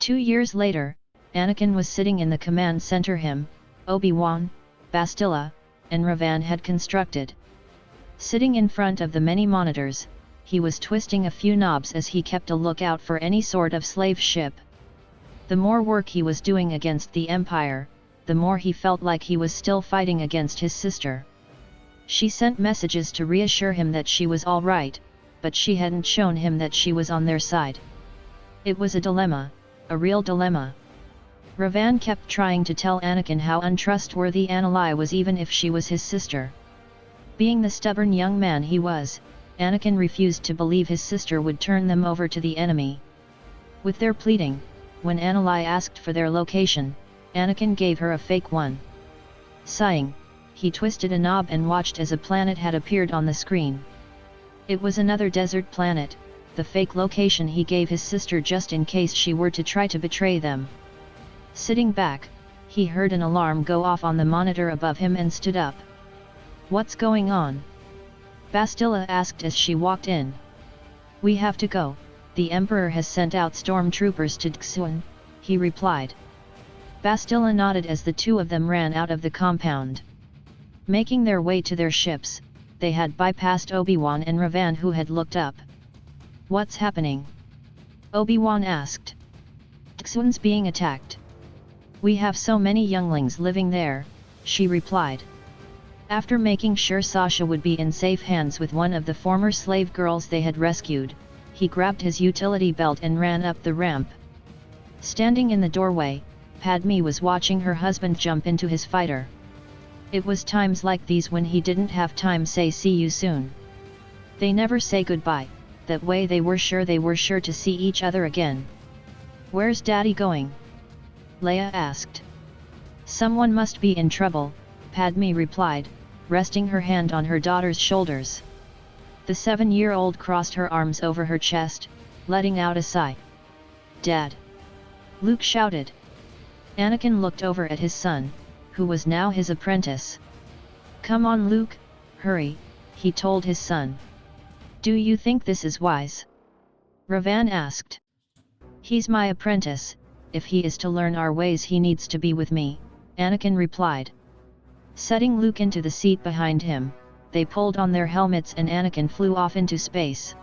2 years later, Anakin was sitting in the command center Obi-Wan, Bastila, and Revan had constructed. Sitting in front of the many monitors, he was twisting a few knobs as he kept a lookout for any sort of slave ship. The more work he was doing against the Empire, the more he felt like he was still fighting against his sister. She sent messages to reassure him that she was all right, but she hadn't shown him that she was on their side. It was a dilemma, a real dilemma. Revan kept trying to tell Anakin how untrustworthy Anakin was even if she was his sister. Being the stubborn young man he was, Anakin refused to believe his sister would turn them over to the enemy. With their pleading, when Anakin asked for their location, Anakin gave her a fake one. Sighing, he twisted a knob and watched as a planet had appeared on the screen. It was another desert planet, the fake location he gave his sister just in case she were to try to betray them. Sitting back, he heard an alarm go off on the monitor above him and stood up. "What's going on?" Bastila asked as she walked in. "We have to go, the Emperor has sent out stormtroopers to Dxun," he replied. Bastila nodded as the two of them ran out of the compound. Making their way to their ships, they had bypassed Obi-Wan and Revan, who had looked up. "What's happening?" Obi-Wan asked. "Dxun's being attacked. We have so many younglings living there," she replied. After making sure Sasha would be in safe hands with one of the former slave girls they had rescued, he grabbed his utility belt and ran up the ramp. Standing in the doorway, Padme was watching her husband jump into his fighter. It was times like these when he didn't have time say see you soon. They never say goodbye, that way they were sure to see each other again. "Where's Daddy going?" Leia asked. "Someone must be in trouble," Padme replied, resting her hand on her daughter's shoulders. The 7-year-old crossed her arms over her chest, letting out a sigh. "Dad!" Luke shouted. Anakin looked over at his son, who was now his apprentice. "Come on, Luke, hurry," he told his son. "Do you think this is wise?" Revan asked. "He's my apprentice, if he is to learn our ways he needs to be with me," Anakin replied. Setting Luke into the seat behind him, they pulled on their helmets and Anakin flew off into space.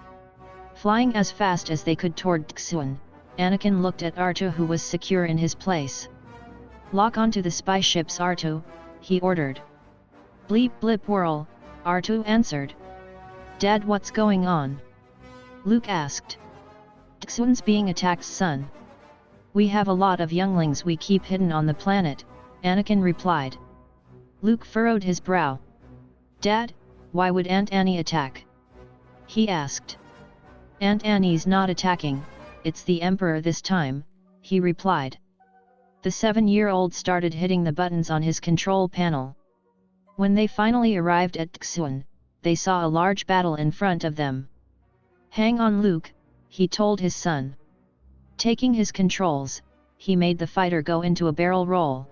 Flying as fast as they could toward Dxun, Anakin looked at R2, who was secure in his place. "Lock onto the spy ships, R2, he ordered. "Bleep blip whirl," R2 answered. "Dad, what's going on?" Luke asked. "Dxun's being attacked, son. We have a lot of younglings we keep hidden on the planet," Anakin replied. Luke furrowed his brow. "Dad, why would Aunt Annie attack?" he asked. "Aunt Annie's not attacking, it's the Emperor this time," he replied. The 7-year-old started hitting the buttons on his control panel. When they finally arrived at Dxun, they saw a large battle in front of them. "Hang on, Luke," he told his son. Taking his controls, he made the fighter go into a barrel roll.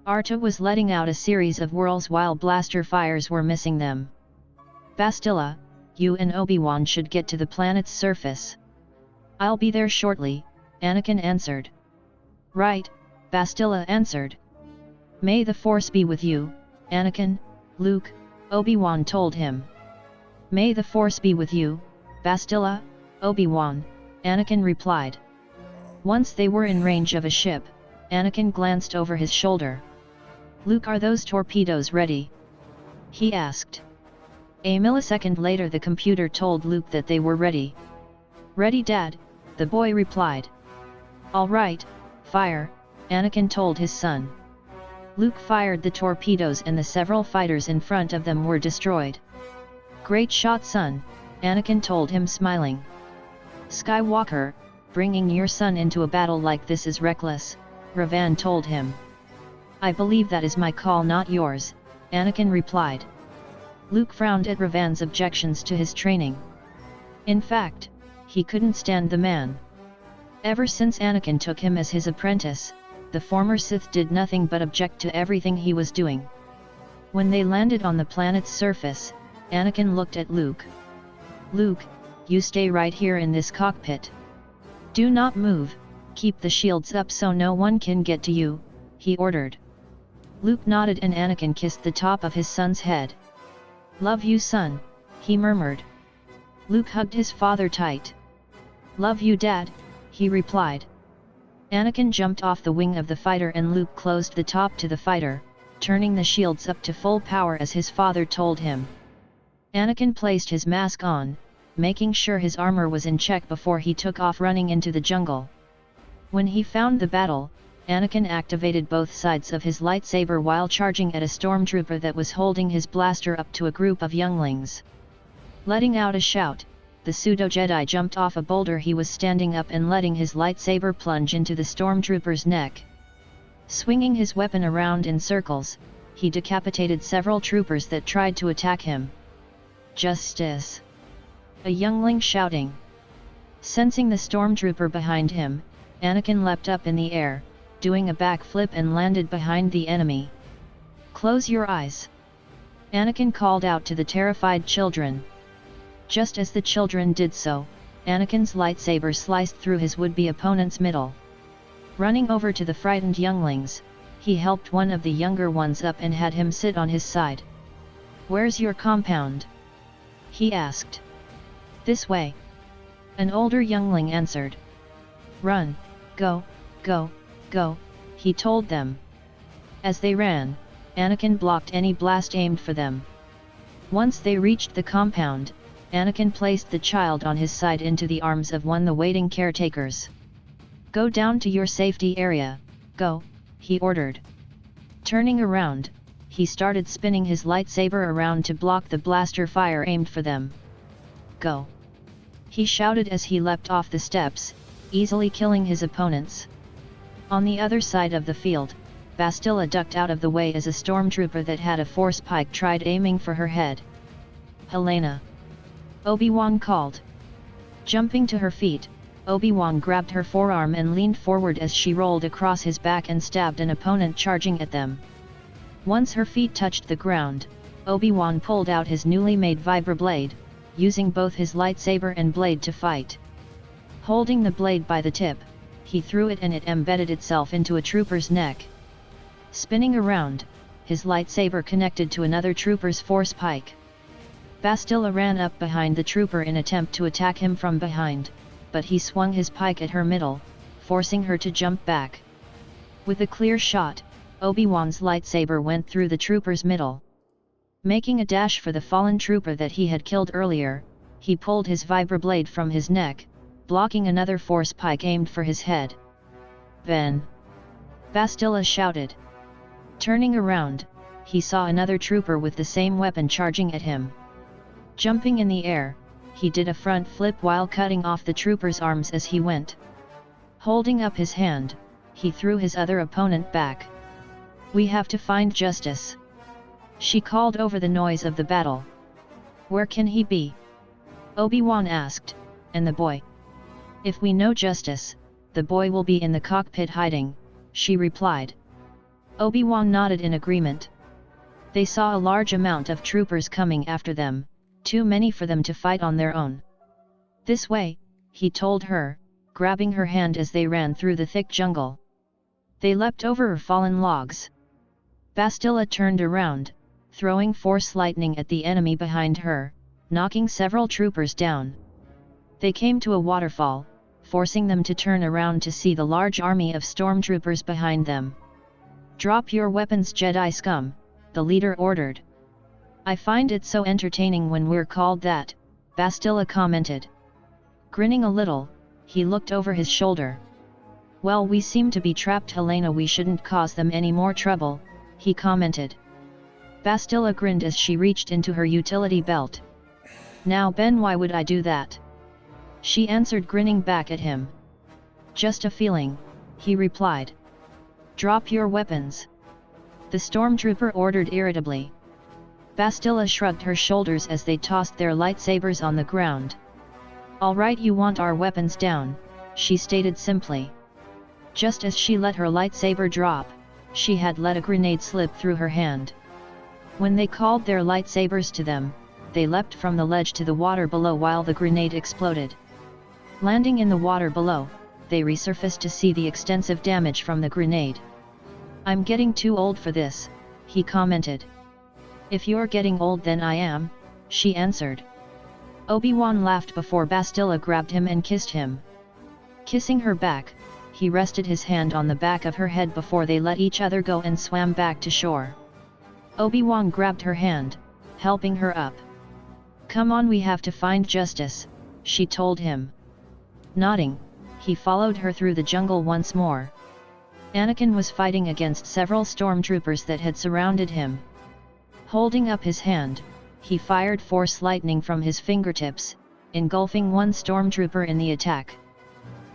R2 was letting out a series of whirls while blaster fires were missing them. "Bastila, you and Obi-Wan should get to the planet's surface." "I'll be there shortly," Anakin answered. "Right," Bastila answered. "May the Force be with you, Anakin," Luke, Obi-Wan told him. "May the Force be with you, Bastila, Obi-Wan," Anakin replied. Once they were in range of a ship, Anakin glanced over his shoulder. "Luke, are those torpedoes ready?" he asked. A millisecond later the computer told Luke that they were ready. "Ready, Dad," the boy replied. "All right, fire," Anakin told his son. Luke fired the torpedoes and the several fighters in front of them were destroyed. "Great shot, son," Anakin told him, smiling. "Skywalker, bringing your son into a battle like this is reckless," Revan told him. "I believe that is my call, not yours," Anakin replied. Luke frowned at Revan's objections to his training. In fact, he couldn't stand the man. Ever since Anakin took him as his apprentice, the former Sith did nothing but object to everything he was doing. When they landed on the planet's surface, Anakin looked at Luke. "Luke, you stay right here in this cockpit. Do not move," "Keep the shields up so no one can get to you," he ordered. Luke nodded and Anakin kissed the top of his son's head. "Love you, son," he murmured. Luke hugged his father tight. "Love you, Dad," he replied. Anakin jumped off the wing of the fighter and Luke closed the top to the fighter, turning the shields up to full power as his father told him. Anakin placed his mask on, making sure his armor was in check before he took off running into the jungle. When he found the battle, Anakin activated both sides of his lightsaber while charging at a stormtrooper that was holding his blaster up to a group of younglings. Letting out a shout, the pseudo-Jedi jumped off a boulder he was standing up and letting his lightsaber plunge into the stormtrooper's neck. Swinging his weapon around in circles, he decapitated several troopers that tried to attack him. "Justice!" a youngling shouting. Sensing the stormtrooper behind him, Anakin leapt up in the air, doing a backflip and landed behind the enemy. "Close your eyes!" Anakin called out to the terrified children. Just as the children did so, Anakin's lightsaber sliced through his would-be opponent's middle. Running over to the frightened younglings, he helped one of the younger ones up and had him sit on his side. "Where's your compound?" he asked. "This way," an older youngling answered. "Run, go, go, go," he told them. As they ran, Anakin blocked any blast aimed for them. Once they reached the compound, Anakin placed the child on his side into the arms of one of the waiting caretakers. "Go down to your safety area, go," he ordered. Turning around, he started spinning his lightsaber around to block the blaster fire aimed for them. "Go!" he shouted as he leapt off the steps, easily killing his opponents. On the other side of the field, Bastila ducked out of the way as a stormtrooper that had a force pike tried aiming for her head. "Helena!" Obi-Wan called. Jumping to her feet, Obi-Wan grabbed her forearm and leaned forward as she rolled across his back and stabbed an opponent charging at them. Once her feet touched the ground, Obi-Wan pulled out his newly made vibroblade, using both his lightsaber and blade to fight. Holding the blade by the tip, he threw it and it embedded itself into a trooper's neck. Spinning around, his lightsaber connected to another trooper's force pike. Bastila ran up behind the trooper in attempt to attack him from behind, but he swung his pike at her middle, forcing her to jump back. With a clear shot, Obi-Wan's lightsaber went through the trooper's middle. Making a dash for the fallen trooper that he had killed earlier, he pulled his vibroblade from his neck, blocking another force pike aimed for his head. "Ben!" Bastila shouted. Turning around, he saw another trooper with the same weapon charging at him. Jumping in the air, he did a front flip while cutting off the trooper's arms as he went. Holding up his hand, he threw his other opponent back. "We have to find Justice," she called over the noise of the battle. "Where can he be?" Obi-Wan asked, "And the boy?" "If we know Justice, the boy will be in the cockpit hiding," she replied. Obi-Wan nodded in agreement. They saw a large amount of troopers coming after them, too many for them to fight on their own. "This way," he told her, grabbing her hand as they ran through the thick jungle. They leapt over fallen logs. Bastila turned around, throwing force lightning at the enemy behind her, knocking several troopers down. They came to a waterfall, forcing them to turn around to see the large army of stormtroopers behind them. "Drop your weapons, Jedi scum," the leader ordered. "I find it so entertaining when we're called that," Bastila commented. Grinning a little, he looked over his shoulder. "Well, we seem to be trapped, Helena, we shouldn't cause them any more trouble," he commented. Bastila grinned as she reached into her utility belt. "Now Ben, why would I do that?" she answered, grinning back at him. "Just a feeling," he replied. "Drop your weapons," the stormtrooper ordered irritably. Bastila shrugged her shoulders as they tossed their lightsabers on the ground. "All right, you want our weapons down," she stated simply. Just as she let her lightsaber drop, she had let a grenade slip through her hand. When they called their lightsabers to them, they leapt from the ledge to the water below while the grenade exploded. Landing in the water below, they resurfaced to see the extensive damage from the grenade. "I'm getting too old for this," he commented. "If you're getting old then I am," she answered. Obi-Wan laughed before Bastila grabbed him and kissed him. Kissing her back, he rested his hand on the back of her head before they let each other go and swam back to shore. Obi-Wan grabbed her hand, helping her up. "Come on, we have to find justice," she told him. Nodding, he followed her through the jungle once more. Anakin was fighting against several stormtroopers that had surrounded him. Holding up his hand, he fired Force lightning from his fingertips, engulfing one stormtrooper in the attack.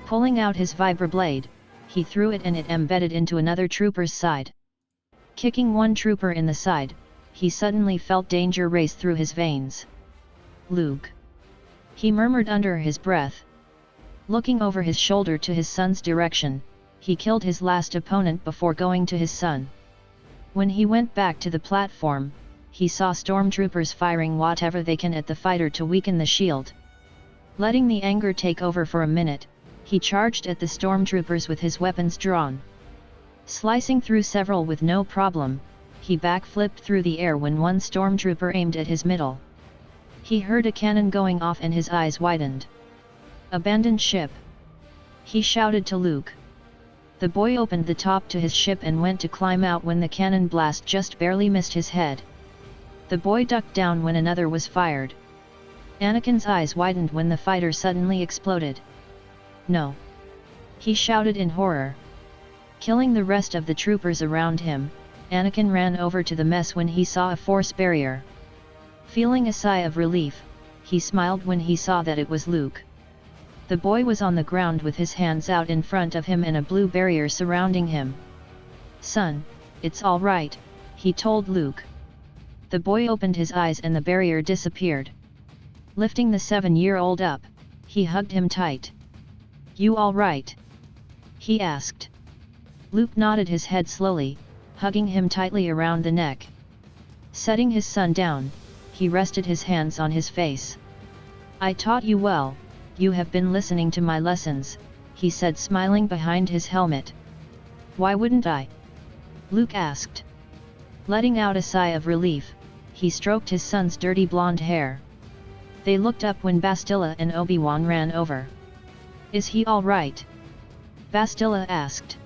Pulling out his vibroblade, he threw it and it embedded into another trooper's side. Kicking one trooper in the side, he suddenly felt danger race through his veins. "Luke," he murmured under his breath. Looking over his shoulder to his son's direction, he killed his last opponent before going to his son. When he went back to the platform, he saw stormtroopers firing whatever they can at the fighter to weaken the shield. Letting the anger take over for a minute, he charged at the stormtroopers with his weapons drawn. Slicing through several with no problem, he backflipped through the air when one stormtrooper aimed at his middle. He heard a cannon going off and his eyes widened. "Abandoned ship!" he shouted to Luke. The boy opened the top to his ship and went to climb out when the cannon blast just barely missed his head. The boy ducked down when another was fired. Anakin's eyes widened when the fighter suddenly exploded. "No!" he shouted in horror. Killing the rest of the troopers around him, Anakin ran over to the mess when he saw a force barrier. Feeling a sigh of relief, he smiled when he saw that it was Luke. The boy was on the ground with his hands out in front of him and a blue barrier surrounding him. "Son, it's all right," he told Luke. The boy opened his eyes and the barrier disappeared. Lifting the 7-year-old up, he hugged him tight. "You all right?" he asked. Luke nodded his head slowly, hugging him tightly around the neck. Setting his son down, he rested his hands on his face. "I taught you well, you have been listening to my lessons," he said, smiling behind his helmet. "Why wouldn't I?" Luke asked. Letting out a sigh of relief, he stroked his son's dirty blonde hair. They looked up when Bastila and Obi-Wan ran over. "Is he all right?" Bastila asked.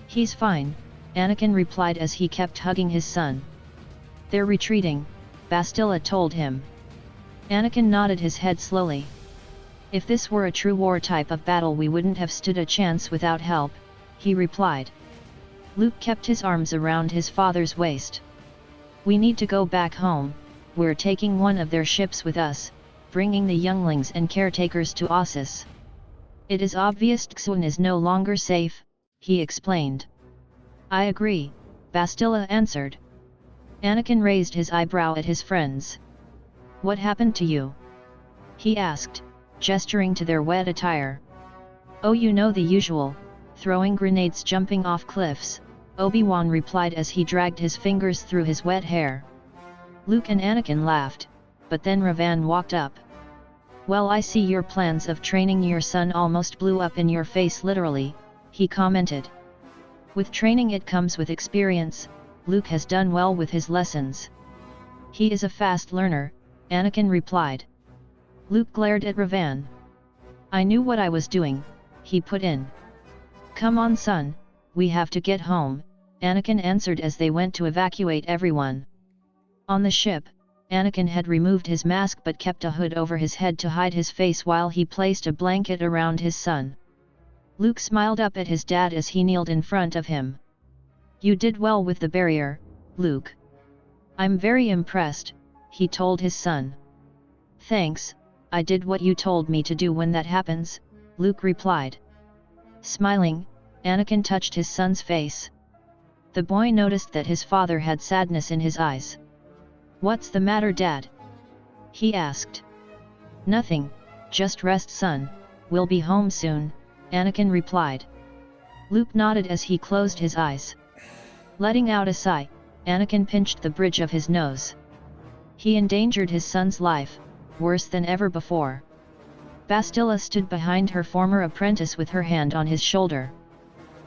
"He's fine," Anakin replied as he kept hugging his son. "They're retreating," Bastila told him. Anakin nodded his head slowly. "If this were a true war type of battle we wouldn't have stood a chance without help," he replied. Luke kept his arms around his father's waist. "We need to go back home, we're taking one of their ships with us, bringing the younglings and caretakers to Ossus. It is obvious Xun is no longer safe," he explained. "I agree," Bastila answered. Anakin raised his eyebrow at his friends. "What happened to you?" he asked, gesturing to their wet attire. "Oh, you know the usual, throwing grenades, jumping off cliffs," Obi-Wan replied as he dragged his fingers through his wet hair. Luke and Anakin laughed, but then Ravan walked up. "Well, I see your plans of training your son almost blew up in your face literally," he commented. "With training it comes with experience, Luke has done well with his lessons." "He is a fast learner," Anakin replied. Luke glared at Ravan. "I knew what I was doing," he put in. "Come on son, we have to get home," Anakin answered as they went to evacuate everyone. On the ship, Anakin had removed his mask but kept a hood over his head to hide his face while he placed a blanket around his son. Luke smiled up at his dad as he kneeled in front of him. "You did well with the barrier, Luke. I'm very impressed," he told his son. "Thanks, I did what you told me to do when that happens," Luke replied. Smiling, Anakin touched his son's face. The boy noticed that his father had sadness in his eyes. "What's the matter, Dad?" he asked. "Nothing, just rest son, we'll be home soon," Anakin replied. Luke nodded as he closed his eyes. Letting out a sigh, Anakin pinched the bridge of his nose. He endangered his son's life, worse than ever before. Bastila stood behind her former apprentice with her hand on his shoulder.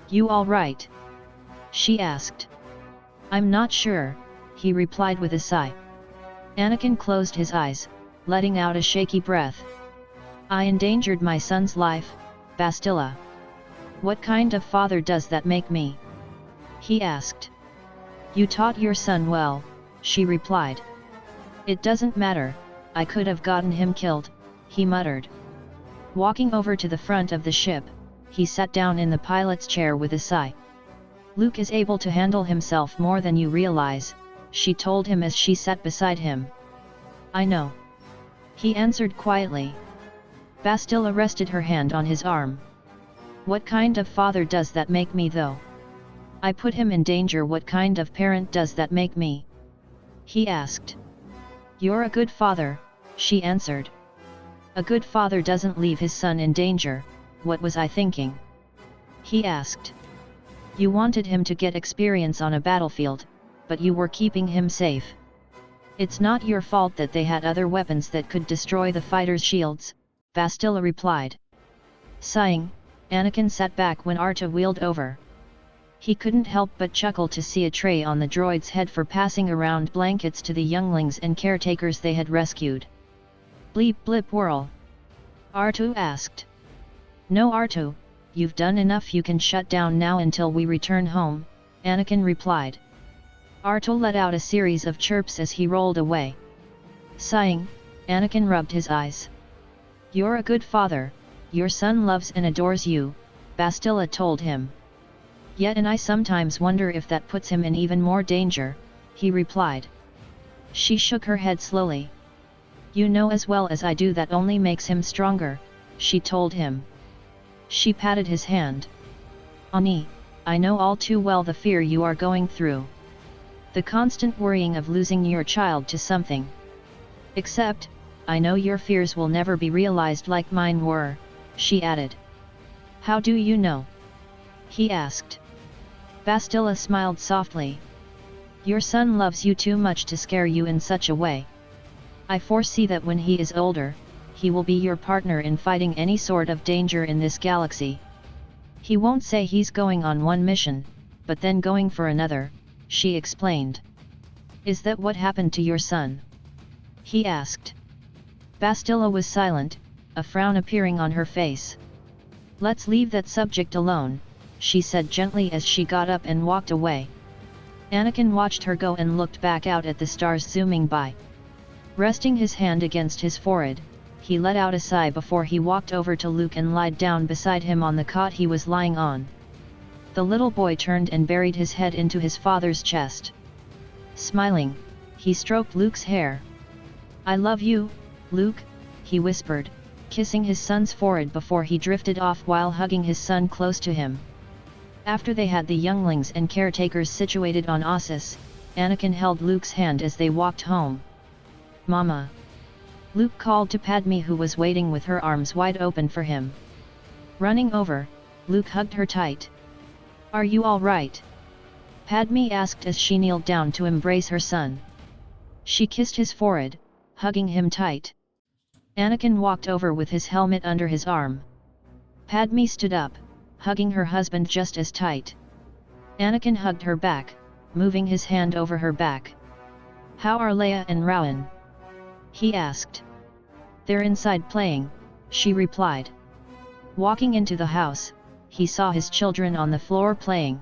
"You all right?" she asked. "I'm not sure," he replied with a sigh. Anakin closed his eyes, letting out a shaky breath. "I endangered my son's life, Bastila. What kind of father does that make me?" he asked. "You taught your son well," she replied. "It doesn't matter, I could have gotten him killed," he muttered. Walking over to the front of the ship, he sat down in the pilot's chair with a sigh. "Luke is able to handle himself more than you realize," she told him as she sat beside him. "I know," he answered quietly. Bastila rested her hand on his arm. "What kind of father does that make me though? I put him in danger. What kind of parent does that make me?" he asked. "You're a good father," she answered. "A good father doesn't leave his son in danger. What was I thinking?" he asked. "You wanted him to get experience on a battlefield, but you were keeping him safe. It's not your fault that they had other weapons that could destroy the fighters' shields," Bastila replied. Sighing, Anakin sat back when Arta wheeled over. He couldn't help but chuckle to see a tray on the droid's head for passing around blankets to the younglings and caretakers they had rescued. "Bleep blip whirl?" Artu asked. "No Artu, you've done enough. You can shut down now until we return home," Anakin replied. Artu let out a series of chirps as he rolled away. Sighing, Anakin rubbed his eyes. "You're a good father, your son loves and adores you," Bastila told him. "Yet and I sometimes wonder if that puts him in even more danger," he replied. She shook her head slowly. "You know as well as I do that only makes him stronger," she told him. She patted his hand. "Ani, I know all too well the fear you are going through. The constant worrying of losing your child to something. Except, I know your fears will never be realized like mine were," she added. "How do you know?" he asked. Bastila smiled softly. "Your son loves you too much to scare you in such a way. I foresee that when he is older, he will be your partner in fighting any sort of danger in this galaxy. He won't say he's going on one mission, but then going for another," she explained. "Is that what happened to your son?" he asked. Bastila was silent, a frown appearing on her face. "Let's leave that subject alone," she said gently as she got up and walked away. Anakin watched her go and looked back out at the stars zooming by. Resting his hand against his forehead, he let out a sigh before he walked over to Luke and lied down beside him on the cot he was lying on. The little boy turned and buried his head into his father's chest. Smiling, he stroked Luke's hair. "I love you, Luke," he whispered, kissing his son's forehead before he drifted off while hugging his son close to him. After they had the younglings and caretakers situated on Ossus, Anakin held Luke's hand as they walked home. "Mama!" Luke called to Padme, who was waiting with her arms wide open for him. Running over, Luke hugged her tight. "Are you all right?" Padme asked as she kneeled down to embrace her son. She kissed his forehead, hugging him tight. Anakin walked over with his helmet under his arm. Padme stood up, hugging her husband just as tight. Anakin hugged her back, moving his hand over her back. "How are Leia and Rowan?" he asked. "They're inside playing," she replied. Walking into the house, he saw his children on the floor playing.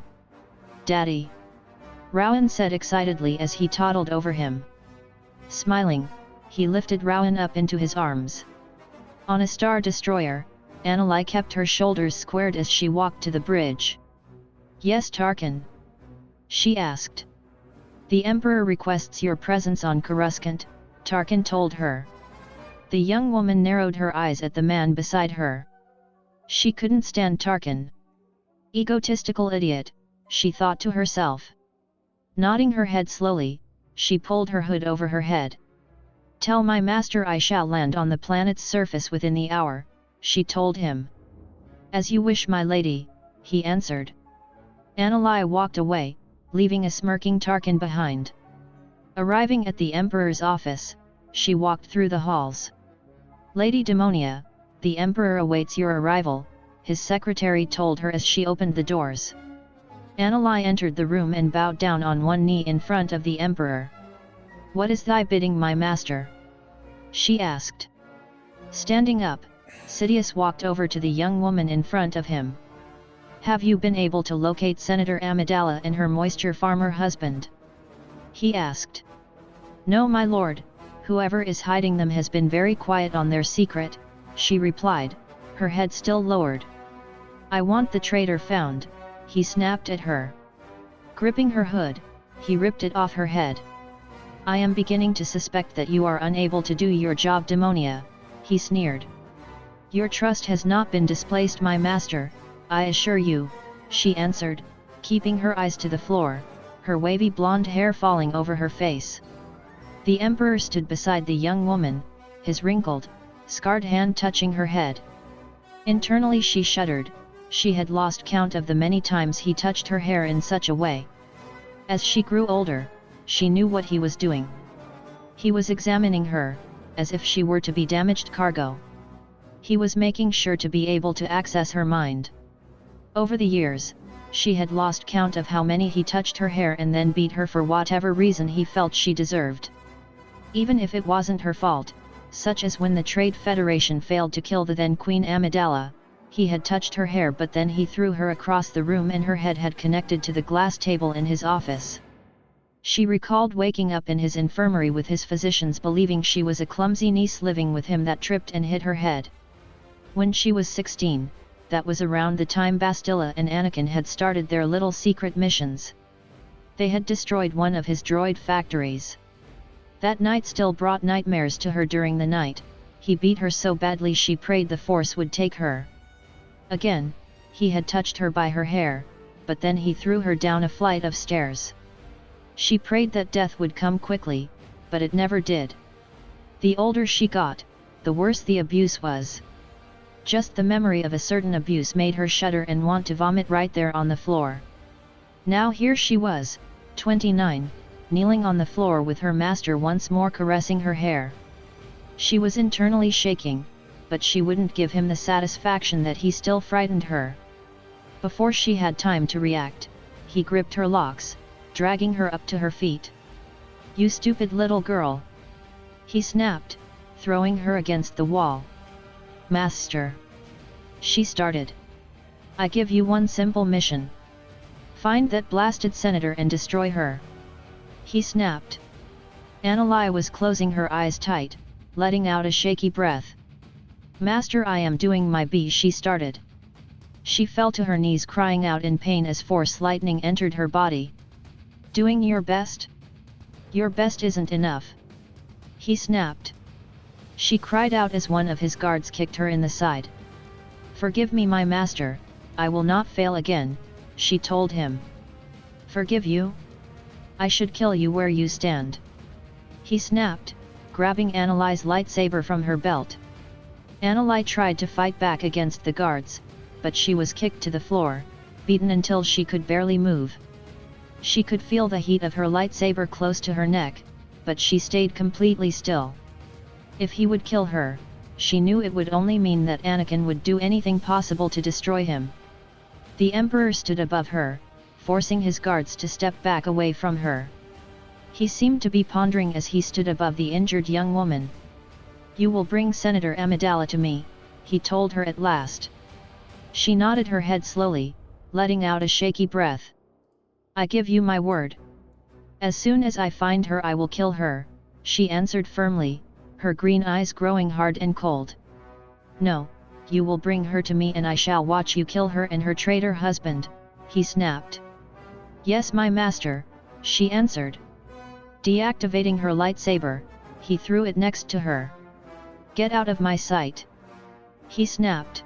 "Daddy!" Rowan said excitedly as he toddled over him. Smiling, he lifted Rowan up into his arms. On a Star Destroyer, Annalai kept her shoulders squared as she walked to the bridge. "Yes, Tarkin?" she asked. "The Emperor requests your presence on Coruscant," Tarkin told her. The young woman narrowed her eyes at the man beside her. She couldn't stand Tarkin. Egotistical idiot, she thought to herself. Nodding her head slowly, she pulled her hood over her head. "Tell my master I shall land on the planet's surface within the hour," she told him. "As you wish, my lady," he answered. Annalai walked away, leaving a smirking Tarkin behind. Arriving at the Emperor's office, she walked through the halls. "Lady Demonia," "The Emperor awaits your arrival," his secretary told her as she opened the doors. Anakin entered the room and bowed down on one knee in front of the Emperor. "What is thy bidding, my master?" she asked. Standing up, Sidious walked over to the young woman in front of him. "Have you been able to locate Senator Amidala and her moisture farmer husband?" he asked. "No, my lord, whoever is hiding them has been very quiet on their secret," she replied, her head still lowered. "I want the traitor found," he snapped at her. Gripping her hood, he ripped it off her head. "I am beginning to suspect that you are unable to do your job, Demonia," he sneered. "Your trust has not been displaced, my master, I assure you," she answered, keeping her eyes to the floor, her wavy blonde hair falling over her face. The Emperor stood beside the young woman, his wrinkled, scarred hand touching her head. Internally she shuddered, she had lost count of the many times he touched her hair in such a way. As she grew older, she knew what he was doing. He was examining her, as if she were to be damaged cargo. He was making sure to be able to access her mind. Over the years, she had lost count of how many he touched her hair and then beat her for whatever reason he felt she deserved. Even if it wasn't her fault, such as when the Trade Federation failed to kill the then Queen Amidala, he had touched her hair but then he threw her across the room and her head had connected to the glass table in his office. She recalled waking up in his infirmary with his physicians believing she was a clumsy niece living with him that tripped and hit her head. When she was 16, that was around the time Bastila and Anakin had started their little secret missions. They had destroyed one of his droid factories. That night still brought nightmares to her during the night, he beat her so badly she prayed the Force would take her. Again, he had touched her by her hair, but then he threw her down a flight of stairs. She prayed that death would come quickly, but it never did. The older she got, the worse the abuse was. Just the memory of a certain abuse made her shudder and want to vomit right there on the floor. Now here she was, 29, kneeling on the floor with her master once more caressing her hair. She was internally shaking, but she wouldn't give him the satisfaction that he still frightened her. Before she had time to react, he gripped her locks, dragging her up to her feet. "You stupid little girl!" he snapped, throwing her against the wall. "Master," she started. "I give you one simple mission. Find that blasted senator and destroy her," he snapped. Anakin was closing her eyes tight, letting out a shaky breath. "Master, I am doing my best," she started. She fell to her knees crying out in pain as Force lightning entered her body. "Doing your best? Your best isn't enough," he snapped. She cried out as one of his guards kicked her in the side. "Forgive me, my master, I will not fail again," she told him. "Forgive you? I should kill you where you stand," he snapped, grabbing Annalai's lightsaber from her belt. Annalai tried to fight back against the guards, but she was kicked to the floor, beaten until she could barely move. She could feel the heat of her lightsaber close to her neck, but she stayed completely still. If he would kill her, she knew it would only mean that Anakin would do anything possible to destroy him. The Emperor stood above her, forcing his guards to step back away from her. He seemed to be pondering as he stood above the injured young woman. "You will bring Senator Amidala to me," he told her at last. She nodded her head slowly, letting out a shaky breath. "I give you my word. As soon as I find her I will kill her," she answered firmly, her green eyes growing hard and cold. "No, you will bring her to me and I shall watch you kill her and her traitor husband," he snapped. "Yes, my master," she answered. Deactivating her lightsaber, he threw it next to her. "Get out of my sight," he snapped.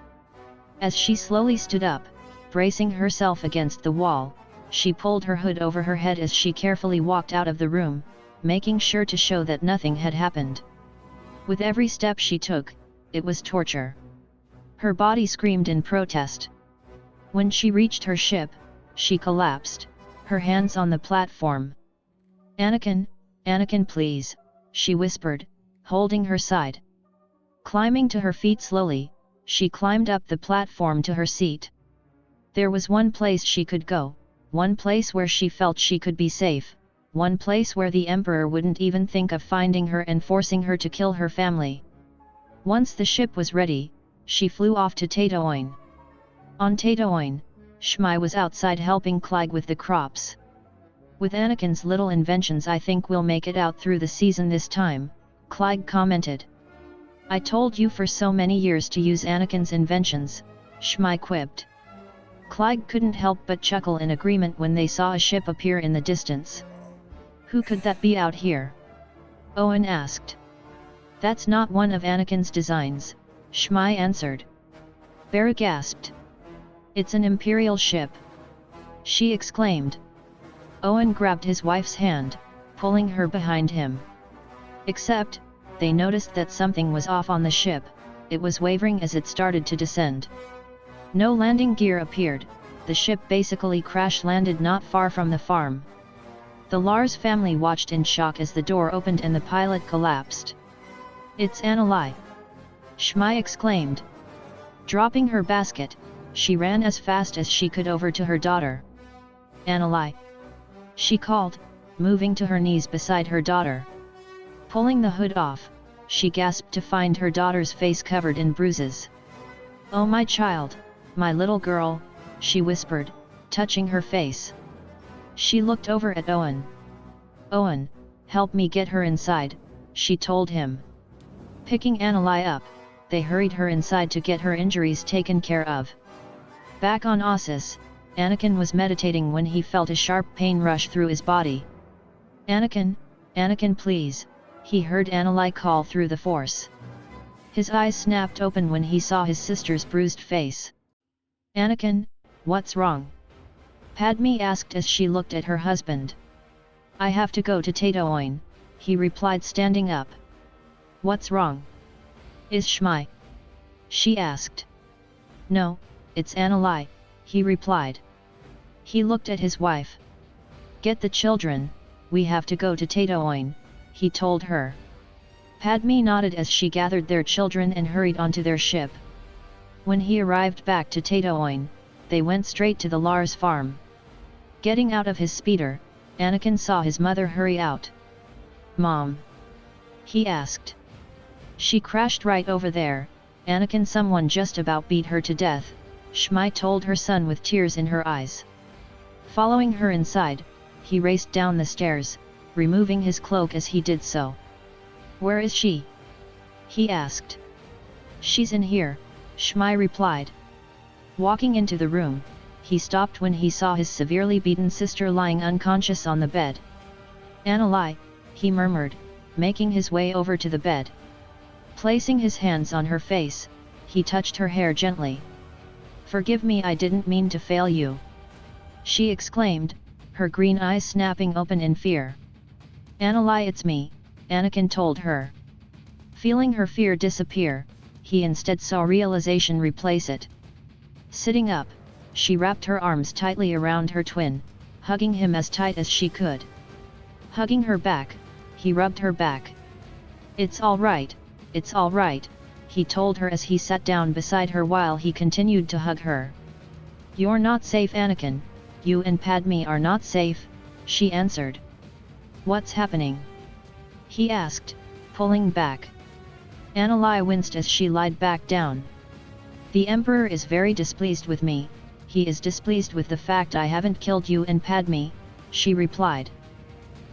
As she slowly stood up, bracing herself against the wall, she pulled her hood over her head as she carefully walked out of the room, making sure to show that nothing had happened. With every step she took, it was torture. Her body screamed in protest. When she reached her ship, she collapsed, her hands on the platform. "Anakin, Anakin, please," she whispered, holding her side. Climbing to her feet slowly, she climbed up the platform to her seat. There was one place she could go, one place where she felt she could be safe, one place where the Emperor wouldn't even think of finding her and forcing her to kill her family. Once the ship was ready, she flew off to Tatooine. On Tatooine, Shmi was outside helping Clive with the crops. "With Anakin's little inventions I think we'll make it out through the season this time," Clive commented. "I told you for so many years to use Anakin's inventions," Shmi quipped. Clive couldn't help but chuckle in agreement when they saw a ship appear in the distance. "Who could that be out here?" Owen asked. "That's not one of Anakin's designs," Shmi answered. Barra gasped. "It's an Imperial ship!" she exclaimed. Owen grabbed his wife's hand, pulling her behind him. Except, they noticed that something was off on the ship, it was wavering as it started to descend. No landing gear appeared, the ship basically crash-landed not far from the farm. The Lars family watched in shock as the door opened and the pilot collapsed. "It's Anakin!" Shmi exclaimed. Dropping her basket, she ran as fast as she could over to her daughter. "Anakin!" she called, moving to her knees beside her daughter. Pulling the hood off, she gasped to find her daughter's face covered in bruises. "Oh my child, my little girl," she whispered, touching her face. She looked over at Owen. "Owen, help me get her inside," she told him. Picking Anakin up, they hurried her inside to get her injuries taken care of. Back on Ossus, Anakin was meditating when he felt a sharp pain rush through his body. "Anakin, Anakin please," he heard Anakin call through the Force. His eyes snapped open when he saw his sister's bruised face. "Anakin, what's wrong?" Padme asked as she looked at her husband. "I have to go to Tatooine," he replied standing up. "What's wrong? Is Shmi?" she asked. "No, it's Anakin," he replied. He looked at his wife. "Get the children, we have to go to Tatooine," he told her. Padme nodded as she gathered their children and hurried onto their ship. When he arrived back to Tatooine, they went straight to the Lars farm. Getting out of his speeder, Anakin saw his mother hurry out. "Mom?" he asked. "She crashed right over there, Anakin. Someone just about beat her to death," Shmi told her son with tears in her eyes. Following her inside, he raced down the stairs, removing his cloak as he did so. "Where is she?" he asked. "She's in here," Shmi replied. Walking into the room, he stopped when he saw his severely beaten sister lying unconscious on the bed. "Anakin," he murmured, making his way over to the bed. Placing his hands on her face, he touched her hair gently. "Forgive me, I didn't mean to fail you," she exclaimed, her green eyes snapping open in fear. "Anakin, it's me," Anakin told her. Feeling her fear disappear, he instead saw realization replace it. Sitting up, she wrapped her arms tightly around her twin, hugging him as tight as she could. Hugging her back, he rubbed her back. "It's all right, he told her as he sat down beside her while he continued to hug her. "You're not safe, Anakin, you and Padme are not safe," she answered. "What's happening?" he asked, pulling back. Anakin winced as she lied back down. "The Emperor is very displeased with me, he is displeased with the fact I haven't killed you and Padme," she replied.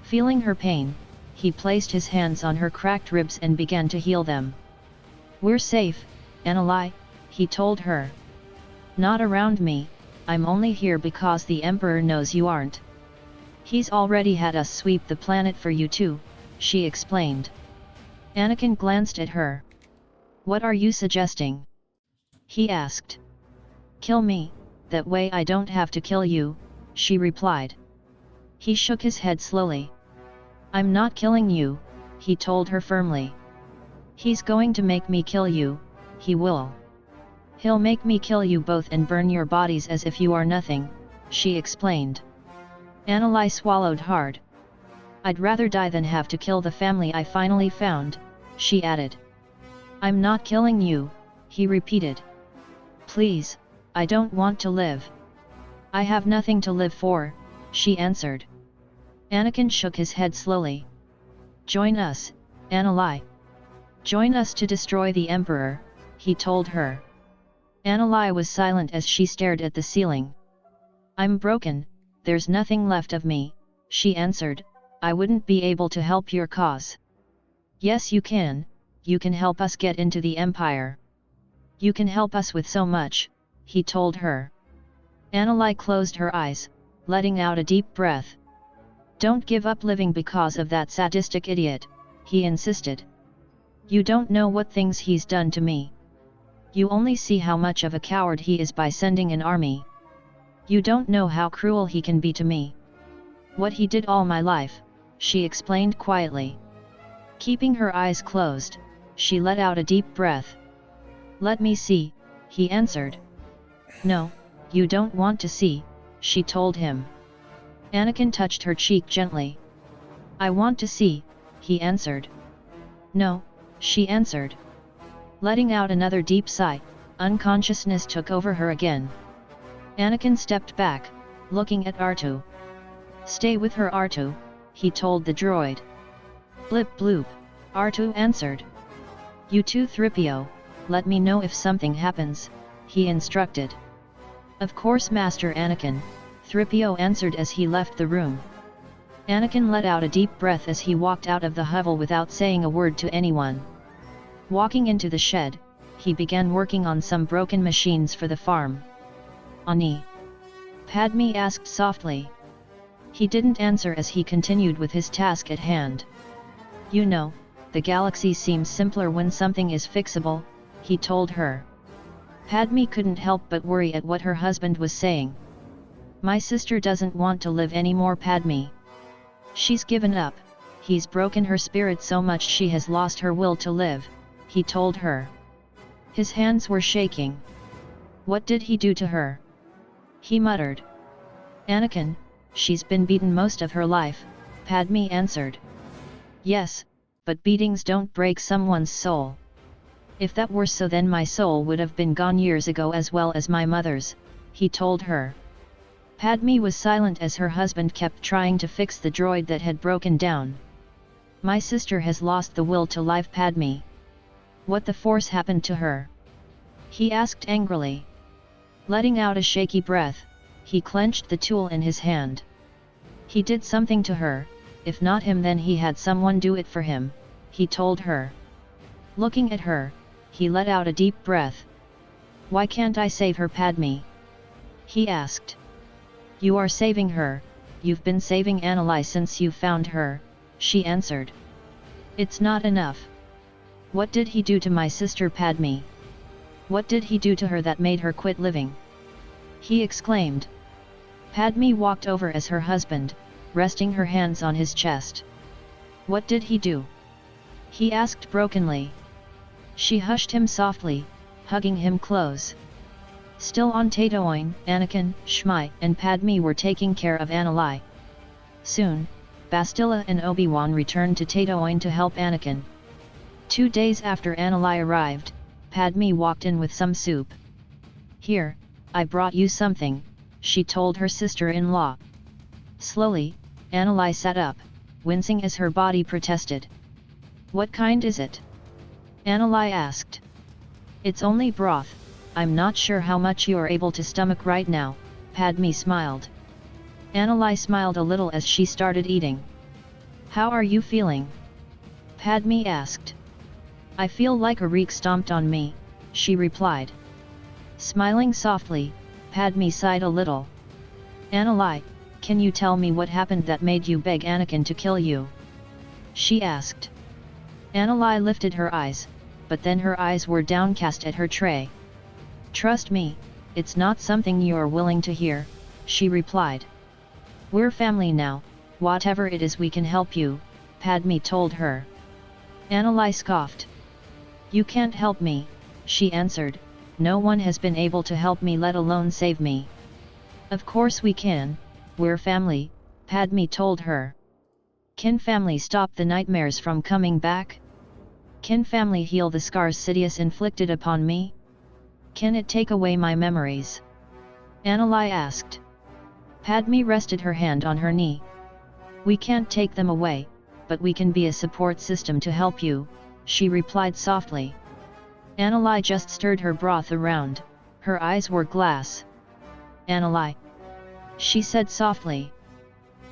Feeling her pain, he placed his hands on her cracked ribs and began to heal them. "We're safe, Anakin," he told her. "Not around me, I'm only here because the Emperor knows you aren't. He's already had us sweep the planet for you too," she explained. Anakin glanced at her. "What are you suggesting?" he asked. "Kill me, that way I don't have to kill you," she replied. He shook his head slowly. "I'm not killing you," he told her firmly. "He's going to make me kill you, he will. He'll make me kill you both and burn your bodies as if you are nothing," she explained. Anakin swallowed hard. "I'd rather die than have to kill the family I finally found," she added. "I'm not killing you," he repeated. Please, I don't want to live. I have nothing to live for, she answered. Anakin shook his head slowly. Join us, Anakin. Join us to destroy the Emperor, he told her. Anakin was silent as she stared at the ceiling. I'm broken, there's nothing left of me, she answered. I wouldn't be able to help your cause. Yes, you can help us get into the Empire. You can help us with so much, he told her. Anakin closed her eyes, letting out a deep breath. Don't give up living because of that sadistic idiot, he insisted. You don't know what things he's done to me. You only see how much of a coward he is by sending an army. You don't know how cruel he can be to me. What he did all my life, she explained quietly. Keeping her eyes closed, she let out a deep breath. Let me see, he answered. No, you don't want to see, she told him. Anakin touched her cheek gently. I want to see, he answered. No, she answered. Letting out another deep sigh, unconsciousness took over her again. Anakin stepped back, looking at R2. Stay with her, R2, he told the droid. Blip bloop, R2 answered. You too, 3PO, let me know if something happens, he instructed. Of course, Master Anakin, 3PO answered as he left the room. Anakin let out a deep breath as he walked out of the hovel without saying a word to anyone. Walking into the shed, he began working on some broken machines for the farm. Ani? Padme asked softly. He didn't answer as he continued with his task at hand. You know, the galaxy seems simpler when something is fixable, he told her. Padme couldn't help but worry at what her husband was saying. My sister doesn't want to live anymore, Padme. She's given up, he's broken her spirit so much she has lost her will to live, he told her. His hands were shaking. What did he do to her? He muttered. Anakin, she's been beaten most of her life, Padme answered. Yes, but beatings don't break someone's soul. If that were so, then my soul would have been gone years ago as well as my mother's, he told her. Padme was silent as her husband kept trying to fix the droid that had broken down. My sister has lost the will to live, Padme. What the Force happened to her? He asked angrily. Letting out a shaky breath, he clenched the tool in his hand. He did something to her, if not him then he had someone do it for him, he told her. Looking at her, he let out a deep breath. Why can't I save her, Padme? He asked. You are saving her, you've been saving Anakin since you found her, she answered. It's not enough. What did he do to my sister, Padme? What did he do to her that made her quit living? He exclaimed. Padme walked over as her husband, resting her hands on his chest. What did he do? He asked brokenly. She hushed him softly, hugging him close. Still on Tatooine, Anakin, Shmi, and Padme were taking care of Anakin. Soon, Bastila and Obi-Wan returned to Tatooine to help Anakin. 2 days after Anakin arrived, Padme walked in with some soup. Here, I brought you something, she told her sister-in-law. Slowly, Anakin sat up, wincing as her body protested. What kind is it? Anakin asked. It's only broth, I'm not sure how much you're able to stomach right now, Padme smiled. Anakin smiled a little as she started eating. How are you feeling? Padme asked. I feel like a reek stomped on me, she replied. Smiling softly, Padme sighed a little. Anakin, can you tell me what happened that made you beg Anakin to kill you? She asked. Anakin lifted her eyes, but then her eyes were downcast at her tray. Trust me, it's not something you're willing to hear, she replied. We're family now, whatever it is we can help you, Padme told her. Anakin scoffed. You can't help me, she answered, no one has been able to help me let alone save me. Of course we can, we're family, Padme told her. Can family stop the nightmares from coming back? Can family heal the scars Sidious inflicted upon me? Can it take away my memories? Anakin asked. Padme rested her hand on her knee. We can't take them away, but we can be a support system to help you, she replied softly. Anakin just stirred her broth around, her eyes were glass. Anakin, she said softly.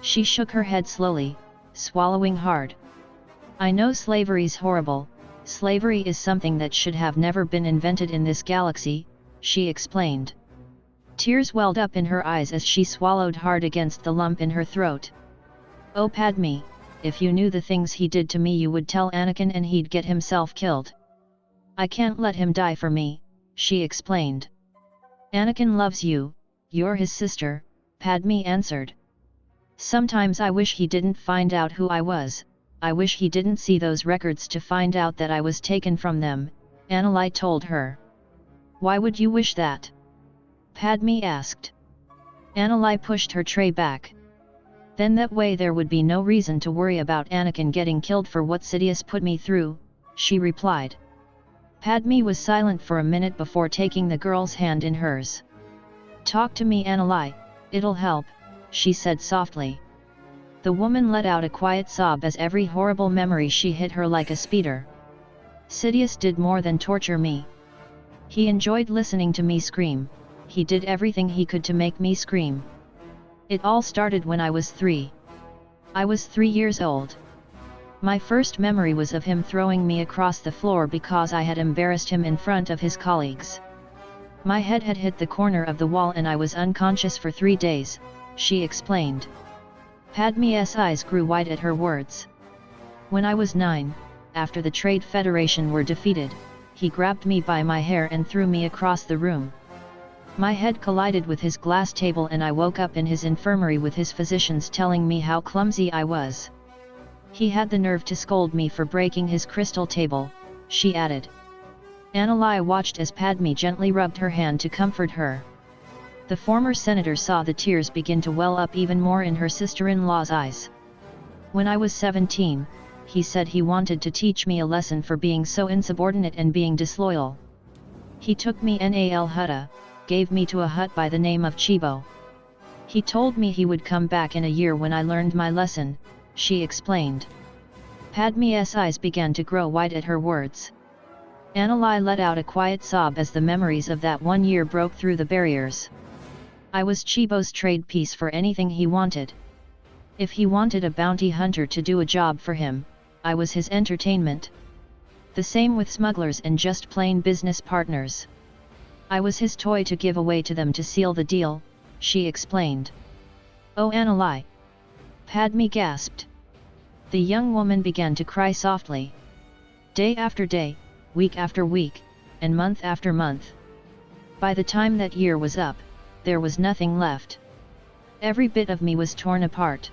She shook her head slowly, swallowing hard. I know slavery's horrible, slavery is something that should have never been invented in this galaxy, she explained. Tears welled up in her eyes as she swallowed hard against the lump in her throat. Oh Padme, if you knew the things he did to me you would tell Anakin and he'd get himself killed. I can't let him die for me, she explained. Anakin loves you, you're his sister, Padme answered. Sometimes I wish he didn't find out who I was, I wish he didn't see those records to find out that I was taken from them, Anakin told her. Why would you wish that? Padme asked. Anakin pushed her tray back. Then that way there would be no reason to worry about Anakin getting killed for what Sidious put me through, she replied. Padme was silent for a minute before taking the girl's hand in hers. Talk to me Anakin, it'll help, she said softly. The woman let out a quiet sob as every horrible memory she hit her like a speeder. Sidious did more than torture me. He enjoyed listening to me scream. He did everything he could to make me scream. It all started when I was 3. I was 3 years old. My first memory was of him throwing me across the floor because I had embarrassed him in front of his colleagues. My head had hit the corner of the wall and I was unconscious for 3 days, she explained. Padme's eyes grew wide at her words. When I was 9, after the Trade Federation were defeated, he grabbed me by my hair and threw me across the room. My head collided with his glass table and I woke up in his infirmary with his physicians telling me how clumsy I was. He had the nerve to scold me for breaking his crystal table, she added. Anakin watched as Padme gently rubbed her hand to comfort her. The former senator saw the tears begin to well up even more in her sister-in-law's eyes. When I was 17, he said he wanted to teach me a lesson for being so insubordinate and being disloyal. He took me Nal Hutta, gave me to a hut by the name of Chibo. He told me he would come back in a year when I learned my lesson, she explained. Padme's eyes began to grow wide at her words. Anakin let out a quiet sob as the memories of that 1 year broke through the barriers. I was Chibo's trade piece for anything he wanted. If he wanted a bounty hunter to do a job for him, I was his entertainment. The same with smugglers and just plain business partners. I was his toy to give away to them to seal the deal, she explained. Oh Anakin! Padme gasped. The young woman began to cry softly. Day after day, week after week, and month after month. By the time that year was up, there was nothing left. Every bit of me was torn apart.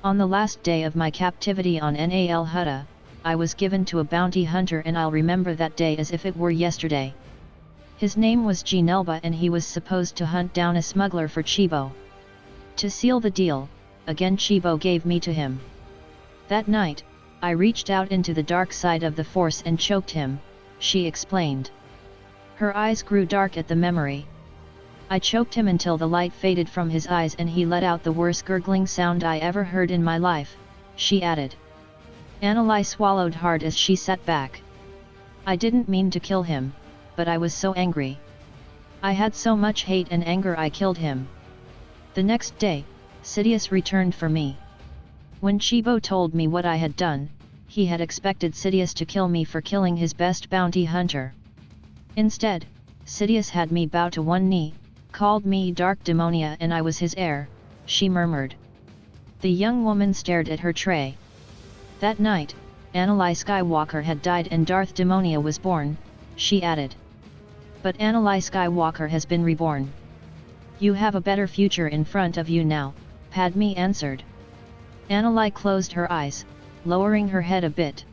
On the last day of my captivity on Nal Hutta, I was given to a bounty hunter and I'll remember that day as if it were yesterday. His name was Ginelba and he was supposed to hunt down a smuggler for Chibo. To seal the deal, again Chibo gave me to him. That night, I reached out into the dark side of the Force and choked him, she explained. Her eyes grew dark at the memory. I choked him until the light faded from his eyes and he let out the worst gurgling sound I ever heard in my life, she added. Anakin swallowed hard as she sat back. I didn't mean to kill him, but I was so angry. I had so much hate and anger I killed him. The next day, Sidious returned for me. When Chibo told me what I had done, he had expected Sidious to kill me for killing his best bounty hunter. Instead, Sidious had me bow to one knee, called me Dark Demonia and I was his heir, she murmured. The young woman stared at her tray. That night, Anakin Skywalker had died and Darth Demonia was born, she added. But Anakin Skywalker has been reborn. You have a better future in front of you now, Padme answered. Anakin closed her eyes, lowering her head a bit.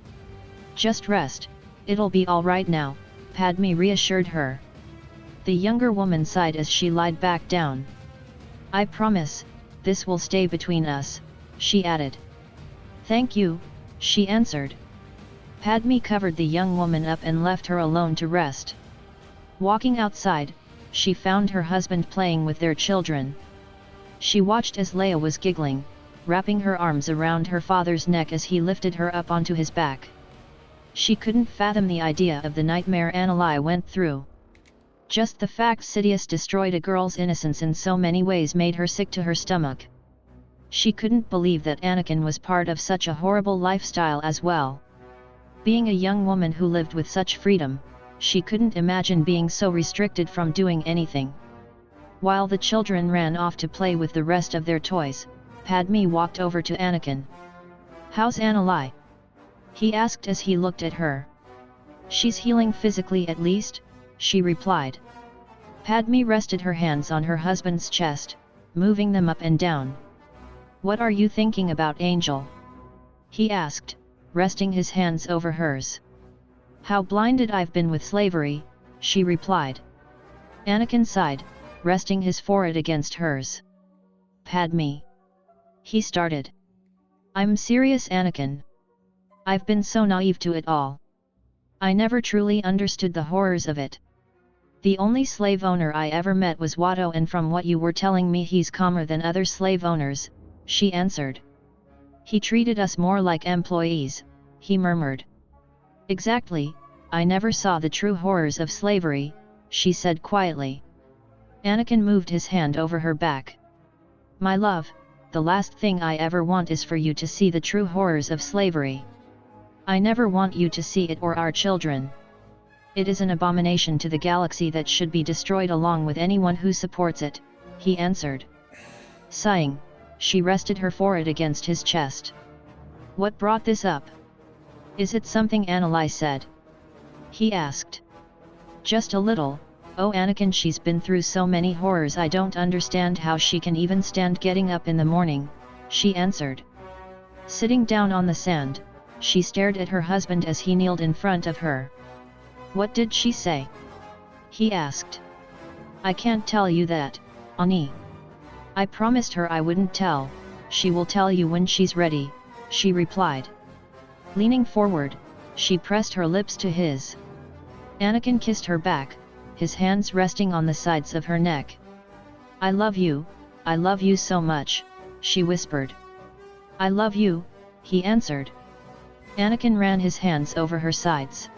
Just rest, it'll be all right now, Padme reassured her. The younger woman sighed as she lied back down. I promise, this will stay between us, she added. Thank you, she answered. Padme covered the young woman up and left her alone to rest. Walking outside, she found her husband playing with their children. She watched as Leia was giggling, wrapping her arms around her father's neck as he lifted her up onto his back. She couldn't fathom the idea of the nightmare Anakin went through. Just the fact Sidious destroyed a girl's innocence in so many ways made her sick to her stomach. She couldn't believe that Anakin was part of such a horrible lifestyle as well. Being a young woman who lived with such freedom, she couldn't imagine being so restricted from doing anything. While the children ran off to play with the rest of their toys, Padme walked over to Anakin. "How's Anakin?" he asked as he looked at her. "She's healing physically at least," she replied. Padme rested her hands on her husband's chest, moving them up and down. "What are you thinking about, Angel?" he asked, resting his hands over hers. "How blinded I've been with slavery," she replied. Anakin sighed, resting his forehead against hers. "Padme," he started. "I'm serious, Anakin. I've been so naive to it all. I never truly understood the horrors of it. The only slave owner I ever met was Watto, and from what you were telling me he's calmer than other slave owners," she answered. "He treated us more like employees," he murmured. "Exactly, I never saw the true horrors of slavery," she said quietly. Anakin moved his hand over her back. "My love, the last thing I ever want is for you to see the true horrors of slavery. I never want you to see it or our children. It is an abomination to the galaxy that should be destroyed along with anyone who supports it," he answered. Sighing, she rested her forehead against his chest. "What brought this up? Is it something Anakin said?" he asked. "Just a little. Oh Anakin, she's been through so many horrors I don't understand how she can even stand getting up in the morning," she answered. Sitting down on the sand, she stared at her husband as he kneeled in front of her. "What did she say?" he asked. "I can't tell you that, Ani. I promised her I wouldn't tell. She will tell you when she's ready," she replied. Leaning forward, she pressed her lips to his. Anakin kissed her back, his hands resting on the sides of her neck. I love you so much," she whispered. "I love you," he answered. Anakin ran his hands over her sides.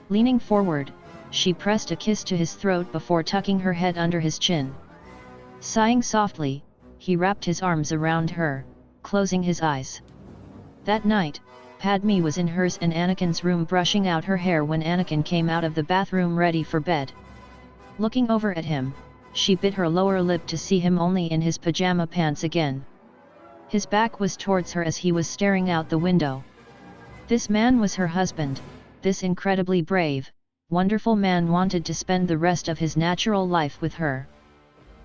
Leaning forward, she pressed a kiss to his throat before tucking her head under his chin. Sighing softly, he wrapped his arms around her, closing his eyes. That night, Padme was in hers and Anakin's room brushing out her hair when Anakin came out of the bathroom ready for bed. Looking over at him, she bit her lower lip to see him only in his pajama pants again. His back was towards her as he was staring out the window. This man was her husband. This incredibly brave, wonderful man wanted to spend the rest of his natural life with her.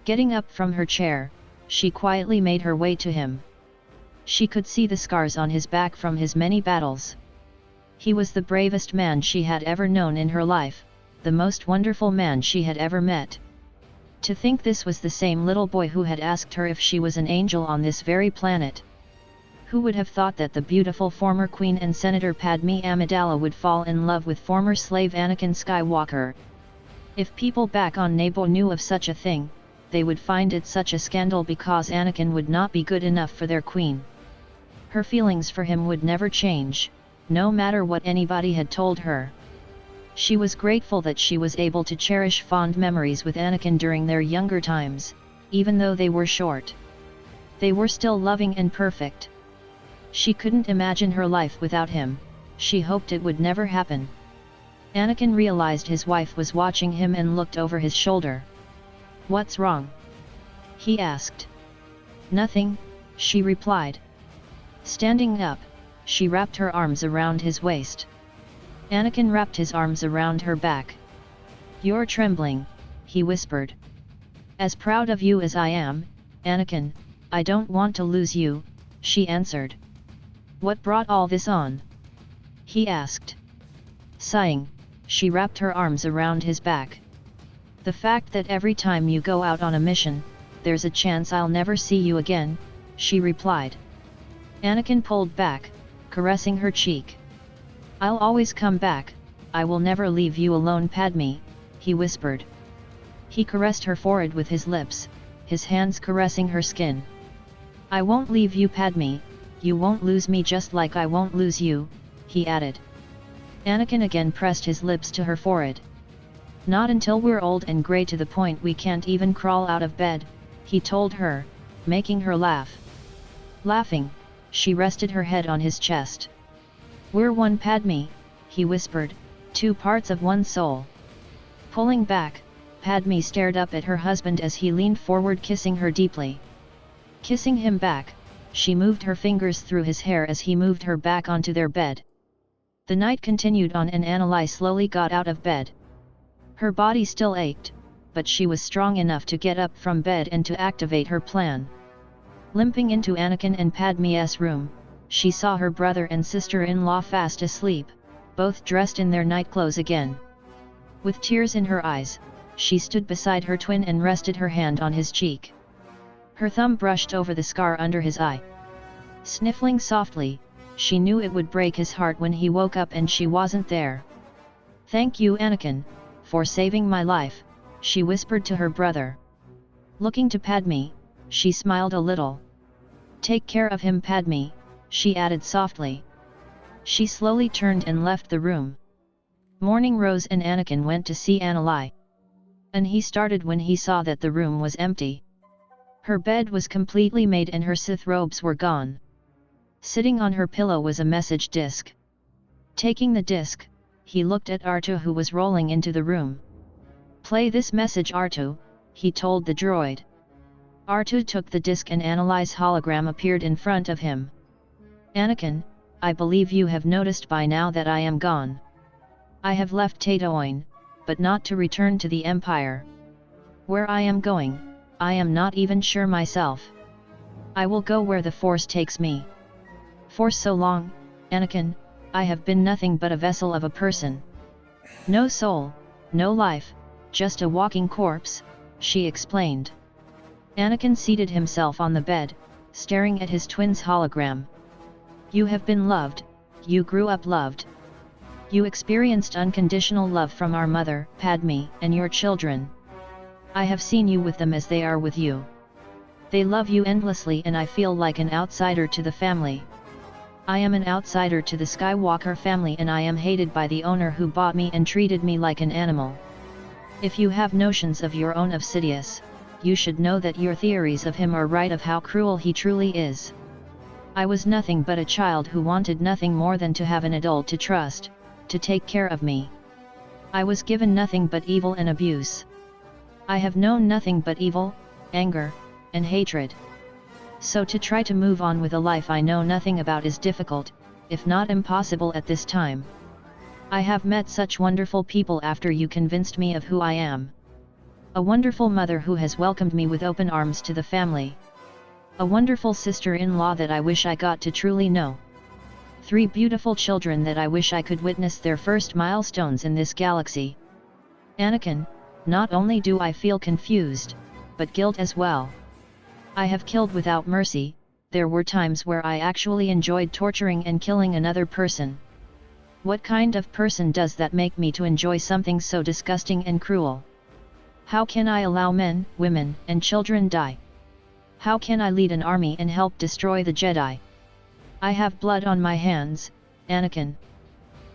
Getting up from her chair, she quietly made her way to him. She could see the scars on his back from his many battles. He was the bravest man she had ever known in her life, the most wonderful man she had ever met. To think this was the same little boy who had asked her if she was an angel on this very planet. Who would have thought that the beautiful former Queen and Senator Padme Amidala would fall in love with former slave Anakin Skywalker? If people back on Naboo knew of such a thing, they would find it such a scandal because Anakin would not be good enough for their queen. Her feelings for him would never change, no matter what anybody had told her. She was grateful that she was able to cherish fond memories with Anakin during their younger times, even though they were short. They were still loving and perfect. She couldn't imagine her life without him. She hoped it would never happen. Anakin realized his wife was watching him and looked over his shoulder. "What's wrong?" he asked. "Nothing," she replied. Standing up, she wrapped her arms around his waist. Anakin wrapped his arms around her back. "You're trembling," he whispered. "As proud of you as I am, Anakin, I don't want to lose you," she answered. "What brought all this on?" he asked. Sighing, she wrapped her arms around his back. "The fact that every time you go out on a mission, there's a chance I'll never see you again," she replied. Anakin pulled back, caressing her cheek. "I'll always come back, I will never leave you alone, Padme," he whispered. He caressed her forehead with his lips, his hands caressing her skin. I won't leave you, Padme, you won't lose me just like I won't lose you, he added. Anakin again pressed his lips to her forehead. Not until we're old and grey to the point we can't even crawl out of bed, he told her, making her laugh. Laughing, she rested her head on his chest. We're one, Padme, he whispered, 2 parts of one soul. Pulling back, Padme stared up at her husband as he leaned forward, kissing her deeply. Kissing him back, she moved her fingers through his hair as he moved her back onto their bed. The night continued on and Annalise slowly got out of bed. Her body still ached, but she was strong enough to get up from bed and to activate her plan. Limping into Anakin and Padme's room, she saw her brother and sister-in-law fast asleep, both dressed in their nightclothes again. With tears in her eyes, she stood beside her twin and rested her hand on his cheek. Her thumb brushed over the scar under his eye. Sniffling softly, she knew it would break his heart when he woke up and she wasn't there. Thank you, Anakin, for saving my life, she whispered to her brother. Looking to Padme, she smiled a little. Take care of him, Padme, she added softly. She slowly turned and left the room. Morning rose and Anakin went to see Annalise. And he started when he saw that the room was empty. Her bed was completely made and her Sith robes were gone. Sitting on her pillow was a message disc. Taking the disc, he looked at R2 who was rolling into the room. Play this message, R2, he told the droid. R2 took the disc and Annalise's hologram appeared in front of him. Anakin, I believe you have noticed by now that I am gone. I have left Tatooine, but not to return to the Empire. Where I am going, I am not even sure myself. I will go where the Force takes me. For so long, Anakin, I have been nothing but a vessel of a person. No soul, no life, just a walking corpse, she explained. Anakin seated himself on the bed, staring at his twin's hologram. You have been loved, you grew up loved. You experienced unconditional love from our mother, Padme, and your children. I have seen you with them as they are with you. They love you endlessly and I feel like an outsider to the family. I am an outsider to the Skywalker family and I am hated by the owner who bought me and treated me like an animal. If you have notions of your own of Sidious, you should know that your theories of him are right of how cruel he truly is. I was nothing but a child who wanted nothing more than to have an adult to trust, to take care of me. I was given nothing but evil and abuse. I have known nothing but evil, anger, and hatred. So to try to move on with a life I know nothing about is difficult, if not impossible at this time. I have met such wonderful people after you convinced me of who I am. A wonderful mother who has welcomed me with open arms to the family. A wonderful sister-in-law that I wish I got to truly know. 3 beautiful children that I wish I could witness their first milestones in this galaxy. Anakin, not only do I feel confused, but guilt as well. I have killed without mercy, there were times where I actually enjoyed torturing and killing another person. What kind of person does that make me to enjoy something so disgusting and cruel? How can I allow men, women, and children die? How can I lead an army and help destroy the Jedi? I have blood on my hands, Anakin.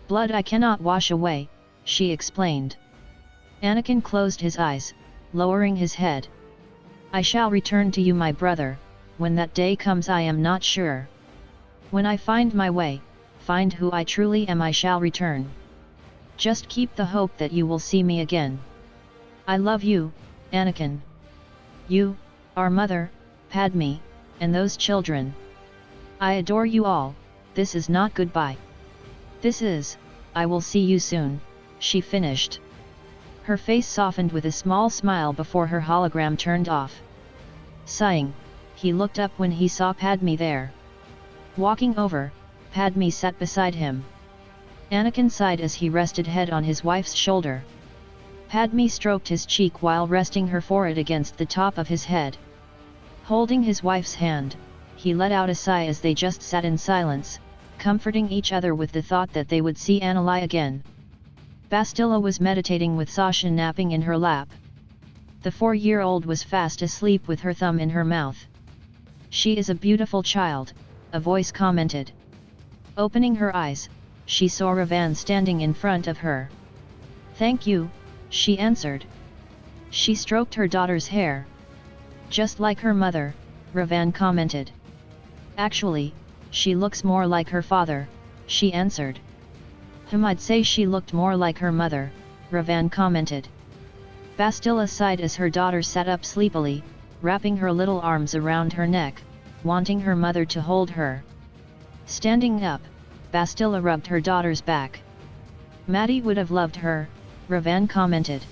Blood I cannot wash away, she explained. Anakin closed his eyes, lowering his head. I shall return to you, my brother, when that day comes I am not sure. When I find my way, find who I truly am, I shall return. Just keep the hope that you will see me again. I love you, Anakin. You, our mother, Padme, and those children. I adore you all. This is not goodbye. This is, I will see you soon, she finished. Her face softened with a small smile before her hologram turned off. Sighing, he looked up when he saw Padme there. Walking over, Padme sat beside him. Anakin sighed as he rested head on his wife's shoulder. Padme stroked his cheek while resting her forehead against the top of his head. Holding his wife's hand, he let out a sigh as they just sat in silence, comforting each other with the thought that they would see Annalise again. Bastila was meditating with Sasha napping in her lap. The 4-year-old was fast asleep with her thumb in her mouth. "She is a beautiful child," a voice commented. Opening her eyes, she saw Ravan standing in front of her. "Thank you," she answered. She stroked her daughter's hair. "Just like her mother," Ravan commented. "Actually, she looks more like her father," she answered. "I'd say she looked more like her mother," Ravan commented. Bastila sighed as her daughter sat up sleepily, wrapping her little arms around her neck, wanting her mother to hold her. Standing up, Bastila rubbed her daughter's back. "Maddie would have loved her," Ravan commented.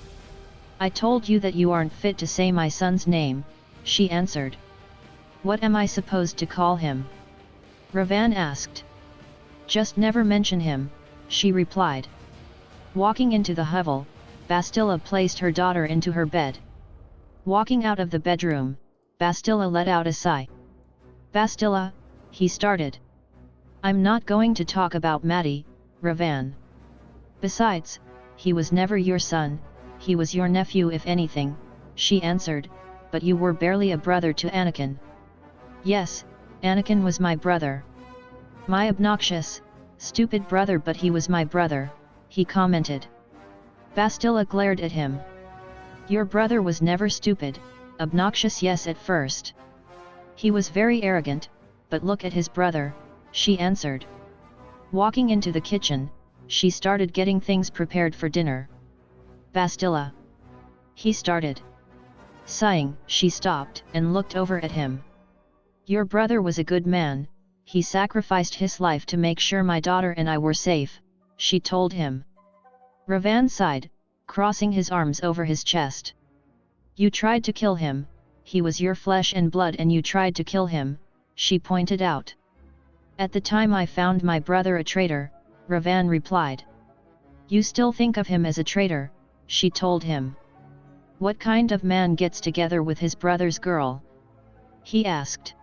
"I told you that you aren't fit to say my son's name," she answered. "What am I supposed to call him?" Ravan asked. "Just never mention him," she replied. Walking into the hovel, Bastila placed her daughter into her bed. Walking out of the bedroom, Bastila let out a sigh. "Bastila," he started. "I'm not going to talk about Maddie, Ravan. Besides, he was never your son, he was your nephew if anything," she answered, "but you were barely a brother to Anakin." "Yes, Anakin was my brother. My obnoxious, stupid brother, but he was my brother," he commented. Bastila glared at him. "Your brother was never stupid, obnoxious, yes, at first. He was very arrogant, but look at his brother," she answered. Walking into the kitchen, she started getting things prepared for dinner. "Bastila," he started. Sighing, she stopped and looked over at him. "Your brother was a good man, he sacrificed his life to make sure my daughter and I were safe," she told him. Ravan sighed, crossing his arms over his chest. "You tried to kill him, he was your flesh and blood and you tried to kill him," she pointed out. "At the time I found my brother a traitor," Ravan replied. "You still think of him as a traitor," she told him. "What kind of man gets together with his brother's girl?" he asked.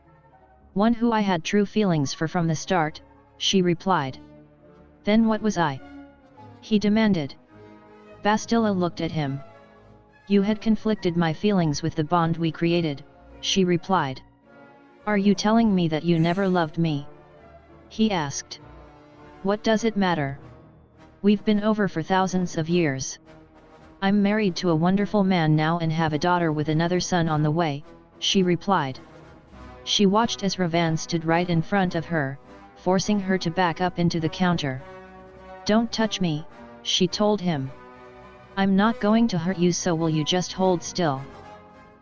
"One who I had true feelings for from the start," she replied. "Then what was I?" he demanded. Bastila looked at him. "You had conflicted my feelings with the bond we created," she replied. "Are you telling me that you never loved me?" he asked. "What does it matter? We've been over for thousands of years. I'm married to a wonderful man now and have a daughter with another son on the way," she replied. She watched as Ravan stood right in front of her, forcing her to back up into the counter. "Don't touch me," she told him. "I'm not going to hurt you, so will you just hold still?"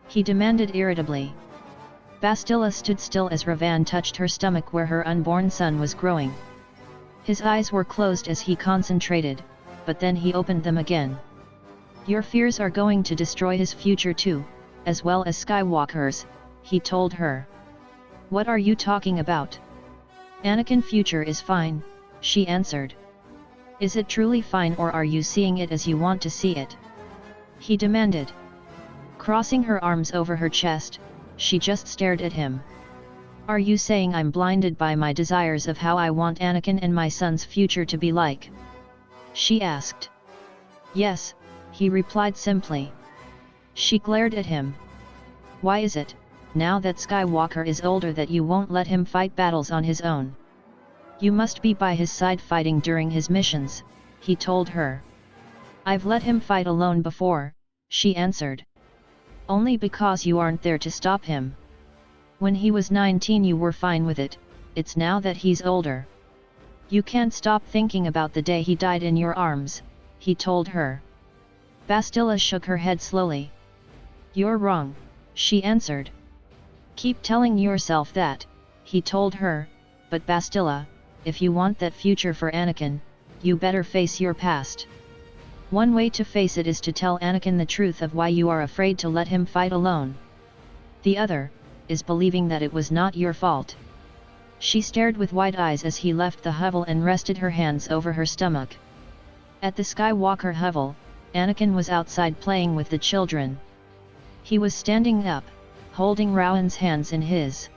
he demanded irritably. Bastila stood still as Ravan touched her stomach where her unborn son was growing. His eyes were closed as he concentrated, but then he opened them again. "Your fears are going to destroy his future too, as well as Skywalker's," he told her. "What are you talking about?" "Anakin's future is fine," she answered. "Is it truly fine, or are you seeing it as you want to see it?" he demanded. Crossing her arms over her chest, she just stared at him. "Are you saying I'm blinded by my desires of how I want Anakin and my son's future to be like?" she asked. "Yes," he replied simply. She glared at him. "Why is it, now that Skywalker is older, that you won't let him fight battles on his own? You must be by his side fighting during his missions," he told her. "I've let him fight alone before," she answered. "Only because you aren't there to stop him. When he was 19 you were fine with it, it's now that he's older. You can't stop thinking about the day he died in your arms," he told her. Bastila shook her head slowly. "You're wrong," she answered. "Keep telling yourself that," he told her, "but Bastila, if you want that future for Anakin, you better face your past. One way to face it is to tell Anakin the truth of why you are afraid to let him fight alone. The other, is believing that it was not your fault." She stared with wide eyes as he left the hovel and rested her hands over her stomach. At the Skywalker hovel, Anakin was outside playing with the children. He was standing up, holding Rowan's hands in his.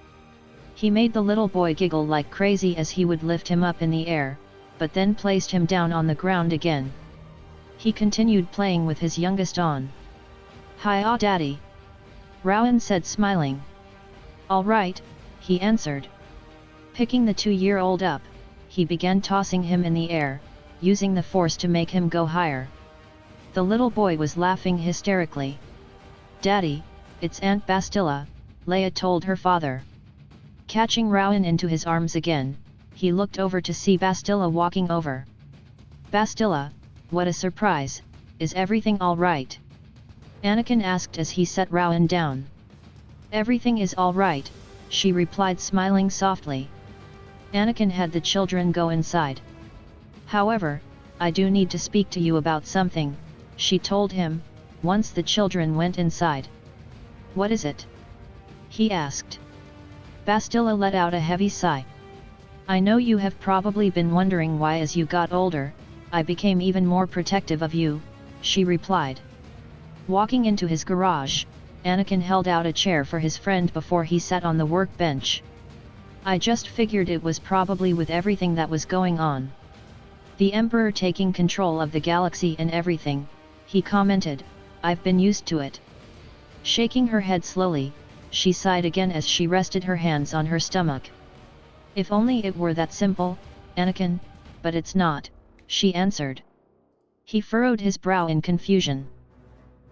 He made the little boy giggle like crazy as he would lift him up in the air, but then placed him down on the ground again. He continued playing with his youngest on. "Hi-ah, Daddy," Rowan said, smiling. "All right," he answered. Picking the 2-year-old up, he began tossing him in the air, using the force to make him go higher. The little boy was laughing hysterically. "Daddy, it's Aunt Bastila," Leia told her father. Catching Rowan into his arms again, he looked over to see Bastila walking over. "Bastila, what a surprise, is everything all right?" Anakin asked as he set Rowan down. "Everything is all right," she replied, smiling softly. Anakin had the children go inside. "However, I do need to speak to you about something," she told him, once the children went inside. "What is it?" he asked. Bastila let out a heavy sigh. "I know you have probably been wondering why as you got older, I became even more protective of you," she replied. Walking into his garage, Anakin held out a chair for his friend before he sat on the workbench. "I just figured it was probably with everything that was going on. The Emperor taking control of the galaxy and everything," he commented, "I've been used to it." Shaking her head slowly, she sighed again as she rested her hands on her stomach. "If only it were that simple, Anakin, but it's not," she answered. He furrowed his brow in confusion.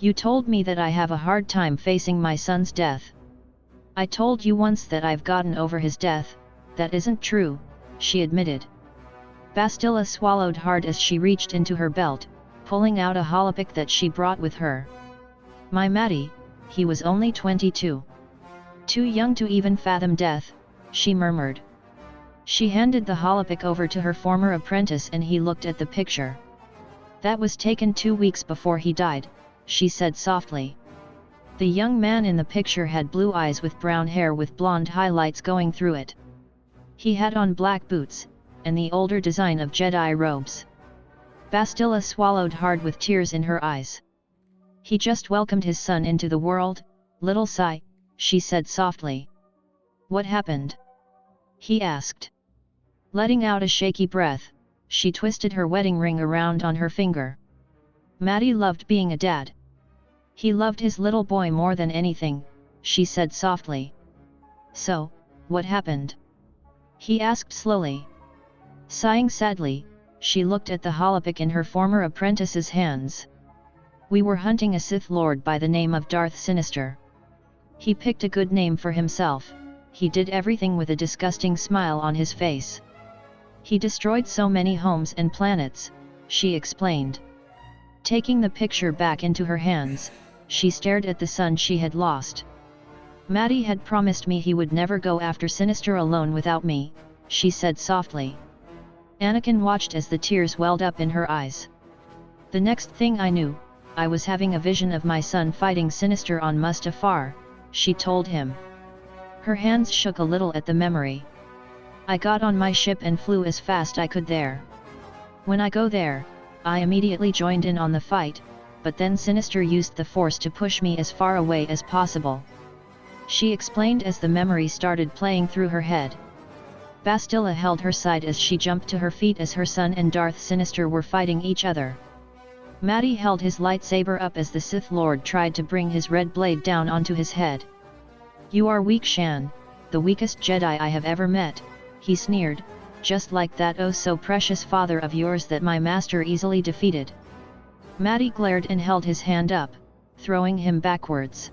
"You told me that I have a hard time facing my son's death." "I told you once that I've gotten over his death, that isn't true," she admitted. Bastila swallowed hard as she reached into her belt, pulling out a holopic that she brought with her. "My Matty, he was only 22. Too young to even fathom death," she murmured. She handed the holopic over to her former apprentice and he looked at the picture. "That was taken 2 weeks before he died," she said softly. The young man in the picture had blue eyes with brown hair with blonde highlights going through it. He had on black boots, and the older design of Jedi robes. Bastila swallowed hard with tears in her eyes. "He just welcomed his son into the world, little sigh," she said softly. "What happened?" he asked. Letting out a shaky breath, she twisted her wedding ring around on her finger. "Matty loved being a dad. He loved his little boy more than anything," she said softly. "So, what happened?" he asked slowly. Sighing sadly, she looked at the holopic in her former apprentice's hands. "We were hunting a Sith Lord by the name of Darth Sinister. He picked a good name for himself, he did everything with a disgusting smile on his face. He destroyed so many homes and planets," she explained. Taking the picture back into her hands, she stared at the son she had lost. "Matty had promised me he would never go after Sinister alone without me," she said softly. Anakin watched as the tears welled up in her eyes. "The next thing I knew, I was having a vision of my son fighting Sinister on Mustafar," she told him. Her hands shook a little at the memory. "I got on my ship and flew as fast I could there. When I go there, I immediately joined in on the fight, but then Sinister used the Force to push me as far away as possible," she explained as the memory started playing through her head. Bastila held her side as she jumped to her feet as her son and Darth Sinister were fighting each other. Matty held his lightsaber up as the Sith Lord tried to bring his red blade down onto his head. "You are weak, Shan, the weakest Jedi I have ever met," he sneered, "just like that oh so precious father of yours that my master easily defeated." Matty glared and held his hand up, throwing him backwards.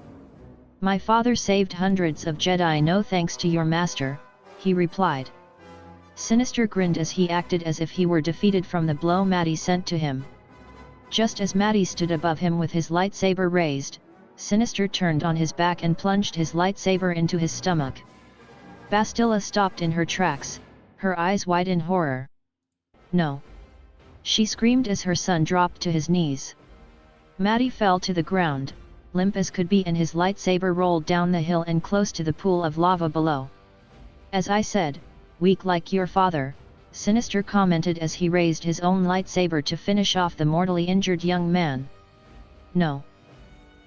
"My father saved hundreds of Jedi no thanks to your master," he replied. Sinister grinned as he acted as if he were defeated from the blow Matty sent to him. Just as Matty stood above him with his lightsaber raised, Sinister turned on his back and plunged his lightsaber into his stomach. Bastila stopped in her tracks, her eyes wide in horror. "No!" she screamed as her son dropped to his knees. Matty fell to the ground, limp as could be, and his lightsaber rolled down the hill and close to the pool of lava below. "As I said, weak like your father," Sinister commented as he raised his own lightsaber to finish off the mortally injured young man. "No!"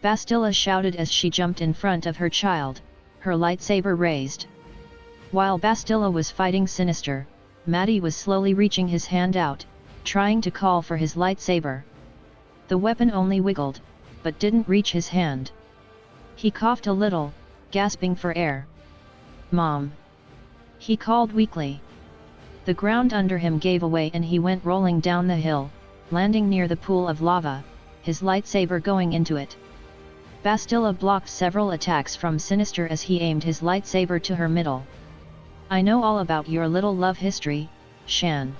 Bastila shouted as she jumped in front of her child, her lightsaber raised. While Bastila was fighting Sinister, Matty was slowly reaching his hand out, trying to call for his lightsaber. The weapon only wiggled, but didn't reach his hand. He coughed a little, gasping for air. "Mom!" he called weakly. The ground under him gave away and he went rolling down the hill, landing near the pool of lava, his lightsaber going into it. Bastila blocked several attacks from Sinister as he aimed his lightsaber to her middle. "I know all about your little love history, Shan.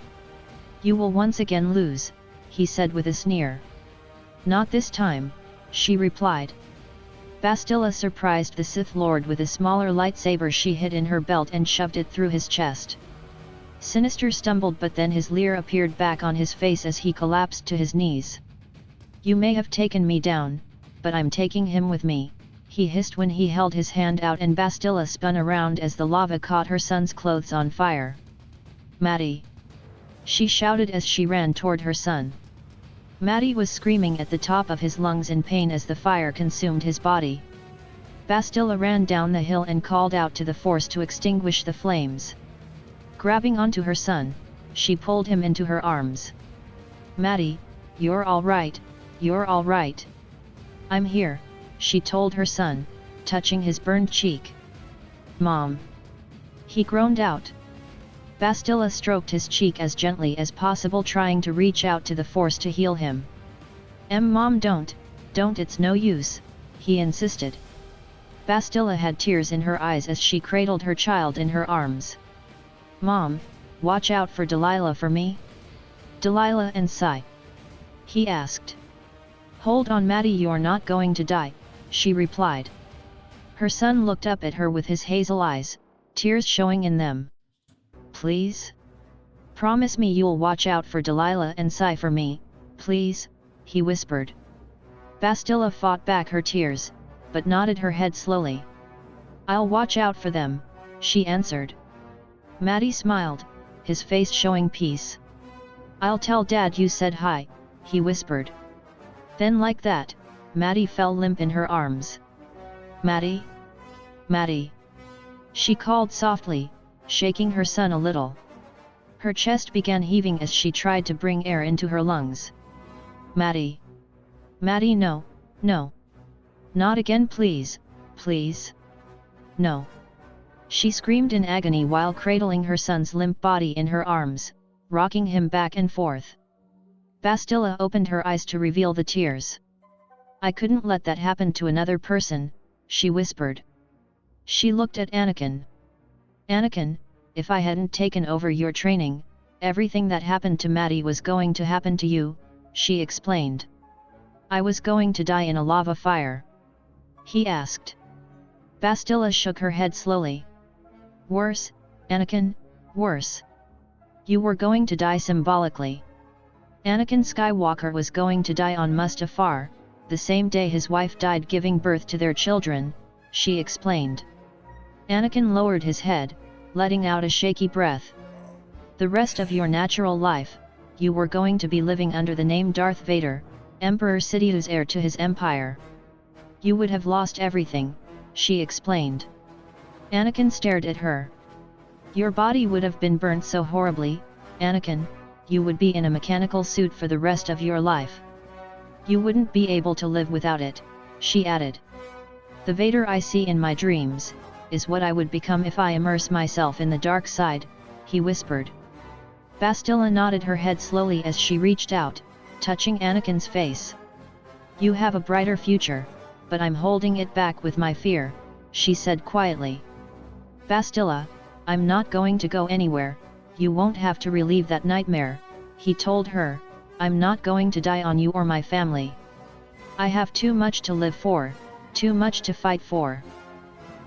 You will once again lose," he said with a sneer. "Not this time," she replied. Bastila surprised the Sith Lord with a smaller lightsaber she hid in her belt and shoved it through his chest. Sinister stumbled, but then his leer appeared back on his face as he collapsed to his knees. "You may have taken me down, but I'm taking him with me," he hissed when he held his hand out and Bastila spun around as the lava caught her son's clothes on fire. "Maddie!" she shouted as she ran toward her son. Maddie was screaming at the top of his lungs in pain as the fire consumed his body. Bastila ran down the hill and called out to the Force to extinguish the flames. Grabbing onto her son, she pulled him into her arms. "Maddie, you're all right, you're all right. I'm here," she told her son, touching his burned cheek. "Mom!" he groaned out. Bastila stroked his cheek as gently as possible, trying to reach out to the Force to heal him. Mom, don't, it's no use," he insisted. Bastila had tears in her eyes as she cradled her child in her arms. "Mom, watch out for Delilah for me?" "Delilah and Sai?" he asked. "Hold on, Maddie, you're not going to die," she replied. Her son looked up at her with his hazel eyes, tears showing in them. "Please? Promise me you'll watch out for Delilah and Sai for me, please," he whispered. Bastila fought back her tears, but nodded her head slowly. "I'll watch out for them," she answered. Maddie smiled, his face showing peace. "I'll tell Dad you said hi," he whispered. Then like that, Maddie fell limp in her arms. "Maddie? Maddie?" she called softly, shaking her son a little. Her chest began heaving as she tried to bring air into her lungs. "Maddie? Maddie, no, no. Not again, please, please. No." She screamed in agony while cradling her son's limp body in her arms, rocking him back and forth. Bastila opened her eyes to reveal the tears. "I couldn't let that happen to another person," she whispered. She looked at Anakin. "Anakin, if I hadn't taken over your training, everything that happened to Maddie was going to happen to you," she explained. "I was going to die in a lava fire?" he asked. Bastila shook her head slowly. "Worse, Anakin, worse. You were going to die symbolically. Anakin Skywalker was going to die on Mustafar, the same day his wife died giving birth to their children," she explained. Anakin lowered his head, letting out a shaky breath. "The rest of your natural life, you were going to be living under the name Darth Vader, Emperor Sidious's heir to his empire. You would have lost everything," she explained. Anakin stared at her. "Your body would have been burnt so horribly, Anakin, you would be in a mechanical suit for the rest of your life. You wouldn't be able to live without it," she added. "The Vader I see in my dreams, is what I would become if I immerse myself in the dark side," he whispered. Bastila nodded her head slowly as she reached out, touching Anakin's face. "You have a brighter future, but I'm holding it back with my fear," she said quietly. "Bastila, I'm not going to go anywhere, you won't have to relive that nightmare," he told her. "I'm not going to die on you or my family. I have too much to live for, too much to fight for."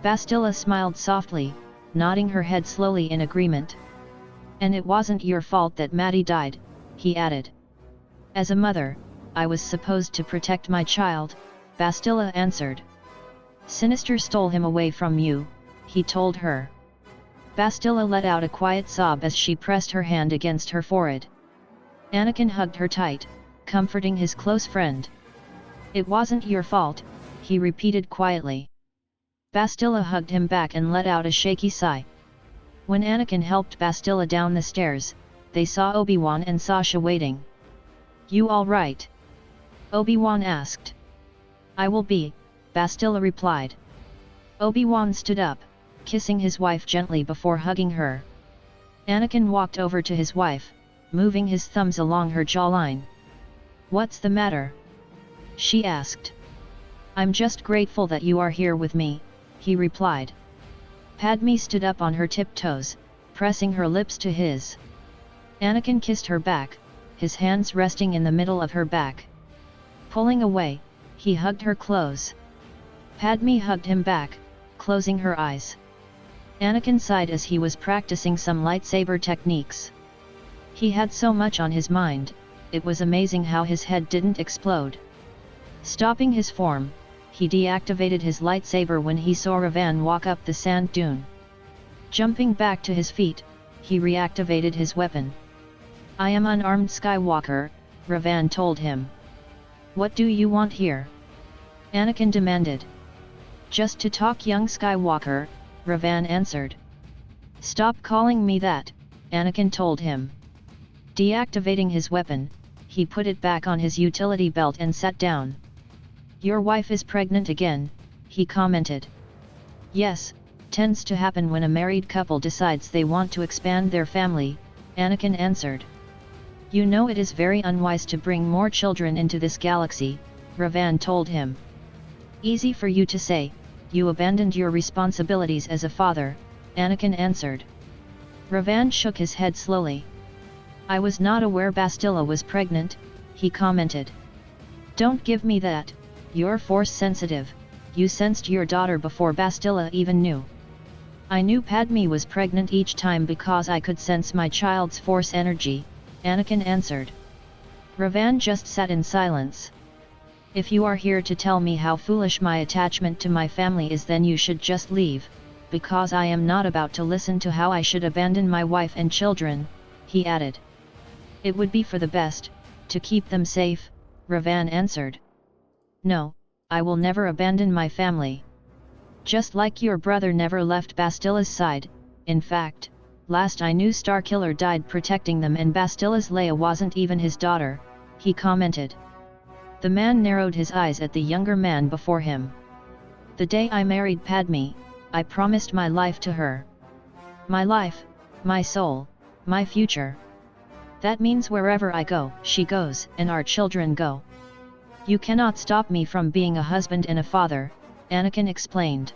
Bastila smiled softly, nodding her head slowly in agreement. "And it wasn't your fault that Maddie died," he added. "As a mother, I was supposed to protect my child," Bastila answered. "Sinister stole him away from you," he told her. Bastila let out a quiet sob as she pressed her hand against her forehead. Anakin hugged her tight, comforting his close friend. "It wasn't your fault," he repeated quietly. Bastila hugged him back and let out a shaky sigh. When Anakin helped Bastila down the stairs, they saw Obi-Wan and Sasha waiting. "You all right?" Obi-Wan asked. I will be, Bastila replied. Obi-Wan stood up, kissing his wife gently before hugging her. Anakin walked over to his wife, moving his thumbs along her jawline. What's the matter? She asked. I'm just grateful that you are here with me, he replied. Padme stood up on her tiptoes, pressing her lips to his. Anakin kissed her back, his hands resting in the middle of her back. Pulling away, he hugged her close. Padme hugged him back, closing her eyes. Anakin sighed as he was practicing some lightsaber techniques. He had so much on his mind, it was amazing how his head didn't explode. Stopping his form, he deactivated his lightsaber when he saw Revan walk up the sand dune. Jumping back to his feet, he reactivated his weapon. I am unarmed Skywalker, Revan told him. What do you want here? Anakin demanded. Just to talk, young Skywalker, Revan answered. Stop calling me that, Anakin told him. Deactivating his weapon, he put it back on his utility belt and sat down. Your wife is pregnant again, he commented. Yes, tends to happen when a married couple decides they want to expand their family, Anakin answered. You know it is very unwise to bring more children into this galaxy, Revan told him. Easy for you to say, you abandoned your responsibilities as a father, Anakin answered. Revan shook his head slowly. I was not aware Bastila was pregnant, he commented. Don't give me that, you're force sensitive, you sensed your daughter before Bastila even knew. I knew Padme was pregnant each time because I could sense my child's force energy, Anakin answered. Revan just sat in silence. If you are here to tell me how foolish my attachment to my family is, then you should just leave, because I am not about to listen to how I should abandon my wife and children, he added. It would be for the best, to keep them safe, Revan answered. No, I will never abandon my family. Just like your brother never left Bastila's side, in fact, last I knew Starkiller died protecting them and Bastila's Leia wasn't even his daughter, he commented. The man narrowed his eyes at the younger man before him. The day I married Padme, I promised my life to her. My life, my soul, my future. That means wherever I go, she goes, and our children go. You cannot stop me from being a husband and a father, Anakin explained.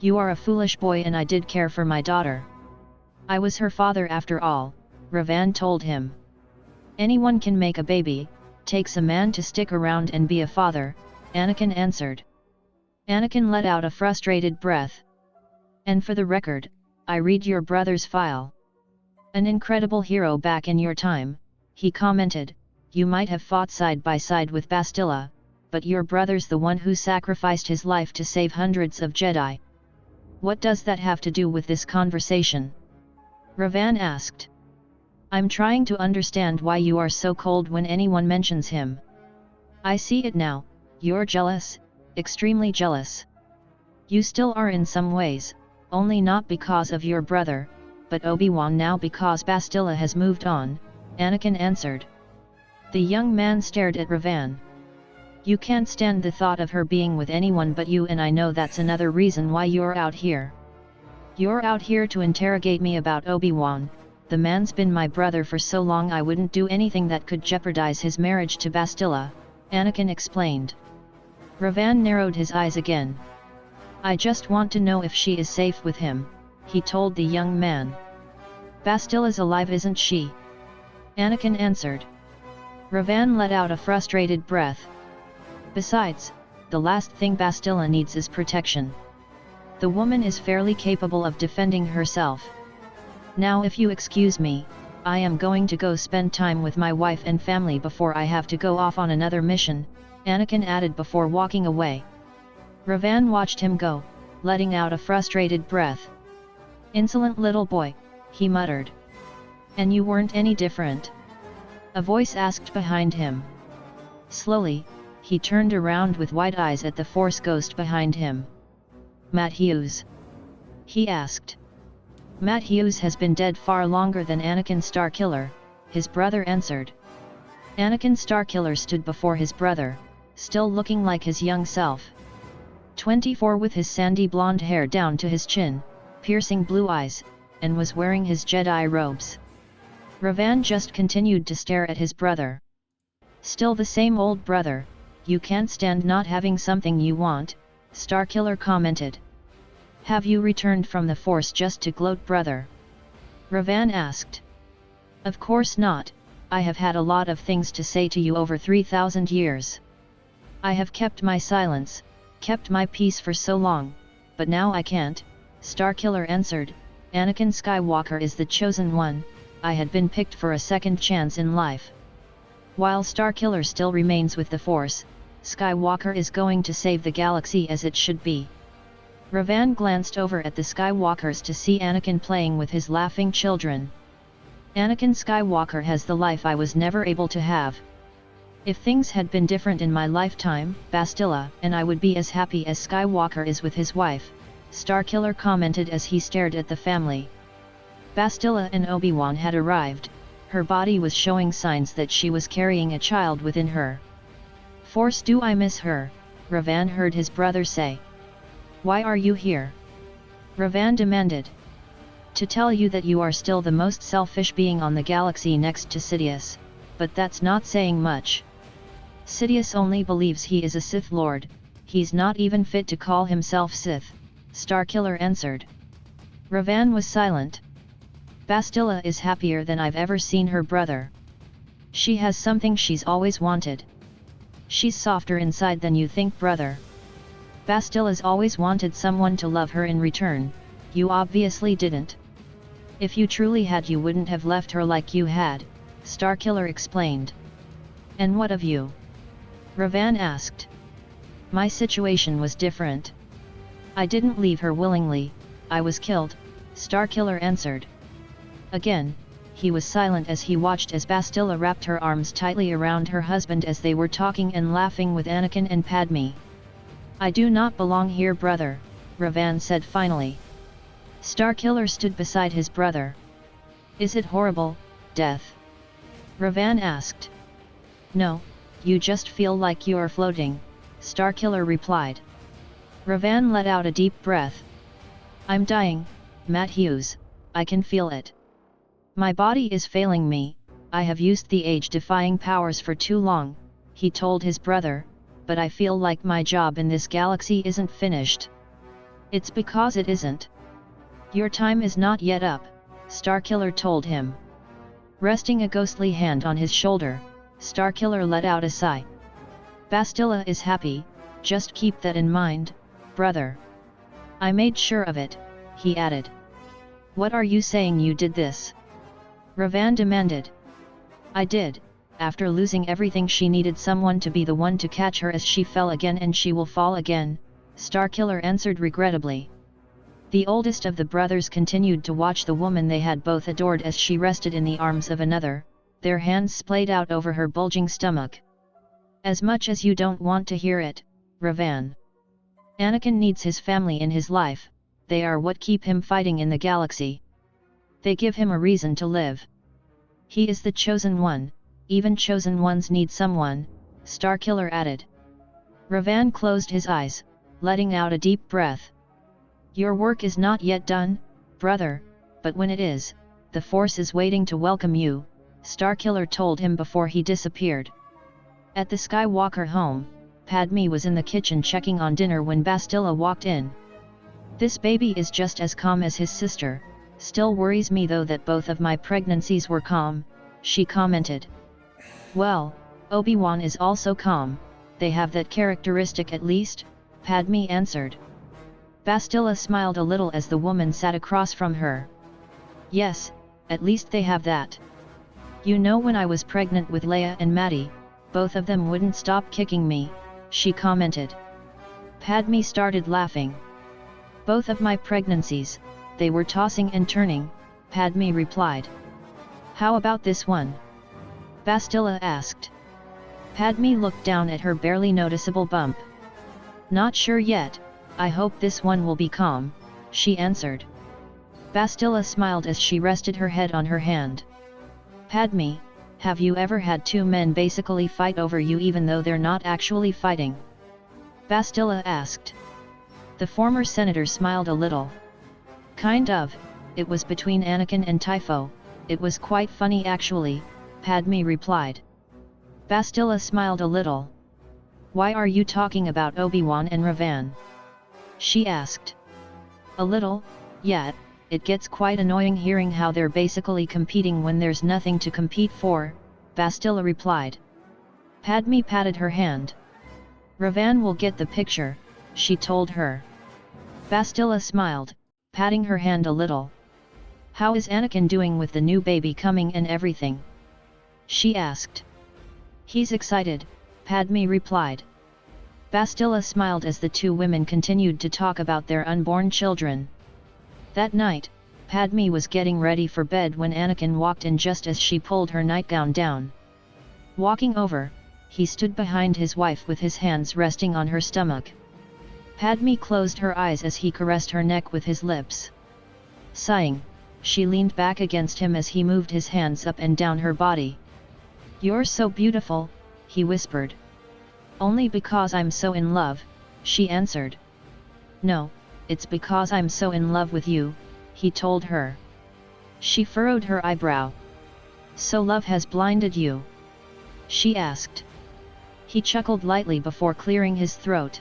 You are a foolish boy and I did care for my daughter. I was her father after all, Revan told him. Anyone can make a baby, takes a man to stick around and be a father, Anakin answered. Anakin let out a frustrated breath. And for the record, I read your brother's file. An incredible hero back in your time, he commented. You might have fought side by side with Bastila, but your brother's the one who sacrificed his life to save hundreds of Jedi. What does that have to do with this conversation? Revan asked. I'm trying to understand why you are so cold when anyone mentions him. I see it now, you're jealous, extremely jealous. You still are in some ways, only not because of your brother, but Obi-Wan now because Bastila has moved on, Anakin answered. The young man stared at Revan. You can't stand the thought of her being with anyone but you, and I know that's another reason why you're out here. You're out here to interrogate me about Obi-Wan. The man's been my brother for so long I wouldn't do anything that could jeopardize his marriage to Bastila, Anakin explained. Revan narrowed his eyes again. I just want to know if she is safe with him, he told the young man. Bastila's alive, isn't she? Anakin answered. Revan let out a frustrated breath. Besides, the last thing Bastila needs is protection. The woman is fairly capable of defending herself. Now if you excuse me, I am going to go spend time with my wife and family before I have to go off on another mission, Anakin added before walking away. Revan watched him go, letting out a frustrated breath. Insolent little boy, he muttered. And you weren't any different? A voice asked behind him. Slowly, he turned around with wide eyes at the Force ghost behind him. Matt Hughes? He asked. Matt Hughes has been dead far longer than Anakin Starkiller, his brother answered. Anakin Starkiller stood before his brother, still looking like his young self. 24, with his sandy blonde hair down to his chin, piercing blue eyes, and was wearing his Jedi robes. Ravan just continued to stare at his brother. Still the same old brother, you can't stand not having something you want, Starkiller commented. Have you returned from the Force just to gloat, brother? Ravan asked. Of course not, I have had a lot of things to say to you over 3,000 years. I have kept my silence, kept my peace for so long, but now I can't, Starkiller answered. Anakin Skywalker is the chosen one, I had been picked for a second chance in life. While Starkiller still remains with the Force, Skywalker is going to save the galaxy as it should be. Ravan glanced over at the Skywalkers to see Anakin playing with his laughing children. Anakin Skywalker has the life I was never able to have. If things had been different in my lifetime, Bastila and I would be as happy as Skywalker is with his wife, Starkiller commented as he stared at the family. Bastila and Obi-Wan had arrived, her body was showing signs that she was carrying a child within her. Force, do I miss her? Ravan heard his brother say. Why are you here? Ravan demanded. To tell you that you are still the most selfish being on the galaxy next to Sidious, but that's not saying much. Sidious only believes he is a Sith Lord, he's not even fit to call himself Sith, Starkiller answered. Ravan was silent. Bastila is happier than I've ever seen her brother. She has something she's always wanted. She's softer inside than you think, brother. Bastila's always wanted someone to love her in return, you obviously didn't. If you truly had, you wouldn't have left her like you had, Starkiller explained. And what of you? Ravan asked. My situation was different. I didn't leave her willingly, I was killed, Starkiller answered. Again, he was silent as he watched as Bastila wrapped her arms tightly around her husband as they were talking and laughing with Anakin and Padme. I do not belong here, brother, Ravan said finally. Starkiller stood beside his brother. Is it horrible, death? Ravan asked. No, you just feel like you are floating, Starkiller replied. Ravan let out a deep breath. I'm dying, Matt Hughes, I can feel it. My body is failing me, I have used the age-defying powers for too long, he told his brother, but I feel like my job in this galaxy isn't finished. It's because it isn't. Your time is not yet up, Starkiller told him. Resting a ghostly hand on his shoulder, Starkiller let out a sigh. Bastila is happy, just keep that in mind, brother. I made sure of it, he added. What are you saying you did this? Ravan demanded. I did. After losing everything, she needed someone to be the one to catch her as she fell again, and she will fall again, Starkiller answered regrettably. The oldest of the brothers continued to watch the woman they had both adored as she rested in the arms of another, their hands splayed out over her bulging stomach. As much as you don't want to hear it, Ravan. Anakin needs his family in his life, they are what keep him fighting in the galaxy. They give him a reason to live. He is the chosen one, even chosen ones need someone, Starkiller added. Ravan closed his eyes, letting out a deep breath. Your work is not yet done, brother, but when it is, the Force is waiting to welcome you, Starkiller told him before he disappeared. At the Skywalker home, Padme was in the kitchen checking on dinner when Bastila walked in. This baby is just as calm as his sister, still worries me though that both of my pregnancies were calm, she commented. Well, Obi-Wan is also calm, they have that characteristic at least, Padme answered. Bastila smiled a little as the woman sat across from her. Yes, at least they have that. You know, when I was pregnant with Leia and Maddie, both of them wouldn't stop kicking me, she commented. Padme started laughing. Both of my pregnancies, they were tossing and turning, Padme replied. How about this one? Bastila asked. Padme looked down at her barely noticeable bump. Not sure yet, I hope this one will be calm, she answered. Bastila smiled as she rested her head on her hand. Padme, Have you ever had two men basically fight over you even though they're not actually fighting? Bastila asked. The former senator smiled a little. Kind of, it was between Anakin and Typho, it was quite funny actually, Padme replied. Bastila smiled a little. Why are you talking about Obi-Wan and Ravan? She asked. A little, yeah, it gets quite annoying hearing how they're basically competing when there's nothing to compete for, Bastila replied. Padme patted her hand. Ravan will get the picture, she told her. Bastila smiled, patting her hand a little. How is Anakin doing with the new baby coming and everything? She asked. He's excited, Padme replied. Bastila smiled as the two women continued to talk about their unborn children. That night, Padme was getting ready for bed when Anakin walked in just as she pulled her nightgown down. Walking over, he stood behind his wife with his hands resting on her stomach. Padme closed her eyes as he caressed her neck with his lips. Sighing, she leaned back against him as he moved his hands up and down her body. You're so beautiful, he whispered. Only because I'm so in love, she answered. No, it's because I'm so in love with you, he told her. She furrowed her eyebrow. So love has blinded you? She asked. He chuckled lightly before clearing his throat.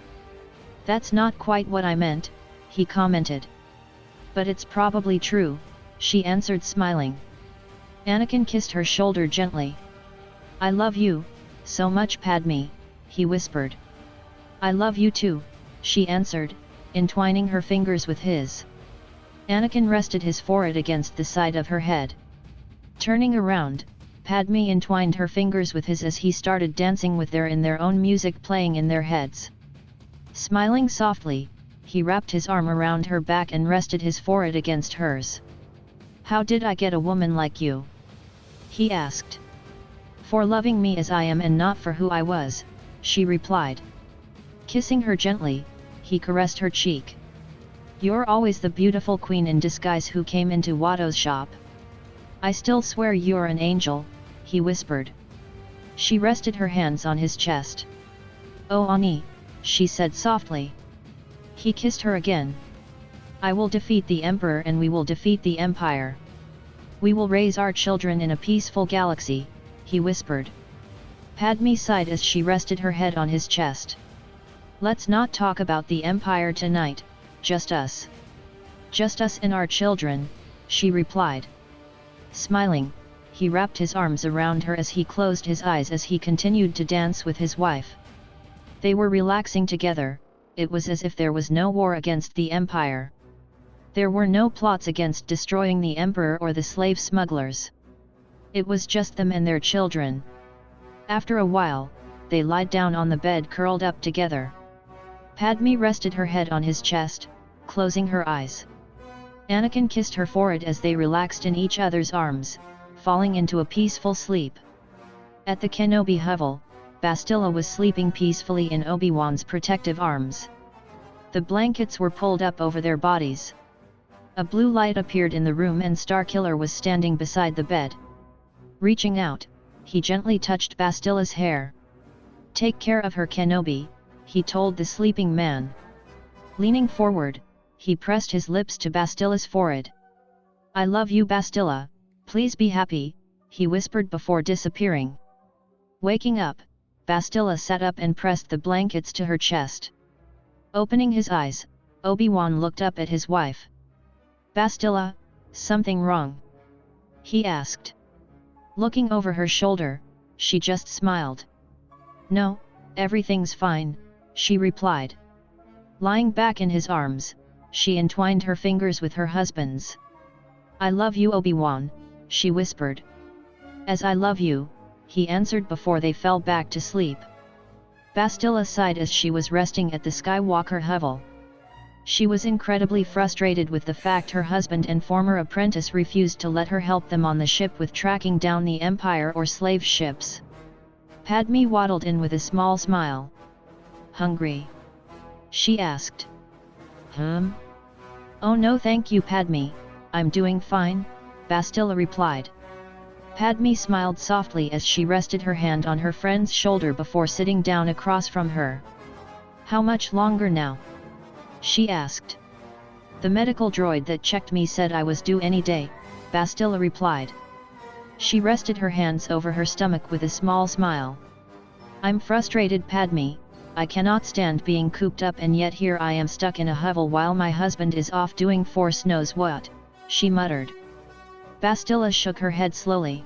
That's not quite what I meant, he commented. But it's probably true, she answered smiling. Anakin kissed her shoulder gently. I love you, so much Padme, he whispered. I love you too, she answered, entwining her fingers with his. Anakin rested his forehead against the side of her head. Turning around, Padme entwined her fingers with his as he started dancing with their own music playing in their heads. Smiling softly, he wrapped his arm around her back and rested his forehead against hers. How did I get a woman like you? He asked. For loving me as I am and not for who I was, she replied. Kissing her gently, he caressed her cheek. You're always the beautiful queen in disguise who came into Watto's shop. I still swear you're an angel, he whispered. She rested her hands on his chest. Oh Ani, she said softly. He kissed her again. I will defeat the Emperor and we will defeat the Empire. We will raise our children in a peaceful galaxy, he whispered. Padme sighed as she rested her head on his chest. Let's not talk about the Empire tonight, just us. Just us and our children, she replied. Smiling, he wrapped his arms around her as he closed his eyes as he continued to dance with his wife. They were relaxing together, it was as if there was no war against the Empire. There were no plots against destroying the Emperor or the slave smugglers. It was just them and their children. After a while, they lied down on the bed curled up together. Padme rested her head on his chest, closing her eyes. Anakin kissed her forehead as they relaxed in each other's arms, falling into a peaceful sleep. At the Kenobi hovel, Bastila was sleeping peacefully in Obi-Wan's protective arms. The blankets were pulled up over their bodies. A blue light appeared in the room and Starkiller was standing beside the bed. Reaching out, he gently touched Bastila's hair. Take care of her Kenobi, he told the sleeping man. Leaning forward, he pressed his lips to Bastila's forehead. I love you Bastila, please be happy, he whispered before disappearing. Waking up, Bastila sat up and pressed the blankets to her chest. Opening his eyes, Obi-Wan looked up at his wife. Bastila, something wrong? He asked. Looking over her shoulder, she just smiled. No, everything's fine, she replied. Lying back in his arms, she entwined her fingers with her husband's. I love you Obi-Wan, she whispered. As I love you, he answered before they fell back to sleep. Bastila sighed as she was resting at the Skywalker hovel. She was incredibly frustrated with the fact her husband and former apprentice refused to let her help them on the ship with tracking down the Empire or slave ships. Padme waddled in with a small smile. Hungry? She asked. Oh no thank you Padme, I'm doing fine, Bastila replied. Padme smiled softly as she rested her hand on her friend's shoulder before sitting down across from her. "How much longer now?" she asked. "The medical droid that checked me said I was due any day," Bastila replied. She rested her hands over her stomach with a small smile. "I'm frustrated, Padme. I cannot stand being cooped up, and yet here I am stuck in a hovel while my husband is off doing force knows what," she muttered. Bastila shook her head slowly.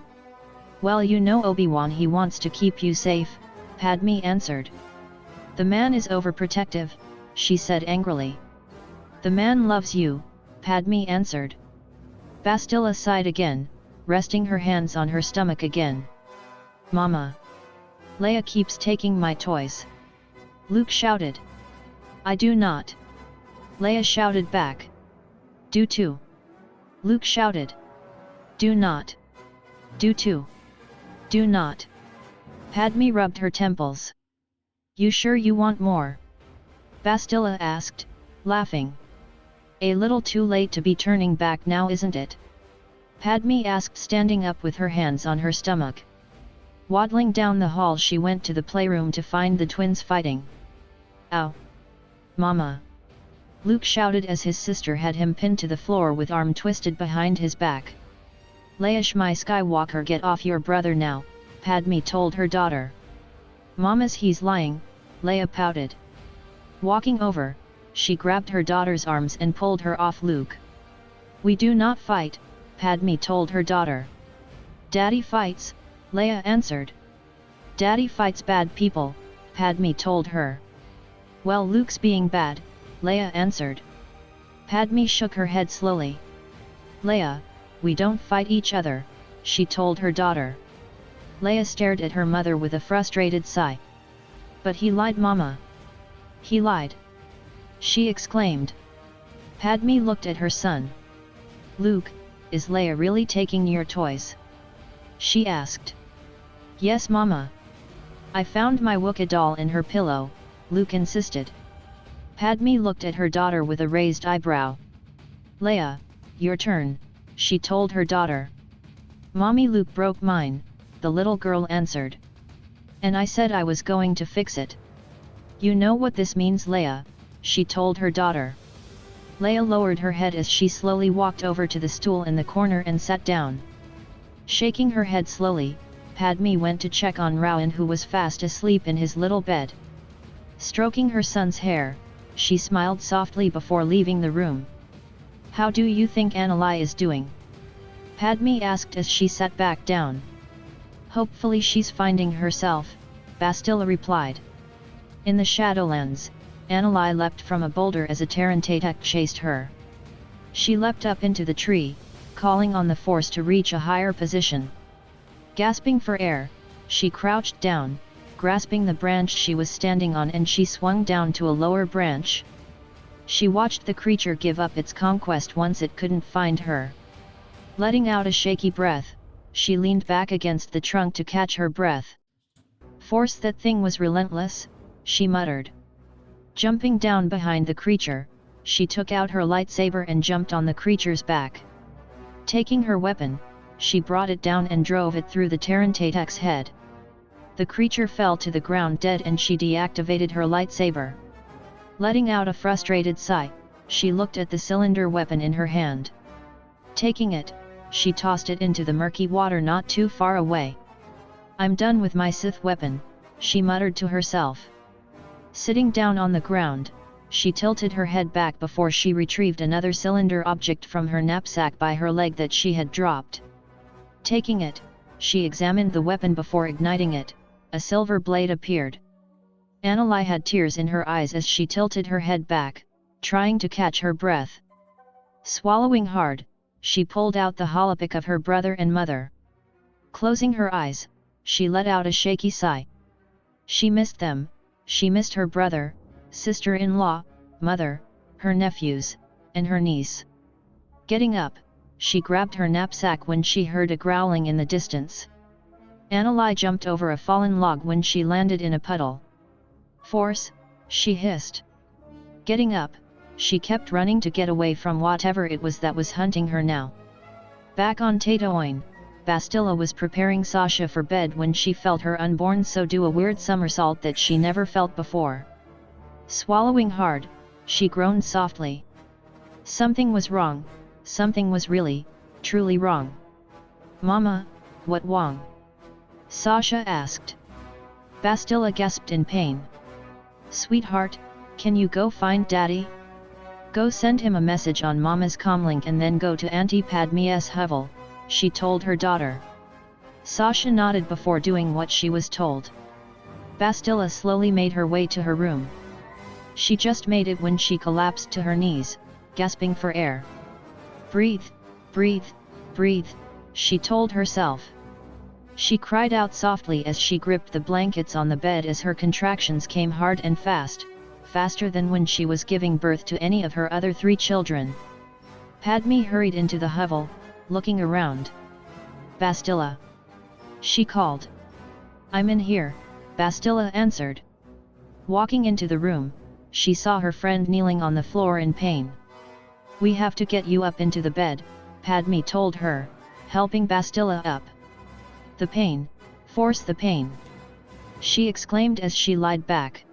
"Well, you know Obi-Wan, he wants to keep you safe," Padme answered. "The man is overprotective," she said angrily. "The man loves you," Padme answered. Bastila sighed again, resting her hands on her stomach again. "Mama! Leia keeps taking my toys!" Luke shouted. "I do not!" Leia shouted back. "Do too!" Luke shouted. "Do not! Do too! Do not!" Padme rubbed her temples. "You sure you want more?" Bastila asked, laughing. "A little too late to be turning back now, isn't it?" Padme asked, standing up with her hands on her stomach. Waddling down the hall, she went to the playroom to find the twins fighting. "Ow! Mama!" Luke shouted as his sister had him pinned to the floor with arm twisted behind his back. "Leia, my Skywalker, get off your brother now," Padme told her daughter. "Mama's he's lying," Leia pouted. Walking over, she grabbed her daughter's arms and pulled her off Luke. "We do not fight," Padme told her daughter. "Daddy fights," Leia answered. "Daddy fights bad people," Padme told her. "Well, Luke's being bad," Leia answered. Padme shook her head slowly. "Leia, we don't fight each other," she told her daughter. Leia stared at her mother with a frustrated sigh. "But he lied, Mama. He lied!" she exclaimed. Padme looked at her son. "Luke, is Leia really taking your toys?" she asked. "Yes, Mama. I found my Wookiee doll in her pillow," Luke insisted. Padme looked at her daughter with a raised eyebrow. "Leia, your turn," she told her daughter. "Mommy, Luke broke mine," the little girl answered. "And I said I was going to fix it." "You know what this means, Leia," she told her daughter. Leia lowered her head as she slowly walked over to the stool in the corner and sat down. Shaking her head slowly, Padme went to check on Rowan, who was fast asleep in his little bed. Stroking her son's hair, she smiled softly before leaving the room. "How do you think Anakin is doing?" Padme asked as she sat back down. "Hopefully she's finding herself," Bastila replied. In the Shadowlands, Anakin leapt from a boulder as a Tarantatek chased her. She leapt up into the tree, calling on the Force to reach a higher position. Gasping for air, she crouched down, grasping the branch she was standing on, and she swung down to a lower branch. She watched the creature give up its conquest once it couldn't find her. Letting out a shaky breath, she leaned back against the trunk to catch her breath. "Force, that thing was relentless," she muttered. Jumping down behind the creature, she took out her lightsaber and jumped on the creature's back. Taking her weapon, she brought it down and drove it through the Tarantatek's head. The creature fell to the ground dead, and she deactivated her lightsaber. Letting out a frustrated sigh, she looked at the cylinder weapon in her hand. Taking it, she tossed it into the murky water not too far away. "I'm done with my Sith weapon," she muttered to herself. Sitting down on the ground, she tilted her head back before she retrieved another cylinder object from her knapsack by her leg that she had dropped. Taking it, she examined the weapon before igniting it. A silver blade appeared. Anakin had tears in her eyes as she tilted her head back, trying to catch her breath. Swallowing hard, she pulled out the holopic of her brother and mother. Closing her eyes, she let out a shaky sigh. She missed them. She missed her brother, sister-in-law, mother, her nephews, and her niece. Getting up, she grabbed her knapsack when she heard a growling in the distance. Anakin jumped over a fallen log when she landed in a puddle. "Force," she hissed. Getting up, she kept running to get away from whatever it was that was hunting her now. Back on Tatooine, Bastila was preparing Sasha for bed when she felt her unborn so do a weird somersault that she never felt before. Swallowing hard, she groaned softly. Something was wrong, something was really, truly wrong. "Mama, what wrong?" Sasha asked. Bastila gasped in pain. "Sweetheart, can you go find Daddy? Go send him a message on Mama's comlink and then go to Auntie Padme's hovel," she told her daughter. Sasha nodded before doing what she was told. Bastila slowly made her way to her room. She just made it when she collapsed to her knees, gasping for air. "Breathe, breathe, breathe," she told herself. She cried out softly as she gripped the blankets on the bed as her contractions came hard and fast, faster than when she was giving birth to any of her other 3 children. Padme hurried into the hovel, looking around. "Bastila!" she called. "I'm in here," Bastila answered. Walking into the room, she saw her friend kneeling on the floor in pain. "We have to get you up into the bed," Padme told her, helping Bastila up. "The pain, force the pain!" she exclaimed as she lied back.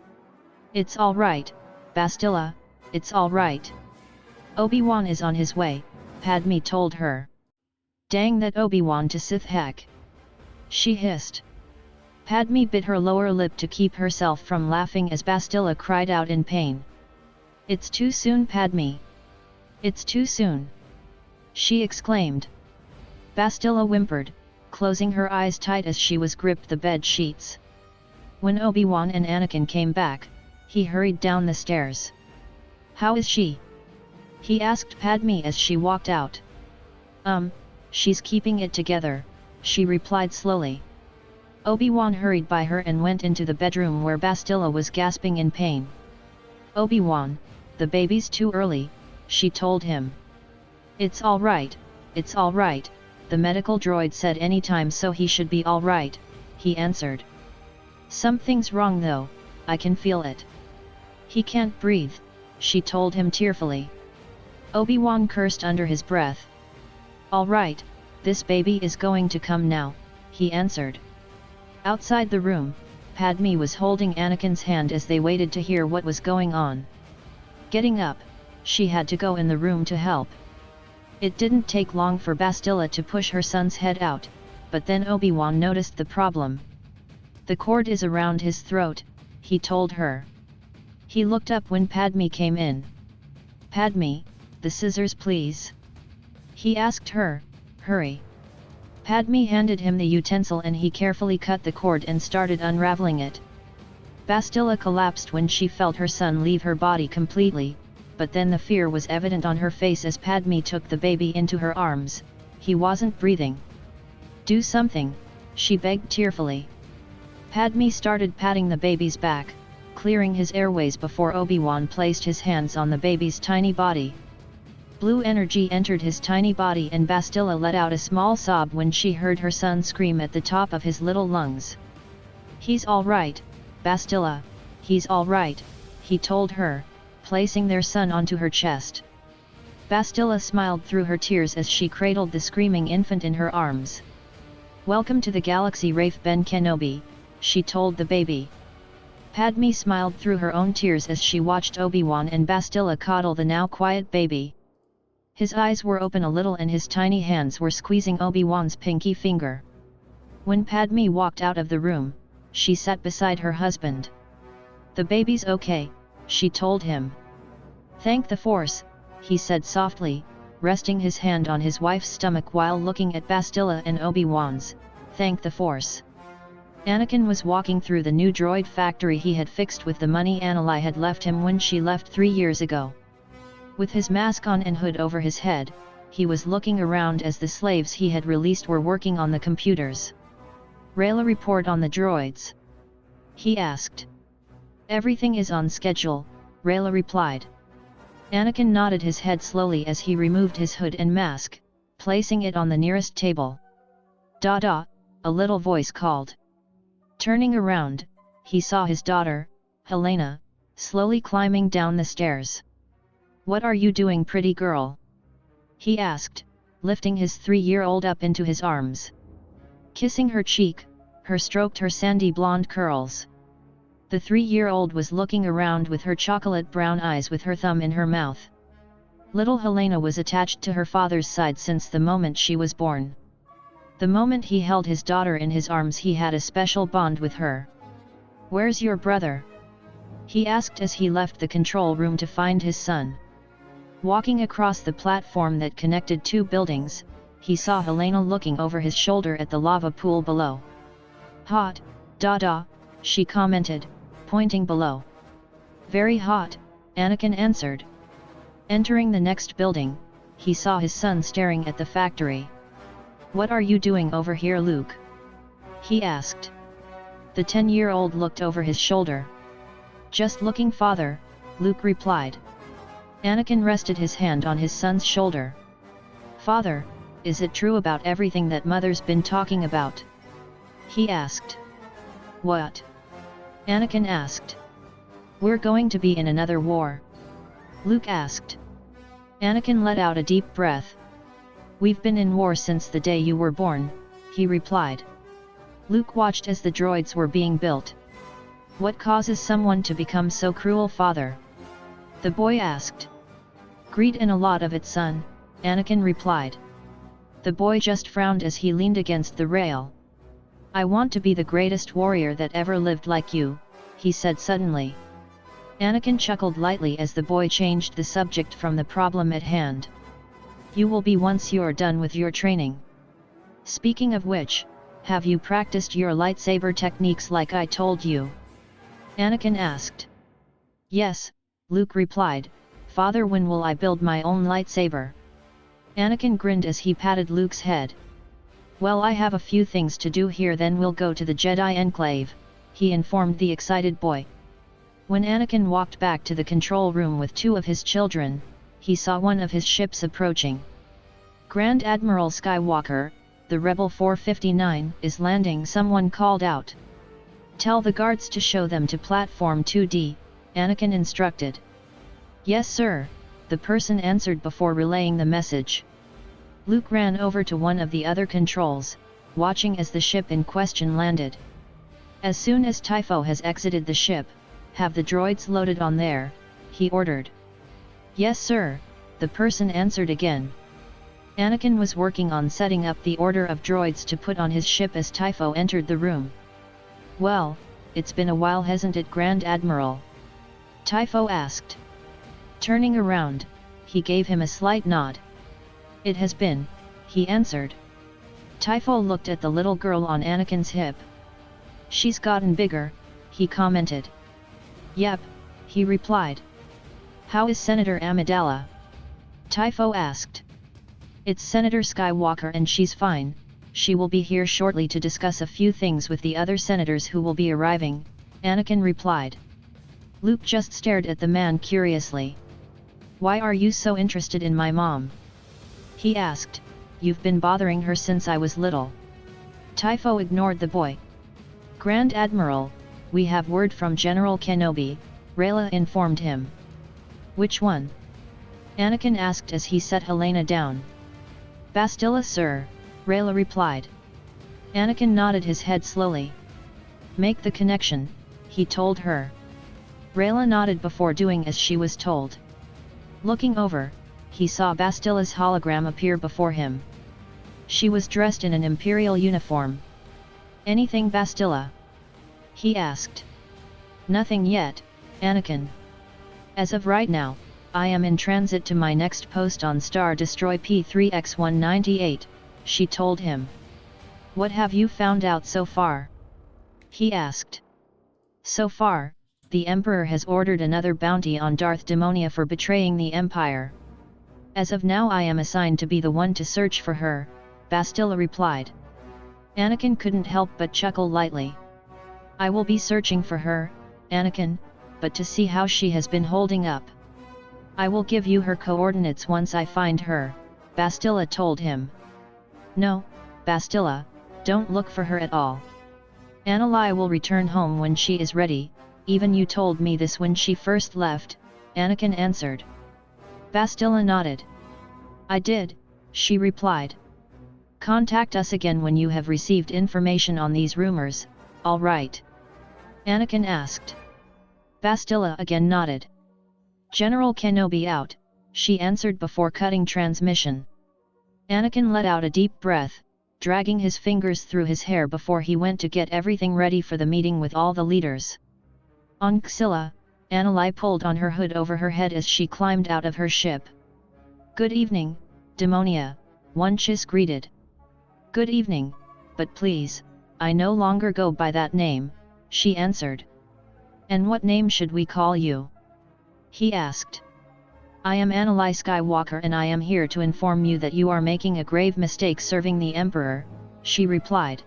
"It's all right, Bastila, it's all right. Obi-Wan is on his way," Padme told her. "Dang that Obi-Wan to Sith hack!" she hissed. Padme bit her lower lip to keep herself from laughing as Bastila cried out in pain. "It's too soon, Padme! It's too soon!" she exclaimed. Bastila whimpered, closing her eyes tight as she was gripped the bed sheets. When Obi-Wan and Anakin came back, he hurried down the stairs. "How is she?" he asked Padme as she walked out. She's keeping it together," she replied slowly. Obi-Wan hurried by her and went into the bedroom where Bastila was gasping in pain. "Obi-Wan, the baby's too early," she told him. "It's all right, it's all right, the medical droid said anytime so he should be all right," he answered. "Something's wrong though, I can feel it. He can't breathe," she told him tearfully. Obi-Wan cursed under his breath. "All right, this baby is going to come now," he answered. Outside the room, Padme was holding Anakin's hand as they waited to hear what was going on. Getting up, she had to go in the room to help. It didn't take long for Bastila to push her son's head out, but then Obi-Wan noticed the problem. "The cord is around his throat," he told her. He looked up when Padme came in. "Padme, the scissors please," he asked her. "Hurry." Padme handed him the utensil and he carefully cut the cord and started unraveling it. Bastila collapsed when she felt her son leave her body completely, but then the fear was evident on her face as Padme took the baby into her arms. He wasn't breathing. "Do something," she begged tearfully. Padme started patting the baby's back, clearing his airways before Obi-Wan placed his hands on the baby's tiny body. Blue energy entered his tiny body and Bastila let out a small sob when she heard her son scream at the top of his little lungs. "He's all right, Bastila, he's all right," he told her, placing their son onto her chest. Bastila smiled through her tears as she cradled the screaming infant in her arms. "Welcome to the galaxy, Rafe Ben Kenobi," she told the baby. Padme smiled through her own tears as she watched Obi-Wan and Bastila coddle the now quiet baby. His eyes were open a little and his tiny hands were squeezing Obi-Wan's pinky finger. When Padme walked out of the room, she sat beside her husband. "The baby's okay," she told him. "Thank the Force," he said softly, resting his hand on his wife's stomach while looking at Bastila and Obi-Wan's. "Thank the Force." Anakin was walking through the new droid factory he had fixed with the money Annalai had left him when she left 3 years ago. With his mask on and hood over his head, he was looking around as the slaves he had released were working on the computers. "Rayla, report on the droids?" he asked. "Everything is on schedule," Rayla replied. Anakin nodded his head slowly as he removed his hood and mask, placing it on the nearest table. "Da-da," a little voice called. Turning around, he saw his daughter, Helena, slowly climbing down the stairs. "What are you doing, pretty girl?" he asked, lifting his 3-year-old up into his arms. Kissing her cheek, her stroked her sandy blonde curls. The 3-year-old was looking around with her chocolate brown eyes with her thumb in her mouth. Little Helena was attached to her father's side since the moment she was born. The moment he held his daughter in his arms, he had a special bond with her. "Where's your brother?" he asked as he left the control room to find his son. Walking across the platform that connected 2 buildings, he saw Helena looking over his shoulder at the lava pool below. "Hot, da-da," she commented, pointing below. "Very hot," Anakin answered. Entering the next building, he saw his son staring at the factory. "What are you doing over here, Luke?" he asked. The 10-year-old looked over his shoulder. "Just looking, father," Luke replied. Anakin rested his hand on his son's shoulder. "Father, is it true about everything that Mother's been talking about?" he asked. "What?" Anakin asked. "We're going to be in another war," Luke asked. Anakin let out a deep breath. "We've been in war since the day you were born," he replied. Luke watched as the droids were being built. "What causes someone to become so cruel, father?" the boy asked. "Greed and a lot of it, son," Anakin replied. The boy just frowned as he leaned against the rail. "I want to be the greatest warrior that ever lived like you," he said suddenly. Anakin chuckled lightly as the boy changed the subject from the problem at hand. "You will be once you're done with your training. Speaking of which, have you practiced your lightsaber techniques like I told you?" Anakin asked. "Yes," Luke replied. "Father, when will I build my own lightsaber?" Anakin grinned as he patted Luke's head. "Well, I have a few things to do here, then we'll go to the Jedi Enclave," he informed the excited boy. When Anakin walked back to the control room with 2 of his children, he saw one of his ships approaching. "Grand Admiral Skywalker, the Rebel 459 is landing," someone called out. "Tell the guards to show them to Platform 2D, Anakin instructed. "Yes, sir," the person answered before relaying the message. Luke ran over to one of the other controls, watching as the ship in question landed. "As soon as Typho has exited the ship, have the droids loaded on there," he ordered. "Yes, sir," the person answered again. Anakin was working on setting up the order of droids to put on his ship as Typho entered the room. "Well, it's been a while, hasn't it, Grand Admiral?" Typho asked. Turning around, he gave him a slight nod. "It has been," he answered. Typho looked at the little girl on Anakin's hip. "She's gotten bigger," he commented. "Yep," he replied. "How is Senator Amidala?" Typho asked. "It's Senator Skywalker and she's fine. She will be here shortly to discuss a few things with the other senators who will be arriving," Anakin replied. Luke just stared at the man curiously. "Why are you so interested in my mom?" he asked. "You've been bothering her since I was little." Typho ignored the boy. "Grand Admiral, we have word from General Kenobi," Rayla informed him. "Which one?" Anakin asked as he set Helena down. "Bastila, sir," Rayla replied. Anakin nodded his head slowly. "Make the connection," he told her. Rayla nodded before doing as she was told. Looking over, he saw Bastila's hologram appear before him. She was dressed in an Imperial uniform. "Anything, Bastila?" he asked. "Nothing yet, Anakin. As of right now, I am in transit to my next post on Star Destroy P3X198, she told him. "What have you found out so far?" he asked. "So far, the Emperor has ordered another bounty on Darth Demonia for betraying the Empire. As of now I am assigned to be the one to search for her," Bastila replied. Anakin couldn't help but chuckle lightly. "I will be searching for her, Anakin, but to see how she has been holding up. I will give you her coordinates once I find her," Bastila told him. "No, Bastila, don't look for her at all. Annalai will return home when she is ready, even you told me this when she first left," Anakin answered. Bastila nodded. "I did," she replied. Contact us again when you have received information on these rumors, all right? Anakin asked. Bastila again nodded. General Kenobi out, she answered before cutting transmission. Anakin let out a deep breath, dragging his fingers through his hair before he went to get everything ready for the meeting with all the leaders. On Xilla, Annalai pulled on her hood over her head as she climbed out of her ship. Good evening, Demonia, one Chiss greeted. Good evening, but please, I no longer go by that name, she answered. And what name should we call you? He asked. I am Annalai Skywalker and I am here to inform you that you are making a grave mistake serving the Emperor, she replied.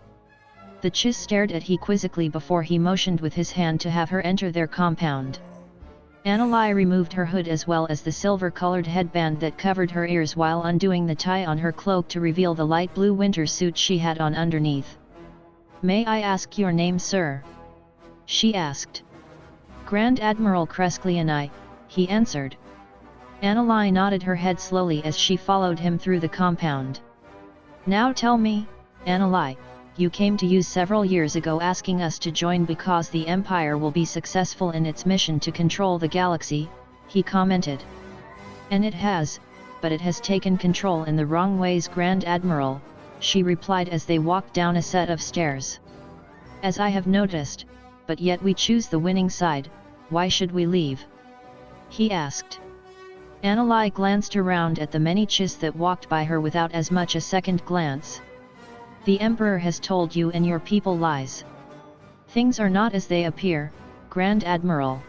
The Chiss stared at he quizzically before he motioned with his hand to have her enter their compound. Annalai removed her hood as well as the silver-colored headband that covered her ears while undoing the tie on her cloak to reveal the light blue winter suit she had on underneath. May I ask your name, sir? She asked. Grand Admiral Kresklianai, he answered. Annalai nodded her head slowly as she followed him through the compound. Now tell me, Annalai, you came to us several years ago asking us to join because the Empire will be successful in its mission to control the galaxy, he commented. And it has, but it has taken control in the wrong ways, Grand Admiral, she replied as they walked down a set of stairs. As I have noticed, but yet we choose the winning side, why should we leave? He asked. Annalai glanced around at the many Chiss that walked by her without as much a second glance. The Emperor has told you and your people lies. Things are not as they appear, Grand Admiral.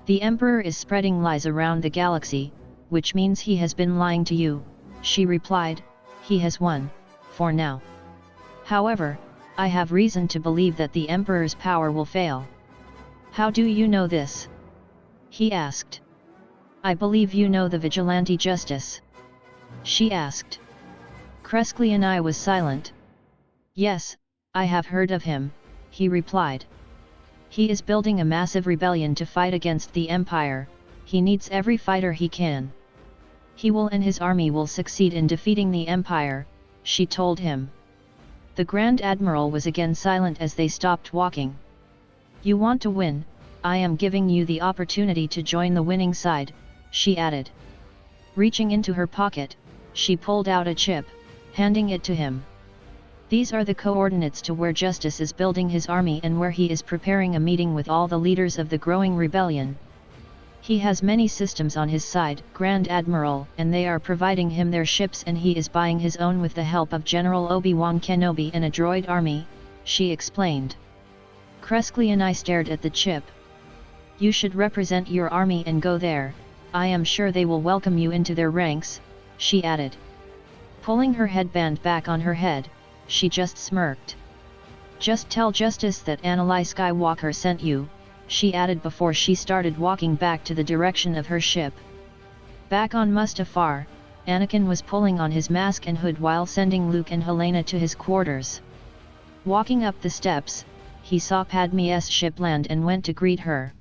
The Emperor is spreading lies around the galaxy, which means he has been lying to you, she replied. He has won, for now. However, I have reason to believe that the Emperor's power will fail. How do you know this? He asked. I believe you know the Vigilante Justice. She asked. Kresklianai was silent. Yes, I have heard of him, he replied. He is building a massive rebellion to fight against the Empire, he needs every fighter he can. He will and his army will succeed in defeating the Empire, she told him. The Grand Admiral was again silent as they stopped walking. You want to win, I am giving you the opportunity to join the winning side, she added. Reaching into her pocket, she pulled out a chip, handing it to him. These are the coordinates to where Justice is building his army and where he is preparing a meeting with all the leaders of the growing rebellion. He has many systems on his side, Grand Admiral, and they are providing him their ships and he is buying his own with the help of General Obi-Wan Kenobi and a droid army, she explained. Kresklianai stared at the chip. You should represent your army and go there, I am sure they will welcome you into their ranks, she added. Pulling her headband back on her head, she just smirked. Just tell Justice that Annalai Skywalker sent you, she added before she started walking back to the direction of her ship. Back on Mustafar, Anakin was pulling on his mask and hood while sending Luke and Helena to his quarters. Walking up the steps, he saw Padme's ship land and went to greet her.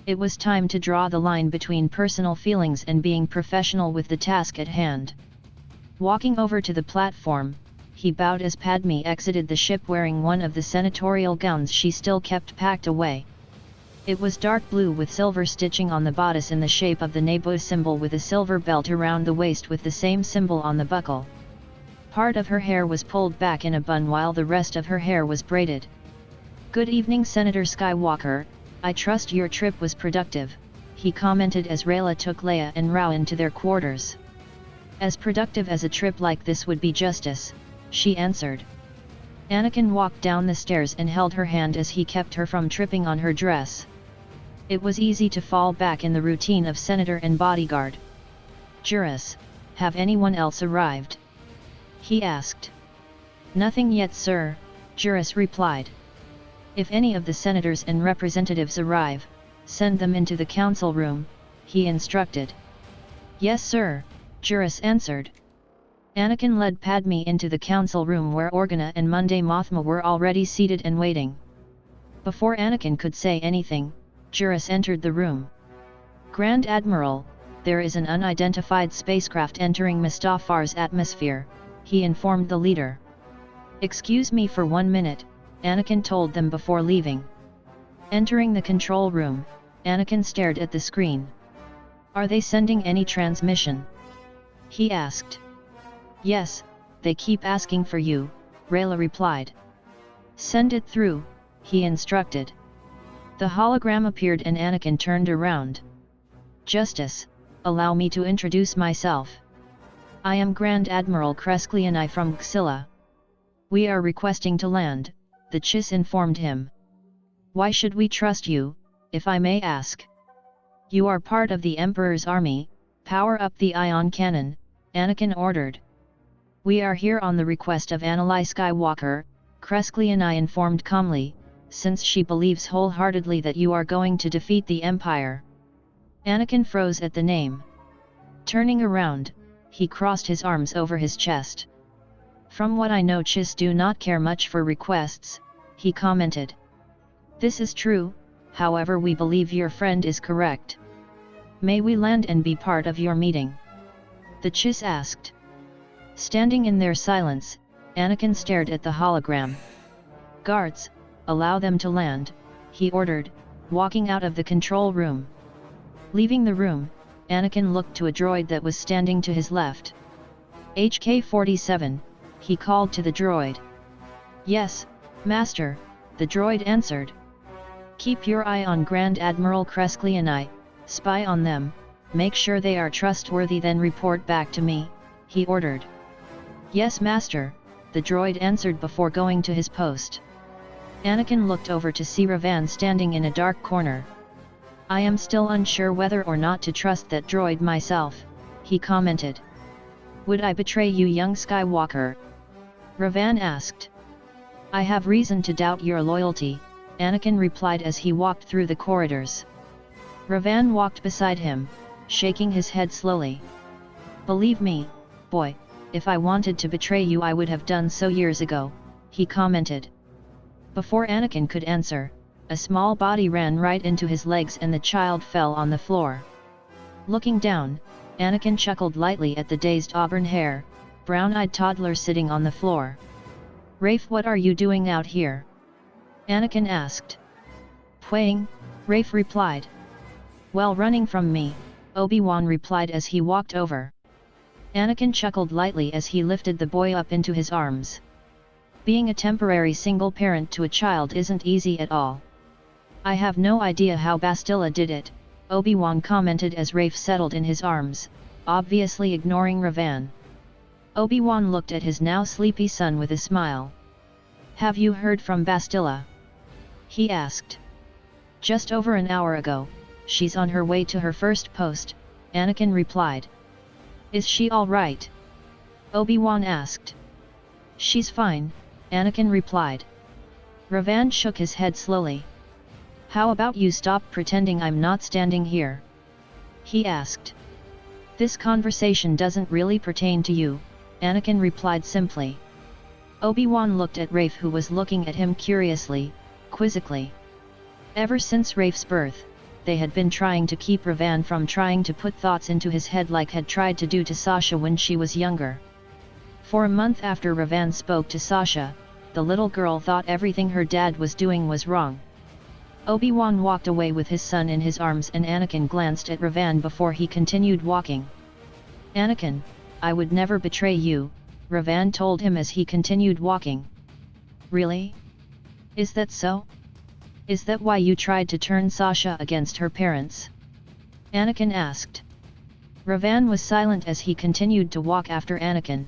It was time to draw the line between personal feelings and being professional with the task at hand. Walking over to the platform, he bowed as Padme exited the ship wearing one of the senatorial gowns she still kept packed away. It was dark blue with silver stitching on the bodice in the shape of the Naboo symbol with a silver belt around the waist with the same symbol on the buckle. Part of her hair was pulled back in a bun while the rest of her hair was braided. Good evening, Senator Skywalker, I trust your trip was productive, he commented as Rayla took Leia and Rowan to their quarters. As productive as a trip like this would be, Justice, she answered. Anakin walked down the stairs and held her hand as he kept her from tripping on her dress. It was easy to fall back in the routine of senator and bodyguard. Juris, have anyone else arrived? He asked. Nothing yet, sir, Juris replied. If any of the senators and representatives arrive, send them into the council room, he instructed. Yes, sir, Juris answered. Anakin led Padme into the council room where Organa and Monday Mothma were already seated and waiting. Before Anakin could say anything, Juris entered the room. Grand Admiral, there is an unidentified spacecraft entering Mustafar's atmosphere, he informed the leader. "Excuse me for 1 minute," Anakin told them before leaving. Entering the control room, Anakin stared at the screen. "Are they sending any transmission?" he asked. "Yes, they keep asking for you," Rayla replied. "Send it through," he instructed. The hologram appeared and Anakin turned around. "Justice, allow me to introduce myself. I am Grand Admiral Kreskliani from Xilla. We are requesting to land," the Chiss informed him. "Why should we trust you, if I may ask?" "You are part of the Emperor's army, power up the ion cannon," Anakin ordered. "We are here on the request of Anakin Skywalker," Kreskliani informed calmly, "since she believes wholeheartedly that you are going to defeat the Empire." Anakin froze at the name. Turning around, he crossed his arms over his chest. "From what I know, Chiss do not care much for requests," he commented. "This is true, however we believe your friend is correct. May we land and be part of your meeting?" the Chiss asked. Standing in their silence, Anakin stared at the hologram. "Guards, allow them to land," he ordered, walking out of the control room. Leaving the room, Anakin looked to a droid that was standing to his left. "HK-47, he called to the droid. "Yes, Master," the droid answered. "Keep your eye on Grand Admiral Kreskliani, spy on them, make sure they are trustworthy, then report back to me," he ordered. "Yes, Master," the droid answered before going to his post. Anakin looked over to see Revan standing in a dark corner. "I am still unsure whether or not to trust that droid myself," he commented. "Would I betray you, young Skywalker?" Revan asked. "I have reason to doubt your loyalty," Anakin replied as he walked through the corridors. Revan walked beside him, shaking his head slowly. "Believe me, boy, if I wanted to betray you I would have done so years ago," he commented. Before Anakin could answer, a small body ran right into his legs and the child fell on the floor. Looking down, Anakin chuckled lightly at the dazed auburn hair, brown-eyed toddler sitting on the floor. "Rafe, what are you doing out here?" Anakin asked. "Playing," Rafe replied. "Well, running from me," Obi-Wan replied as he walked over. Anakin chuckled lightly as he lifted the boy up into his arms. Being a temporary single parent to a child isn't easy at all. "I have no idea how Bastila did it," Obi-Wan commented as Rafe settled in his arms, obviously ignoring Revan. Obi-Wan looked at his now sleepy son with a smile. "Have you heard from Bastila?" he asked. "Just over an hour ago, she's on her way to her first post," Anakin replied. "Is she all right?" Obi-Wan asked. "She's fine," Anakin replied. Revan shook his head slowly. "How about you stop pretending I'm not standing here?" he asked. "This conversation doesn't really pertain to you," Anakin replied simply. Obi-Wan looked at Rafe, who was looking at him curiously, quizzically. Ever since Rafe's birth, they had been trying to keep Revan from trying to put thoughts into his head like had tried to do to Sasha when she was younger. For a month after Revan spoke to Sasha, the little girl thought everything her dad was doing was wrong. Obi-Wan walked away with his son in his arms and Anakin glanced at Revan before he continued walking. "Anakin, I would never betray you," Revan told him as he continued walking. "Really? Is that so? Is that why you tried to turn Sasha against her parents?" Anakin asked. Revan was silent as he continued to walk after Anakin.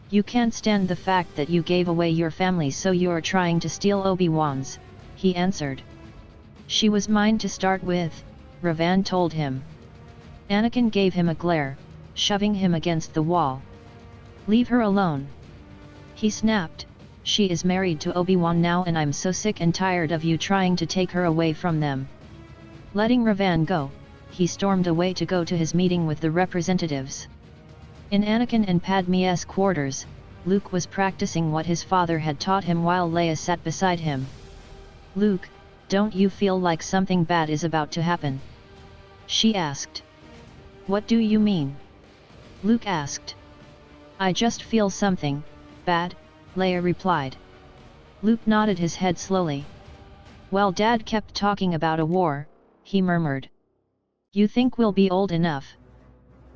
"You can't stand the fact that you gave away your family, so you're trying to steal Obi-Wan's," he answered. "She was mine to start with," Revan told him. Anakin gave him a glare, shoving him against the wall. "Leave her alone," he snapped. "She is married to Obi-Wan now and I'm so sick and tired of you trying to take her away from them." Letting Revan go, he stormed away to go to his meeting with the representatives. In Anakin and Padme's quarters, Luke was practicing what his father had taught him while Leia sat beside him. "Luke, don't you feel like something bad is about to happen?" she asked. "What do you mean?" Luke asked. I just feel something bad, Leia replied. Luke nodded his head slowly. Well, Dad kept talking about a war, he murmured. You think we'll be old enough?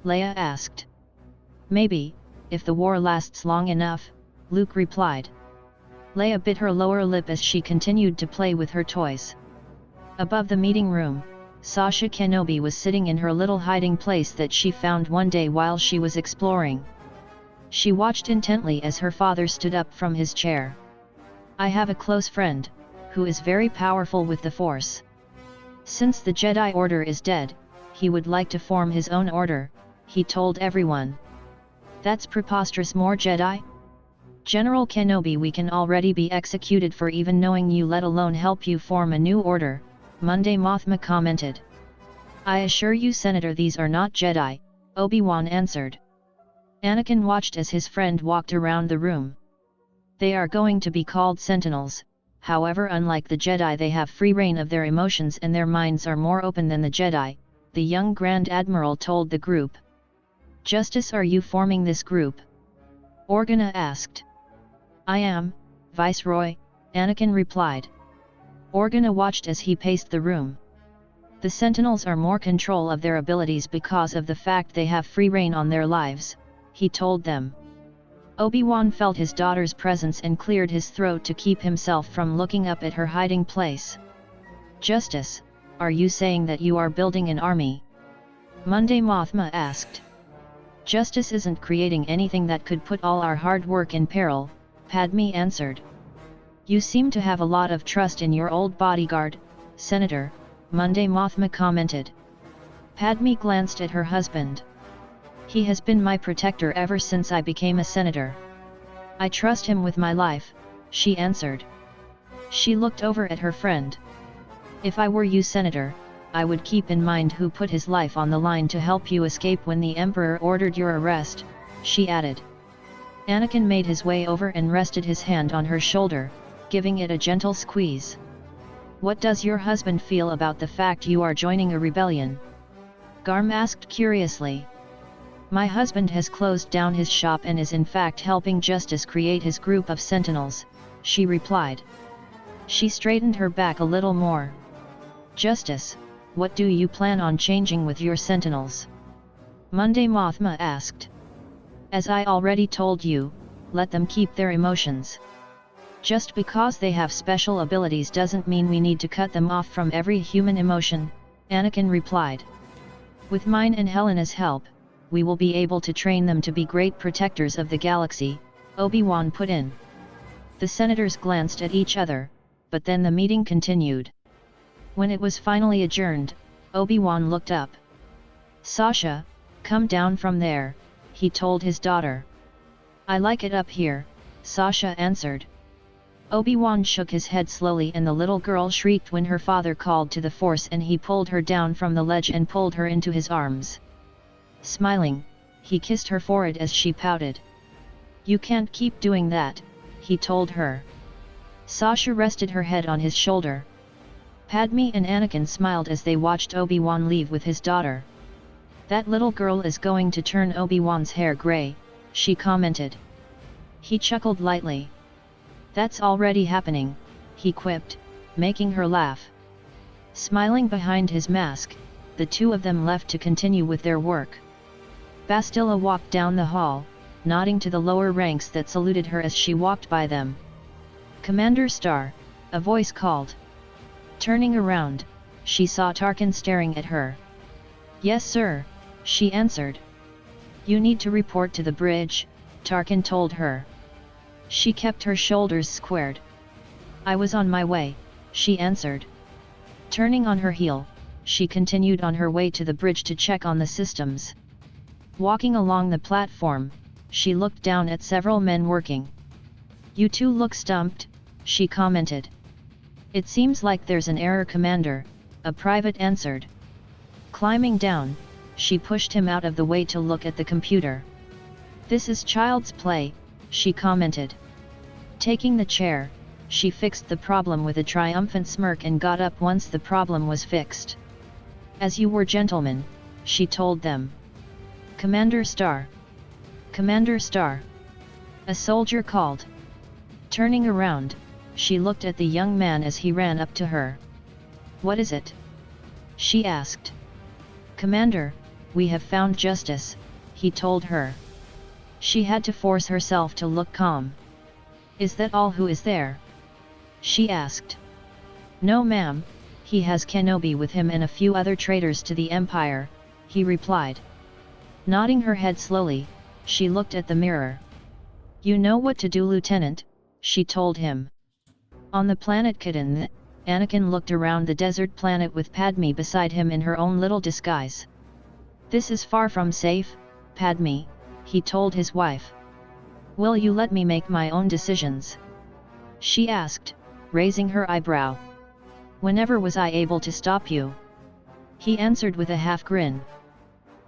Leia asked. Maybe, if the war lasts long enough, Luke replied. Leia bit her lower lip as she continued to play with her toys. Above the meeting room, Sasha Kenobi was sitting in her little hiding place that she found one day while she was exploring. She watched intently as her father stood up from his chair. I have a close friend, who is very powerful with the Force. Since the Jedi Order is dead, he would like to form his own order, he told everyone. That's preposterous. More Jedi? General Kenobi, we can already be executed for even knowing you, let alone help you form a new order, Monday Mothma commented. I assure you, Senator, these are not Jedi, Obi-Wan answered. Anakin watched as his friend walked around the room. They are going to be called Sentinels, however unlike the Jedi they have free reign of their emotions and their minds are more open than the Jedi, the young Grand Admiral told the group. Justice, are you forming this group? Organa asked. I am, Viceroy, Anakin replied. Organa watched as he paced the room. The Sentinels are more control of their abilities because of the fact they have free reign on their lives, he told them. Obi-Wan felt his daughter's presence and cleared his throat to keep himself from looking up at her hiding place. Justice, are you saying that you are building an army? Monday Mothma asked. Justice isn't creating anything that could put all our hard work in peril, Padme answered. You seem to have a lot of trust in your old bodyguard, Senator, Monday Mothma commented. Padme glanced at her husband. He has been my protector ever since I became a senator. I trust him with my life, she answered. She looked over at her friend. If I were you, Senator, I would keep in mind who put his life on the line to help you escape when the Emperor ordered your arrest, she added. Anakin made his way over and rested his hand on her shoulder, giving it a gentle squeeze. What does your husband feel about the fact you are joining a rebellion? Garm asked curiously. My husband has closed down his shop and is in fact helping Justice create his group of Sentinels, she replied. She straightened her back a little more. Justice, what do you plan on changing with your Sentinels? Monday Mothma asked. As I already told you, let them keep their emotions. Just because they have special abilities doesn't mean we need to cut them off from every human emotion, Anakin replied. With mine and Helena's help, we will be able to train them to be great protectors of the galaxy, Obi-Wan put in. The senators glanced at each other, but then the meeting continued. When it was finally adjourned, Obi-Wan looked up. Sasha, come down from there, he told his daughter. I like it up here, Sasha answered. Obi-Wan shook his head slowly and the little girl shrieked when her father called to the Force and he pulled her down from the ledge and pulled her into his arms. Smiling, he kissed her forehead as she pouted. You can't keep doing that, he told her. Sasha rested her head on his shoulder. Padme and Anakin smiled as they watched Obi-Wan leave with his daughter. That little girl is going to turn Obi-Wan's hair gray, she commented. He chuckled lightly. That's already happening, he quipped, making her laugh. Smiling behind his mask, the two of them left to continue with their work. Bastila walked down the hall, nodding to the lower ranks that saluted her as she walked by them. Commander Star, a voice called. Turning around, she saw Tarkin staring at her. Yes sir, she answered. You need to report to the bridge, Tarkin told her. She kept her shoulders squared. I was on my way, she answered. Turning on her heel, she continued on her way to the bridge to check on the systems. Walking along the platform, she looked down at several men working. You two look stumped, she commented. It seems like there's an error, Commander, a private answered. Climbing down, she pushed him out of the way to look at the computer. This is child's play, she commented. Taking the chair, she fixed the problem with a triumphant smirk and got up once the problem was fixed. As you were gentlemen, she told them. Commander Star. Commander Star. A soldier called. Turning around, she looked at the young man as he ran up to her. What is it? She asked. Commander, we have found justice, he told her. She had to force herself to look calm. Is that all who is there? She asked. No ma'am, he has Kenobi with him and a few other traitors to the Empire, he replied. Nodding her head slowly, she looked at the mirror. You know what to do, Lieutenant, she told him. On the planet Kidon, Anakin looked around the desert planet with Padme beside him in her own little disguise. This is far from safe, Padme, he told his wife. Will you let me make my own decisions? She asked, raising her eyebrow. Whenever was I able to stop you? He answered with a half grin.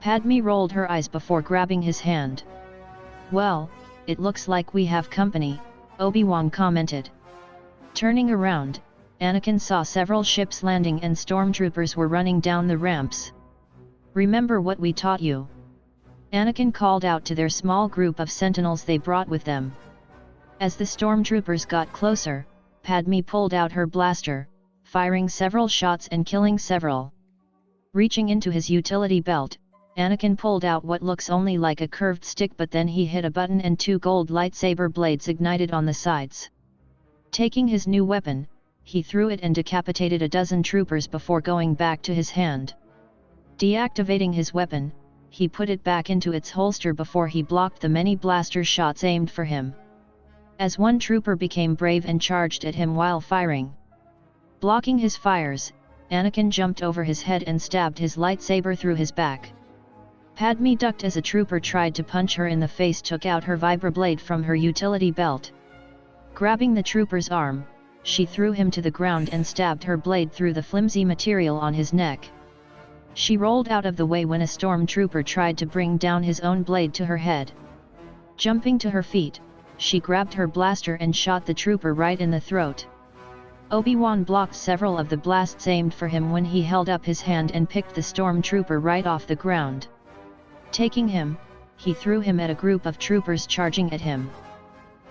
Padme rolled her eyes before grabbing his hand. Well, it looks like we have company, Obi-Wan commented. Turning around, Anakin saw several ships landing and stormtroopers were running down the ramps. Remember what we taught you? Anakin called out to their small group of sentinels they brought with them. As the stormtroopers got closer, Padme pulled out her blaster, firing several shots and killing several. Reaching into his utility belt, Anakin pulled out what looks only like a curved stick, but then he hit a button and two gold lightsaber blades ignited on the sides. Taking his new weapon, he threw it and decapitated a dozen troopers before going back to his hand. Deactivating his weapon, he put it back into its holster before he blocked the many blaster shots aimed for him. As one trooper became brave and charged at him while firing. Blocking his fires, Anakin jumped over his head and stabbed his lightsaber through his back. Padme ducked as a trooper tried to punch her in the face, took out her vibroblade from her utility belt. Grabbing the trooper's arm, she threw him to the ground and stabbed her blade through the flimsy material on his neck. She rolled out of the way when a stormtrooper tried to bring down his own blade to her head. Jumping to her feet, she grabbed her blaster and shot the trooper right in the throat. Obi-Wan blocked several of the blasts aimed for him when he held up his hand and picked the stormtrooper right off the ground. Taking him, he threw him at a group of troopers charging at him.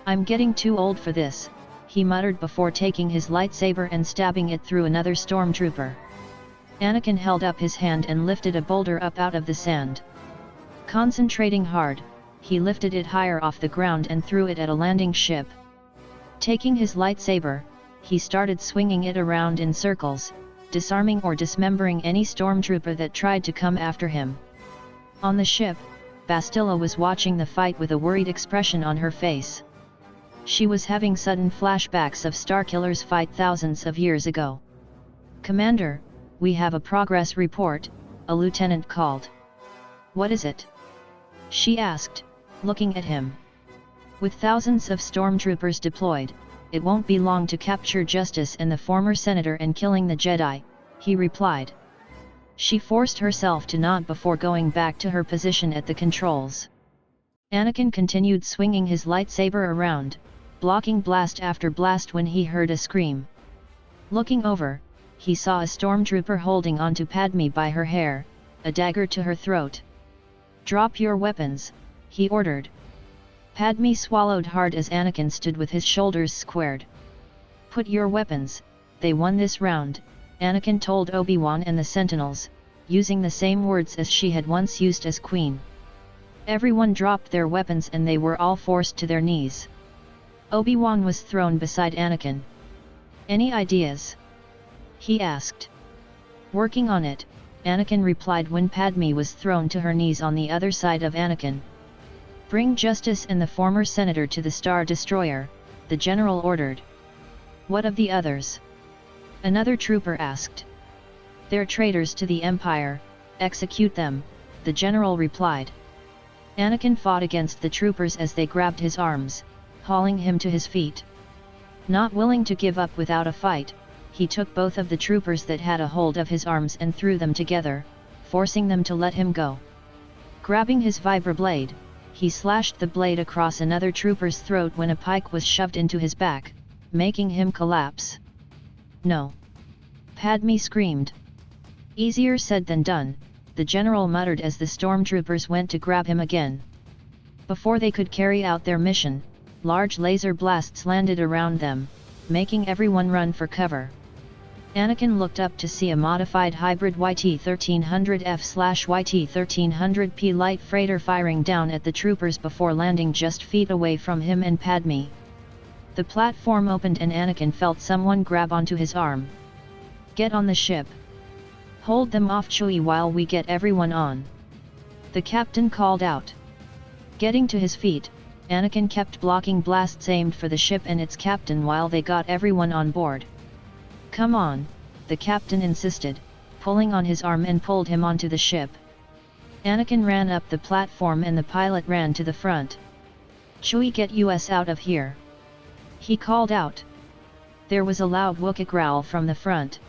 I'm getting too old for this, he muttered before taking his lightsaber and stabbing it through another stormtrooper. Anakin held up his hand and lifted a boulder up out of the sand. Concentrating hard, he lifted it higher off the ground and threw it at a landing ship. Taking his lightsaber, he started swinging it around in circles, disarming or dismembering any stormtrooper that tried to come after him. On the ship, Bastila was watching the fight with a worried expression on her face. She was having sudden flashbacks of Starkiller's fight thousands of years ago. Commander, we have a progress report, a lieutenant called. What is it? She asked, looking at him. With thousands of stormtroopers deployed, it won't be long to capture Justice and the former senator and killing the Jedi, he replied. She forced herself to nod before going back to her position at the controls. Anakin continued swinging his lightsaber around, blocking blast after blast when he heard a scream. Looking over, he saw a stormtrooper holding onto Padme by her hair, a dagger to her throat. Drop your weapons, he ordered. Padme swallowed hard as Anakin stood with his shoulders squared. Put your weapons, they won this round, Anakin told Obi-Wan and the Sentinels, using the same words as she had once used as Queen. Everyone dropped their weapons and they were all forced to their knees. Obi-Wan was thrown beside Anakin. Any ideas? He asked. Working on it, Anakin replied when Padme was thrown to her knees on the other side of Anakin. Bring Justice and the former senator to the Star Destroyer, the general ordered. What of the others? Another trooper asked. They're traitors to the Empire, execute them, the general replied. Anakin fought against the troopers as they grabbed his arms, hauling him to his feet. Not willing to give up without a fight, he took both of the troopers that had a hold of his arms and threw them together, forcing them to let him go. Grabbing his vibroblade, he slashed the blade across another trooper's throat when a pike was shoved into his back, making him collapse. No! Padme screamed. Easier said than done, the general muttered as the stormtroopers went to grab him again. Before they could carry out their mission, large laser blasts landed around them, making everyone run for cover. Anakin looked up to see a modified hybrid YT-1300F/YT-1300P light freighter firing down at the troopers before landing just feet away from him and Padme. The platform opened and Anakin felt someone grab onto his arm. "Get on the ship. Hold them off, Chewie, while we get everyone on," the captain called out. Getting to his feet, Anakin kept blocking blasts aimed for the ship and its captain while they got everyone on board. "Come on," the captain insisted, pulling on his arm and pulled him onto the ship. Anakin ran up the platform and the pilot ran to the front. "Chewie, get us out of here," he called out. There was a loud Wookiee growl from the front.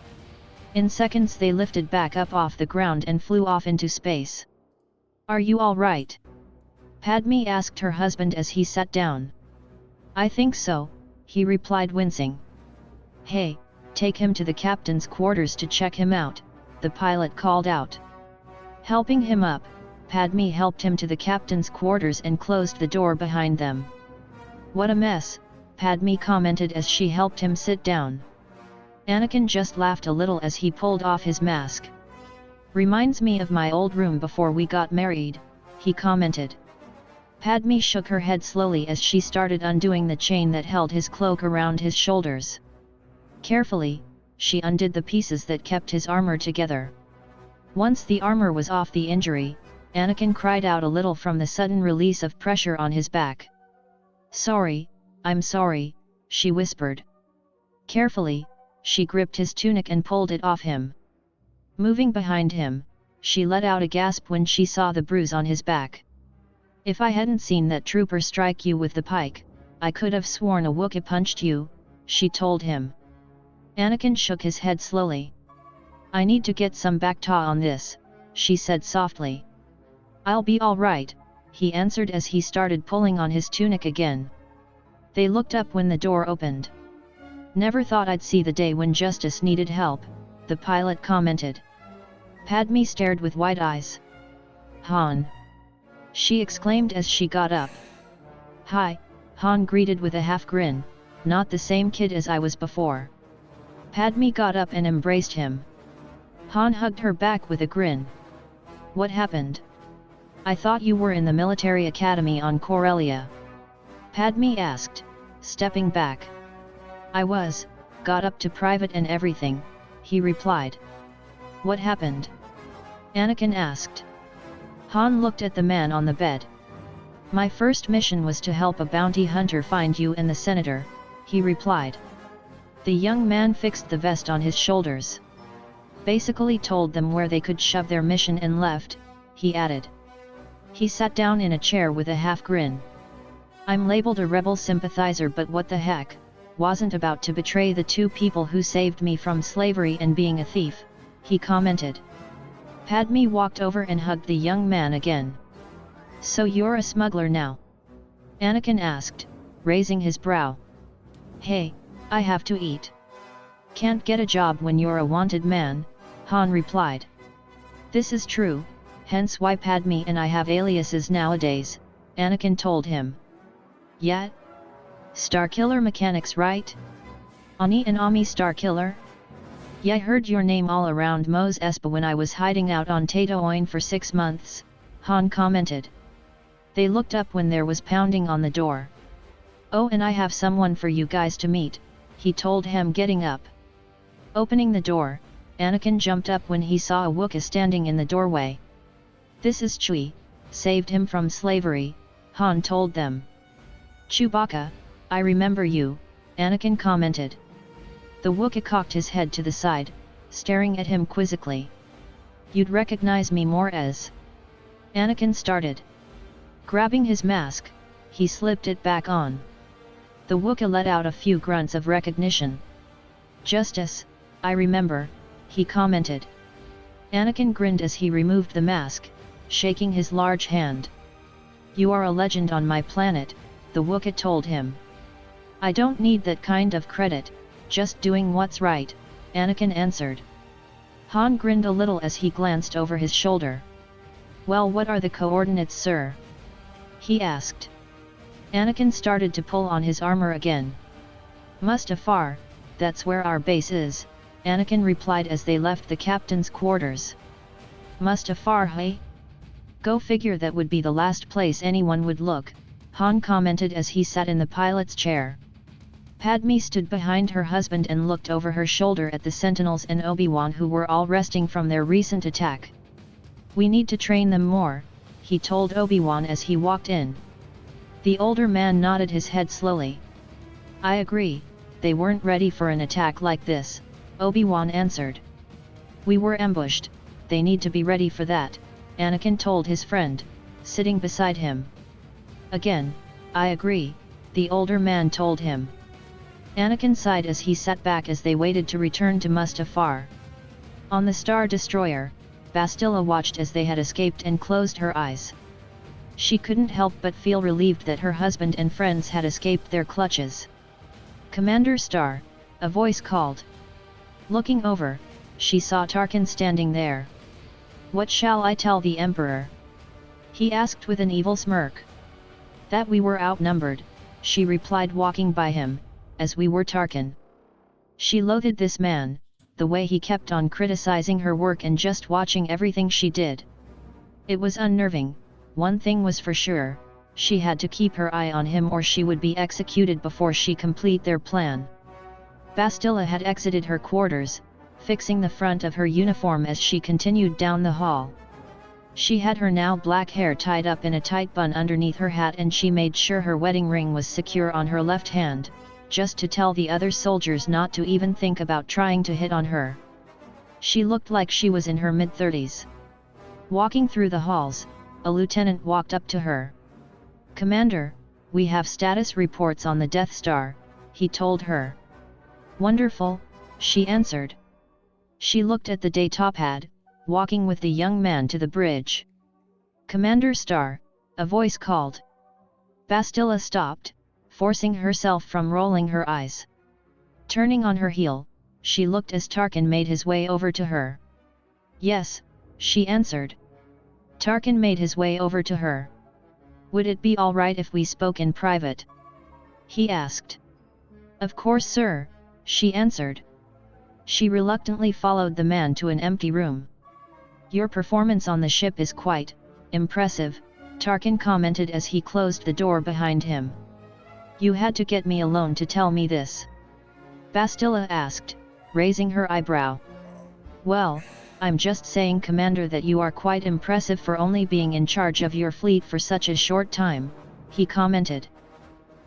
In seconds they lifted back up off the ground and flew off into space. "Are you all right?" Padme asked her husband as he sat down. "I think so," he replied, wincing. "Hey, take him to the captain's quarters to check him out," the pilot called out. Helping him up, Padme helped him to the captain's quarters and closed the door behind them. "What a mess," Padme commented as she helped him sit down. Anakin just laughed a little as he pulled off his mask. "Reminds me of my old room before we got married," he commented. Padme shook her head slowly as she started undoing the chain that held his cloak around his shoulders. Carefully, she undid the pieces that kept his armor together. Once the armor was off the injury, Anakin cried out a little from the sudden release of pressure on his back. "Sorry, I'm sorry," she whispered. Carefully, she gripped his tunic and pulled it off him. Moving behind him, she let out a gasp when she saw the bruise on his back. "If I hadn't seen that trooper strike you with the pike, I could have sworn a Wookiee punched you," she told him. Anakin shook his head slowly. "I need to get some Bacta on this," she said softly. "I'll be all right," he answered as he started pulling on his tunic again. They looked up when the door opened. "Never thought I'd see the day when Justice needed help," the pilot commented. Padme stared with wide eyes. "Han!" she exclaimed as she got up. "Hi," Han greeted with a half grin, "not the same kid as I was before." Padme got up and embraced him. Han hugged her back with a grin. "What happened? I thought you were in the military academy on Corellia," Padme asked, stepping back. "I was, got up to private and everything," he replied. "What happened?" Anakin asked. Han looked at the man on the bed. "My first mission was to help a bounty hunter find you and the senator," he replied. The young man fixed the vest on his shoulders. "Basically told them where they could shove their mission and left," he added. He sat down in a chair with a half grin. "I'm labeled a rebel sympathizer, but what the heck, wasn't about to betray the two people who saved me from slavery and being a thief," he commented. Padme walked over and hugged the young man again. "So you're a smuggler now?" Anakin asked, raising his brow. "Hey, I have to eat." "Can't get a job when you're a wanted man," Han replied. "This is true, hence why Padme and I have aliases nowadays," Anakin told him. "Yeah? Starkiller mechanics, right? Ani and Ami Starkiller? Yeah, I heard your name all around Mos Espa when I was hiding out on Tatooine for 6 months, Han commented. They looked up when there was pounding on the door. "Oh, and I have someone for you guys to meet," he told him, getting up. Opening the door, Anakin jumped up when he saw a Wookiee standing in the doorway. "This is Chewie, saved him from slavery," Han told them. "Chewbacca, I remember you," Anakin commented. The Wookiee cocked his head to the side, staring at him quizzically. "You'd recognize me more as..." Anakin started. Grabbing his mask, he slipped it back on. The Wookiee let out a few grunts of recognition. "Justice, I remember," he commented. Anakin grinned as he removed the mask, shaking his large hand. "You are a legend on my planet," the Wookiee told him. "I don't need that kind of credit, just doing what's right," Anakin answered. Han grinned a little as he glanced over his shoulder. "Well, what are the coordinates, sir?" he asked. Anakin started to pull on his armor again. Mustafar, that's where our base is, Anakin replied as they left the captain's quarters. Mustafar, hey? Go figure, that would be the last place anyone would look, Han commented as he sat in the pilot's chair. Padme stood behind her husband and looked over her shoulder at the Sentinels and Obi-Wan, who were all resting from their recent attack. We need to train them more, he told Obi-Wan as he walked in. The older man nodded his head slowly. I agree, they weren't ready for an attack like this, Obi-Wan answered. We were ambushed, they need to be ready for that, Anakin told his friend, sitting beside him. Again, I agree, the older man told him. Anakin sighed as he sat back as they waited to return to Mustafar. On the Star Destroyer, Bastila watched as they had escaped and closed her eyes. She couldn't help but feel relieved that her husband and friends had escaped their clutches. Commander Star, a voice called. Looking over, she saw Tarkin standing there. What shall I tell the Emperor? He asked with an evil smirk. That we were outnumbered, she replied, walking by him, as we were Tarkin. She loathed this man, the way he kept on criticizing her work and just watching everything she did. It was unnerving. One thing was for sure, she had to keep her eye on him or she would be executed before she complete their plan. Bastila had exited her quarters, fixing the front of her uniform as she continued down the hall. She had her now black hair tied up in a tight bun underneath her hat, and she made sure her wedding ring was secure on her left hand, just to tell the other soldiers not to even think about trying to hit on her. She looked like she was in her mid-30s. Walking through the halls, a lieutenant walked up to her. Commander, we have status reports on the Death Star, he told her. Wonderful, she answered. She looked at the datapad, walking with the young man to the bridge. Commander Star, a voice called. Bastila stopped, forcing herself from rolling her eyes. Turning on her heel, she looked as Tarkin made his way over to her. Yes, she answered. Tarkin made his way over to her. Would it be all right if we spoke in private? He asked. Of course, sir, she answered. She reluctantly followed the man to an empty room. Your performance on the ship is quite impressive, Tarkin commented as he closed the door behind him. You had to get me alone to tell me this? Bastila asked, raising her eyebrow. Well, I'm just saying, Commander, that you are quite impressive for only being in charge of your fleet for such a short time, he commented.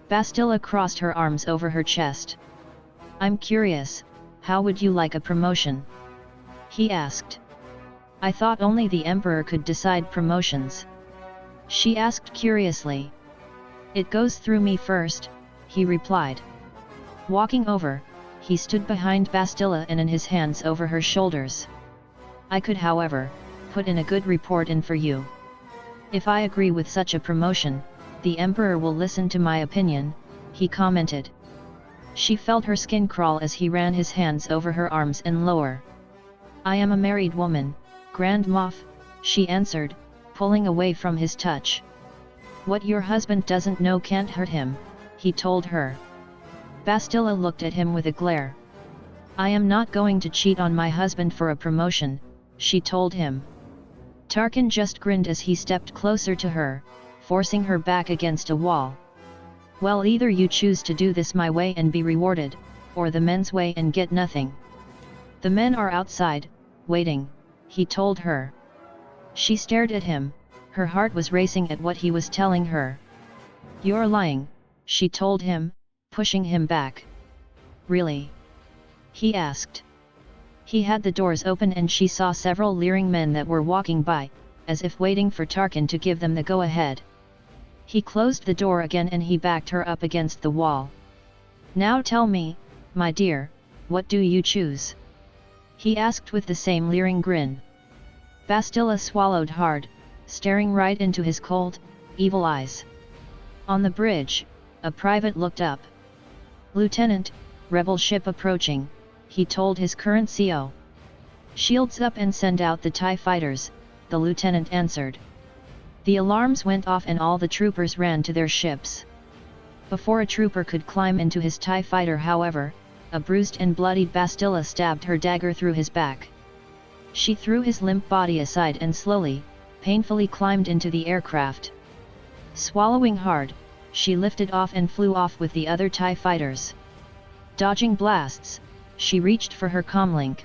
Bastila crossed her arms over her chest. I'm curious, how would you like a promotion? He asked. I thought only the Emperor could decide promotions. She asked curiously. It goes through me first, he replied. Walking over, he stood behind Bastila and in his hands over her shoulders. I could, however, put in a good report in for you. If I agree with such a promotion, the Emperor will listen to my opinion, he commented. She felt her skin crawl as he ran his hands over her arms and lower. I am a married woman, Grand Moff, she answered, pulling away from his touch. What your husband doesn't know can't hurt him, he told her. Bastila looked at him with a glare. I am not going to cheat on my husband for a promotion, she told him. Tarkin just grinned as he stepped closer to her, forcing her back against a wall. Well, either you choose to do this my way and be rewarded, or the men's way and get nothing. The men are outside, waiting, he told her. She stared at him, her heart was racing at what he was telling her. You're lying, she told him, pushing him back. Really? He asked. He had the doors open and she saw several leering men that were walking by, as if waiting for Tarkin to give them the go-ahead. He closed the door again and he backed her up against the wall. Now tell me, my dear, what do you choose? He asked with the same leering grin. Bastila swallowed hard, staring right into his cold, evil eyes. On the bridge, a private looked up. Lieutenant, rebel ship approaching, he told his current CO. Shields up and send out the TIE fighters, the lieutenant answered. The alarms went off and all the troopers ran to their ships. Before a trooper could climb into his TIE fighter, however, a bruised and bloodied Bastila stabbed her dagger through his back. She threw his limp body aside and slowly, painfully climbed into the aircraft. Swallowing hard, she lifted off and flew off with the other TIE fighters. Dodging blasts, she reached for her comlink.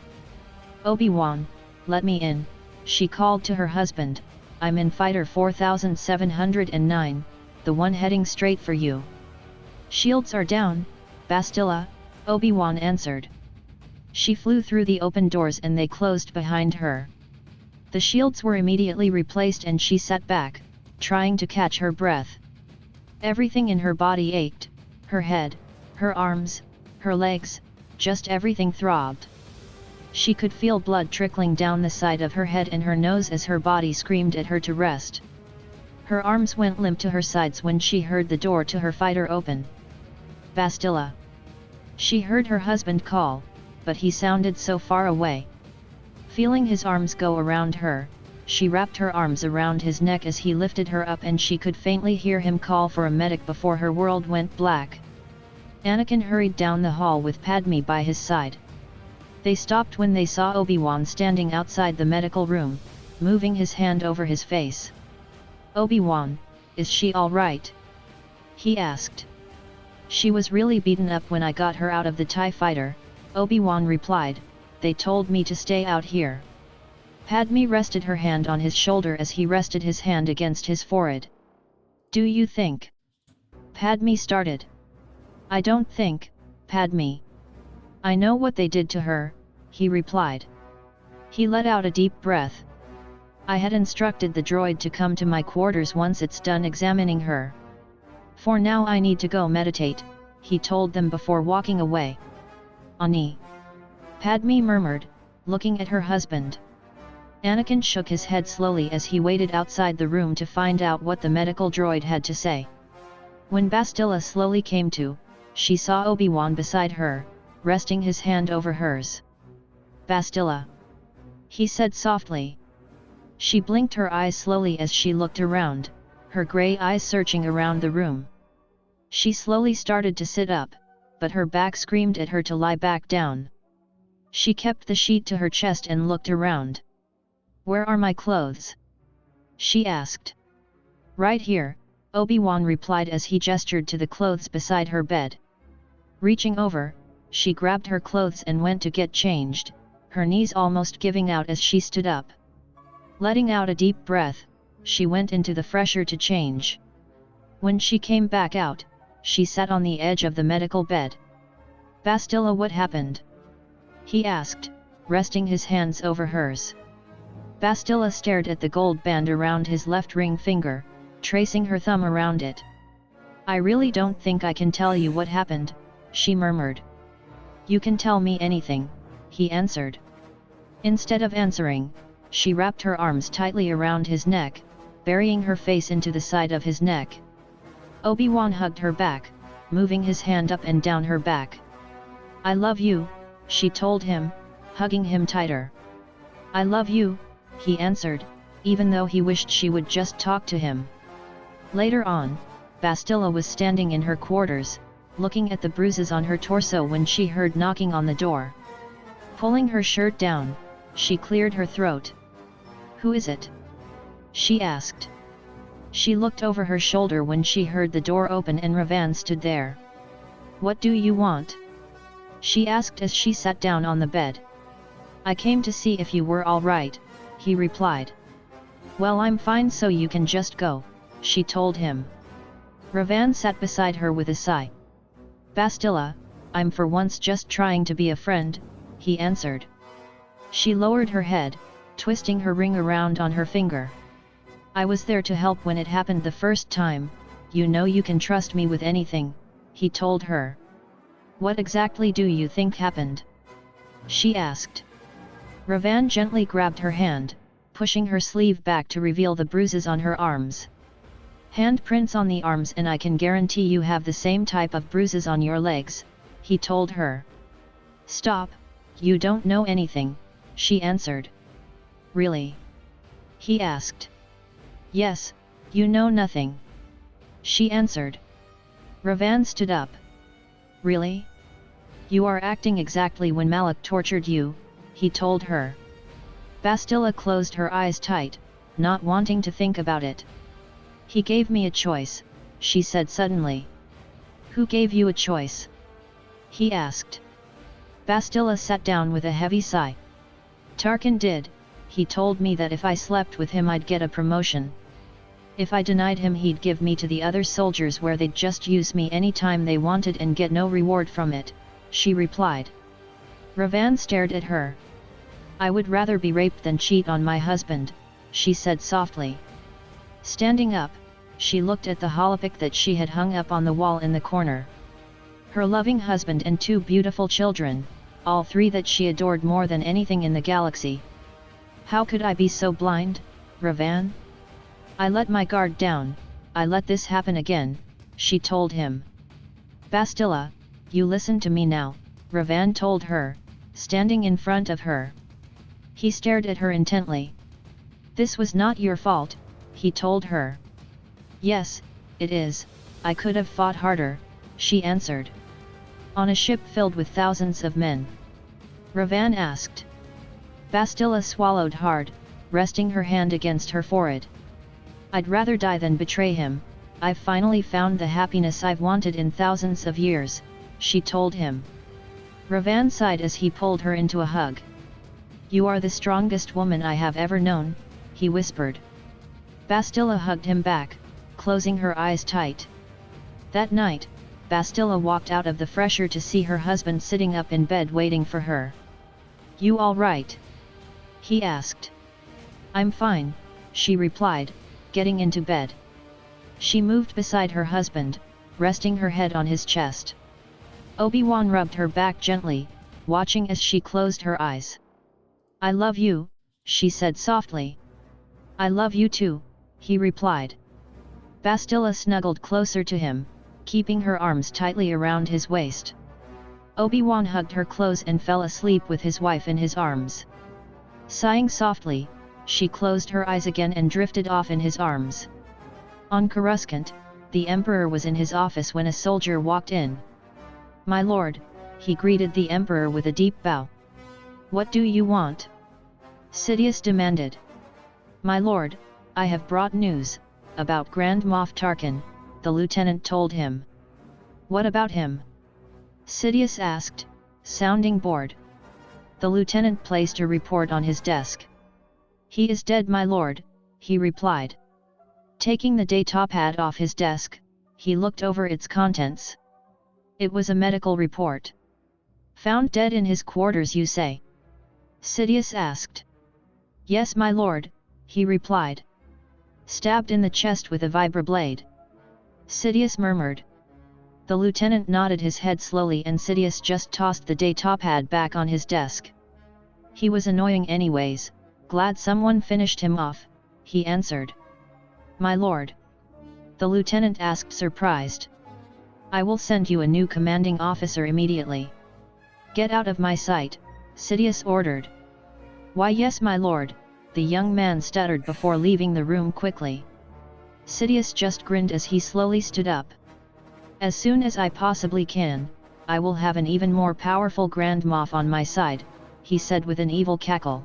"Obi-Wan, let me in," she called to her husband. "I'm in Fighter 4709, the one heading straight for you." "Shields are down, Bastila," Obi-Wan answered. She flew through the open doors and they closed behind her. The shields were immediately replaced and she sat back, trying to catch her breath. Everything in her body ached, her head, her arms, her legs, just everything throbbed. She could feel blood trickling down the side of her head and her nose as her body screamed at her to rest. Her arms went limp to her sides when she heard the door to her fighter open. "Bastila." She heard her husband call, but he sounded so far away. Feeling his arms go around her, she wrapped her arms around his neck as he lifted her up and she could faintly hear him call for a medic before her world went black. Anakin hurried down the hall with Padme by his side. They stopped when they saw Obi-Wan standing outside the medical room, moving his hand over his face. "Obi-Wan, is she all right?" he asked. "She was really beaten up when I got her out of the TIE fighter," Obi-Wan replied. "They told me to stay out here." Padme rested her hand on his shoulder as he rested his hand against his forehead. "Do you think?" Padme started. "I don't think, Padme. I know what they did to her," he replied. He let out a deep breath. "I had instructed the droid to come to my quarters once it's done examining her. For now I need to go meditate," he told them before walking away. "Ani," Padme murmured, looking at her husband. Anakin shook his head slowly as he waited outside the room to find out what the medical droid had to say. When Bastila slowly came to, she saw Obi-Wan beside her, resting his hand over hers. "Bastila," he said softly. She blinked her eyes slowly as she looked around, her grey eyes searching around the room. She slowly started to sit up, but her back screamed at her to lie back down. She kept the sheet to her chest and looked around. "Where are my clothes?" she asked. "Right here," Obi-Wan replied as he gestured to the clothes beside her bed. Reaching over, she grabbed her clothes and went to get changed, her knees almost giving out as she stood up. Letting out a deep breath, she went into the fresher to change. When she came back out, she sat on the edge of the medical bed. "Bastila, what happened?" he asked, resting his hands over hers. Bastila stared at the gold band around his left ring finger, tracing her thumb around it. "I really don't think I can tell you what happened," she murmured. "You can tell me anything," he answered. Instead of answering, she wrapped her arms tightly around his neck, burying her face into the side of his neck. Obi-Wan hugged her back, moving his hand up and down her back. "I love you," she told him, hugging him tighter. "I love you," he answered, even though he wished she would just talk to him. Later on, Bastila was standing in her quarters, looking at the bruises on her torso when she heard knocking on the door. Pulling her shirt down, she cleared her throat. "Who is it?" she asked. She looked over her shoulder when she heard the door open and Ravan stood there. "What do you want?" she asked as she sat down on the bed. "I came to see if you were all right," he replied. "Well, I'm fine, so you can just go," she told him. Ravan sat beside her with a sigh. "Bastila, I'm for once just trying to be a friend," he answered. She lowered her head, twisting her ring around on her finger. "I was there to help when it happened the first time, you know you can trust me with anything," he told her. "What exactly do you think happened?" she asked. Ravan gently grabbed her hand, pushing her sleeve back to reveal the bruises on her arms. "Handprints on the arms, and I can guarantee you have the same type of bruises on your legs," he told her. "Stop, you don't know anything," she answered. "Really?" he asked. "Yes, You know nothing," she answered. Ravan stood up. "Really? You are acting exactly when Malak tortured you," he told her. Bastila closed her eyes tight, not wanting to think about it. "He gave me a choice," she said suddenly. "Who gave you a choice?" he asked. Bastila sat down with a heavy sigh. "Tarkin did. He told me that if I slept with him I'd get a promotion. If I denied him he'd give me to the other soldiers where they'd just use me any time they wanted and get no reward from it," she replied. Ravan stared at her. "I would rather be raped than cheat on my husband," she said softly. Standing up, she looked at the holopic that she had hung up on the wall in the corner. Her loving husband and 2 beautiful children, all 3 that she adored more than anything in the galaxy. "How could I be so blind, Ravan? I let my guard down, I let this happen again," she told him. "Bastila, you listen to me now," Ravan told her, standing in front of her. He stared at her intently. "This was not your fault," he told her. "Yes, it is, I could have fought harder," she answered. "On a ship filled with thousands of men?" Ravan asked. Bastila swallowed hard, resting her hand against her forehead. "I'd rather die than betray him. I've finally found the happiness I've wanted in thousands of years," she told him. Ravan sighed as he pulled her into a hug. "You are the strongest woman I have ever known," he whispered. Bastila hugged him back, closing her eyes tight. That night, Bastila walked out of the fresher to see her husband sitting up in bed waiting for her. "You all right?" he asked. "I'm fine," she replied, getting into bed. She moved beside her husband, resting her head on his chest. Obi-Wan rubbed her back gently, watching as she closed her eyes. "I love you," she said softly. "I love you too," he replied. Bastila snuggled closer to him, keeping her arms tightly around his waist. Obi-Wan hugged her close and fell asleep with his wife in his arms. Sighing softly, she closed her eyes again and drifted off in his arms. On Coruscant, the Emperor was in his office when a soldier walked in. "My lord," he greeted the Emperor with a deep bow. "What do you want?" Sidious demanded. "My lord, I have brought news about Grand Moff Tarkin," the lieutenant told him. "What about him?" Sidious asked, sounding bored. The lieutenant placed a report on his desk. "He is dead, my lord," he replied. Taking the data pad off his desk, he looked over its contents. It was a medical report. "Found dead in his quarters, you say?" Sidious asked. "Yes, my lord," he replied. "Stabbed in the chest with a vibroblade." Sidious murmured. The lieutenant nodded his head slowly and Sidious just tossed the data pad back on his desk. "He was annoying anyways, glad someone finished him off," he answered. "My lord?" the lieutenant asked, surprised. "I will send you a new commanding officer immediately." "Get out of my sight," Sidious ordered. "Why yes, my lord," the young man stuttered before leaving the room quickly. Sidious just grinned as he slowly stood up. "As soon as I possibly can, I will have an even more powerful Grand Moff on my side," he said with an evil cackle.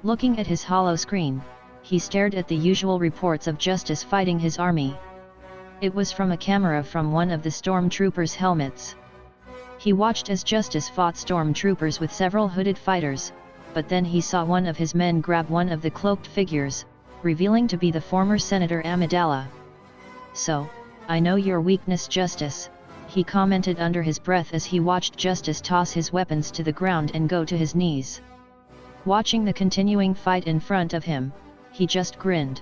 Looking at his hollow screen, he stared at the usual reports of Justice fighting his army. It was from a camera from one of the stormtroopers' helmets. He watched as Justice fought stormtroopers with several hooded fighters, but then he saw one of his men grab one of the cloaked figures, revealing to be the former Senator Amidala. "So, I know your weakness, Justice," he commented under his breath as he watched Justice toss his weapons to the ground and go to his knees. Watching the continuing fight in front of him, he just grinned.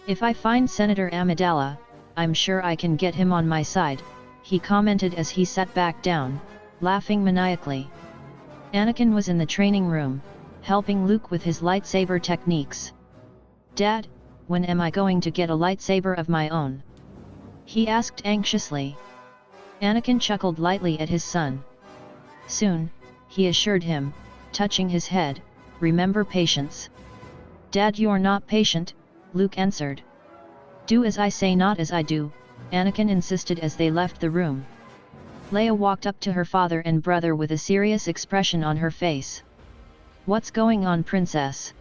"If I find Senator Amidala, I'm sure I can get him on my side," he commented as he sat back down, laughing maniacally. Anakin was in the training room, helping Luke with his lightsaber techniques. "Dad, when am I going to get a lightsaber of my own?" he asked anxiously. Anakin chuckled lightly at his son. "Soon," he assured him, touching his head. "Remember patience." "Dad, you're not patient," Luke answered. Do as I say, not as I do, Anakin insisted as they left the room. Leia walked up to her father and brother with a serious expression on her face. What's going on, princess?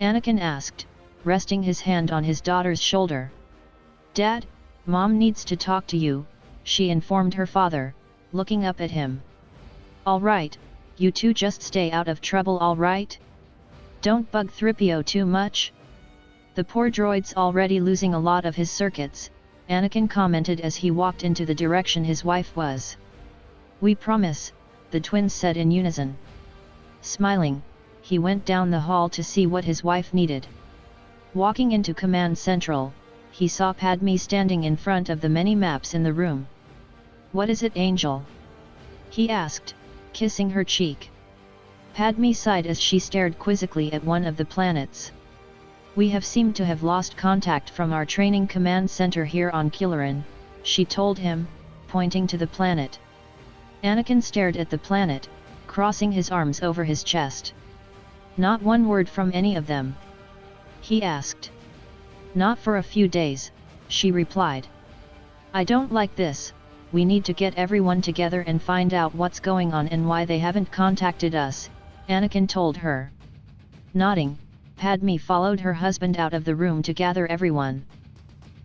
Anakin asked, resting his hand on his daughter's shoulder. Dad, Mom needs to talk to you, she informed her father, looking up at him. All right, you two just stay out of trouble, all right? Don't bug 3PO too much. The poor droid's already losing a lot of his circuits, Anakin commented as he walked into the direction his wife was. We promise, the twins said in unison. Smiling, he went down the hall to see what his wife needed. Walking into Command Central, he saw Padme standing in front of the many maps in the room. What is it, Angel? He asked, kissing her cheek. Padme sighed as she stared quizzically at one of the planets. We have seemed to have lost contact from our training command center here on Killoran, she told him, pointing to the planet. Anakin stared at the planet, crossing his arms over his chest. Not one word from any of them. He asked. Not for a few days, she replied. I don't like this, we need to get everyone together and find out what's going on and why they haven't contacted us, Anakin told her. Nodding, Padme followed her husband out of the room to gather everyone.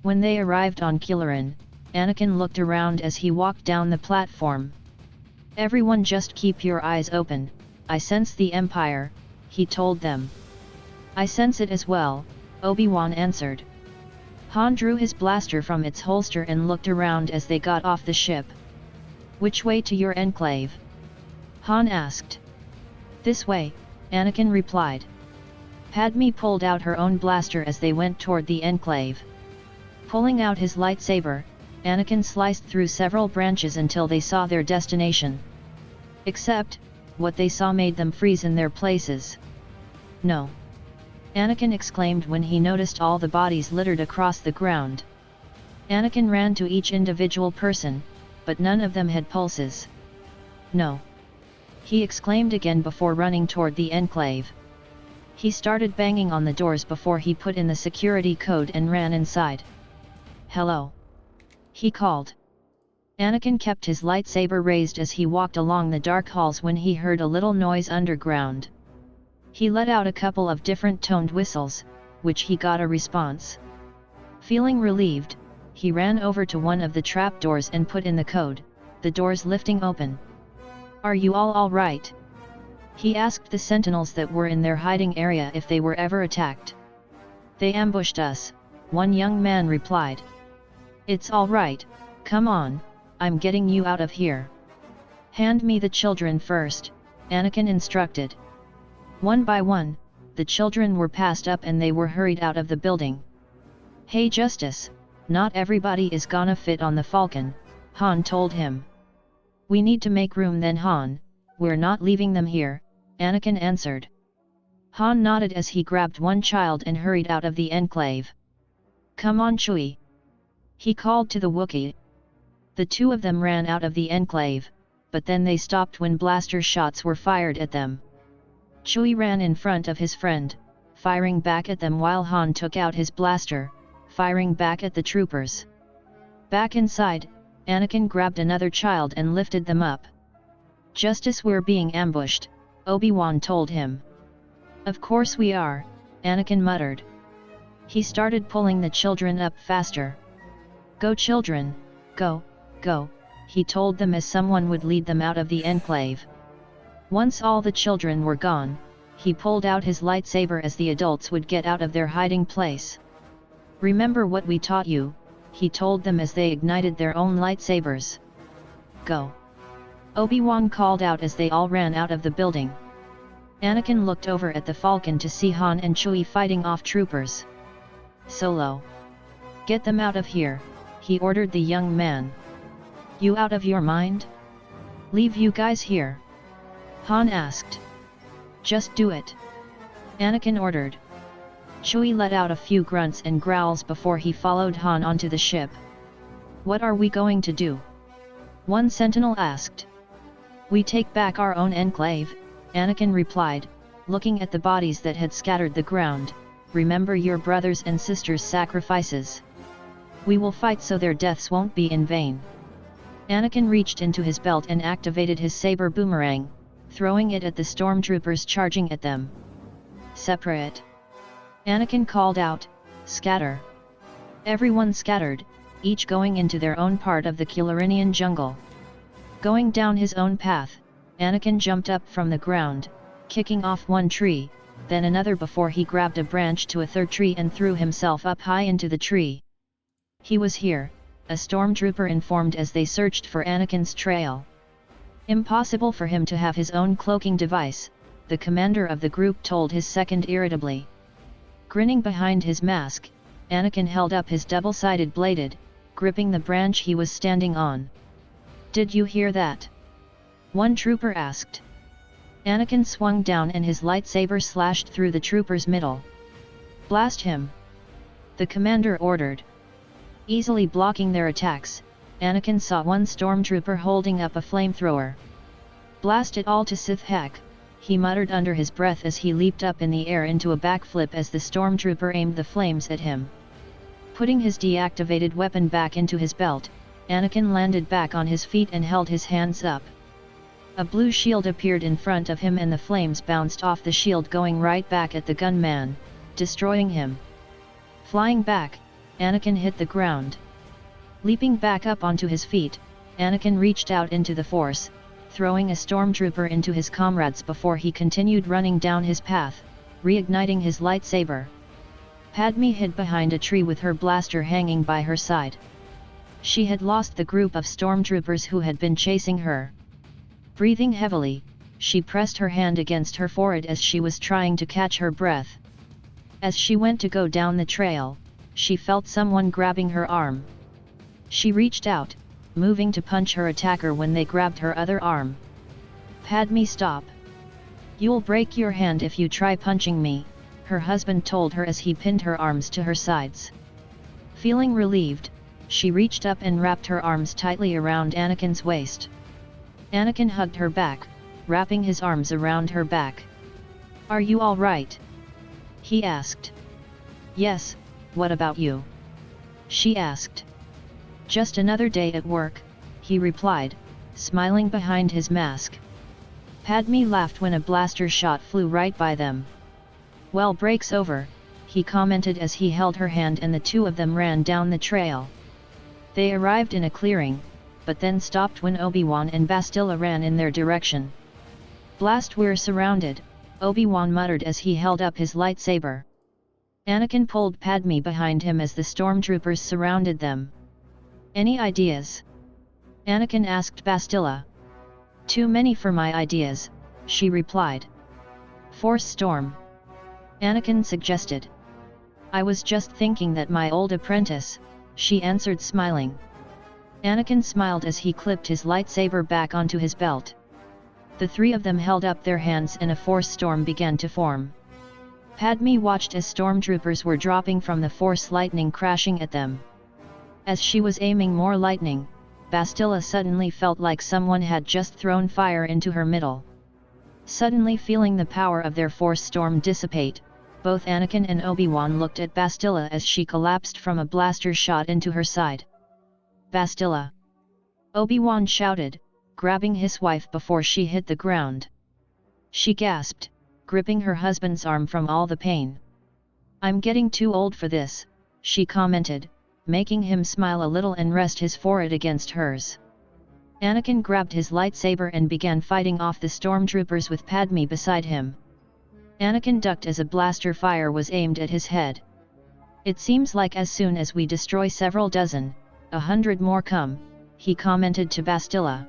When they arrived on Killoran, Anakin looked around as he walked down the platform. Everyone just keep your eyes open, I sense the Empire, he told them. I sense it as well, Obi-Wan answered. Han drew his blaster from its holster and looked around as they got off the ship. Which way to your enclave? Han asked. This way, Anakin replied. Padme pulled out her own blaster as they went toward the enclave. Pulling out his lightsaber, Anakin sliced through several branches until they saw their destination. Except, what they saw made them freeze in their places. No! Anakin exclaimed when he noticed all the bodies littered across the ground. Anakin ran to each individual person, but none of them had pulses. No! He exclaimed again before running toward the enclave. He started banging on the doors before he put in the security code and ran inside. Hello! He called. Anakin kept his lightsaber raised as he walked along the dark halls when he heard a little noise underground. He let out a couple of different toned whistles, which he got a response. Feeling relieved, he ran over to one of the trapdoors and put in the code, the doors lifting open. Are you all right? He asked the sentinels that were in their hiding area if they were ever attacked. They ambushed us, one young man replied. It's all right, come on, I'm getting you out of here. Hand me the children first, Anakin instructed. One by one, the children were passed up and they were hurried out of the building. Hey Justice, not everybody is gonna fit on the Falcon, Han told him. We need to make room then, Han, we're not leaving them here, Anakin answered. Han nodded as he grabbed one child and hurried out of the enclave. Come on Chewie! He called to the Wookiee. The two of them ran out of the enclave, but then they stopped when blaster shots were fired at them. Chewie ran in front of his friend, firing back at them while Han took out his blaster, firing back at the troopers. Back inside, Anakin grabbed another child and lifted them up. Justice, we're being ambushed, Obi-Wan told him. Of course we are, Anakin muttered. He started pulling the children up faster. Go children, go, go, he told them as someone would lead them out of the enclave. Once all the children were gone, he pulled out his lightsaber as the adults would get out of their hiding place. Remember what we taught you, he told them as they ignited their own lightsabers. Go! Obi-Wan called out as they all ran out of the building. Anakin looked over at the Falcon to see Han and Chewie fighting off troopers. Solo! Get them out of here, he ordered the young man. You out of your mind? Leave you guys here? Han asked. Just do it. Anakin ordered. Chewie let out a few grunts and growls before he followed Han onto the ship. What are we going to do? One sentinel asked. We take back our own enclave, Anakin replied, looking at the bodies that had scattered the ground. Remember your brothers and sisters' sacrifices. We will fight so their deaths won't be in vain. Anakin reached into his belt and activated his saber boomerang, throwing it at the stormtroopers charging at them. Separate! Anakin called out, "Scatter!" Everyone scattered, each going into their own part of the Kulorinian jungle. Going down his own path, Anakin jumped up from the ground, kicking off one tree, then another before he grabbed a branch to a third tree and threw himself up high into the tree. He was here, a stormtrooper informed as they searched for Anakin's trail. Impossible for him to have his own cloaking device, the commander of the group told his second irritably. Grinning behind his mask, Anakin held up his double-sided bladed, gripping the branch he was standing on. "Did you hear that?" one trooper asked. Anakin swung down and his lightsaber slashed through the trooper's middle. "Blast him!" the commander ordered. Easily blocking their attacks, Anakin saw one stormtrooper holding up a flamethrower. "Blast it all to Sith heck," he muttered under his breath as he leaped up in the air into a backflip as the stormtrooper aimed the flames at him. Putting his deactivated weapon back into his belt, Anakin landed back on his feet and held his hands up. A blue shield appeared in front of him and the flames bounced off the shield going right back at the gunman, destroying him. Flying back, Anakin hit the ground. Leaping back up onto his feet, Anakin reached out into the Force, throwing a stormtrooper into his comrades before he continued running down his path, reigniting his lightsaber. Padme hid behind a tree with her blaster hanging by her side. She had lost the group of stormtroopers who had been chasing her. Breathing heavily, she pressed her hand against her forehead as she was trying to catch her breath. As she went to go down the trail, she felt someone grabbing her arm. She reached out, moving to punch her attacker when they grabbed her other arm. "Padme, stop! You'll break your hand if you try punching me," her husband told her as he pinned her arms to her sides. Feeling relieved, she reached up and wrapped her arms tightly around Anakin's waist. Anakin hugged her back, wrapping his arms around her back. "Are you all right?" he asked. "Yes, what about you?" she asked. "Just another day at work," he replied, smiling behind his mask. Padme laughed when a blaster shot flew right by them. "Well, break's over," he commented as he held her hand and the two of them ran down the trail. They arrived in a clearing, but then stopped when Obi-Wan and Bastila ran in their direction. "Blast, we're surrounded," Obi-Wan muttered as he held up his lightsaber. Anakin pulled Padme behind him as the stormtroopers surrounded them. "Any ideas?" Anakin asked Bastila. "Too many for my ideas," she replied. "Force storm," Anakin suggested. "I was just thinking that my old apprentice," she answered smiling. Anakin smiled as he clipped his lightsaber back onto his belt. The three of them held up their hands and a force storm began to form. Padme watched as stormtroopers were dropping from the force lightning crashing at them. As she was aiming more lightning, Bastila suddenly felt like someone had just thrown fire into her middle. Suddenly feeling the power of their force storm dissipate, both Anakin and Obi-Wan looked at Bastila as she collapsed from a blaster shot into her side. "Bastila!" Obi-Wan shouted, grabbing his wife before she hit the ground. She gasped, gripping her husband's arm from all the pain. "I'm getting too old for this," she commented, making him smile a little and rest his forehead against hers. Anakin grabbed his lightsaber and began fighting off the stormtroopers with Padme beside him. Anakin ducked as a blaster fire was aimed at his head. "It seems like as soon as we destroy several dozen, 100 more come," he commented to Bastila.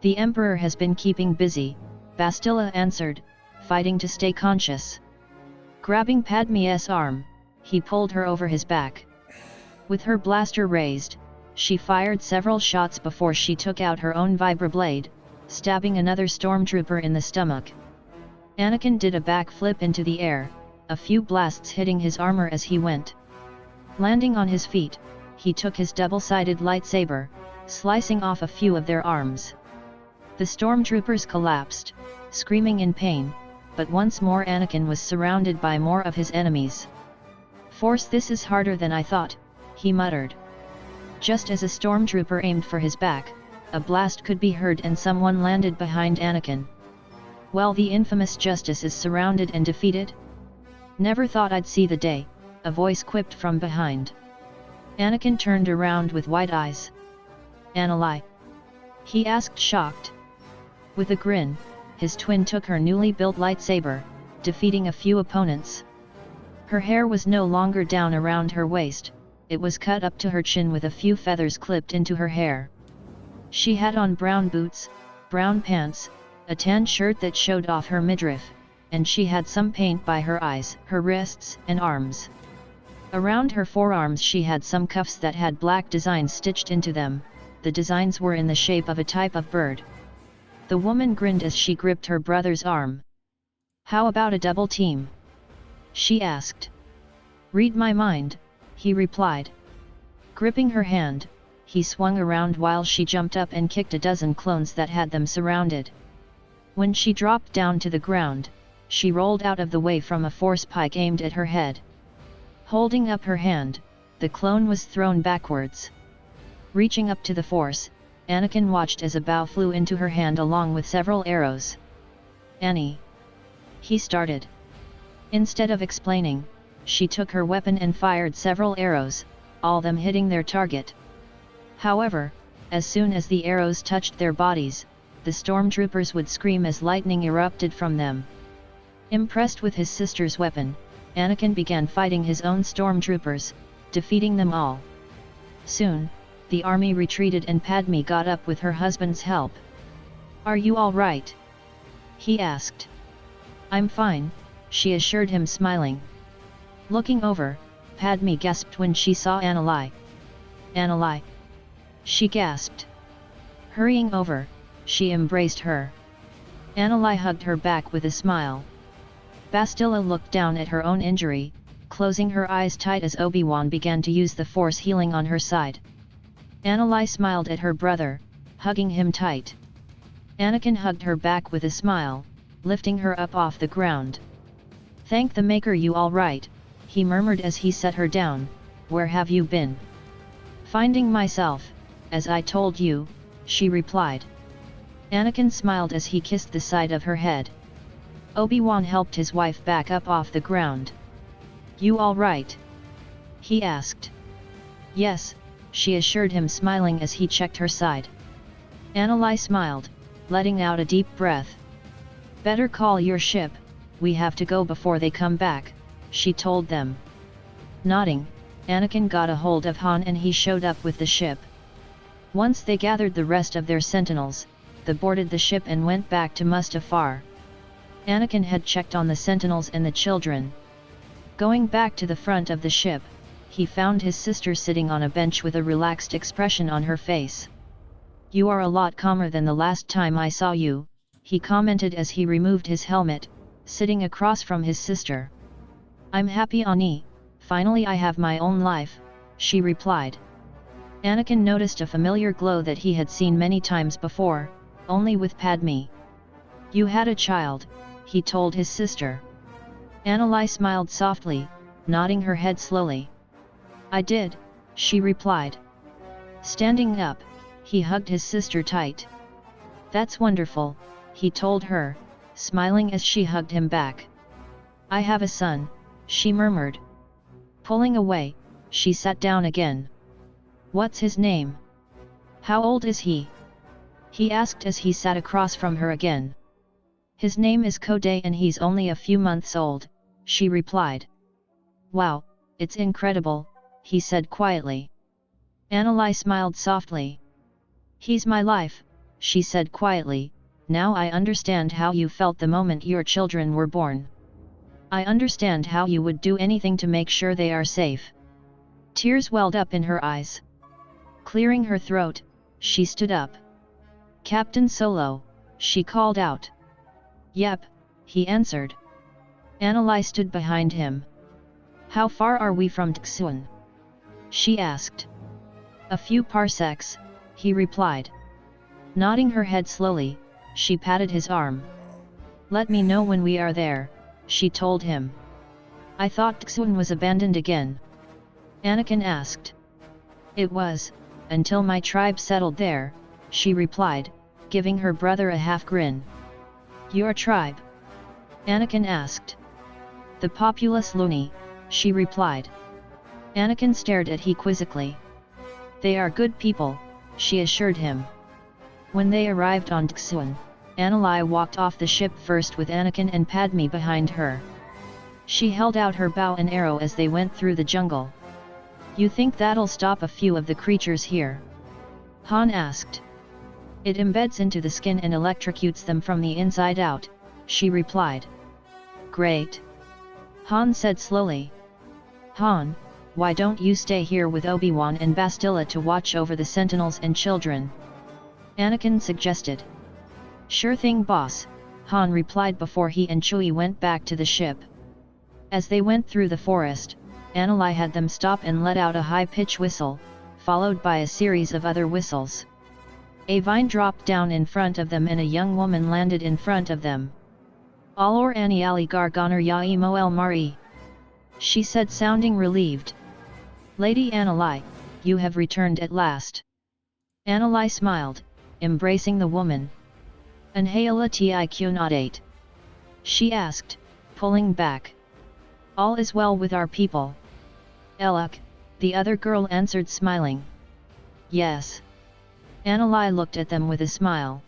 "The Emperor has been keeping busy," Bastila answered, fighting to stay conscious. Grabbing Padme's arm, he pulled her over his back. With her blaster raised, she fired several shots before she took out her own vibroblade, stabbing another stormtrooper in the stomach. Anakin did a backflip into the air, a few blasts hitting his armor as he went. Landing on his feet, he took his double-sided lightsaber, slicing off a few of their arms. The stormtroopers collapsed, screaming in pain, but once more Anakin was surrounded by more of his enemies. "Force, this is harder than I thought," he muttered. Just as a stormtrooper aimed for his back, a blast could be heard and someone landed behind Anakin. Well, the infamous Justice is surrounded and defeated? Never thought I'd see the day, a voice quipped from behind. Anakin turned around with wide eyes. Anakin? He asked, shocked. With a grin, his twin took her newly built lightsaber, defeating a few opponents. Her hair was no longer down around her waist, it was cut up to her chin with a few feathers clipped into her hair. She had on brown boots, brown pants, a tan shirt that showed off her midriff, and she had some paint by her eyes, her wrists and arms. Around her forearms she had some cuffs that had black designs stitched into them. The designs were in the shape of a type of bird. The woman grinned as she gripped her brother's arm. "How about a double team?" she asked. "Read my mind," he replied. Gripping her hand, he swung around while she jumped up and kicked a dozen clones that had them surrounded. When she dropped down to the ground, she rolled out of the way from a force pike aimed at her head. Holding up her hand, the clone was thrown backwards. Reaching up to the force, Anakin watched as a bow flew into her hand along with several arrows. "Annie," he started. Instead of explaining, she took her weapon and fired several arrows, all of them hitting their target. However, as soon as the arrows touched their bodies, the stormtroopers would scream as lightning erupted from them. Impressed with his sister's weapon, Anakin began fighting his own stormtroopers, defeating them all. Soon, the army retreated and Padme got up with her husband's help. "Are you all right?" he asked. "I'm fine," she assured him, smiling. Looking over, Padme gasped when she saw Anakin. "Anakin!" she gasped. Hurrying over, she embraced her. Anakin hugged her back with a smile. Bastila looked down at her own injury, closing her eyes tight as Obi-Wan began to use the Force healing on her side. Anakin smiled at her brother, hugging him tight. Anakin hugged her back with a smile, lifting her up off the ground. "Thank the Maker, you all right?" he murmured as he set her down. "Where have you been?" "Finding myself, as I told you," she replied. Anakin smiled as he kissed the side of her head. Obi-Wan helped his wife back up off the ground. "You all right?" he asked. "Yes," she assured him, smiling as he checked her side. Anakin smiled, letting out a deep breath. "Better call your ship, we have to go before they come back," she told them. Nodding, Anakin got a hold of Han and he showed up with the ship. Once they gathered the rest of their sentinels, they boarded the ship and went back to Mustafar. Anakin had checked on the sentinels and the children. Going back to the front of the ship, he found his sister sitting on a bench with a relaxed expression on her face. "You are a lot calmer than the last time I saw you," he commented as he removed his helmet, sitting across from his sister. "I'm happy, Annie, finally I have my own life," she replied. Anakin noticed a familiar glow that he had seen many times before, only with Padme. "You had a child," he told his sister. Anakin smiled softly, nodding her head slowly. "I did," she replied. Standing up, he hugged his sister tight. "That's wonderful," he told her, smiling as she hugged him back. "I have a son," she murmured. Pulling away, she sat down again. "What's his name? How old is he?" he asked as he sat across from her again. "His name is Code and he's only a few months old," she replied. "Wow, it's incredible," he said quietly. Anakin smiled softly. "He's my life," she said quietly. "Now I understand how you felt the moment your children were born. I understand how you would do anything to make sure they are safe." Tears welled up in her eyes. Clearing her throat, she stood up. "Captain Solo," she called out. "Yep," he answered. Anakin stood behind him. "How far are we from Txun?" she asked. "A few parsecs," he replied. Nodding her head slowly, she patted his arm. "Let me know when we are there," she told him. "I thought Txun was abandoned again?" Anakin asked. "It was," until my tribe settled there, she replied, giving her brother a half grin. Your tribe? Anakin asked. The populous Luni, she replied. Anakin stared at her quizzically. They are good people, she assured him. When they arrived on Dxuan, Anakin walked off the ship first with Anakin and Padme behind her. She held out her bow and arrow as they went through the jungle. You think that'll stop a few of the creatures here? Han asked. It embeds into the skin and electrocutes them from the inside out, she replied. Great. Han said slowly. Han, why don't you stay here with Obi-Wan and Bastila to watch over the sentinels and children? Anakin suggested. Sure thing, boss, Han replied before he and Chewie went back to the ship. As they went through the forest, Anakin had them stop and let out a high-pitched whistle, followed by a series of other whistles. A vine dropped down in front of them and a young woman landed in front of them. Alor Ani Ali Gargoner Yai Moel Mari, she said, sounding relieved. Lady Anakin, you have returned at last. Anakin smiled, embracing the woman. Anhala Tiq not 8. She asked, pulling back. All is well with our people. Eluk, the other girl answered, smiling. Yes. Anakin looked at them with a smile.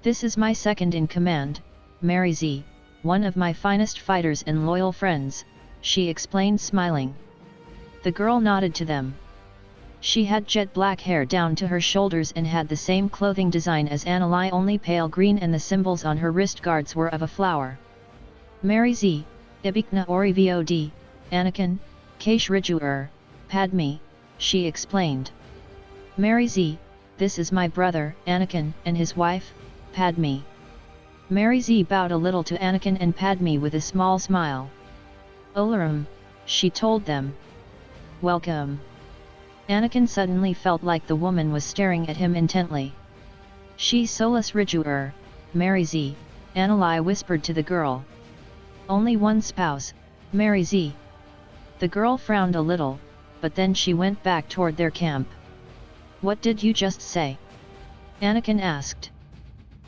This is my second in command, Mary Z, one of my finest fighters and loyal friends, she explained, smiling. The girl nodded to them. She had jet black hair down to her shoulders and had the same clothing design as Anakin, only pale green, and the symbols on her wrist guards were of a flower. Mary Z, Ibikna Ori Vod, Anakin, Kaish Rijuer, Padme, she explained. Mary Z, this is my brother, Anakin, and his wife, Padme. Mary Z bowed a little to Anakin and Padme with a small smile. Olarum, she told them. Welcome. Anakin suddenly felt like the woman was staring at him intently. She solus Rijuer, Mary Z, Anakin whispered to the girl. Only one spouse, Mary Z. The girl frowned a little, but then she went back toward their camp. What did you just say? Anakin asked.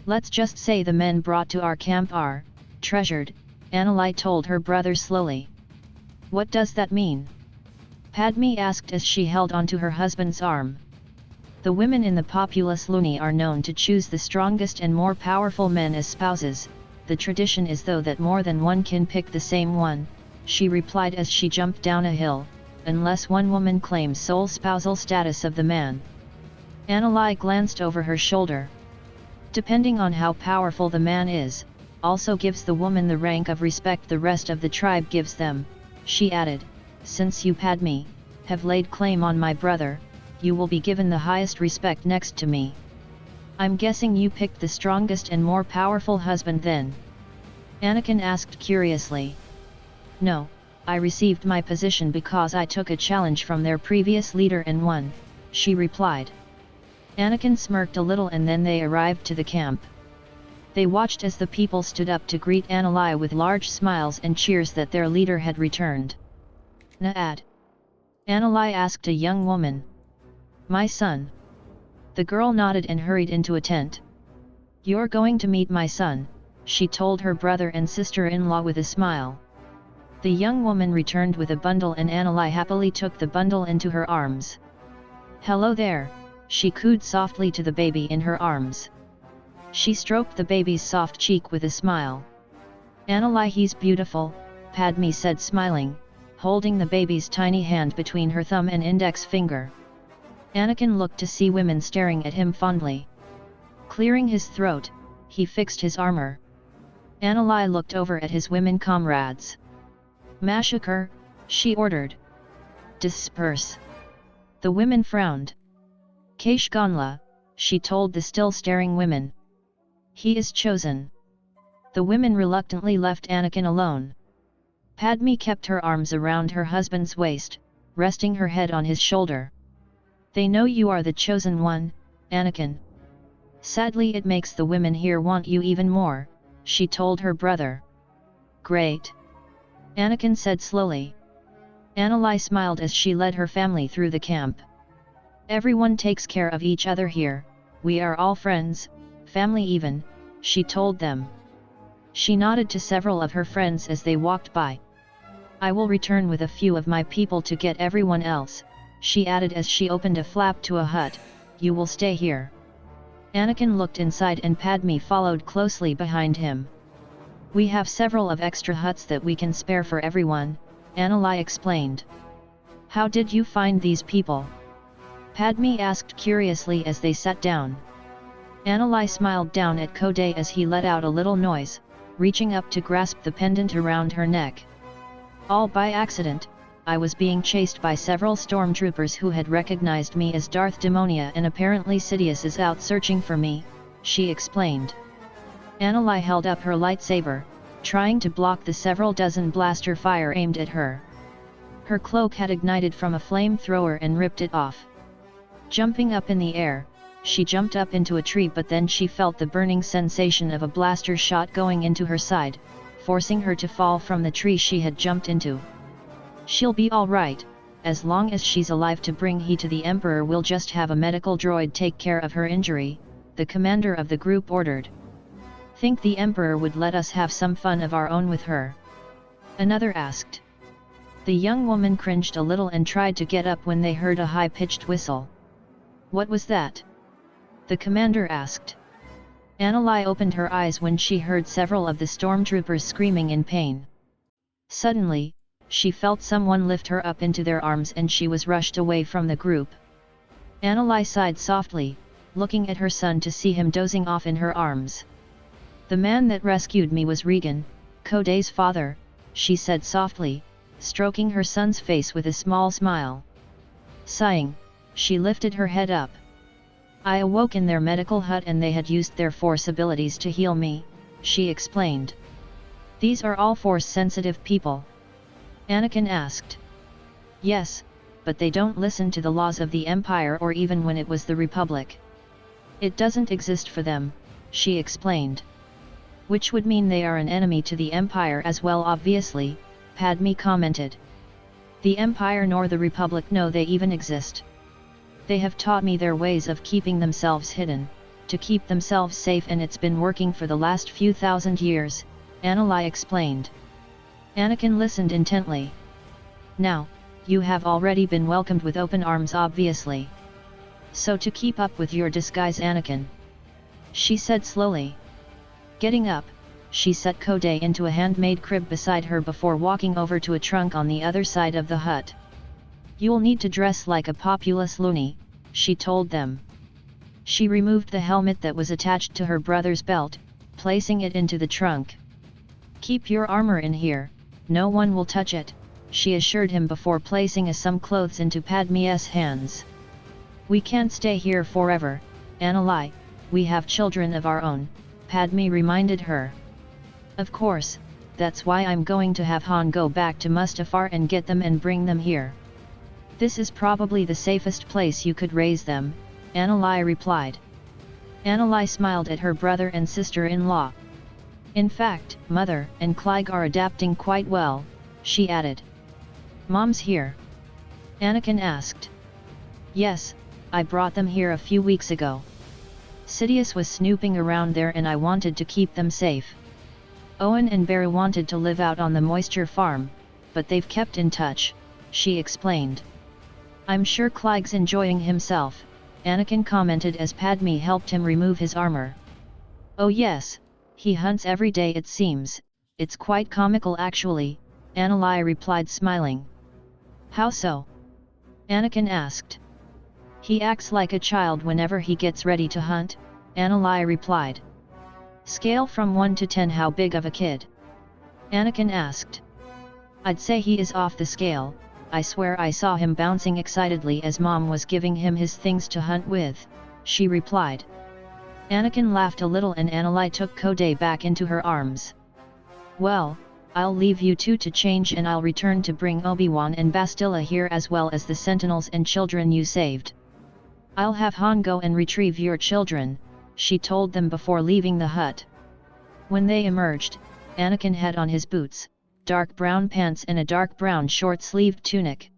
Let's just say the men brought to our camp are treasured, Anakin told her brother slowly. What does that mean? Padme asked as she held onto her husband's arm. The women in the populous Luni are known to choose the strongest and more powerful men as spouses. The tradition is though that more than one can pick the same one, she replied as she jumped down a hill, unless one woman claims sole spousal status of the man. Anakin glanced over her shoulder. Depending on how powerful the man is, also gives the woman the rank of respect the rest of the tribe gives them, she added. Since you, Padme, have laid claim on my brother, you will be given the highest respect next to me. I'm guessing you picked the strongest and more powerful husband then? Anakin asked curiously. No, I received my position because I took a challenge from their previous leader and won, she replied. Anakin smirked a little and then they arrived to the camp. They watched as the people stood up to greet Anakin with large smiles and cheers that their leader had returned. Naad? Anakin asked a young woman. My son. The girl nodded and hurried into a tent. You're going to meet my son, she told her brother and sister-in-law with a smile. The young woman returned with a bundle and Anakin happily took the bundle into her arms. Hello there, she cooed softly to the baby in her arms. She stroked the baby's soft cheek with a smile. Anakin, he's beautiful, Padme said, smiling, holding the baby's tiny hand between her thumb and index finger. Anakin looked to see women staring at him fondly. Clearing his throat, he fixed his armor. Anakin looked over at his women comrades. Massacre, she ordered. Disperse. The women frowned. Kaish Ganla, she told the still staring women. He is chosen. The women reluctantly left Anakin alone. Padme kept her arms around her husband's waist, resting her head on his shoulder. They know you are the chosen one, Anakin. Sadly, it makes the women here want you even more, she told her brother. Great. Anakin said slowly. Anakin smiled as she led her family through the camp. Everyone takes care of each other here, we are all friends, family even, she told them. She nodded to several of her friends as they walked by. I will return with a few of my people to get everyone else, she added as she opened a flap to a hut, you will stay here. Anakin looked inside and Padme followed closely behind him. We have several of extra huts that we can spare for everyone, Anakin explained. How did you find these people? Padme asked curiously as they sat down. Anakin smiled down at Code as he let out a little noise, reaching up to grasp the pendant around her neck. All by accident, I was being chased by several stormtroopers who had recognized me as Darth Demonia and apparently Sidious is out searching for me, she explained. Anakin held up her lightsaber, trying to block the several dozen blaster fire aimed at her. Her cloak had ignited from a flamethrower and ripped it off. Jumping up in the air, she jumped up into a tree, but then she felt the burning sensation of a blaster shot going into her side, forcing her to fall from the tree she had jumped into. She'll be all right, as long as she's alive to bring he to the Emperor. We'll just have a medical droid take care of her injury, the commander of the group ordered. Think the Emperor would let us have some fun of our own with her? Another asked. The young woman cringed a little and tried to get up when they heard a high-pitched whistle. What was that? The commander asked. Anakin opened her eyes when she heard several of the stormtroopers screaming in pain. Suddenly, she felt someone lift her up into their arms and she was rushed away from the group. Anakin sighed softly, looking at her son to see him dozing off in her arms. The man that rescued me was Regan, Code's father, she said softly, stroking her son's face with a small smile. Sighing, she lifted her head up. I awoke in their medical hut and they had used their force abilities to heal me, she explained. These are all force-sensitive people? Anakin asked. Yes, but they don't listen to the laws of the Empire or even when it was the Republic. It doesn't exist for them, she explained. Which would mean they are an enemy to the Empire as well, obviously, Padme commented. The Empire nor the Republic know they even exist. They have taught me their ways of keeping themselves hidden, to keep themselves safe, and it's been working for the last few thousand years, Anakin explained. Anakin listened intently. Now, you have already been welcomed with open arms obviously. So to keep up with your disguise, Anakin, she said slowly. Getting up, she set Code into a handmade crib beside her before walking over to a trunk on the other side of the hut. You'll need to dress like a populous loony, she told them. She removed the helmet that was attached to her brother's belt, placing it into the trunk. Keep your armor in here, no one will touch it, she assured him before placing some clothes into Padme's hands. We can't stay here forever, Anakin, we have children of our own, Padme reminded her. Of course, that's why I'm going to have Han go back to Mustafar and get them and bring them here. This is probably the safest place you could raise them, Anakin replied. Anakin smiled at her brother and sister-in-law. In fact, Mother and Clive are adapting quite well, she added. Mom's here? Anakin asked. Yes, I brought them here a few weeks ago. Sidious was snooping around there and I wanted to keep them safe. Owen and Barry wanted to live out on the moisture farm, but they've kept in touch, she explained. I'm sure Clive's enjoying himself, Anakin commented as Padme helped him remove his armor. Oh yes, he hunts every day it seems, it's quite comical actually, Anakin replied smiling. How so? Anakin asked. He acts like a child whenever he gets ready to hunt, Anakin replied. Scale from 1 to 10, how big of a kid? Anakin asked. I'd say he is off the scale, I swear I saw him bouncing excitedly as Mom was giving him his things to hunt with, she replied. Anakin laughed a little and Anakin took Code back into her arms. Well, I'll leave you two to change and I'll return to bring Obi-Wan and Bastila here as well as the Sentinels and children you saved. I'll have Han go and retrieve your children, she told them before leaving the hut. When they emerged, Anakin had on his boots, dark brown pants and a dark brown short-sleeved tunic.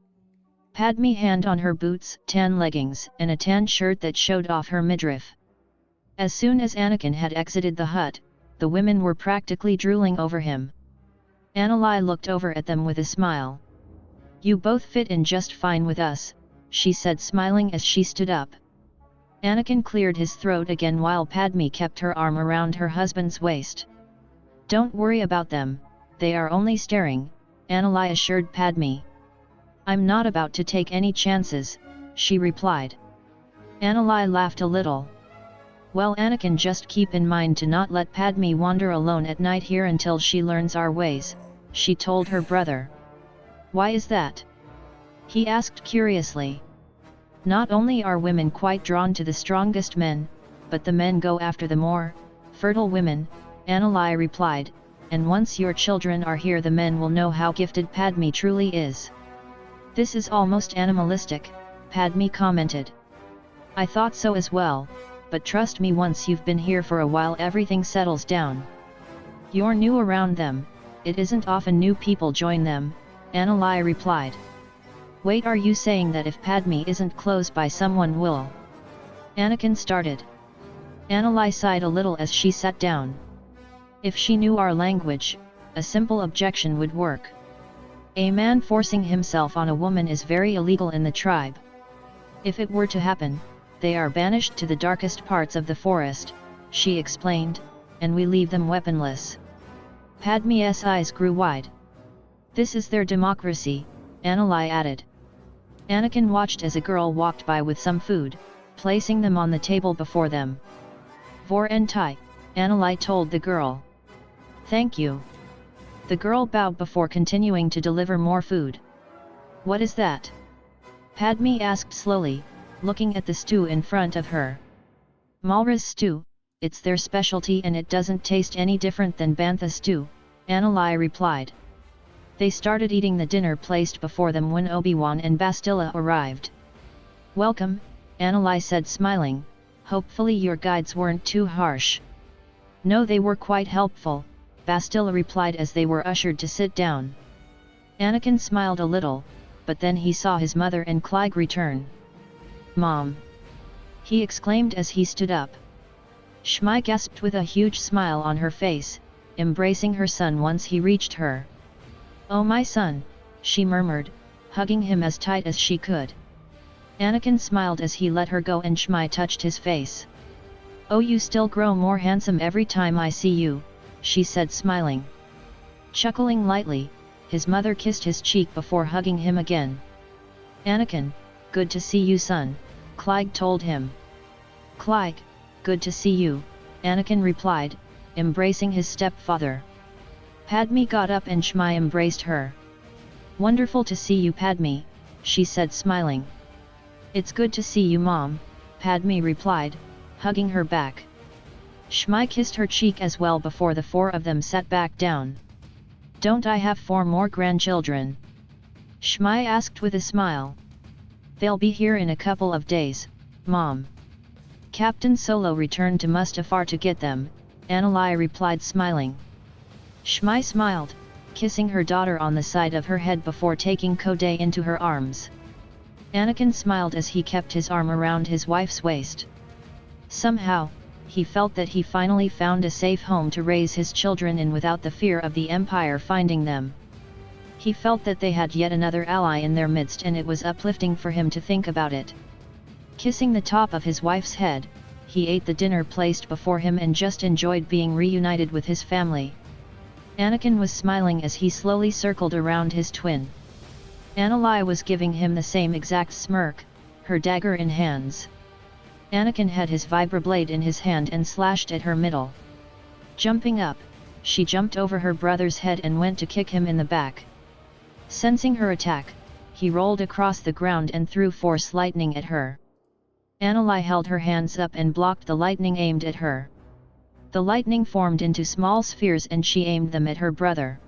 Padme hand on her boots, tan leggings, and a tan shirt that showed off her midriff. As soon as Anakin had exited the hut, the women were practically drooling over him. Anakin looked over at them with a smile. "You both fit in just fine with us," she said, smiling as she stood up. Anakin cleared his throat again while Padme kept her arm around her husband's waist. "Don't worry about them, they are only staring," Anakin assured Padme. "I'm not about to take any chances," she replied. Anakin laughed a little. "Well, Anakin, just keep in mind to not let Padme wander alone at night here until she learns our ways," she told her brother. "Why is that?" he asked curiously. "Not only are women quite drawn to the strongest men, but the men go after the more fertile women," Anakin replied, "and once your children are here the men will know how gifted Padme truly is." "This is almost animalistic," Padme commented. "I thought so as well, but trust me, once you've been here for a while everything settles down. You're new around them, it isn't often new people join them," Anakin replied. "Wait, are you saying that if Padme isn't close by someone will?" Anakin started. Anakin sighed a little as she sat down. "If she knew our language, a simple objection would work. A man forcing himself on a woman is very illegal in the tribe. If it were to happen, they are banished to the darkest parts of the forest," she explained, "and we leave them weaponless." Padme's eyes grew wide. "This is their democracy," Anakin added. Anakin watched as a girl walked by with some food, placing them on the table before them. "Vor and Tai," Anakin told the girl. "Thank you." The girl bowed before continuing to deliver more food. "What is that?" Padme asked slowly, looking at the stew in front of her. "Malra's stew, it's their specialty and it doesn't taste any different than Bantha stew," Anakin replied. They started eating the dinner placed before them when Obi-Wan and Bastila arrived. "Welcome," Anakin said, smiling. "Hopefully your guides weren't too harsh." "No, they were quite helpful," Bastila replied as they were ushered to sit down. Anakin smiled a little, but then he saw his mother and Clive return. "Mom!" he exclaimed as he stood up. Shmi gasped with a huge smile on her face, embracing her son once he reached her. "Oh, my son," she murmured, hugging him as tight as she could. Anakin smiled as he let her go and Shmi touched his face. "Oh, you still grow more handsome every time I see you," she said, smiling. Chuckling lightly, his mother kissed his cheek before hugging him again. "Anakin, good to see you, son," Clive told him. "Clive, good to see you," Anakin replied, embracing his stepfather. Padme got up and Shmi embraced her. "Wonderful to see you, Padme," she said, smiling. "It's good to see you, Mom," Padme replied, hugging her back. Shmi kissed her cheek as well before the four of them sat back down. "Don't I have 4 more grandchildren?" Shmi asked with a smile. "They'll be here in a couple of days, Mom." "Captain Solo returned to Mustafar to get them," Anakin replied, smiling. Shmi smiled, kissing her daughter on the side of her head before taking Kode into her arms. Anakin smiled as he kept his arm around his wife's waist. Somehow, he felt that he finally found a safe home to raise his children in without the fear of the Empire finding them. He felt that they had yet another ally in their midst, and it was uplifting for him to think about it. Kissing the top of his wife's head, he ate the dinner placed before him and just enjoyed being reunited with his family. Anakin was smiling as he slowly circled around his twin. Anakin was giving him the same exact smirk, her dagger in hands. Anakin had his vibroblade in his hand and slashed at her middle. Jumping up, she jumped over her brother's head and went to kick him in the back. Sensing her attack, he rolled across the ground and threw force lightning at her. Anakin held her hands up and blocked the lightning aimed at her. The lightning formed into small spheres and she aimed them at her brother.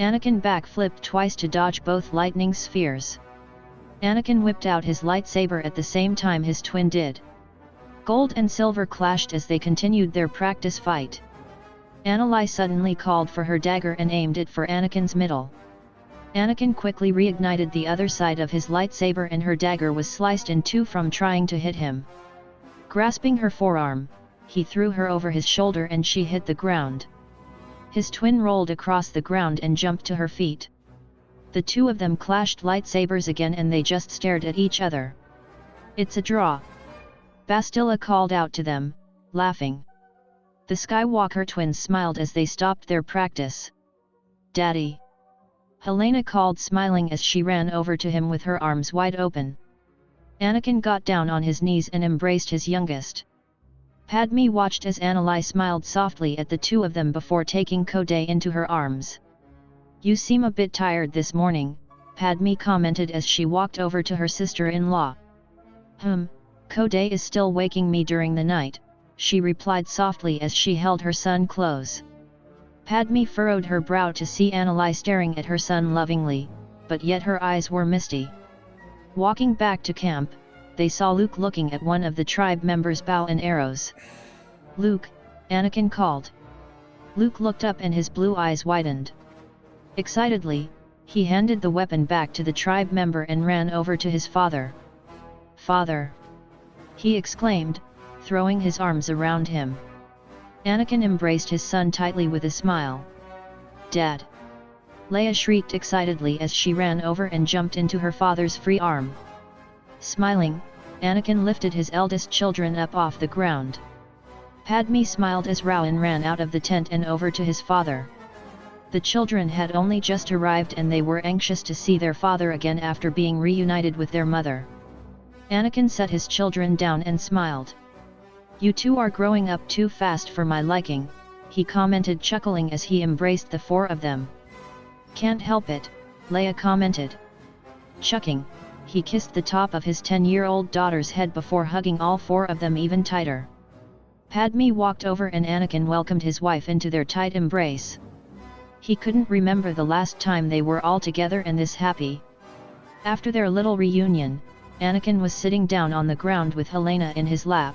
Anakin backflipped twice to dodge both lightning spheres. Anakin whipped out his lightsaber at the same time his twin did. Gold and silver clashed as they continued their practice fight. Anakin suddenly called for her dagger and aimed it for Anakin's middle. Anakin quickly reignited the other side of his lightsaber and her dagger was sliced in two from trying to hit him. Grasping her forearm, he threw her over his shoulder and she hit the ground. His twin rolled across the ground and jumped to her feet. The two of them clashed lightsabers again and they just stared at each other. "It's a draw," Bastila called out to them, laughing. The Skywalker twins smiled as they stopped their practice. "Daddy!" Helena called, smiling as she ran over to him with her arms wide open. Anakin got down on his knees and embraced his youngest. Padme watched as Anakin smiled softly at the two of them before taking Code into her arms. "You seem a bit tired this morning," Padme commented as she walked over to her sister-in-law. Code is still waking me during the night," she replied softly as she held her son close. Padme furrowed her brow to see Anakin staring at her son lovingly, but yet her eyes were misty. Walking back to camp, they saw Luke looking at one of the tribe members' bow and arrows. "Luke," Anakin called. Luke looked up and his blue eyes widened. Excitedly, he handed the weapon back to the tribe member and ran over to his father. "Father!" he exclaimed, throwing his arms around him. Anakin embraced his son tightly with a smile. "Dad!" Leia shrieked excitedly as she ran over and jumped into her father's free arm. Smiling, Anakin lifted his eldest children up off the ground. Padme smiled as Rowan ran out of the tent and over to his father. The children had only just arrived and they were anxious to see their father again after being reunited with their mother. Anakin set his children down and smiled. "You two are growing up too fast for my liking," he commented, chuckling as he embraced the four of them. "Can't help it," Leia commented. Chuckling, he kissed the top of his 10-year-old daughter's head before hugging all four of them even tighter. Padme walked over and Anakin welcomed his wife into their tight embrace. He couldn't remember the last time they were all together and this happy. After their little reunion, Anakin was sitting down on the ground with Helena in his lap.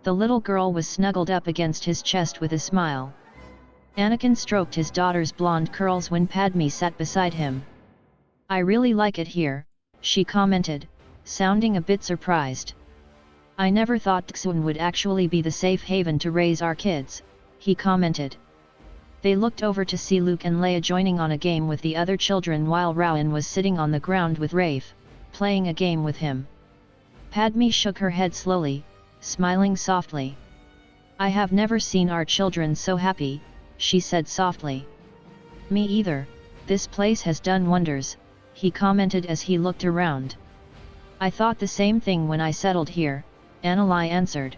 The little girl was snuggled up against his chest with a smile. Anakin stroked his daughter's blonde curls when Padme sat beside him. "I really like it here," she commented, sounding a bit surprised. "I never thought Txun would actually be the safe haven to raise our kids," he commented. They looked over to see Luke and Leia joining on a game with the other children while Rowan was sitting on the ground with Rafe, playing a game with him. Padme shook her head slowly, smiling softly. "I have never seen our children so happy," she said softly. "Me either, this place has done wonders," he commented as he looked around. "I thought the same thing when I settled here," Anakin answered.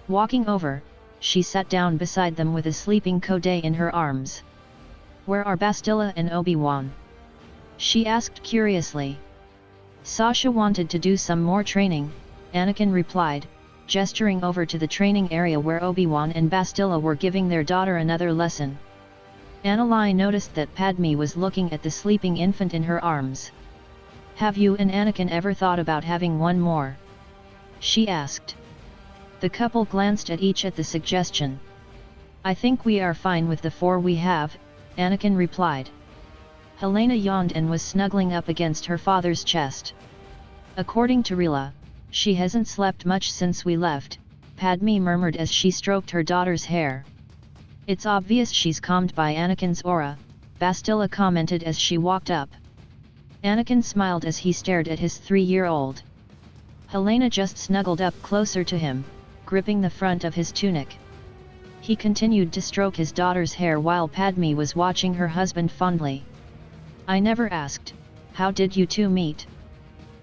Walking over, she sat down beside them with a sleeping Code in her arms. "Where are Bastila and Obi-Wan?" she asked curiously. "Sasha wanted to do some more training," Anakin replied, gesturing over to the training area where Obi-Wan and Bastila were giving their daughter another lesson. Anakin noticed that Padme was looking at the sleeping infant in her arms. "Have you and Anakin ever thought about having one more?" she asked. The couple glanced at each at the suggestion. "I think we are fine with the four we have," Anakin replied. Helena yawned and was snuggling up against her father's chest. "According to Rila, she hasn't slept much since we left," Padme murmured as she stroked her daughter's hair. "It's obvious she's calmed by Anakin's aura," Bastila commented as she walked up. Anakin smiled as he stared at his 3-year-old. Helena just snuggled up closer to him, gripping the front of his tunic. He continued to stroke his daughter's hair while Padme was watching her husband fondly. "I never asked, how did you two meet?"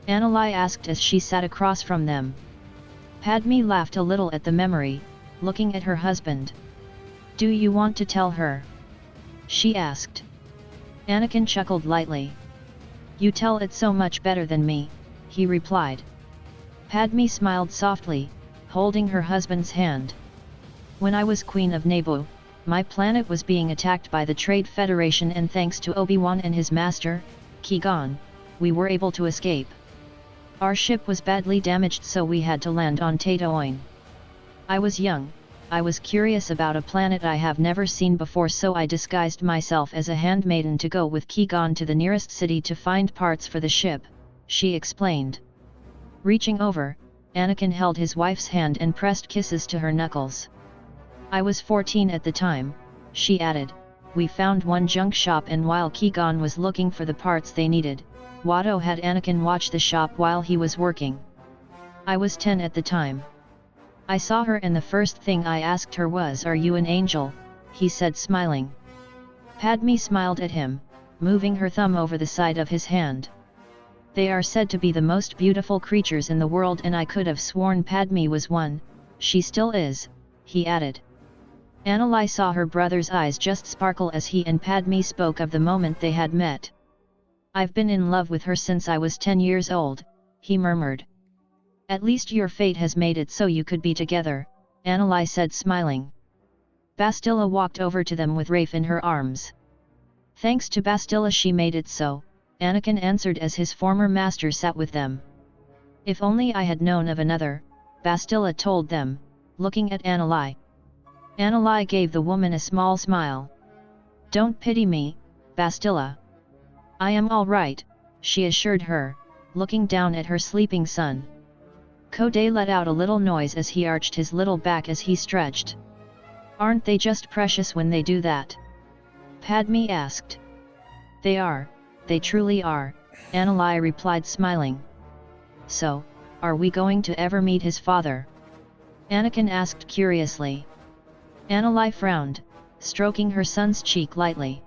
Anakin asked as she sat across from them. Padme laughed a little at the memory, looking at her husband. "Do you want to tell her?" she asked. Anakin chuckled lightly. "You tell it so much better than me," he replied. Padme smiled softly, holding her husband's hand. "When I was Queen of Naboo, my planet was being attacked by the Trade Federation and thanks to Obi-Wan and his master, Qui-Gon, we were able to escape. Our ship was badly damaged so we had to land on Tatooine. I was young, I was curious about a planet I have never seen before, so I disguised myself as a handmaiden to go with Qui-Gon to the nearest city to find parts for the ship," she explained. Reaching over, Anakin held his wife's hand and pressed kisses to her knuckles. "I was 14 at the time," she added. "We found one junk shop, and while Qui-Gon was looking for the parts they needed, Watto had Anakin watch the shop while he was working. I was 10 at the time. I saw her and the first thing I asked her was, 'Are you an angel?' he said, smiling." Padme smiled at him, moving her thumb over the side of his hand. "They are said to be the most beautiful creatures in the world, and I could have sworn Padme was one." "She still is," he added. Anakin saw her brother's eyes just sparkle as he and Padme spoke of the moment they had met. "I've been in love with her since I was 10 years old," he murmured. "At least your fate has made it so you could be together," Anakin said, smiling. Bastila walked over to them with Rafe in her arms. "Thanks to Bastila she made it so," Anakin answered as his former master sat with them. "If only I had known of another," Bastila told them, looking at Anakin. Anakin gave the woman a small smile. "Don't pity me, Bastila. I am all right," she assured her, looking down at her sleeping son. Code let out a little noise as he arched his little back as he stretched. "Aren't they just precious when they do that?" Padme asked. "They are, they truly are," Anakin replied, smiling. "So, are we going to ever meet his father?" Anakin asked curiously. Anakin frowned, stroking her son's cheek lightly.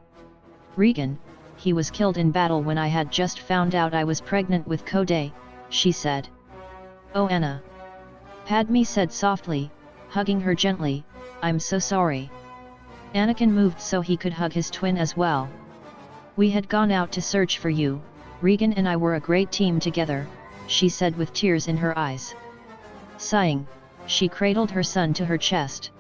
"Regan, he was killed in battle when I had just found out I was pregnant with Code," she said. "Oh Anna," Padme said softly, hugging her gently, "I'm so sorry." Anakin moved so he could hug his twin as well. "We had gone out to search for you, Regan and I were a great team together," she said with tears in her eyes. Sighing, she cradled her son to her chest.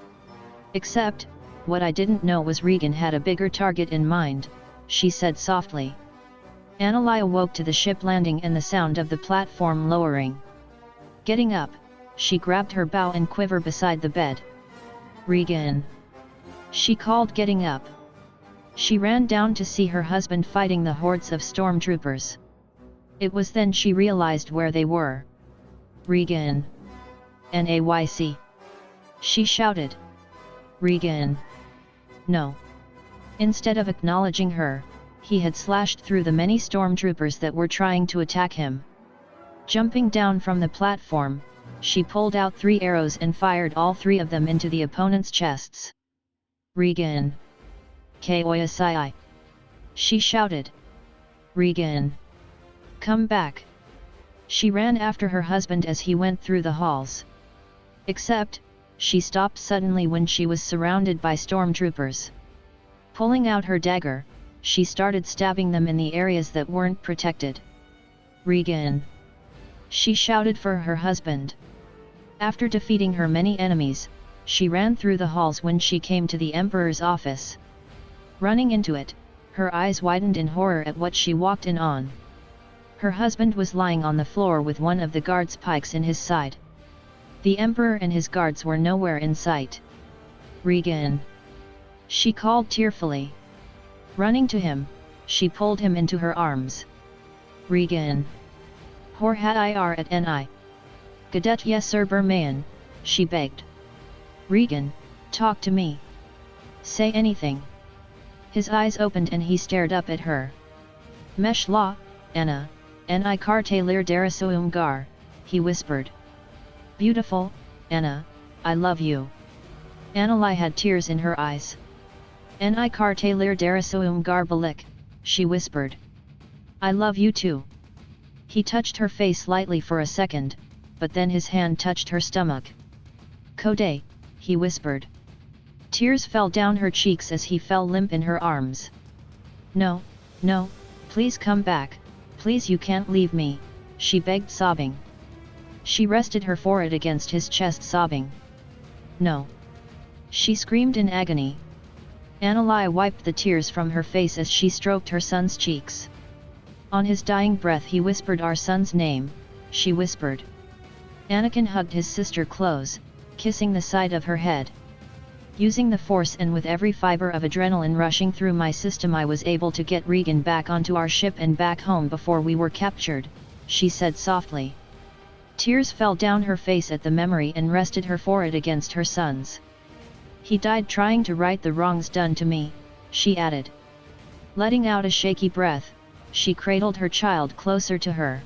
"Except, what I didn't know was Regan had a bigger target in mind," she said softly. Anakin awoke to the ship landing and the sound of the platform lowering. Getting up, she grabbed her bow and quiver beside the bed. "Regan!" she called, getting up. She ran down to see her husband fighting the hordes of stormtroopers. It was then she realized where they were. "Regan! Nayc!" she shouted. "Regan! No!" Instead of acknowledging her, he had slashed through the many stormtroopers that were trying to attack him. Jumping down from the platform, she pulled out 3 arrows and fired all 3 of them into the opponent's chests. "Regan! Koyasai!" she shouted. "Regan! Come back!" She ran after her husband as he went through the halls. Except, she stopped suddenly when she was surrounded by stormtroopers. Pulling out her dagger, she started stabbing them in the areas that weren't protected. "Regan!" she shouted for her husband. After defeating her many enemies, she ran through the halls when she came to the Emperor's office. Running into it, her eyes widened in horror at what she walked in on. Her husband was lying on the floor with one of the guards' pikes in his side. The Emperor and his guards were nowhere in sight. "Regan!" she called tearfully. Running to him, she pulled him into her arms. "Regan! Hor har at ni. Gadet yeserber mayan," she begged. "Regan, talk to me. Say anything." His eyes opened and he stared up at her. "Mesh la, Anna, ni karte lir darasoumgar," he whispered. "Beautiful, Anna, I love you." Anakin had tears in her eyes. "Ni karte lir darasoumgar balik," she whispered. "I love you too." He touched her face lightly for a second, but then his hand touched her stomach. "Code," he whispered. Tears fell down her cheeks as he fell limp in her arms. "No, no, please come back, please, you can't leave me," she begged, sobbing. She rested her forehead against his chest, sobbing. "No!" she screamed in agony. Anakin wiped the tears from her face as she stroked her son's cheeks. On his dying breath he whispered our son's name, she whispered. Anakin hugged his sister close, kissing the side of her head. Using the force and with every fiber of adrenaline rushing through my system, I was able to get Regan back onto our ship and back home before we were captured," she said softly. Tears fell down her face at the memory and rested her forehead against her son's. "He died trying to right the wrongs done to me," she added. Letting out a shaky breath, she cradled her child closer to her.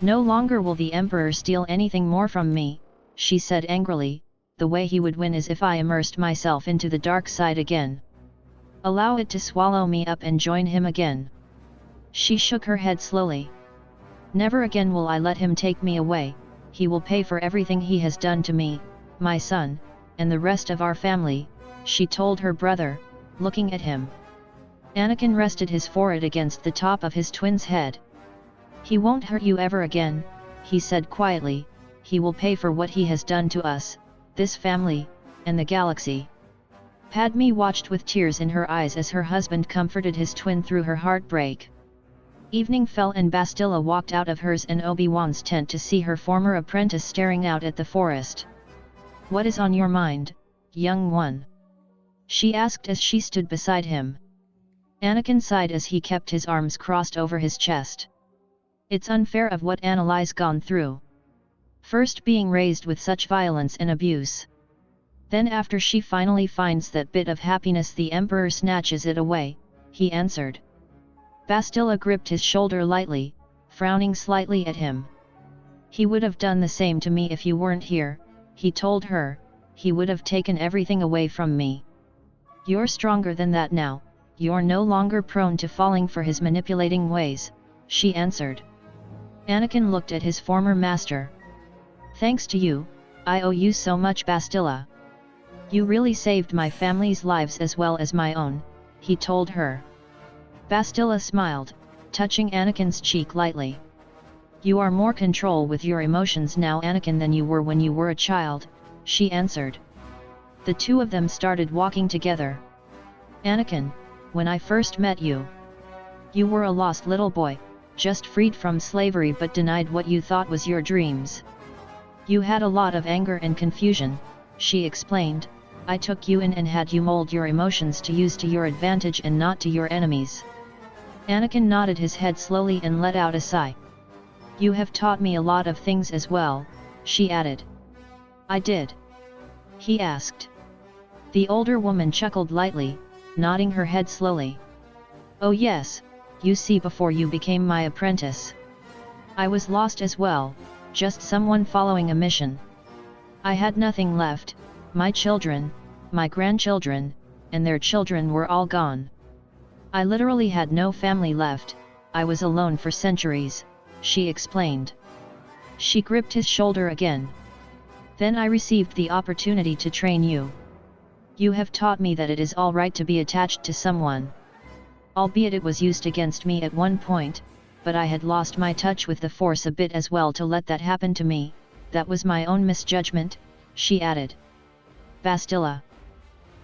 "No longer will the Emperor steal anything more from me," she said angrily. "The way he would win is if I immersed myself into the dark side again. Allow it to swallow me up and join him again." She shook her head slowly. "Never again will I let him take me away. He will pay for everything he has done to me, my son, and the rest of our family," she told her brother, looking at him. Anakin rested his forehead against the top of his twin's head. "He won't hurt you ever again," he said quietly. "He will pay for what he has done to us, this family, and the galaxy." Padme watched with tears in her eyes as her husband comforted his twin through her heartbreak. Evening fell and Bastila walked out of hers and Obi-Wan's tent to see her former apprentice staring out at the forest. "What is on your mind, young one?" she asked as she stood beside him. Anakin sighed as he kept his arms crossed over his chest. "It's unfair of what Annalai's gone through. First being raised with such violence and abuse. Then after she finally finds that bit of happiness the Emperor snatches it away," he answered. Bastila gripped his shoulder lightly, frowning slightly at him. "He would have done the same to me if you weren't here," he told her. "He would have taken everything away from me. You're stronger than that now, you're no longer prone to falling for his manipulating ways," she answered. Anakin looked at his former master. "Thanks to you, I owe you so much, Bastila. You really saved my family's lives as well as my own," he told her. Bastila smiled, touching Anakin's cheek lightly. "You are more control with your emotions now, Anakin, than you were when you were a child," she answered. The two of them started walking together. "Anakin, when I first met you, you were a lost little boy, just freed from slavery but denied what you thought was your dreams. You had a lot of anger and confusion," she explained. "I took you in and had you mold your emotions to use to your advantage and not to your enemies." Anakin nodded his head slowly and let out a sigh. "You have taught me a lot of things as well," she added. "I did?" he asked. The older woman chuckled lightly, nodding her head slowly. "Oh yes, you see, before you became my apprentice, I was lost as well, just someone following a mission. I had nothing left, my children, my grandchildren, and their children were all gone. I literally had no family left, I was alone for centuries," she explained. She gripped his shoulder again. "Then I received the opportunity to train you. You have taught me that it is all right to be attached to someone. Albeit it was used against me at one point, but I had lost my touch with the Force a bit as well to let that happen to me. That was my own misjudgment," she added. "Bastila."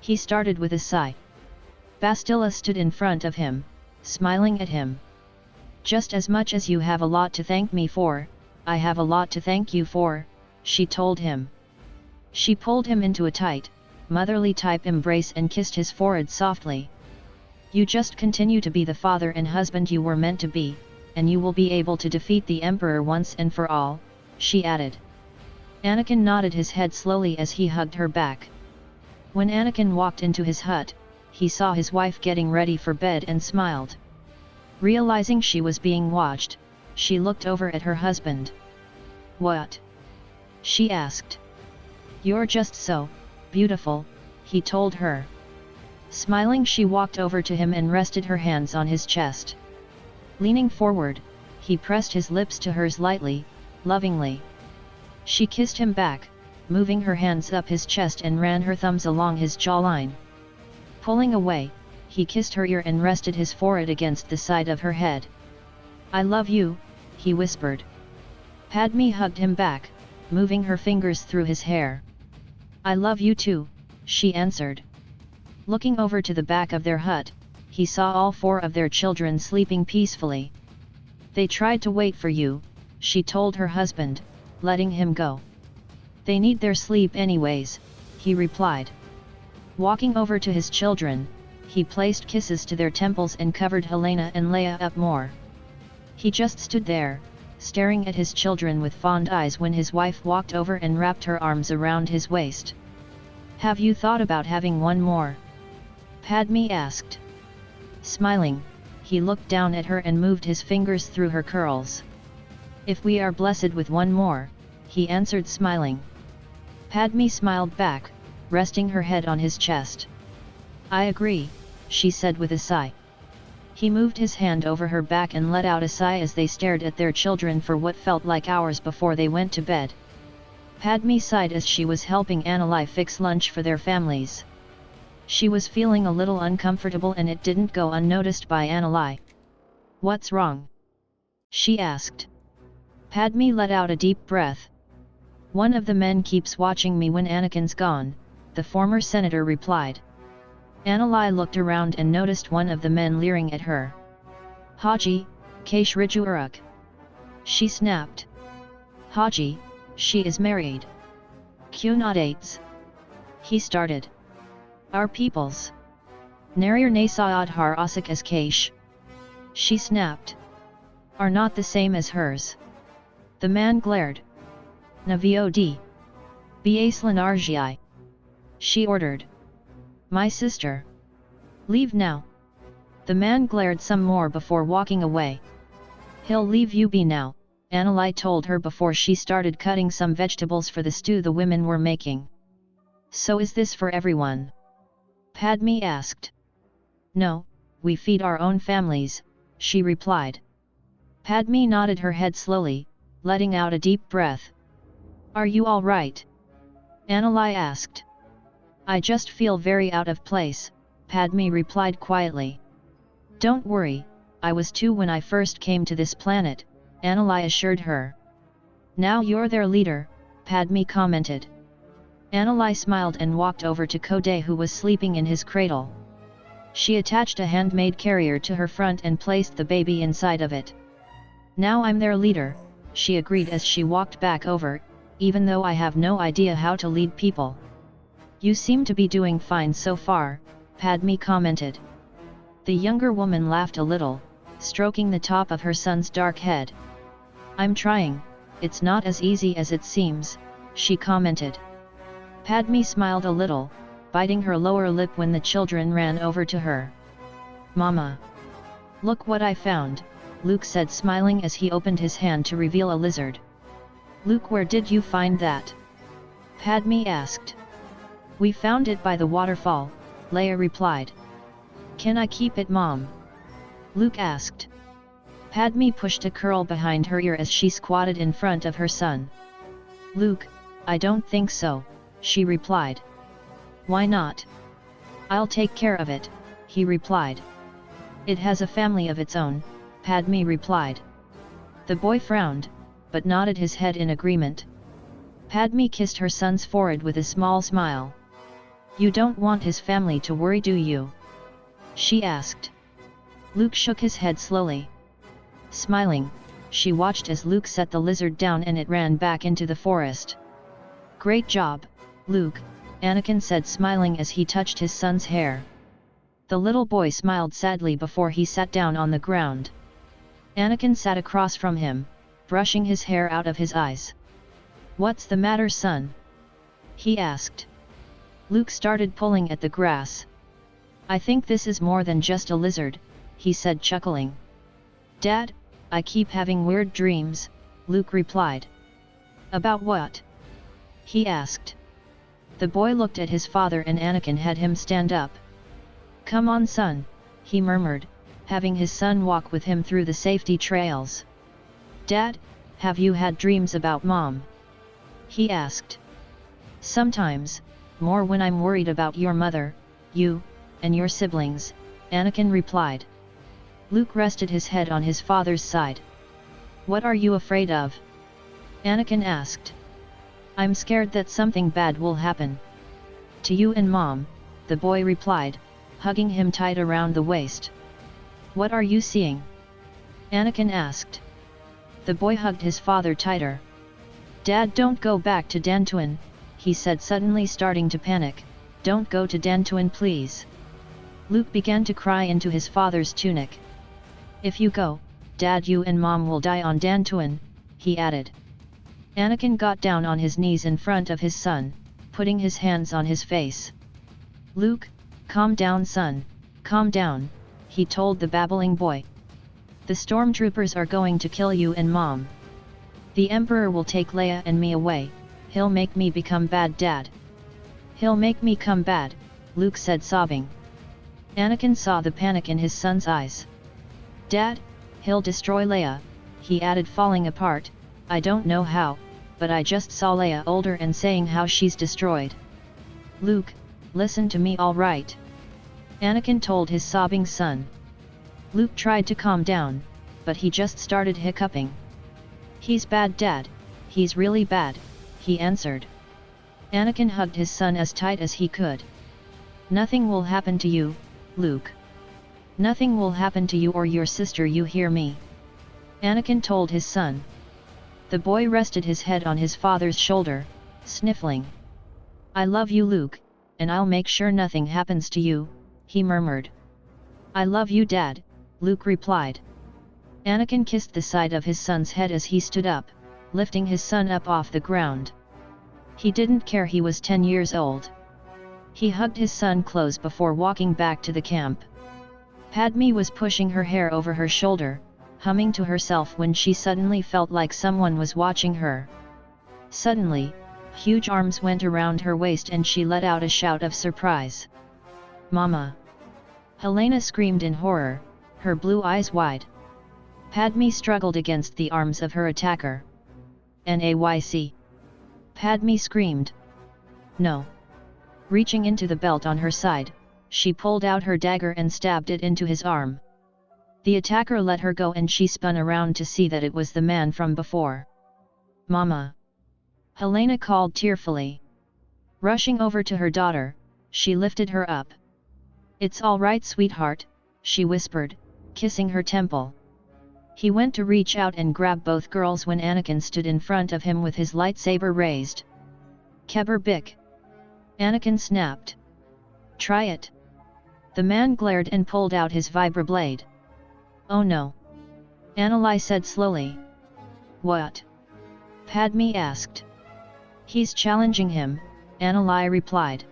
He started with a sigh. Bastila stood in front of him, smiling at him. "Just as much as you have a lot to thank me for, I have a lot to thank you for," she told him. She pulled him into a tight, motherly type embrace and kissed his forehead softly. "You just continue to be the father and husband you were meant to be, and you will be able to defeat the Emperor once and for all," she added. Anakin nodded his head slowly as he hugged her back. When Anakin walked into his hut, he saw his wife getting ready for bed and smiled. Realizing she was being watched, she looked over at her husband. "What?" she asked. "You're just so beautiful," he told her. Smiling, she walked over to him and rested her hands on his chest. Leaning forward, he pressed his lips to hers lightly, lovingly. She kissed him back, moving her hands up his chest and ran her thumbs along his jawline. Pulling away, he kissed her ear and rested his forehead against the side of her head. "I love you," he whispered. Padme hugged him back, moving her fingers through his hair. "I love you too," she answered. Looking over to the back of their hut, he saw all four of their children sleeping peacefully. "They tried to wait for you," she told her husband, letting him go. "They need their sleep anyways," he replied. Walking over to his children, he placed kisses to their temples and covered Helena and Leia up more. He just stood there, staring at his children with fond eyes when his wife walked over and wrapped her arms around his waist. "Have you thought about having one more?" Padme asked. Smiling, he looked down at her and moved his fingers through her curls. "If we are blessed with one more," he answered smiling. Padme smiled back, resting her head on his chest. "I agree," she said with a sigh. He moved his hand over her back and let out a sigh as they stared at their children for what felt like hours before they went to bed. Padme sighed as she was helping Anakin fix lunch for their families. She was feeling a little uncomfortable and it didn't go unnoticed by Anakin. "What's wrong?" she asked. Padme let out a deep breath. "One of the men keeps watching me when Anakin's gone," the former senator replied. Anakin looked around and noticed one of the men leering at her. "Haji, Kaish Rijuuruk," she snapped. "Haji, she is married." "Q-Nadates," he started. "Our peoples. Narir Nasaadhar Asik as Kaish," she snapped. "Are not the same as hers." The man glared. "Navod. Baslan Arjai," she ordered. "My sister. Leave now." The man glared some more before walking away. "He'll leave you be now," Anakin told her before she started cutting some vegetables for the stew the women were making. "So is this for everyone?" Padme asked. "No, we feed our own families," she replied. Padme nodded her head slowly, letting out a deep breath. "Are you all right?" Anakin asked. "I just feel very out of place," Padme replied quietly. "Don't worry, I was too when I first came to this planet," Anakin assured her. "Now you're their leader," Padme commented. Anakin smiled and walked over to Kode who was sleeping in his cradle. She attached a handmade carrier to her front and placed the baby inside of it. "Now I'm their leader," she agreed as she walked back over, "even though I have no idea how to lead people." "You seem to be doing fine so far," Padme commented. The younger woman laughed a little, stroking the top of her son's dark head. "I'm trying, it's not as easy as it seems," she commented. Padme smiled a little, biting her lower lip when the children ran over to her. "Mama! Look what I found," Luke said smiling as he opened his hand to reveal a lizard. "Luke, where did you find that?" Padme asked. "We found it by the waterfall," Leia replied. "Can I keep it, Mom?" Luke asked. Padme pushed a curl behind her ear as she squatted in front of her son. "Luke, I don't think so," she replied. "Why not?" "I'll take care of it," he replied. "It has a family of its own," Padme replied. The boy frowned, but nodded his head in agreement. Padme kissed her son's forehead with a small smile. "You don't want his family to worry, do you?" she asked. Luke shook his head slowly. Smiling, she watched as Luke set the lizard down and it ran back into the forest. "Great job, Luke," Anakin said smiling as he touched his son's hair. The little boy smiled sadly before he sat down on the ground. Anakin sat across from him, brushing his hair out of his eyes. "What's the matter, son?" he asked. Luke started pulling at the grass. "I think this is more than just a lizard," he said chuckling. "Dad, I keep having weird dreams," Luke replied. "About what?" he asked. The boy looked at his father and Anakin had him stand up. "Come on, son," he murmured, having his son walk with him through the safety trails. "Dad, have you had dreams about Mom?" he asked. "Sometimes, more when I'm worried about your mother, you, and your siblings," Anakin replied. Luke rested his head on his father's side. "What are you afraid of?" Anakin asked. "I'm scared that something bad will happen to you and Mom," the boy replied, hugging him tight around the waist. "What are you seeing?" Anakin asked. The boy hugged his father tighter. "Dad, don't go back to Dantooine," he said, suddenly starting to panic. don't go to Dantooine please." Luke began to cry into his father's tunic. "If you go, Dad, you and Mom will die on Dantooine," he added. Anakin got down on his knees in front of his son, putting his hands on his face. "Luke, calm down son, calm down," he told the babbling boy. "The stormtroopers are going to kill you and Mom. The Emperor will take Leia and me away, he'll make me become bad Dad. He'll make me come bad," Luke said sobbing. Anakin saw the panic in his son's eyes. "Dad, he'll destroy Leia," he added, falling apart. "I don't know how, but I just saw Leia older and saying how she's destroyed." "Luke, listen to me all right," Anakin told his sobbing son. Luke tried to calm down, but he just started hiccuping. "He's bad Dad, he's really bad," he answered. Anakin hugged his son as tight as he could. "Nothing will happen to you, Luke. Nothing will happen to you or your sister, you hear me?" Anakin told his son. The boy rested his head on his father's shoulder, sniffling. "I love you Luke, and I'll make sure nothing happens to you," he murmured. "I love you Dad," Luke replied. Anakin kissed the side of his son's head as he stood up, lifting his son up off the ground. He didn't care he was 10 years old. He hugged his son close before walking back to the camp. Padme was pushing her hair over her shoulder, humming to herself when she suddenly felt like someone was watching her. Suddenly, huge arms went around her waist and she let out a shout of surprise. "Mama!" Helena screamed in horror, her blue eyes wide. Padme struggled against the arms of her attacker. "Nayc!" Padme screamed. "No!" Reaching into the belt on her side, she pulled out her dagger and stabbed it into his arm. The attacker let her go and she spun around to see that it was the man from before. "Mama!" Helena called tearfully. Rushing over to her daughter, she lifted her up. "It's all right sweetheart," she whispered, kissing her temple. He went to reach out and grab both girls when Anakin stood in front of him with his lightsaber raised. "Keber Bick!" Anakin snapped. "Try it!" The man glared and pulled out his vibroblade. "Oh no!" Anakin said slowly. "What?" Padme asked. "He's challenging him," Anakin replied.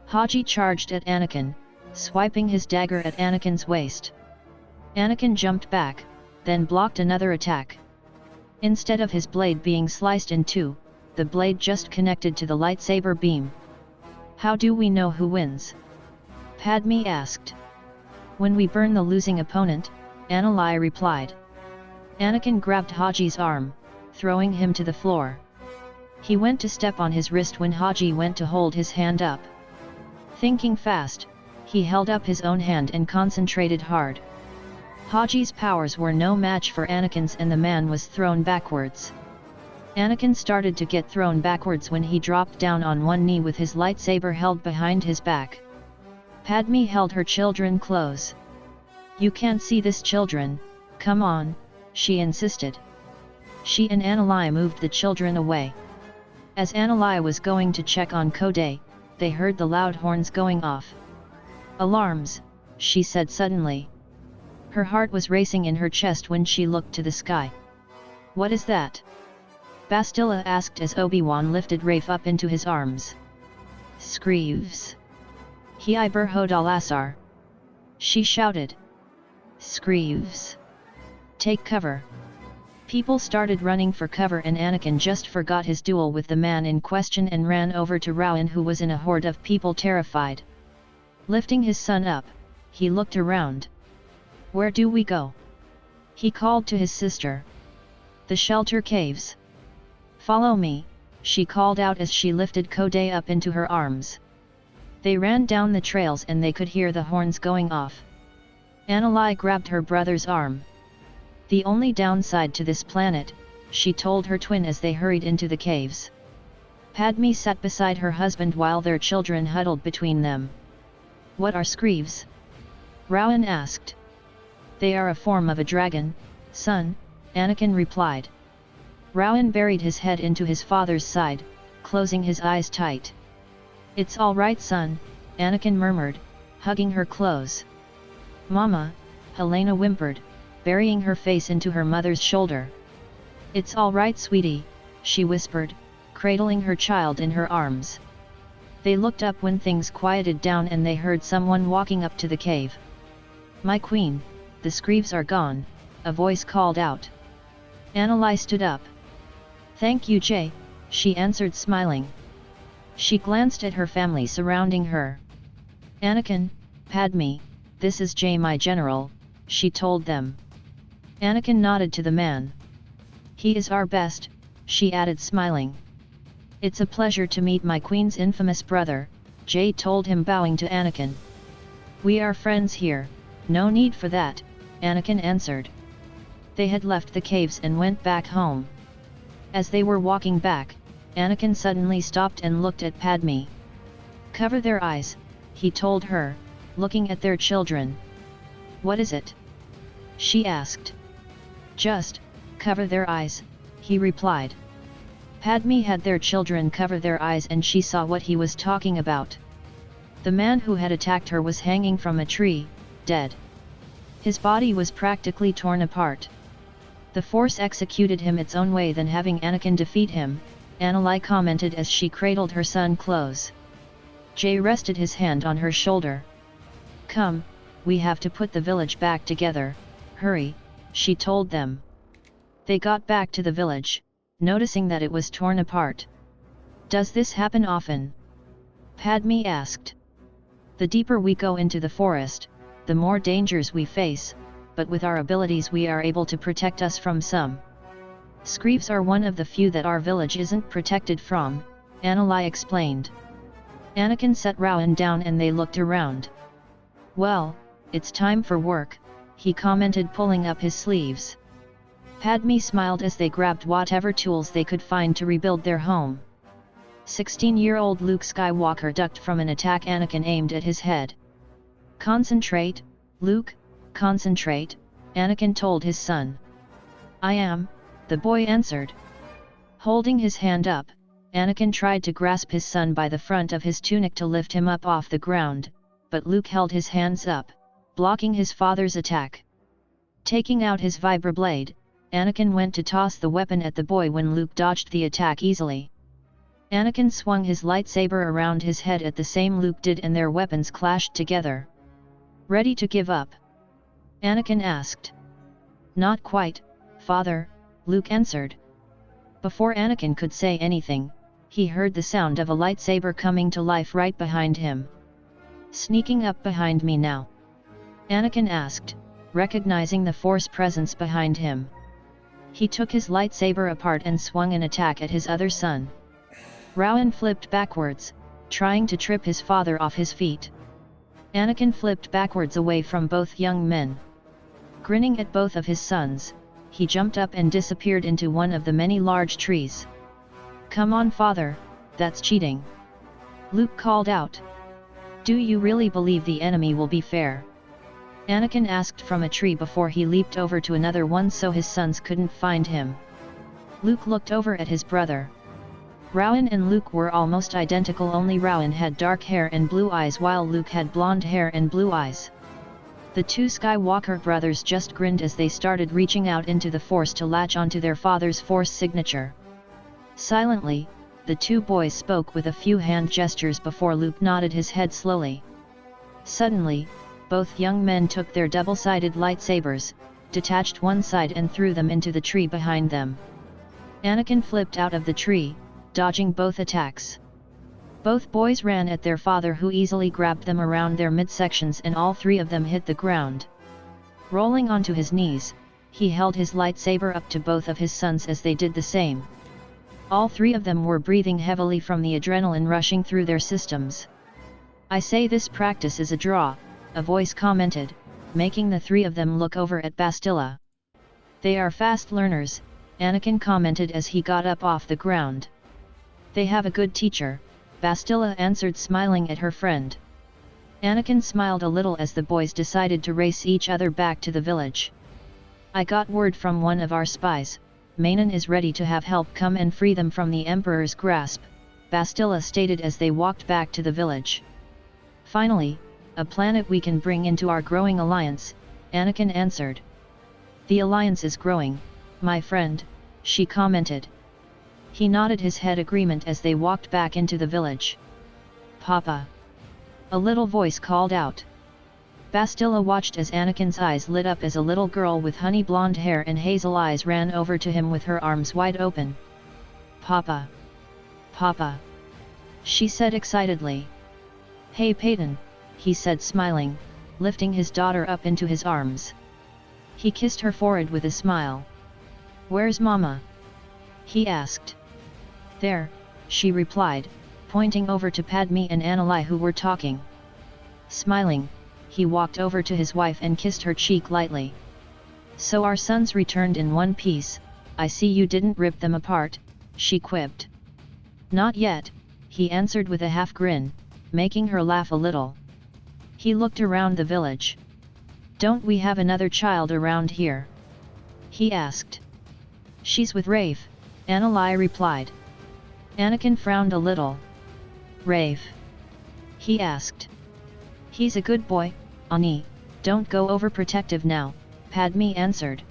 Haji charged at Anakin, swiping his dagger at Anakin's waist. Anakin jumped back, then blocked another attack. Instead of his blade being sliced in two, the blade just connected to the lightsaber beam. "How do we know who wins?" Padme asked. "When we burn the losing opponent," Anakin replied. Anakin grabbed Haji's arm, throwing him to the floor. He went to step on his wrist when Haji went to hold his hand up. Thinking fast, he held up his own hand and concentrated hard. Haji's powers were no match for Anakin's and the man was thrown backwards. Anakin started to get thrown backwards when he dropped down on one knee with his lightsaber held behind his back. Padme held her children close. "You can't see this children, come on," she insisted. She and Anakin moved the children away. As Anakin was going to check on Code, they heard the loud horns going off. "Alarms," she said suddenly. Her heart was racing in her chest when she looked to the sky. "What is that?" Bastila asked as Obi-Wan lifted Rafe up into his arms. "Screeves. Hi Berhod al-Asar," she shouted. "Screeves. Take cover." People started running for cover and Anakin just forgot his duel with the man in question and ran over to Rowan, who was in a horde of people terrified. Lifting his son up, he looked around. "Where do we go?" he called to his sister. "The shelter caves." "Follow me," she called out as she lifted Code up into her arms. They ran down the trails and they could hear the horns going off. Anakin grabbed her brother's arm. "The only downside to this planet," she told her twin as they hurried into the caves. Padme sat beside her husband while their children huddled between them. "What are screeves?" Rowan asked. "They are a form of a dragon, son," Anakin replied. Rowan buried his head into his father's side, closing his eyes tight. "It's all right, son," Anakin murmured, hugging her close. "Mama," Helena whimpered, burying her face into her mother's shoulder. "It's all right, sweetie," she whispered, cradling her child in her arms. They looked up when things quieted down and they heard someone walking up to the cave. "My queen, the Screeves are gone," a voice called out. Annalise stood up. "Thank you, Jay," she answered, smiling. She glanced at her family surrounding her. "Anakin, Padme, this is Jay, my general," she told them. Anakin nodded to the man. "He is our best," she added, smiling. "It's a pleasure to meet my queen's infamous brother," Jay told him, bowing to Anakin. "We are friends here, no need for that," Anakin answered. They had left the caves and went back home. As they were walking back, Anakin suddenly stopped and looked at Padme. "Cover their eyes," he told her, looking at their children. "What is it?" she asked. "Just cover their eyes," he replied. Padme had their children cover their eyes and she saw what he was talking about. The man who had attacked her was hanging from a tree, dead. His body was practically torn apart. The Force executed him its own way than having Anakin defeat him, Annalise commented as she cradled her son close. Jay rested his hand on her shoulder. "Come, we have to put the village back together, hurry," she told them. They got back to the village, noticing that it was torn apart. "Does this happen often?" Padme asked. "The deeper we go into the forest, the more dangers we face, but with our abilities we are able to protect us from some. Screeves are one of the few that our village isn't protected from," Annalise explained. Anakin set Rowan down and they looked around. "Well, it's time for work," he commented, pulling up his sleeves. Padme smiled as they grabbed whatever tools they could find to rebuild their home. 16-year-old Luke Skywalker ducked from an attack Anakin aimed at his head. "Concentrate, Luke, concentrate," Anakin told his son. "I am," the boy answered. Holding his hand up, Anakin tried to grasp his son by the front of his tunic to lift him up off the ground, but Luke held his hands up, blocking his father's attack. Taking out his vibroblade, Anakin went to toss the weapon at the boy when Luke dodged the attack easily. Anakin swung his lightsaber around his head at the same Luke did and their weapons clashed together. "Ready to give up?" Anakin asked. "Not quite, Father," Luke answered. Before Anakin could say anything, he heard the sound of a lightsaber coming to life right behind him. "Sneaking up behind me now?" Anakin asked, recognizing the Force presence behind him. He took his lightsaber apart and swung an attack at his other son. Rowan flipped backwards, trying to trip his father off his feet. Anakin flipped backwards away from both young men. Grinning at both of his sons, he jumped up and disappeared into one of the many large trees. "Come on, Father, that's cheating," Luke called out. "Do you really believe the enemy will be fair?" Anakin asked from a tree before he leaped over to another one so his sons couldn't find him. Luke looked over at his brother. Rowan and Luke were almost identical, only Rowan had dark hair and blue eyes while Luke had blonde hair and blue eyes. The two Skywalker brothers just grinned as they started reaching out into the Force to latch onto their father's Force signature. Silently, the two boys spoke with a few hand gestures before Luke nodded his head slowly. Suddenly, both young men took their double-sided lightsabers, detached one side and threw them into the tree behind them. Anakin flipped out of the tree, dodging both attacks. Both boys ran at their father, who easily grabbed them around their midsections and all three of them hit the ground. Rolling onto his knees, he held his lightsaber up to both of his sons as they did the same. All three of them were breathing heavily from the adrenaline rushing through their systems. "I say this practice is a draw," a voice commented, making the three of them look over at Bastila. "They are fast learners," Anakin commented as he got up off the ground. "They have a good teacher," Bastila answered, smiling at her friend. Anakin smiled a little as the boys decided to race each other back to the village. "I got word from one of our spies, Manon is ready to have help come and free them from the Emperor's grasp," Bastila stated as they walked back to the village. Finally, a planet we can bring into our growing alliance, Anakin answered. The alliance is growing, my friend, she commented. He nodded his head agreement as they walked back into the village. Papa! A little voice called out. Bastila watched as Anakin's eyes lit up as a little girl with honey blonde hair and hazel eyes ran over to him with her arms wide open. Papa! Papa! She said excitedly. Hey Peyton, he said smiling, lifting his daughter up into his arms. He kissed her forehead with a smile. Where's Mama? He asked. There, she replied, pointing over to Padme and Annalai who were talking. Smiling, he walked over to his wife and kissed her cheek lightly. So our sons returned in one piece, I see you didn't rip them apart, she quipped. Not yet, he answered with a half grin, making her laugh a little. He looked around the village. Don't we have another child around here? He asked. She's with Rafe, Annalai replied. Anakin frowned a little. Rafe? He asked. He's a good boy, Ani, don't go overprotective now, Padme answered.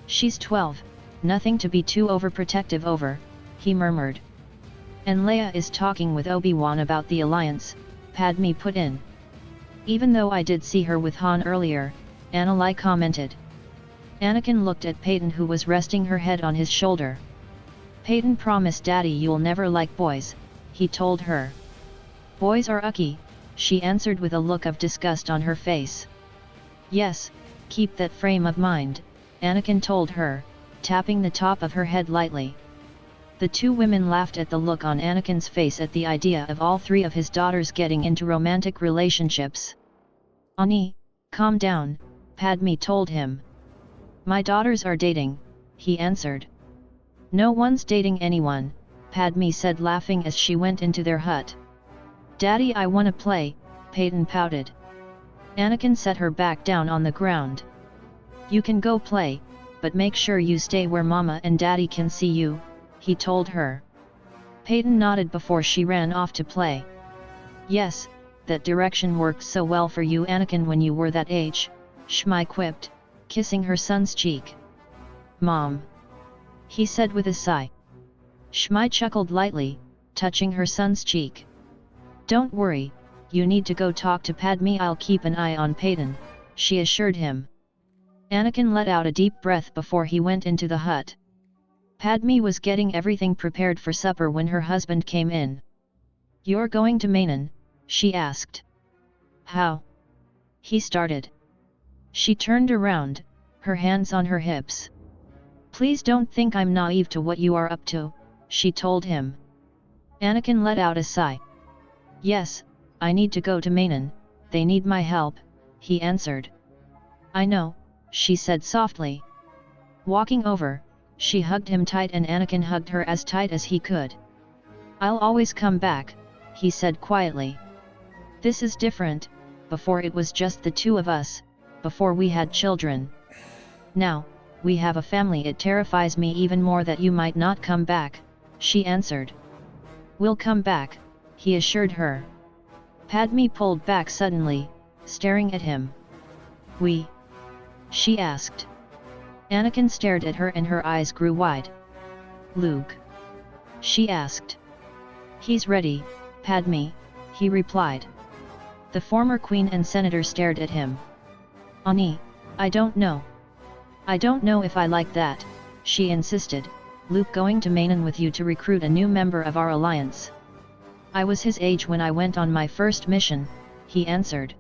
She's 12, nothing to be too overprotective over, he murmured. And Leia is talking with Obi-Wan about the alliance, Padme put in. Even though I did see her with Han earlier, Annalai commented. Anakin looked at Peyton who was resting her head on his shoulder. Peyton promised Daddy you'll never like boys, he told her. Boys are ucky, she answered with a look of disgust on her face. Yes, keep that frame of mind, Anakin told her, tapping the top of her head lightly. The two women laughed at the look on Anakin's face at the idea of all three of his daughters getting into romantic relationships. Ani, calm down, Padme told him. My daughters are dating, he answered. No one's dating anyone, Padme said laughing as she went into their hut. Daddy, I wanna play, Peyton pouted. Anakin set her back down on the ground. You can go play, but make sure you stay where Mama and Daddy can see you, he told her. Peyton nodded before she ran off to play. Yes, that direction worked so well for you Anakin when you were that age, Shmi quipped, kissing her son's cheek. Mom! He said with a sigh. Shmi chuckled lightly, touching her son's cheek. Don't worry, you need to go talk to Padme, I'll keep an eye on Peyton, she assured him. Anakin let out a deep breath before he went into the hut. Padme was getting everything prepared for supper when her husband came in. You're going to Mainan? She asked. How? He started. She turned around, her hands on her hips. Please don't think I'm naive to what you are up to, she told him. Anakin let out a sigh. Yes, I need to go to Mainan, they need my help, he answered. I know, she said softly. Walking over, she hugged him tight and Anakin hugged her as tight as he could. I'll always come back, he said quietly. This is different, before it was just the two of us, before we had children. Now, we have a family. It terrifies me even more that you might not come back, she answered. We'll come back, he assured her. Padme pulled back suddenly, staring at him. We? She asked. Anakin stared at her and her eyes grew wide. Luke? She asked. He's ready, Padme, he replied. The former queen and senator stared at him. Ani, I don't know. I don't know if I like that, she insisted, Luke going to Mainan with you to recruit a new member of our alliance. I was his age when I went on my first mission, he answered.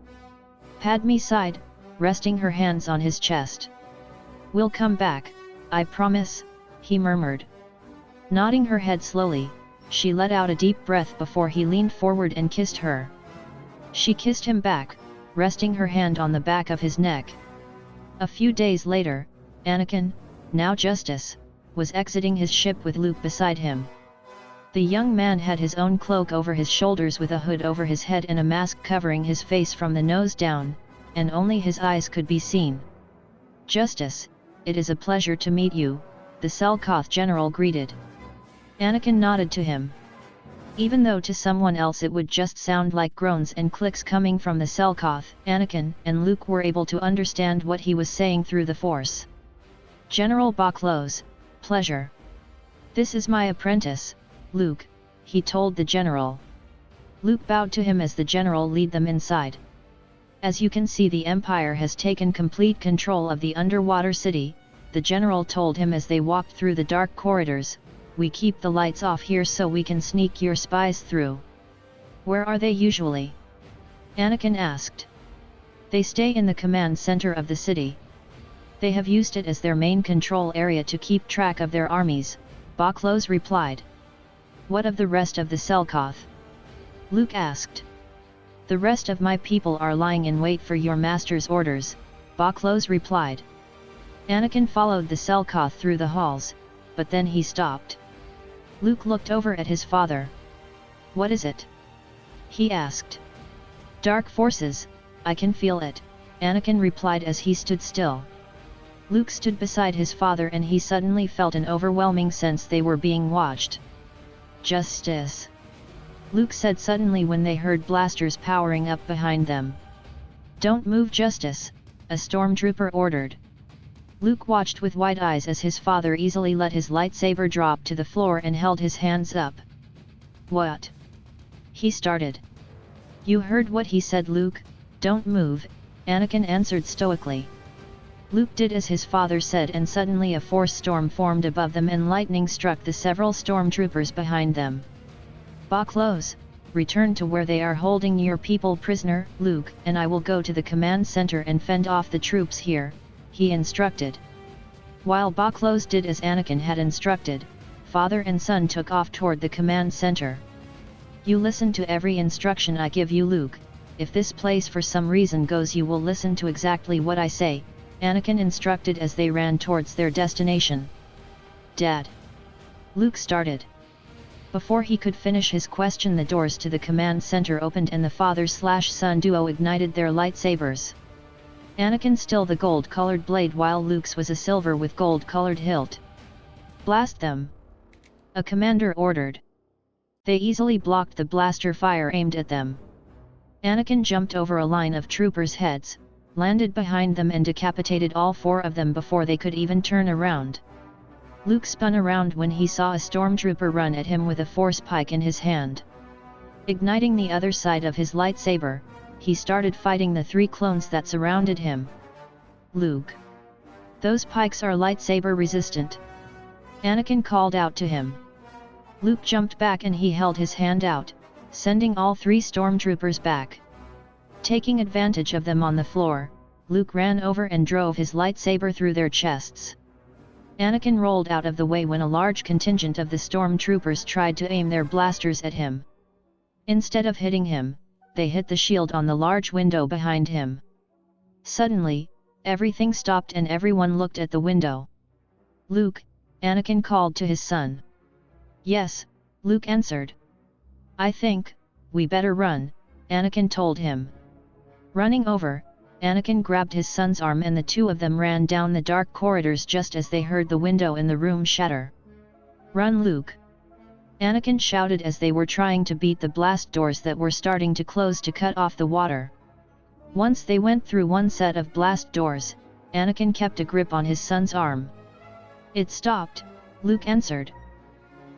Padme sighed, resting her hands on his chest. We'll come back, I promise, he murmured. Nodding her head slowly, she let out a deep breath before he leaned forward and kissed her. She kissed him back, resting her hand on the back of his neck. A few days later, Anakin, now Justice, was exiting his ship with Luke beside him. The young man had his own cloak over his shoulders with a hood over his head and a mask covering his face from the nose down, and only his eyes could be seen. Justice, it is a pleasure to meet you, the Selkoth general greeted. Anakin nodded to him. Even though to someone else it would just sound like groans and clicks coming from the Selkoth, Anakin and Luke were able to understand what he was saying through the Force. General Baklos, pleasure. This is my apprentice, Luke, he told the general. Luke bowed to him as the general led them inside. As you can see, the Empire has taken complete control of the underwater city, the general told him as they walked through the dark corridors. We keep the lights off here so we can sneak your spies through. Where are they usually? Anakin asked. They stay in the command center of the city. They have used it as their main control area to keep track of their armies, Baklos replied. What of the rest of the Selkoth? Luke asked. The rest of my people are lying in wait for your master's orders, Baklos replied. Anakin followed the Selkoth through the halls, but then he stopped. Luke looked over at his father. What is it? He asked. Dark forces, I can feel it, Anakin replied as he stood still. Luke stood beside his father and he suddenly felt an overwhelming sense they were being watched. Justice, Luke said suddenly when they heard blasters powering up behind them. Don't move, Justice, a stormtrooper ordered. Luke watched with wide eyes as his father easily let his lightsaber drop to the floor and held his hands up. What? He started. You heard what he said, Luke, don't move, Anakin answered stoically. Luke did as his father said and suddenly a force storm formed above them and lightning struck the several stormtroopers behind them. Baklos, return to where they are holding your people prisoner, Luke, and I will go to the command center and fend off the troops here, he instructed. While Baklos did as Anakin had instructed, father and son took off toward the command center. You listen to every instruction I give you, Luke. If this place for some reason goes, you will listen to exactly what I say, Anakin instructed as they ran towards their destination. Dad. Luke started. Before he could finish his question, the doors to the command center opened and the father/son duo ignited their lightsabers. Anakin still the gold-colored blade while Luke's was a silver with gold-colored hilt. Blast them! A commander ordered. They easily blocked the blaster fire aimed at them. Anakin jumped over a line of troopers' heads, landed behind them and decapitated all four of them before they could even turn around. Luke spun around when he saw a stormtrooper run at him with a force pike in his hand. Igniting the other side of his lightsaber, he started fighting the three clones that surrounded him. Luke. Those pikes are lightsaber resistant. Anakin called out to him. Luke jumped back and he held his hand out, sending all three stormtroopers back. Taking advantage of them on the floor, Luke ran over and drove his lightsaber through their chests. Anakin rolled out of the way when a large contingent of the stormtroopers tried to aim their blasters at him. Instead of hitting him, they hit the shield on the large window behind him. Suddenly, everything stopped and everyone looked at the window. Luke, Anakin called to his son. Yes, Luke answered. I think, we better run, Anakin told him. Running over, Anakin grabbed his son's arm and the two of them ran down the dark corridors just as they heard the window in the room shatter. Run, Luke! Anakin shouted as they were trying to beat the blast doors that were starting to close to cut off the water. Once they went through one set of blast doors, Anakin kept a grip on his son's arm. It stopped, Luke answered.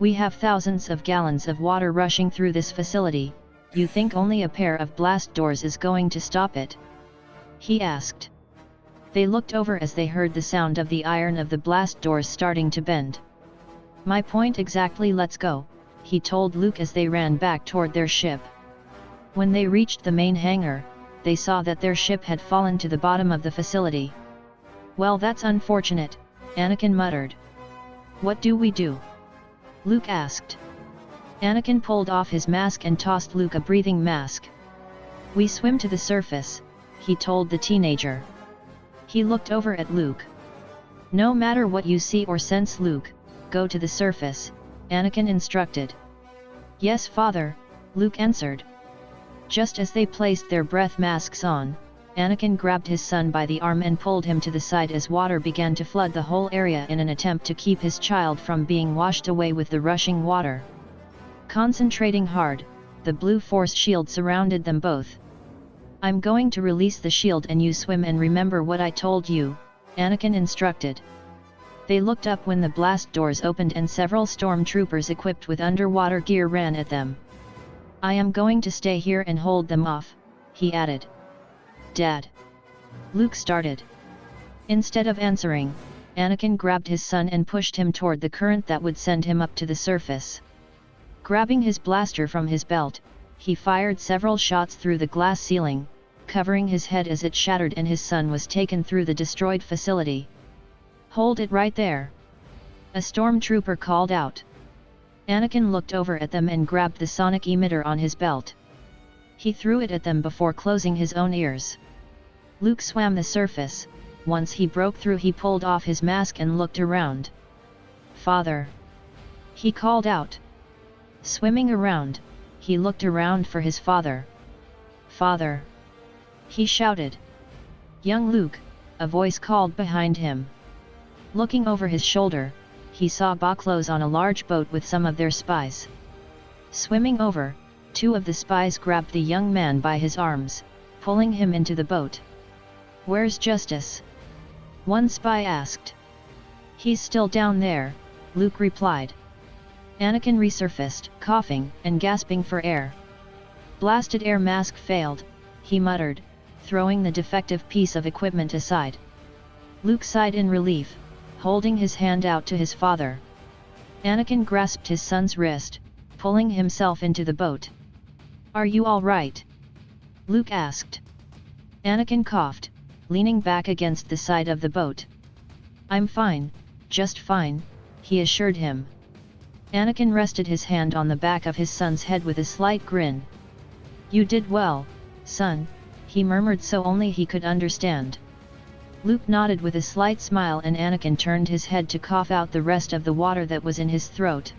We have thousands of gallons of water rushing through this facility. You think only a pair of blast doors is going to stop it? He asked. They looked over as they heard the sound of the iron of the blast doors starting to bend. My point exactly, let's go, he told Luke as they ran back toward their ship. When they reached the main hangar, they saw that their ship had fallen to the bottom of the facility. Well, that's unfortunate, Anakin muttered. What do we do? Luke asked. Anakin pulled off his mask and tossed Luke a breathing mask. We swim to the surface, he told the teenager. He looked over at Luke. No matter what you see or sense, Luke, go to the surface, Anakin instructed. Yes, father, Luke answered. Just as they placed their breath masks on, Anakin grabbed his son by the arm and pulled him to the side as water began to flood the whole area in an attempt to keep his child from being washed away with the rushing water. Concentrating hard, the blue force shield surrounded them both. I'm going to release the shield and you swim and remember what I told you, Anakin instructed. They looked up when the blast doors opened and several stormtroopers equipped with underwater gear ran at them. I am going to stay here and hold them off, he added. Dad. Luke started. Instead of answering, Anakin grabbed his son and pushed him toward the current that would send him up to the surface. Grabbing his blaster from his belt, he fired several shots through the glass ceiling, covering his head as it shattered and his son was taken through the destroyed facility. Hold it right there! A stormtrooper called out. Anakin looked over at them and grabbed the sonic emitter on his belt. He threw it at them before closing his own ears. Luke swam the surface. Once he broke through, he pulled off his mask and looked around. Father! He called out. Swimming around, he looked around for his father. Father! He shouted. Young Luke, a voice called behind him. Looking over his shoulder, he saw Baklos on a large boat with some of their spies. Swimming over, two of the spies grabbed the young man by his arms, pulling him into the boat. Where's Justice? One spy asked. He's still down there, Luke replied. Anakin resurfaced, coughing and gasping for air. Blasted air mask failed, he muttered, throwing the defective piece of equipment aside. Luke sighed in relief, holding his hand out to his father. Anakin grasped his son's wrist, pulling himself into the boat. Are you all right? Luke asked. Anakin coughed, leaning back against the side of the boat. I'm fine, just fine, he assured him. Anakin rested his hand on the back of his son's head with a slight grin. You did well, son, he murmured so only he could understand. Luke nodded with a slight smile and Anakin turned his head to cough out the rest of the water that was in his throat.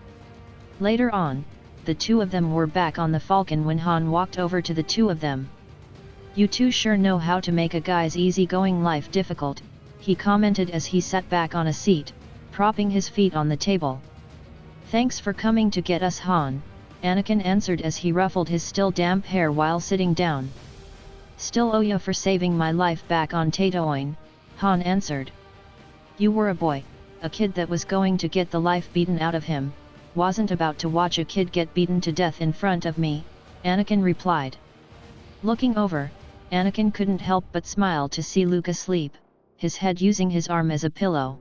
Later on, the two of them were back on the Falcon when Han walked over to the two of them. You two sure know how to make a guy's easygoing life difficult, he commented as he sat back on a seat, propping his feet on the table. Thanks for coming to get us, Han, Anakin answered as he ruffled his still damp hair while sitting down. Still owe ya for saving my life back on Tatooine, Han answered. You were a boy, a kid that was going to get the life beaten out of him, wasn't about to watch a kid get beaten to death in front of me, Anakin replied. Looking over, Anakin couldn't help but smile to see Luke asleep, his head using his arm as a pillow.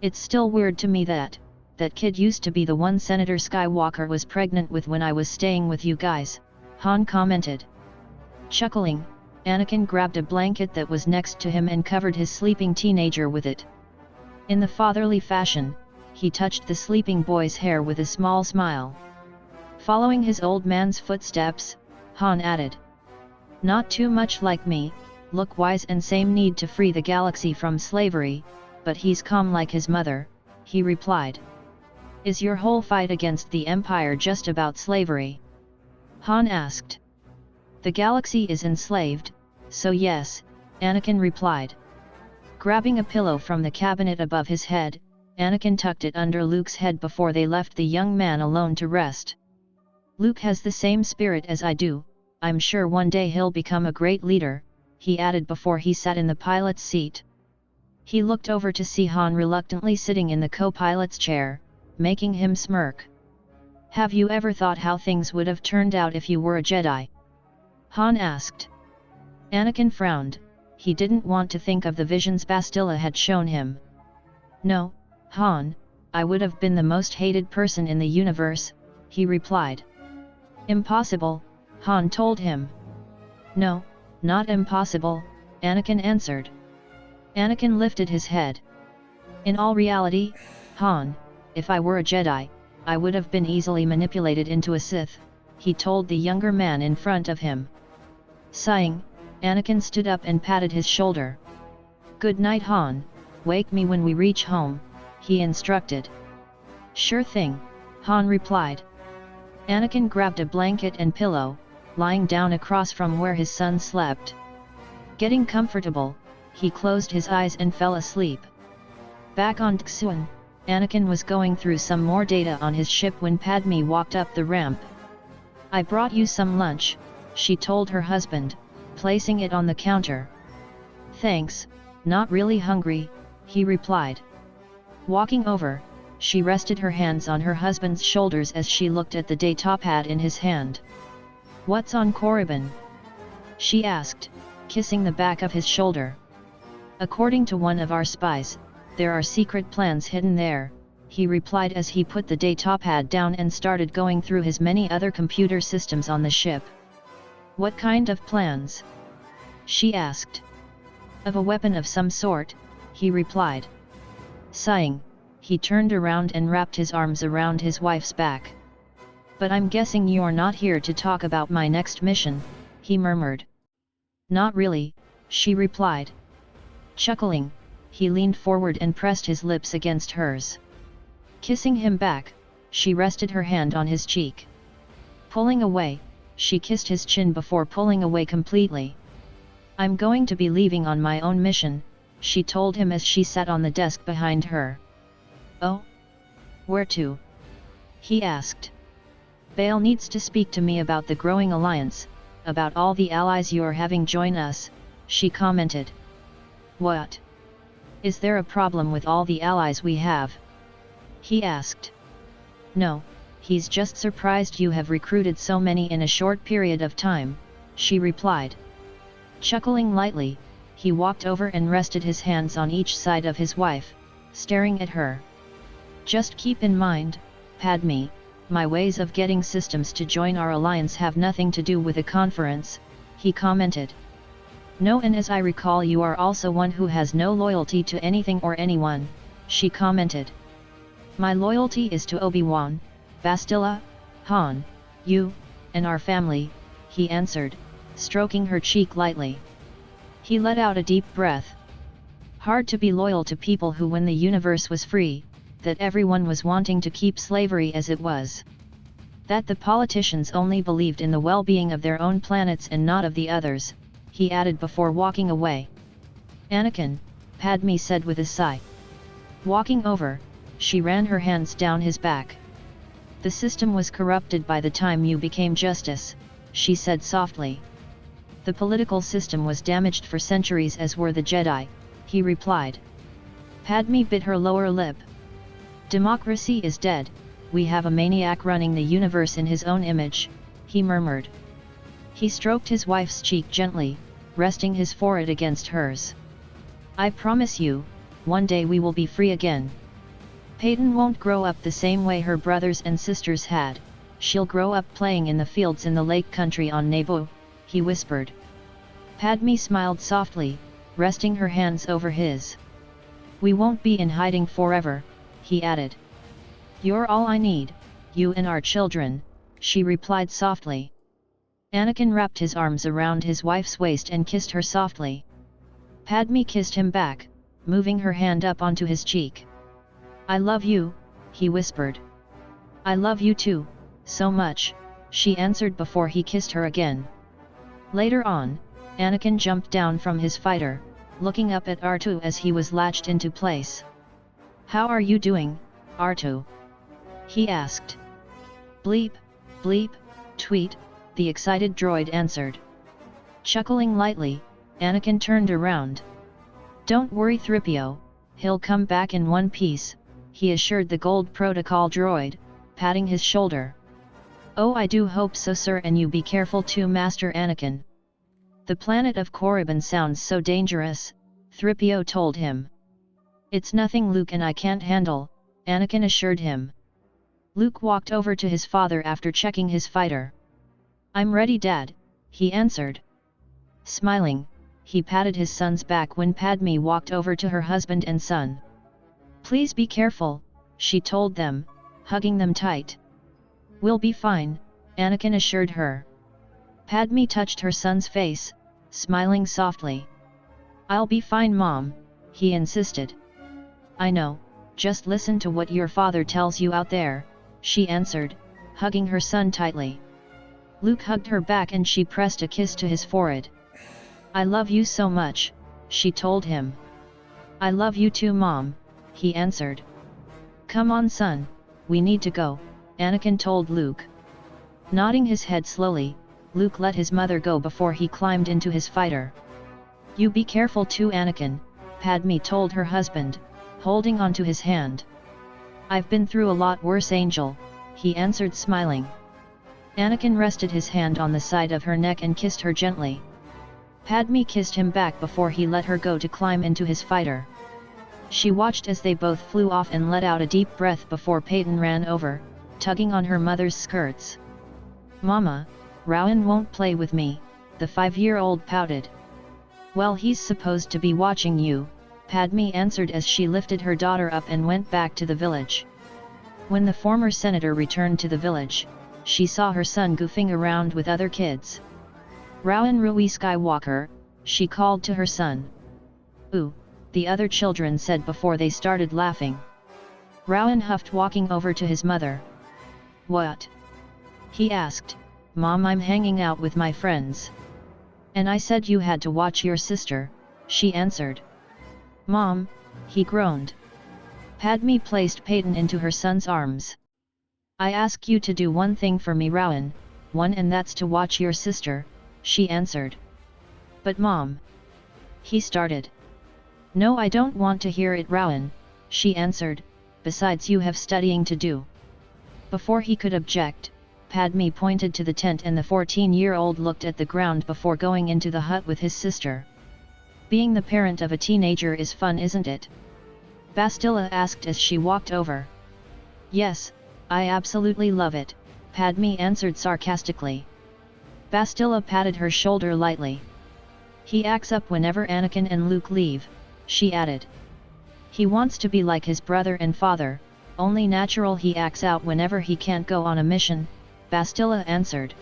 It's still weird to me that kid used to be the one Senator Skywalker was pregnant with when I was staying with you guys, Han commented. Chuckling, Anakin grabbed a blanket that was next to him and covered his sleeping teenager with it. In the fatherly fashion, he touched the sleeping boy's hair with a small smile. Following his old man's footsteps, Han added. Not too much like me, look wise and same need to free the galaxy from slavery, but he's calm like his mother, he replied. Is your whole fight against the Empire just about slavery? Han asked. The galaxy is enslaved, so yes, Anakin replied. Grabbing a pillow from the cabinet above his head, Anakin tucked it under Luke's head before they left the young man alone to rest. Luke has the same spirit as I do, I'm sure one day he'll become a great leader, he added before he sat in the pilot's seat. He looked over to see Han reluctantly sitting in the co-pilot's chair, making him smirk. Have you ever thought how things would have turned out if you were a Jedi? Han asked. Anakin frowned, he didn't want to think of the visions Bastila had shown him. No, Han, I would have been the most hated person in the universe, he replied. Impossible, Han told him. No, not impossible, Anakin answered. Anakin lifted his head. In all reality, Han, if I were a Jedi, I would have been easily manipulated into a Sith, he told the younger man in front of him. Sighing, Anakin stood up and patted his shoulder. Good night, Han, wake me when we reach home, he instructed. Sure thing, Han replied. Anakin grabbed a blanket and pillow, lying down across from where his son slept. Getting comfortable, he closed his eyes and fell asleep. Back on Tsuan, Anakin was going through some more data on his ship when Padme walked up the ramp. "I brought you some lunch," she told her husband, placing it on the counter. "Thanks, not really hungry," he replied. Walking over, she rested her hands on her husband's shoulders as she looked at the data pad in his hand. "What's on Korriban?" she asked, kissing the back of his shoulder. "According to one of our spies, there are secret plans hidden there," he replied as he put the data pad down and started going through his many other computer systems on the ship. "What kind of plans?" she asked. "Of a weapon of some sort," he replied. Sighing, he turned around and wrapped his arms around his wife's back. "But I'm guessing you're not here to talk about my next mission," he murmured. "Not really," she replied. Chuckling, he leaned forward and pressed his lips against hers. Kissing him back, she rested her hand on his cheek. Pulling away, she kissed his chin before pulling away completely. "I'm going to be leaving on my own mission," she told him as she sat on the desk behind her. "Oh? Where to?" he asked. "Bail needs to speak to me about the growing alliance, about all the allies you're having join us," she commented. "What? Is there a problem with all the allies we have?" he asked. "No, he's just surprised you have recruited so many in a short period of time," she replied. Chuckling lightly, he walked over and rested his hands on each side of his wife, staring at her. "Just keep in mind, Padme, my ways of getting systems to join our alliance have nothing to do with a conference," he commented. "No, and as I recall you are also one who has no loyalty to anything or anyone," she commented. "My loyalty is to Obi-Wan, Bastila, Han, you, and our family," he answered, stroking her cheek lightly. He let out a deep breath. Hard to be loyal to people who, when the universe was free, that everyone was wanting to keep slavery as it was. That the politicians only believed in the well-being of their own planets and not of the others, he added before walking away. "Anakin," Padme said with a sigh. Walking over, she ran her hands down his back. "The system was corrupted by the time you became Justice," she said softly. "The political system was damaged for centuries as were the Jedi," he replied. Padme bit her lower lip. "Democracy is dead, we have a maniac running the universe in his own image," he murmured. He stroked his wife's cheek gently, resting his forehead against hers. "I promise you, one day we will be free again. Peyton won't grow up the same way her brothers and sisters had, she'll grow up playing in the fields in the lake country on Naboo," he whispered. Padme smiled softly, resting her hands over his. "We won't be in hiding forever," he added. "You're all I need, you and our children," she replied softly. Anakin wrapped his arms around his wife's waist and kissed her softly. Padme kissed him back, moving her hand up onto his cheek. "I love you," he whispered. "I love you too, so much," she answered before he kissed her again. Later on, Anakin jumped down from his fighter, looking up at R2 as he was latched into place. "How are you doing, R2?" he asked. "Bleep, bleep, tweet," the excited droid answered. Chuckling lightly, Anakin turned around. "Don't worry 3PO, he'll come back in one piece," he assured the Gold Protocol droid, patting his shoulder. "Oh, I do hope so, sir, and you be careful too, Master Anakin." "The planet of Korriban sounds so dangerous," 3PO told him. "It's nothing Luke and I can't handle," Anakin assured him. Luke walked over to his father after checking his fighter. "I'm ready, Dad," he answered. Smiling, he patted his son's back when Padme walked over to her husband and son. "Please be careful," she told them, hugging them tight. "We'll be fine," Anakin assured her. Padme touched her son's face, smiling softly. "I'll be fine, Mom," he insisted. "I know, just listen to what your father tells you out there," she answered, hugging her son tightly. Luke hugged her back and she pressed a kiss to his forehead. "I love you so much," she told him. "I love you too, Mom," he answered. "Come on son, we need to go," Anakin told Luke. Nodding his head slowly, Luke let his mother go before he climbed into his fighter. "You be careful too Anakin," Padme told her husband, holding onto his hand. "I've been through a lot worse Angel," he answered smiling. Anakin rested his hand on the side of her neck and kissed her gently. Padme kissed him back before he let her go to climb into his fighter. She watched as they both flew off and let out a deep breath before Peyton ran over, tugging on her mother's skirts. "Mama, Rowan won't play with me," the 5-year-old pouted. "Well, he's supposed to be watching you," Padme answered as she lifted her daughter up and went back to the village. When the former senator returned to the village, she saw her son goofing around with other kids. "Rowan Rui Skywalker," she called to her son. "Ooh," the other children said before they started laughing. Rowan huffed, walking over to his mother. "What?" he asked. "Mom, I'm hanging out with my friends." "And I said you had to watch your sister," she answered. "Mom," he groaned. Padme placed Peyton into her son's arms. "I ask you to do one thing for me Rowan, one, and that's to watch your sister," she answered. "But Mom," he started. "No, I don't want to hear it Rowan," she answered, "besides you have studying to do." Before he could object, Padme pointed to the tent and the 14-year-old looked at the ground before going into the hut with his sister. "Being the parent of a teenager is fun, isn't it?" Bastila asked as she walked over. "Yes, I absolutely love it," Padme answered sarcastically. Bastila patted her shoulder lightly. "He acts up whenever Anakin and Luke leave," she added. "He wants to be like his brother and father, only natural he acts out whenever he can't go on a mission," Bastila answered.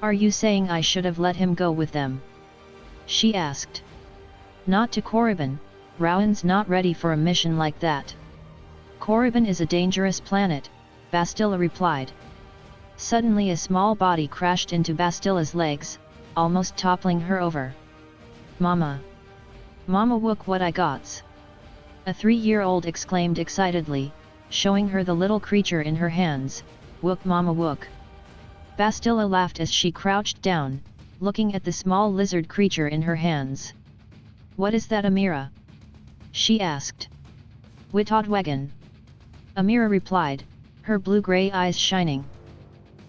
"Are you saying I should have let him go with them?" she asked. "Not to Korriban, Rowan's not ready for a mission like that." "Korriban is a dangerous planet," Bastila replied. Suddenly a small body crashed into Bastila's legs, almost toppling her over. "Mama! Mama, look what I got!" a 3-year-old exclaimed excitedly, showing her the little creature in her hands. "Wook mama wook!" Bastila laughed as she crouched down, looking at the small lizard creature in her hands. "What is that Amira?" she asked. "Witodwagon," Amira replied, her blue-gray eyes shining.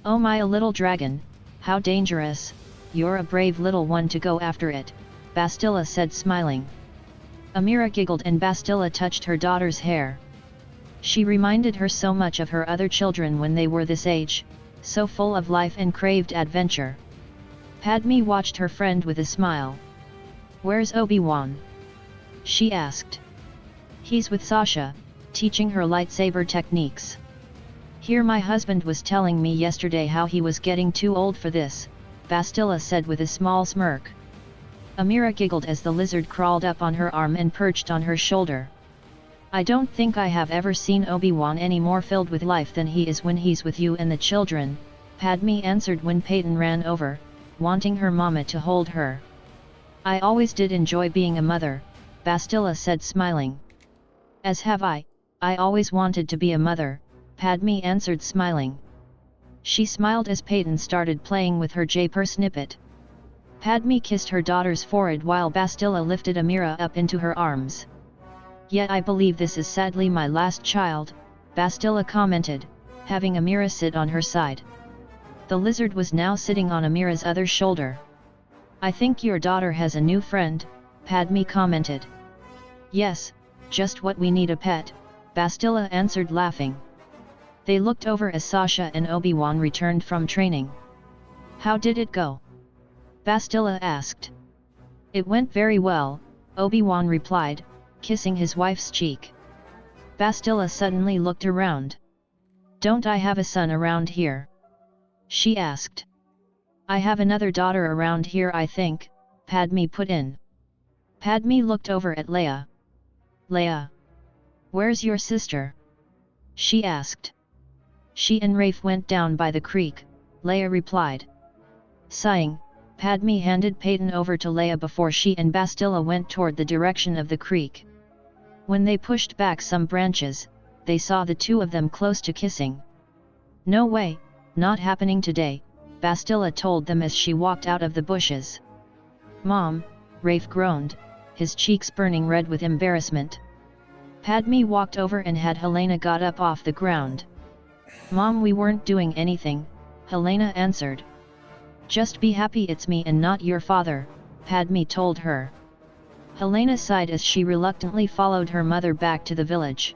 "Oh my, a little dragon, how dangerous, you're a brave little one to go after it," Bastila said smiling. Amira giggled and Bastila touched her daughter's hair. She reminded her so much of her other children when they were this age, so full of life and craved adventure. Padme watched her friend with a smile. "Where's Obi-Wan?" she asked. "He's with Sasha, teaching her lightsaber techniques. Here, my husband was telling me yesterday how he was getting too old for this," Bastila said with a small smirk. Amira giggled as the lizard crawled up on her arm and perched on her shoulder. "I don't think I have ever seen Obi-Wan any more filled with life than he is when he's with you and the children," Padme answered when Peyton ran over, wanting her mama to hold her. "I always did enjoy being a mother," Bastila said smiling. "As have I always wanted to be a mother," Padme answered smiling. She smiled as Peyton started playing with her J-per snippet. Padme kissed her daughter's forehead while Bastila lifted Amira up into her arms. "Yet I believe this is sadly my last child," Bastila commented, having Amira sit on her side. The lizard was now sitting on Amira's other shoulder. "I think your daughter has a new friend," Padme commented. "Yes, just what we need, a pet," Bastila answered laughing. They looked over as Sasha and Obi-Wan returned from training. "How did it go?" Bastila asked. "It went very well," Obi-Wan replied, kissing his wife's cheek. Bastila suddenly looked around. "Don't I have a son around here?" she asked. "I have another daughter around here, I think," Padme put in. Padme looked over at Leia. "Leia, where's your sister?" she asked. "She and Rafe went down by the creek," Leia replied. Sighing, Padme handed Peyton over to Leia before she and Bastila went toward the direction of the creek. When they pushed back some branches, they saw the two of them close to kissing. "No way, not happening today," Bastila told them as she walked out of the bushes. "Mom," Rafe groaned, his cheeks burning red with embarrassment. Padme walked over and had Helena got up off the ground. "Mom, we weren't doing anything," Helena answered. "Just be happy it's me and not your father," Padme told her. Helena sighed as she reluctantly followed her mother back to the village.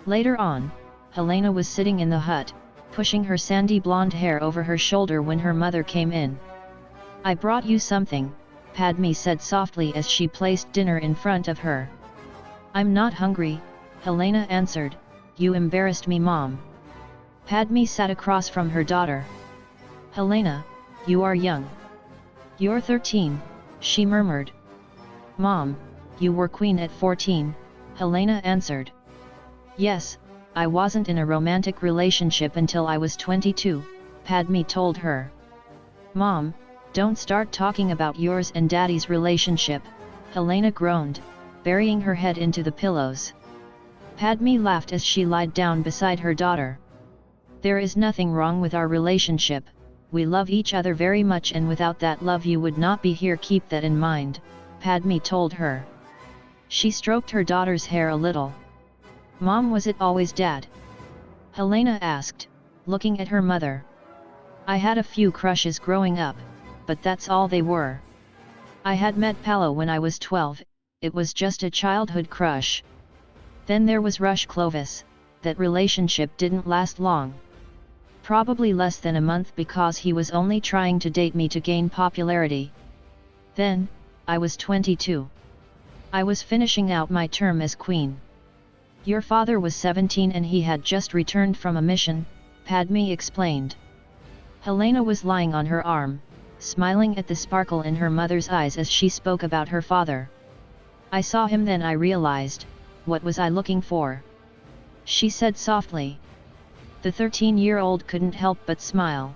Later on, Helena was sitting in the hut, pushing her sandy blonde hair over her shoulder when her mother came in. "I brought you something," Padme said softly as she placed dinner in front of her. "I'm not hungry," Helena answered. "You embarrassed me, Mom." Padme sat across from her daughter. "Helena, you are young. You're 13, she murmured. "Mom, you were queen at 14, Helena answered. "Yes, I wasn't in a romantic relationship until I was 22, Padme told her. "Mom, don't start talking about yours and Daddy's relationship," Helena groaned, burying her head into the pillows. Padme laughed as she lied down beside her daughter. "There is nothing wrong with our relationship, we love each other very much, and without that love you would not be here, keep that in mind," Padme told her. She stroked her daughter's hair a little. "Mom, was it always Dad?" Helena asked, looking at her mother. "I had a few crushes growing up, but that's all they were. I had met Paolo when I was 12, it was just a childhood crush. Then there was Rush Clovis, that relationship didn't last long. Probably less than a month because he was only trying to date me to gain popularity. Then, I was 22. I was finishing out my term as queen. Your father was 17 and he had just returned from a mission," Padme explained. Helena was lying on her arm, smiling at the sparkle in her mother's eyes as she spoke about her father. "I saw him, then I realized, what was I looking for?" she said softly. The 13-year-old couldn't help but smile.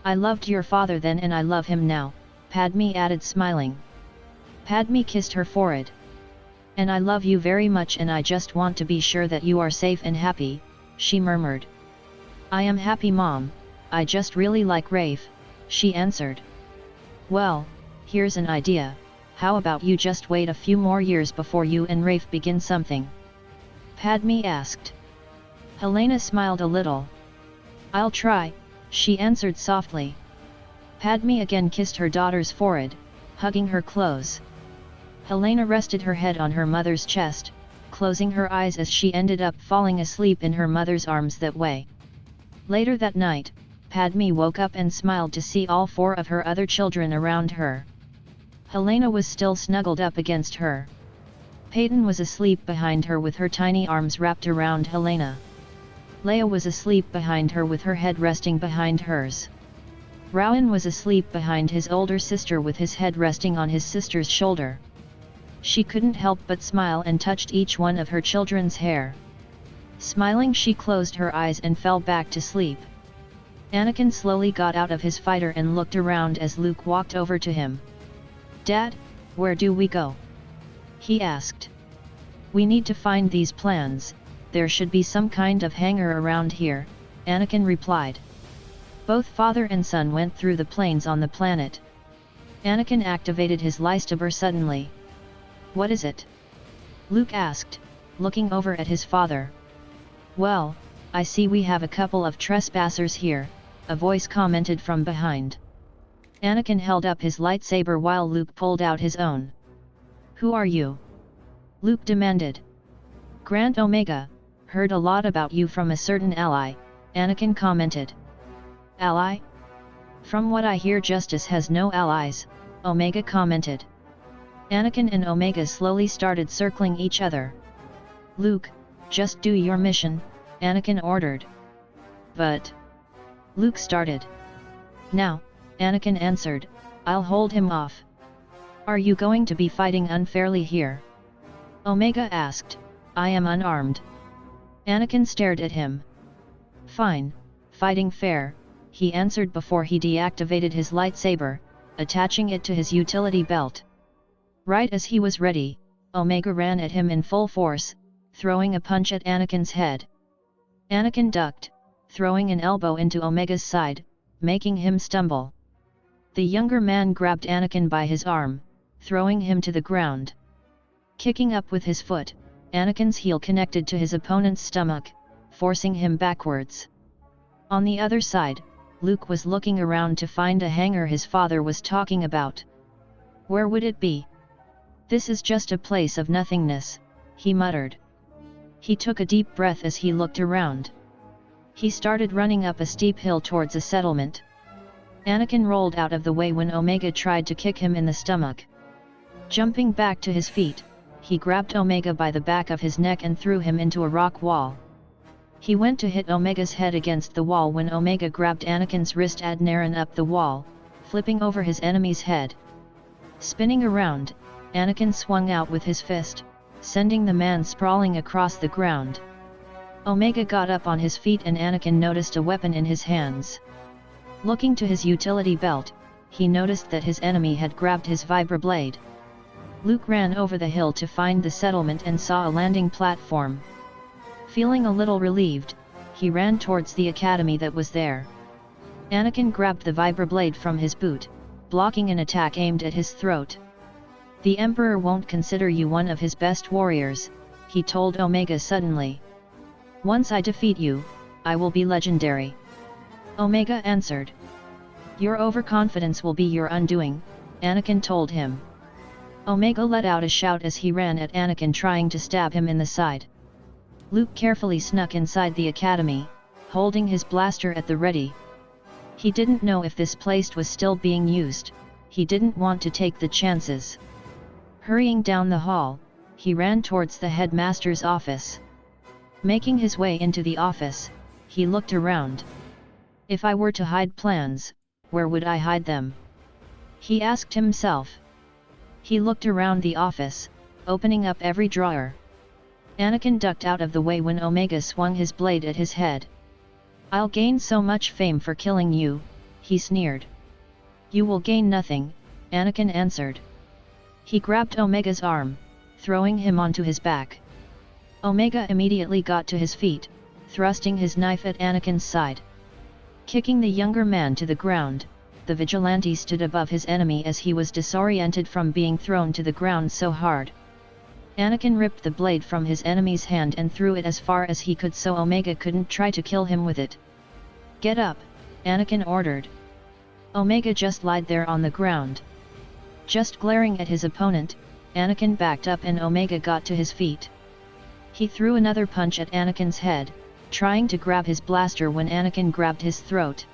"I loved your father then and I love him now," Padme added, smiling. Padme kissed her forehead. "And I love you very much, and I just want to be sure that you are safe and happy," she murmured. "I am happy, Mom, I just really like Rafe," she answered. "Well, here's an idea, how about you just wait a few more years before you and Rafe begin something?" Padme asked. Helena smiled a little. "I'll try," she answered softly. Padme again kissed her daughter's forehead, hugging her close. Helena rested her head on her mother's chest, closing her eyes as she ended up falling asleep in her mother's arms that way. Later that night, Padme woke up and smiled to see all four of her other children around her. Helena was still snuggled up against her. Peyton was asleep behind her with her tiny arms wrapped around Helena. Leia was asleep behind her with her head resting behind hers. Rowan was asleep behind his older sister with his head resting on his sister's shoulder. She couldn't help but smile and touched each one of her children's hair. Smiling, she closed her eyes and fell back to sleep. Anakin slowly got out of his fighter and looked around as Luke walked over to him. "Dad, where do we go?" he asked. "We need to find these plans, there should be some kind of hangar around here," Anakin replied. Both father and son went through the planes on the planet. Anakin activated his lightsaber suddenly. "What is it?" Luke asked, looking over at his father. "Well, I see we have a couple of trespassers here," a voice commented from behind. Anakin held up his lightsaber while Luke pulled out his own. "Who are you?" Luke demanded. "Grant Omega, heard a lot about you from a certain ally," Anakin commented. "Ally? From what I hear, Justice has no allies," Omega commented. Anakin and Omega slowly started circling each other. "Luke, just do your mission," Anakin ordered. "But..." Luke started. "Now," Anakin answered, "I'll hold him off." "Are you going to be fighting unfairly here?" Omega asked. "I am unarmed." Anakin stared at him. "Fine, fighting fair," he answered before he deactivated his lightsaber, attaching it to his utility belt. Right as he was ready, Omega ran at him in full force, throwing a punch at Anakin's head. Anakin ducked, throwing an elbow into Omega's side, making him stumble. The younger man grabbed Anakin by his arm, throwing him to the ground. Kicking up with his foot, Anakin's heel connected to his opponent's stomach, forcing him backwards. On the other side, Luke was looking around to find a hangar his father was talking about. Where would it be? This is just a place of nothingness, he muttered. He took a deep breath as he looked around. He started running up a steep hill towards a settlement. Anakin rolled out of the way when Omega tried to kick him in the stomach. Jumping back to his feet, he grabbed Omega by the back of his neck and threw him into a rock wall. He went to hit Omega's head against the wall when Omega grabbed Anakin's wrist and Naren up the wall, flipping over his enemy's head. Spinning around, Anakin swung out with his fist, sending the man sprawling across the ground. Omega got up on his feet and Anakin noticed a weapon in his hands. Looking to his utility belt, he noticed that his enemy had grabbed his vibroblade. Luke ran over the hill to find the settlement and saw a landing platform. Feeling a little relieved, he ran towards the academy that was there. Anakin grabbed the vibroblade from his boot, blocking an attack aimed at his throat. "The Emperor won't consider you one of his best warriors," he told Omega suddenly. "Once I defeat you, I will be legendary." Omega answered. "Your overconfidence will be your undoing," Anakin told him. Omega let out a shout as he ran at Anakin, trying to stab him in the side. Luke carefully snuck inside the academy, holding his blaster at the ready. He didn't know if this place was still being used, he didn't want to take the chances. Hurrying down the hall, he ran towards the headmaster's office. Making his way into the office, he looked around. "If I were to hide plans, where would I hide them?" he asked himself. He looked around the office, opening up every drawer. Anakin ducked out of the way when Omega swung his blade at his head. "I'll gain so much fame for killing you," he sneered. "You will gain nothing," Anakin answered. He grabbed Omega's arm, throwing him onto his back. Omega immediately got to his feet, thrusting his knife at Anakin's side. Kicking the younger man to the ground, the vigilante stood above his enemy as he was disoriented from being thrown to the ground so hard. Anakin ripped the blade from his enemy's hand and threw it as far as he could so Omega couldn't try to kill him with it. "Get up," Anakin ordered. Omega just lied there on the ground. Just glaring at his opponent, Anakin backed up and Omega got to his feet. He threw another punch at Anakin's head, trying to grab his blaster when Anakin grabbed his throat.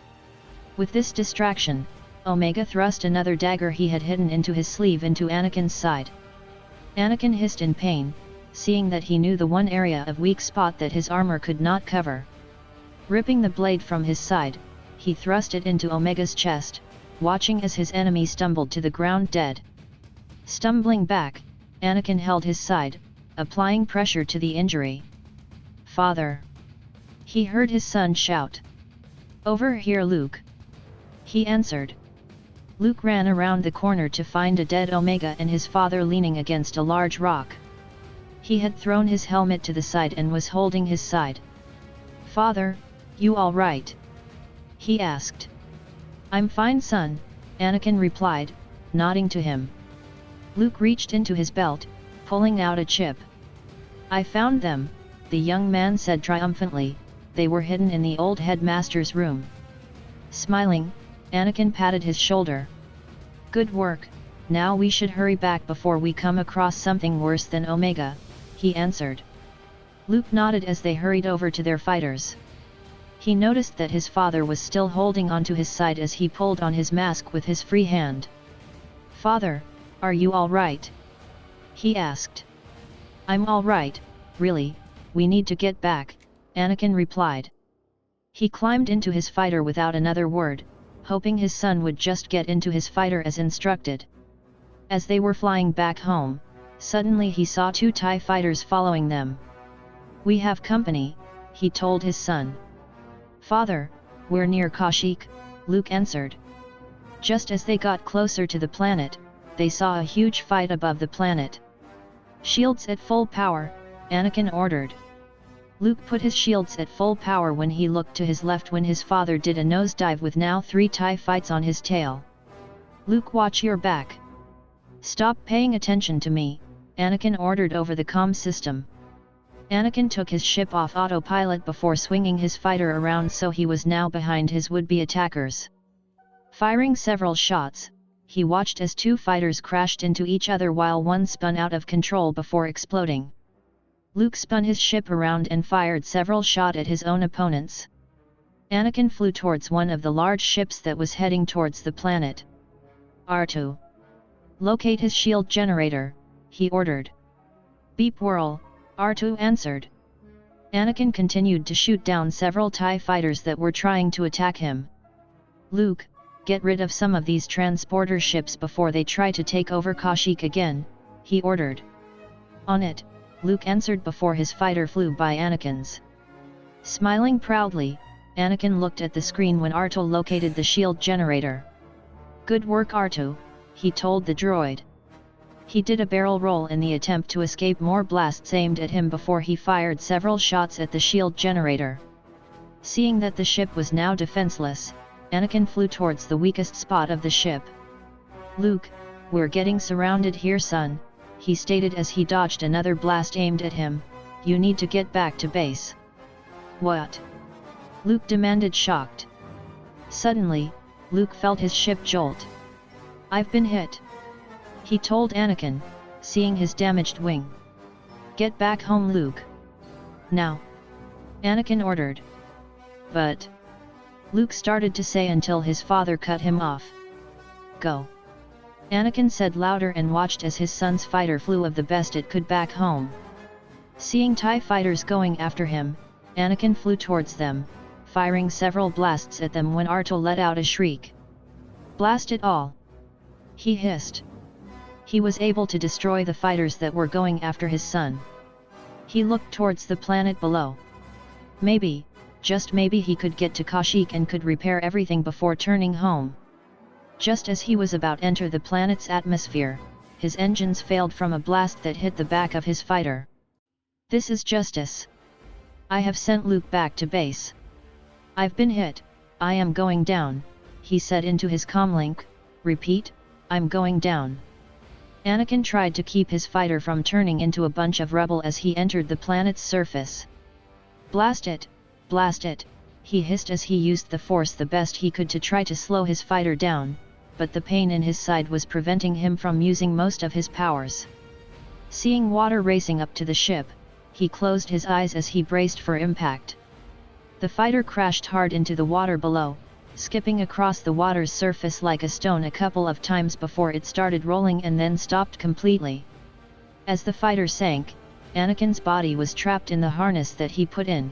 With this distraction, Omega thrust another dagger he had hidden into his sleeve into Anakin's side. Anakin hissed in pain, seeing that he knew the one area of weak spot that his armor could not cover. Ripping the blade from his side, he thrust it into Omega's chest, watching as his enemy stumbled to the ground dead. Stumbling back, Anakin held his side, applying pressure to the injury. "Father!" he heard his son shout. "Over here, Luke!" he answered. Luke ran around the corner to find a dead Omega and his father leaning against a large rock. He had thrown his helmet to the side and was holding his side. "Father, you all right?" he asked. "I'm fine, son," Anakin replied, nodding to him. Luke reached into his belt, pulling out a chip. "I found them," the young man said triumphantly. "They were hidden in the old headmaster's room." Smiling, Anakin patted his shoulder. "Good work, now we should hurry back before we come across something worse than Omega," he answered. Luke nodded as they hurried over to their fighters. He noticed that his father was still holding onto his side as he pulled on his mask with his free hand. "Father, are you all right?" he asked. "I'm all right, really, we need to get back," Anakin replied. He climbed into his fighter without another word, hoping his son would just get into his fighter as instructed. As they were flying back home, suddenly he saw 2 TIE fighters following them. "We have company," he told his son. "Father, we're near Kashyyyk," Luke answered. Just as they got closer to the planet, they saw a huge fight above the planet. Shields at full power, Anakin ordered. Luke put his shields at full power when he looked to his left when his father did a nosedive with now 3 TIE fights on his tail. "Luke, watch your back. Stop paying attention to me," Anakin ordered over the comm system. Anakin took his ship off autopilot before swinging his fighter around so he was now behind his would-be attackers. Firing several shots, he watched as 2 fighters crashed into each other while one spun out of control before exploding. Luke spun his ship around and fired several shots at his own opponents. Anakin flew towards one of the large ships that was heading towards the planet. "R2. Locate his shield generator," he ordered. "Beep whirl," R2 answered. Anakin continued to shoot down several TIE fighters that were trying to attack him. "Luke, get rid of some of these transporter ships before they try to take over Kashyyyk again," he ordered. "On it," Luke answered before his fighter flew by Anakin's. Smiling proudly, Anakin looked at the screen when R2 located the shield generator. "Good work, R2, he told the droid. He did a barrel roll in the attempt to escape more blasts aimed at him before he fired several shots at the shield generator. Seeing that the ship was now defenseless, Anakin flew towards the weakest spot of the ship. "Luke, we're getting surrounded here, son," he stated as he dodged another blast aimed at him. "You need to get back to base." "What?" Luke demanded, shocked. Suddenly, Luke felt his ship jolt. "I've been hit," he told Anakin, seeing his damaged wing. "Get back home, Luke. Now," Anakin ordered. "But," Luke started to say until his father cut him off. "Go," Anakin said louder and watched as his son's fighter flew of the best it could back home. Seeing TIE fighters going after him, Anakin flew towards them, firing several blasts at them when R2 let out a shriek. "Blast it all!" he hissed. He was able to destroy the fighters that were going after his son. He looked towards the planet below. Maybe, just maybe he could get to Kashyyyk and could repair everything before turning home. Just as he was about to enter the planet's atmosphere, his engines failed from a blast that hit the back of his fighter. "This is justice. I have sent Luke back to base. I've been hit, I am going down," he said into his comlink. "Repeat, I'm going down." Anakin tried to keep his fighter from turning into a bunch of rubble as he entered the planet's surface. "Blast it, he hissed as he used the force the best he could to try to slow his fighter down, but the pain in his side was preventing him from using most of his powers. Seeing water racing up to the ship, he closed his eyes as he braced for impact. The fighter crashed hard into the water below, skipping across the water's surface like a stone a couple of times before it started rolling and then stopped completely. As the fighter sank, Anakin's body was trapped in the harness that he put in.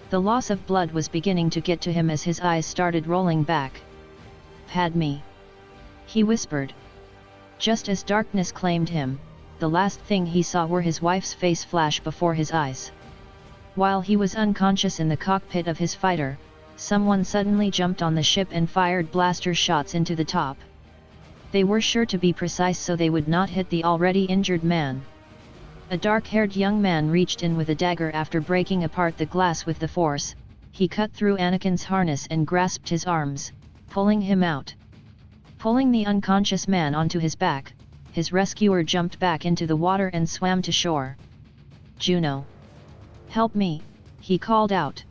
The loss of blood was beginning to get to him as his eyes started rolling back. "Padme," he whispered. Just as darkness claimed him, the last thing he saw were his wife's face flash before his eyes. While he was unconscious in the cockpit of his fighter, someone suddenly jumped on the ship and fired blaster shots into the top. They were sure to be precise so they would not hit the already injured man. A dark-haired young man reached in with a dagger after breaking apart the glass with the force. He cut through Anakin's harness and grasped his arms, pulling him out. Pulling the unconscious man onto his back, his rescuer jumped back into the water and swam to shore. "Juno! Help me!" he called out.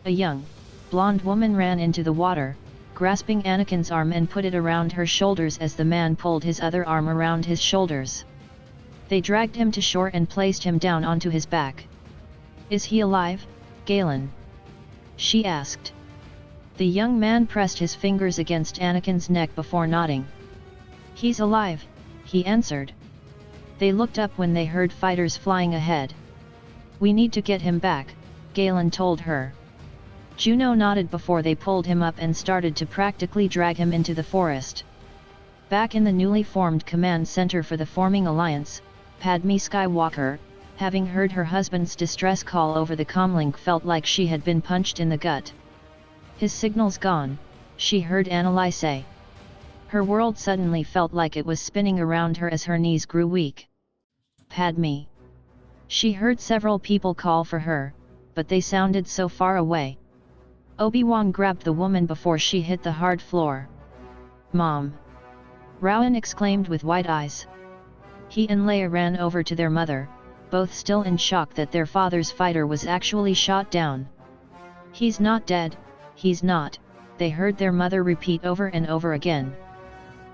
A young, blonde woman ran into the water, grasping Anakin's arm and put it around her shoulders as the man pulled his other arm around his shoulders. They dragged him to shore and placed him down onto his back. "Is he alive, Galen?" she asked. The young man pressed his fingers against Anakin's neck before nodding. "He's alive," he answered. They looked up when they heard fighters flying ahead. "We need to get him back," Galen told her. Juno nodded before they pulled him up and started to practically drag him into the forest. Back in the newly formed command center for the forming alliance, Padme Skywalker, having heard her husband's distress call over the comlink, felt like she had been punched in the gut. "His signal's gone," she heard Anakin say. Her world suddenly felt like it was spinning around her as her knees grew weak. "Padme! She heard several people call for her, but they sounded so far away. Obi-Wan grabbed the woman before she hit the hard floor. "Mom!" Rowan exclaimed with wide eyes. He and Leia ran over to their mother, both still in shock that their father's fighter was actually shot down. "He's not dead, he's not," they heard their mother repeat over and over again.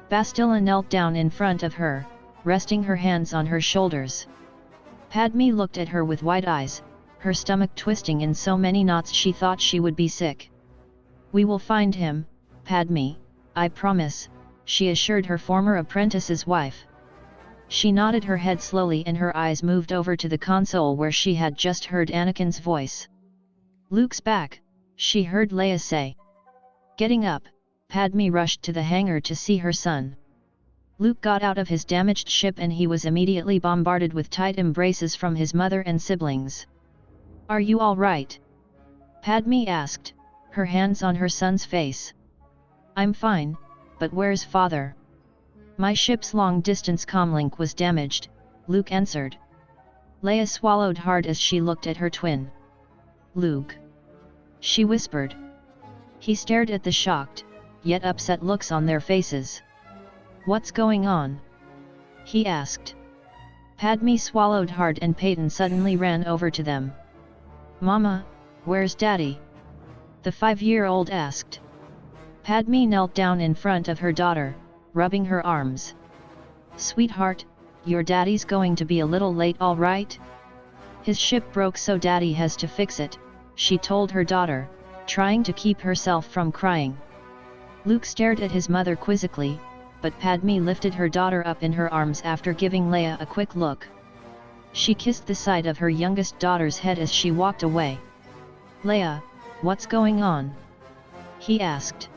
Bastila knelt down in front of her, resting her hands on her shoulders. Padme looked at her with wide eyes, her stomach twisting in so many knots she thought she would be sick. "We will find him, Padme, I promise," she assured her former apprentice's wife. She nodded her head slowly and her eyes moved over to the console where she had just heard Anakin's voice. "Luke's back," she heard Leia say. Getting up, Padme rushed to the hangar to see her son. Luke got out of his damaged ship and he was immediately bombarded with tight embraces from his mother and siblings. "Are you all right?" Padme asked, her hands on her son's face. "I'm fine, but where's father?" "My ship's long-distance comlink was damaged," Luke answered. Leia swallowed hard as she looked at her twin. "Luke," she whispered. He stared at the shocked, yet upset looks on their faces. "What's going on?" he asked. Padme swallowed hard and Peyton suddenly ran over to them. "Mama, where's Daddy?" the 5-year-old asked. Padme knelt down in front of her daughter, rubbing her arms. "Sweetheart, your daddy's going to be a little late, all right? His ship broke so Daddy has to fix it," she told her daughter, trying to keep herself from crying. Luke stared at his mother quizzically, but Padme lifted her daughter up in her arms after giving Leia a quick look. She kissed the side of her youngest daughter's head as she walked away. "Leia, what's going on?" he asked.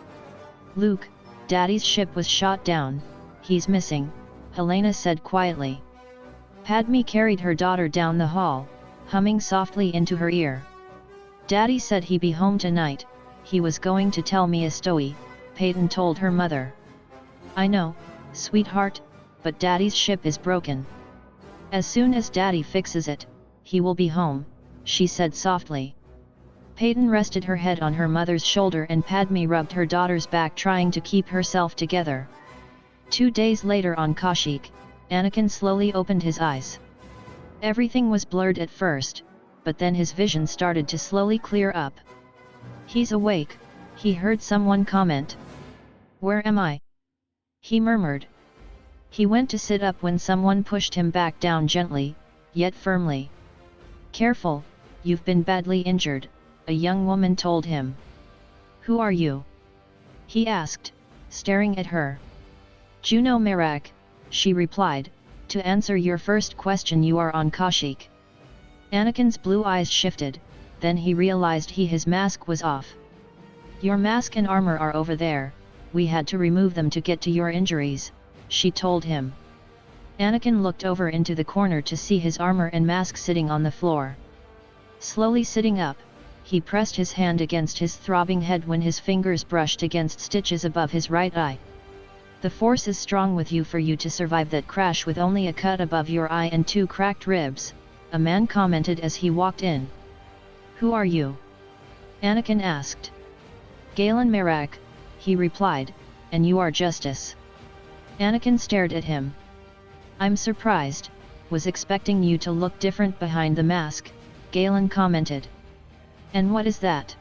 "Luke, Daddy's ship was shot down, he's missing," Helena said quietly. Padme carried her daughter down the hall, humming softly into her ear. "Daddy said he'd be home tonight, he was going to tell me a story," Peyton told her mother. "I know, sweetheart, but Daddy's ship is broken. As soon as Daddy fixes it, he will be home," she said softly. Peyton rested her head on her mother's shoulder and Padme rubbed her daughter's back trying to keep herself together. 2 days later on Kashyyyk, Anakin slowly opened his eyes. Everything was blurred at first, but then his vision started to slowly clear up. "He's awake," he heard someone comment. "Where am I?" he murmured. He went to sit up when someone pushed him back down gently, yet firmly. "Careful, you've been badly injured," a young woman told him. "Who are you?" he asked, staring at her. "Juno Merak," she replied, "to answer your first question, you are on Kashyyyk." Anakin's blue eyes shifted, then he realized his mask was off. "Your mask and armor are over there, we had to remove them to get to your injuries," she told him. Anakin looked over into the corner to see his armor and mask sitting on the floor. Slowly sitting up, he pressed his hand against his throbbing head when his fingers brushed against stitches above his right eye. "The Force is strong with you for you to survive that crash with only a cut above your eye and 2 cracked ribs," a man commented as he walked in. "Who are you?" Anakin asked. "Galen Merak," he replied, "and you are Justice." Anakin stared at him. "I'm surprised, was expecting you to look different behind the mask," Galen commented. "And what is that?"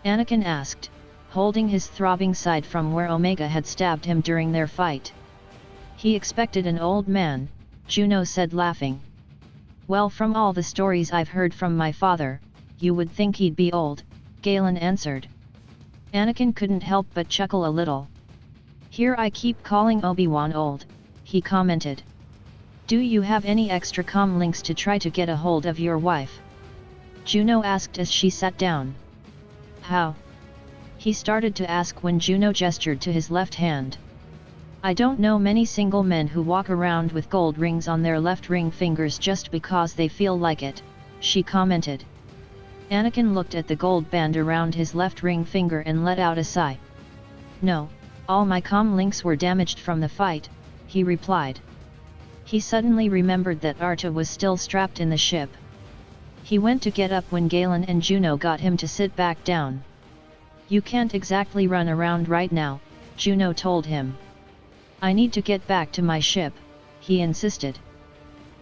Anakin asked, holding his throbbing side from where Omega had stabbed him during their fight. "He expected an old man," Juno said laughing. "Well, from all the stories I've heard from my father, you would think he'd be old," Galen answered. Anakin couldn't help but chuckle a little. "Here I keep calling Obi-Wan old," he commented. "Do you have any extra comm links to try to get a hold of your wife?" Juno asked as she sat down. "How?" he started to ask when Juno gestured to his left hand. "I don't know many single men who walk around with gold rings on their left ring fingers just because they feel like it," she commented. Anakin looked at the gold band around his left ring finger and let out a sigh. "No, all my comm links were damaged from the fight," he replied. He suddenly remembered that Arta was still strapped in the ship. He went to get up when Galen and Juno got him to sit back down. "You can't exactly run around right now," Juno told him. "I need to get back to my ship," he insisted.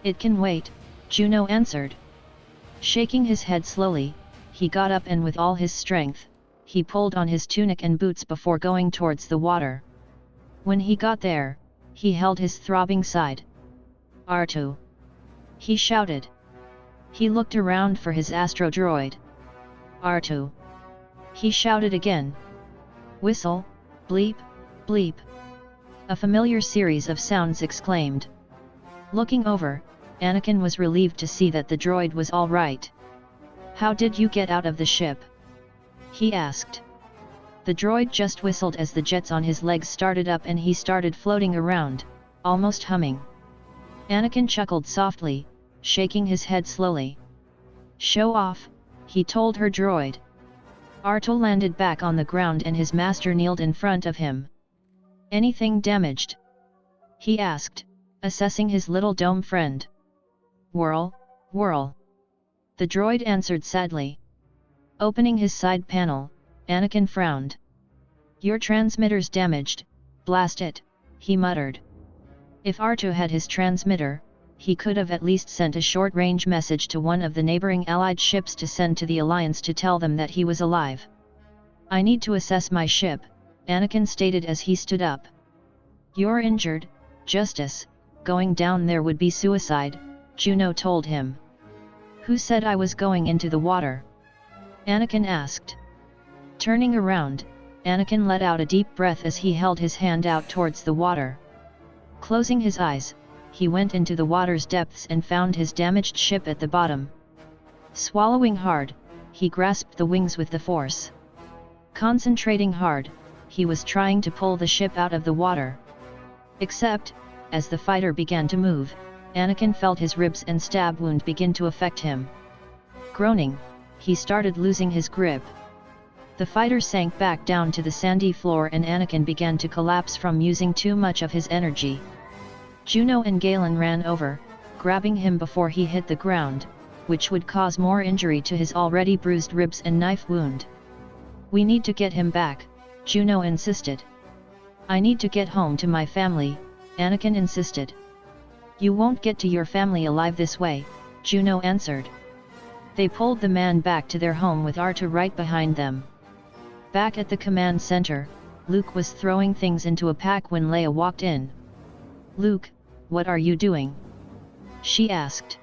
"It can wait," Juno answered. Shaking his head slowly, he got up and with all his strength, he pulled on his tunic and boots before going towards the water. When he got there, he held his throbbing side. "Artu!" he shouted. He looked around for his astro droid. "Artu!" he shouted again. Whistle, bleep, bleep. A familiar series of sounds exclaimed. Looking over, Anakin was relieved to see that the droid was all right. "How did you get out of the ship?" he asked. The droid just whistled as the jets on his legs started up and he started floating around, almost humming. Anakin chuckled softly, shaking his head slowly. "Show off," he told her droid. Artu landed back on the ground and his master kneeled in front of him. "Anything damaged?" he asked, assessing his little dome friend. "Whirl, whirl," the droid answered sadly. Opening his side panel, Anakin frowned. "Your transmitter's damaged, blast it," he muttered. If Artu had his transmitter, he could have at least sent a short-range message to one of the neighboring Allied ships to send to the Alliance to tell them that he was alive. "I need to assess my ship," Anakin stated as he stood up. "You're injured, Justice, going down there would be suicide," Juno told him. "Who said I was going into the water?" Anakin asked. Turning around, Anakin let out a deep breath as he held his hand out towards the water. Closing his eyes, he went into the water's depths and found his damaged ship at the bottom. Swallowing hard, he grasped the wings with the force. Concentrating hard, he was trying to pull the ship out of the water. Except, as the fighter began to move, Anakin felt his ribs and stab wound begin to affect him. Groaning, he started losing his grip. The fighter sank back down to the sandy floor and Anakin began to collapse from using too much of his energy. Juno and Galen ran over, grabbing him before he hit the ground, which would cause more injury to his already bruised ribs and knife wound. "We need to get him back," Juno insisted. "I need to get home to my family," Anakin insisted. "You won't get to your family alive this way," Juno answered. They pulled the man back to their home with Artu right behind them. Back at the command center, Luke was throwing things into a pack when Leia walked in. "Luke, what are you doing?" she asked.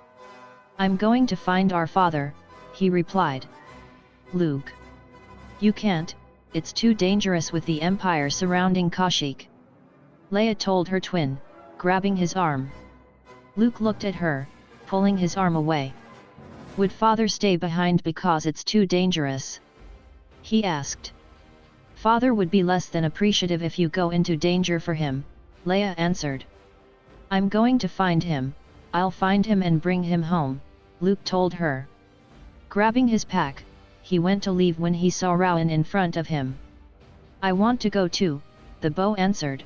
"I'm going to find our father," he replied. "Luke, you can't, it's too dangerous with the Empire surrounding Kashyyyk," Leia told her twin, grabbing his arm. Luke looked at her, pulling his arm away. "Would father stay behind because it's too dangerous?" he asked. "Father would be less than appreciative if you go into danger for him," Leia answered. "I'm going to find him, I'll find him and bring him home," Luke told her. Grabbing his pack, he went to leave when he saw Rowan in front of him. "I want to go too," the bow answered.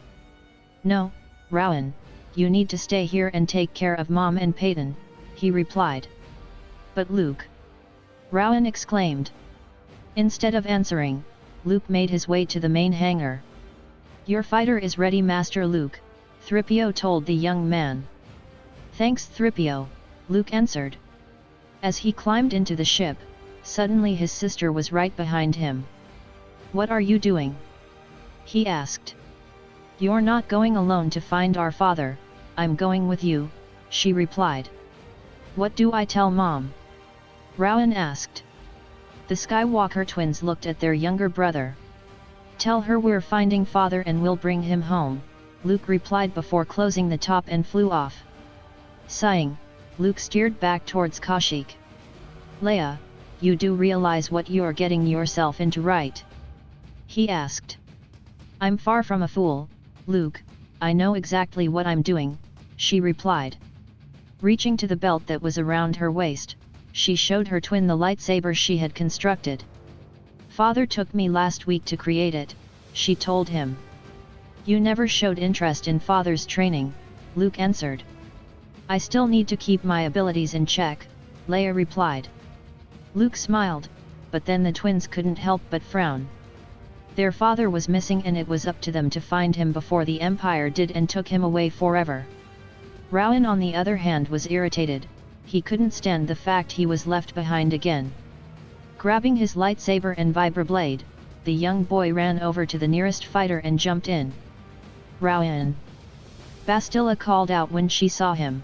"No, Rowan, you need to stay here and take care of Mom and Peyton," he replied. "But Luke!" Rowan exclaimed. Instead of answering, Luke made his way to the main hangar. "Your fighter is ready, Master Luke," Threepio told the young man. "Thanks, Threepio," Luke answered. As he climbed into the ship, suddenly his sister was right behind him. "What are you doing?" he asked. "You're not going alone to find our father, I'm going with you," she replied. "What do I tell Mom?" Rowan asked. The Skywalker twins looked at their younger brother. "Tell her we're finding father and we'll bring him home," Luke replied before closing the top and flew off. Sighing, Luke steered back towards Kashyyyk. "Leia, you do realize what you're getting yourself into, right?" he asked. "I'm far from a fool, Luke, I know exactly what I'm doing," she replied. Reaching to the belt that was around her waist, she showed her twin the lightsaber she had constructed. "Father took me last week to create it," she told him. "You never showed interest in father's training," Luke answered. I still need to keep my abilities in check, Leia replied. Luke smiled, but then the twins couldn't help but frown. Their father was missing and it was up to them to find him before the Empire did and took him away forever. Rowan on the other hand was irritated, he couldn't stand the fact he was left behind again. Grabbing his lightsaber and vibroblade, the young boy ran over to the nearest fighter and jumped in. Rowan! Bastila called out when she saw him.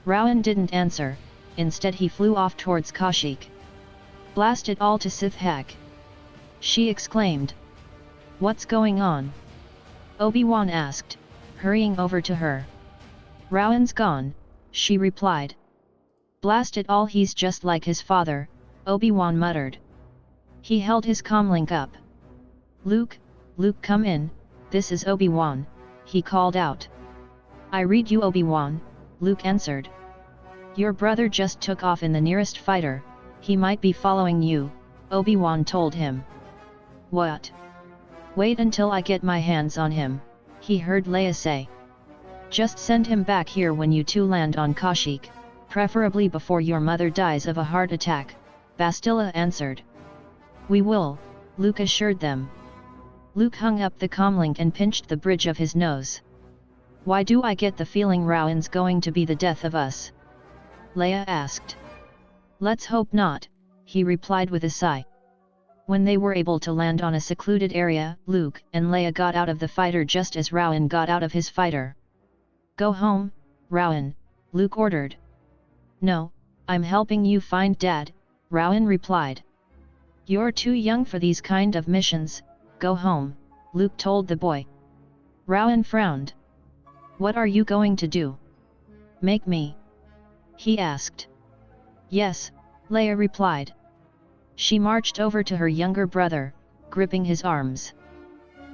Rowan didn't answer, instead he flew off towards Kashyyyk. Blast it all to Sith heck! She exclaimed. What's going on? Obi-Wan asked, hurrying over to her. Rowan's gone, she replied. Blast it all, he's just like his father, Obi-Wan muttered. He held his comlink up. Luke, come in, this is Obi-Wan, he called out. I read you, Obi-Wan, Luke answered. Your brother just took off in the nearest fighter, he might be following you, Obi-Wan told him. What? Wait until I get my hands on him, he heard Leia say. Just send him back here when you two land on Kashyyyk, preferably before your mother dies of a heart attack, Bastila answered. We will, Luke assured them. Luke hung up the comlink and pinched the bridge of his nose. Why do I get the feeling Rowan's going to be the death of us? Leia asked. Let's hope not, he replied with a sigh. When they were able to land on a secluded area, Luke and Leia got out of the fighter just as Rowan got out of his fighter. Go home, Rowan, Luke ordered. No, I'm helping you find Dad, Rowan replied. You're too young for these kind of missions, go home, Luke told the boy. Rowan frowned. What are you going to do? Make me? He asked. Yes, Leia replied. She marched over to her younger brother, gripping his arms.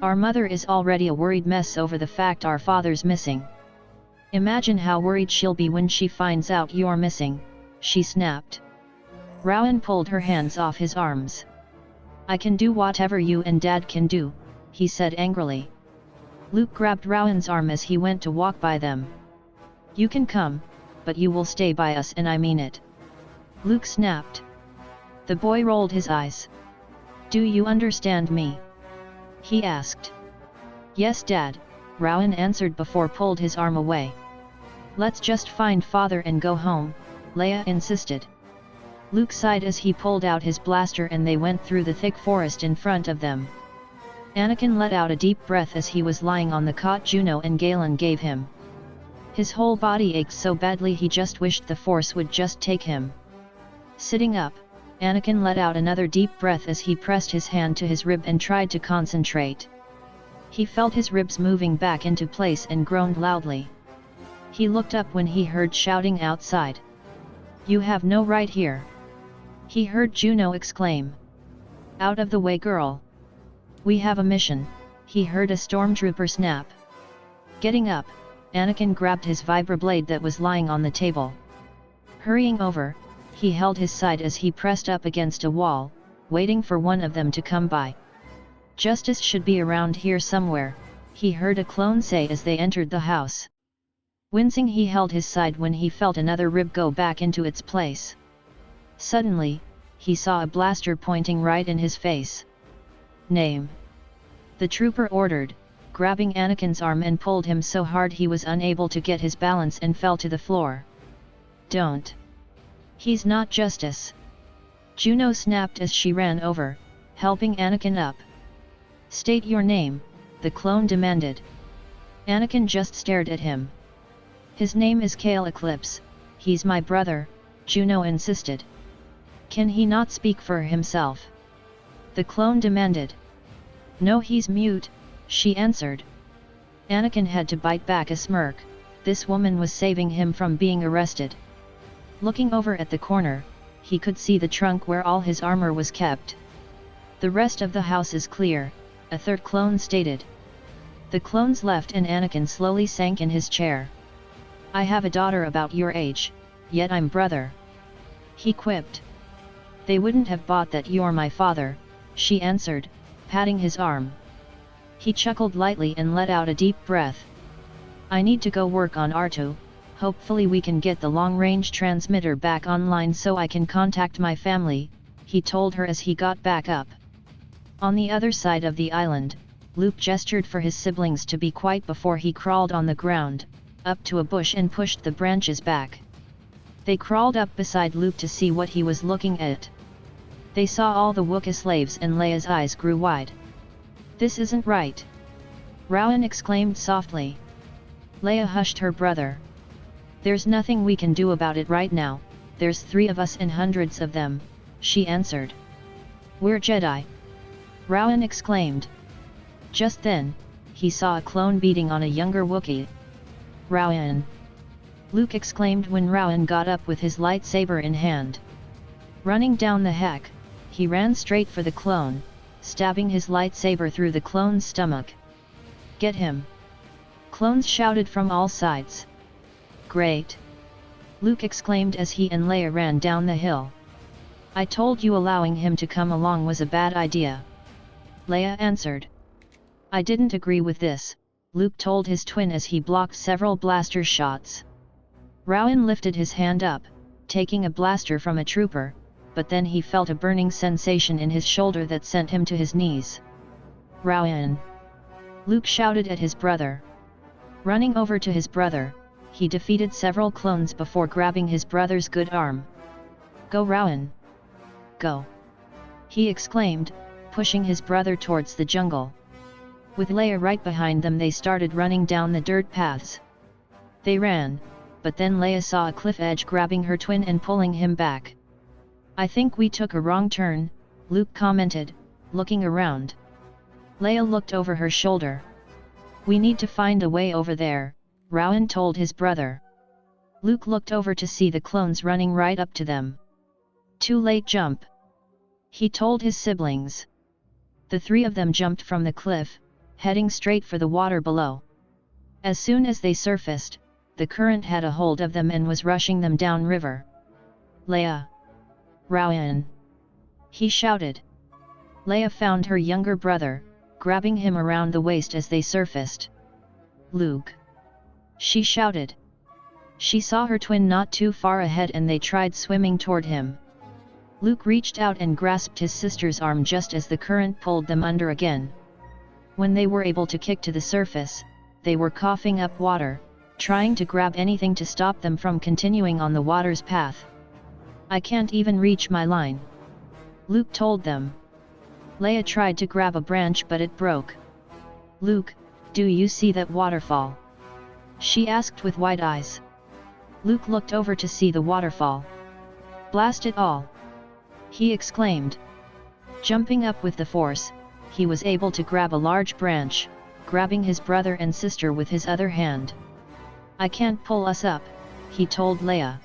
Our mother is already a worried mess over the fact our father's missing. Imagine how worried she'll be when she finds out you're missing, she snapped. Rowan pulled her hands off his arms. I can do whatever you and Dad can do, he said angrily. Luke grabbed Rowan's arm as he went to walk by them. You can come, but you will stay by us and I mean it. Luke snapped. The boy rolled his eyes. Do you understand me? He asked. Yes, Dad, Rowan answered before pulled his arm away. Let's just find Father and go home, Leia insisted. Luke sighed as he pulled out his blaster and they went through the thick forest in front of them. Anakin let out a deep breath as he was lying on the cot Juno and Galen gave him. His whole body ached so badly he just wished the Force would just take him. Sitting up, Anakin let out another deep breath as he pressed his hand to his rib and tried to concentrate. He felt his ribs moving back into place and groaned loudly. He looked up when he heard shouting outside. You have no right here. He heard Juno exclaim. Out of the way, girl. We have a mission, he heard a stormtrooper snap. Getting up, Anakin grabbed his vibroblade that was lying on the table. Hurrying over, he held his side as he pressed up against a wall, waiting for one of them to come by. Justice should be around here somewhere, he heard a clone say as they entered the house. Wincing, he held his side when he felt another rib go back into its place. Suddenly, he saw a blaster pointing right in his face. Name. The trooper ordered, grabbing Anakin's arm and pulled him so hard he was unable to get his balance and fell to the floor. Don't. He's not Justice. Juno snapped as she ran over, helping Anakin up. State your name, the clone demanded. Anakin just stared at him. His name is Kale Eclipse, he's my brother, Juno insisted. Can he not speak for himself? The clone demanded. No, he's mute, she answered. Anakin had to bite back a smirk, this woman was saving him from being arrested. Looking over at the corner, he could see the trunk where all his armor was kept. The rest of the house is clear, a third clone stated. The clones left and Anakin slowly sank in his chair. I have a daughter about your age, yet I'm brother. He quipped. They wouldn't have bought that you're my father, she answered, patting his arm. He chuckled lightly and let out a deep breath. I need to go work on R2, hopefully we can get the long-range transmitter back online so I can contact my family, he told her as he got back up. On the other side of the island, Luke gestured for his siblings to be quiet before he crawled on the ground, up to a bush and pushed the branches back. They crawled up beside Luke to see what he was looking at. They saw all the Wookiee slaves and Leia's eyes grew wide. "This isn't right!" Rowan exclaimed softly. Leia hushed her brother. "There's nothing we can do about it right now, there's 3 of us and hundreds of them," she answered. "We're Jedi!" Rowan exclaimed. Just then, he saw a clone beating on a younger Wookiee. "Rowan!" Luke exclaimed when Rowan got up with his lightsaber in hand. Running down the hack, he ran straight for the clone, stabbing his lightsaber through the clone's stomach. "Get him!" Clones shouted from all sides. "Great!" Luke exclaimed as he and Leia ran down the hill. "I told you allowing him to come along was a bad idea," Leia answered. "I didn't agree with this," Luke told his twin as he blocked several blaster shots. Rowan lifted his hand up, taking a blaster from a trooper, but then he felt a burning sensation in his shoulder that sent him to his knees. "Rowan!" Luke shouted at his brother. Running over to his brother, he defeated several clones before grabbing his brother's good arm. "Go Rowan! Go!" he exclaimed, pushing his brother towards the jungle. With Leia right behind them, they started running down the dirt paths. They ran, but then Leia saw a cliff edge grabbing her twin and pulling him back. "I think we took a wrong turn," Luke commented, looking around. Leia looked over her shoulder. "We need to find a way over there," Rowan told his brother. Luke looked over to see the clones running right up to them. "Too late, jump," he told his siblings. The 3 of them jumped from the cliff, heading straight for the water below. As soon as they surfaced, the current had a hold of them and was rushing them downriver. "Leia! Rowan!" he shouted. Leia found her younger brother, grabbing him around the waist as they surfaced. "Luke!" she shouted. She saw her twin not too far ahead and they tried swimming toward him. Luke reached out and grasped his sister's arm just as the current pulled them under again. When they were able to kick to the surface, they were coughing up water, trying to grab anything to stop them from continuing on the water's path. "I can't even reach my line," Luke told them. Leia tried to grab a branch but it broke. "Luke, do you see that waterfall?" she asked with wide eyes. Luke looked over to see the waterfall. "Blast it all!" he exclaimed. Jumping up with the force, he was able to grab a large branch, grabbing his brother and sister with his other hand. "I can't pull us up," he told Leia.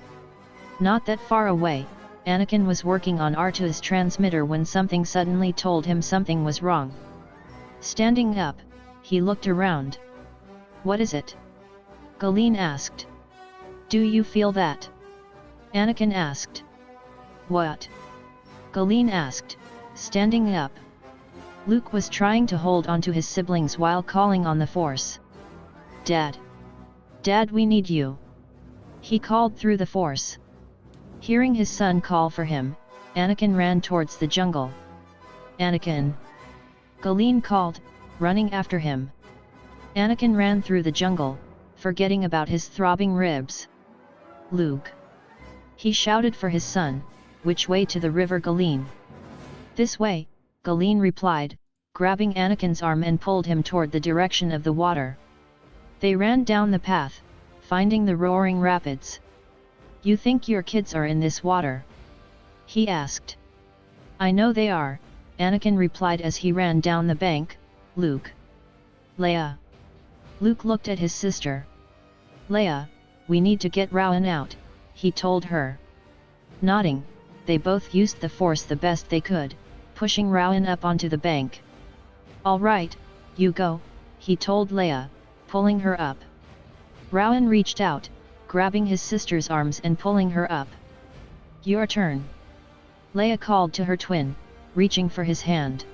Not that far away, Anakin was working on R2's transmitter when something suddenly told him something was wrong. Standing up, he looked around. "What is it?" Galeen asked. "Do you feel that?" Anakin asked. "What?" Galeen asked, standing up. Luke was trying to hold onto his siblings while calling on the Force. "Dad! Dad, we need you!" he called through the Force. Hearing his son call for him, Anakin ran towards the jungle. "Anakin!" Galeen called, running after him. Anakin ran through the jungle, forgetting about his throbbing ribs. "Luke!" he shouted for his son. "Which way to the river, Galeen?" "This way," Galeen replied, grabbing Anakin's arm and pulled him toward the direction of the water. They ran down the path, finding the roaring rapids. "You think your kids are in this water?" he asked. "I know they are," Anakin replied as he ran down the bank. "Luke." "Leia." Luke looked at his sister. "Leia, we need to get Rowan out," he told her. Nodding, they both used the Force the best they could, pushing Rowan up onto the bank. "All right, you go," he told Leia, pulling her up. Rowan reached out, grabbing his sister's arms and pulling her up. "Your turn," Leia called to her twin, reaching for his hand.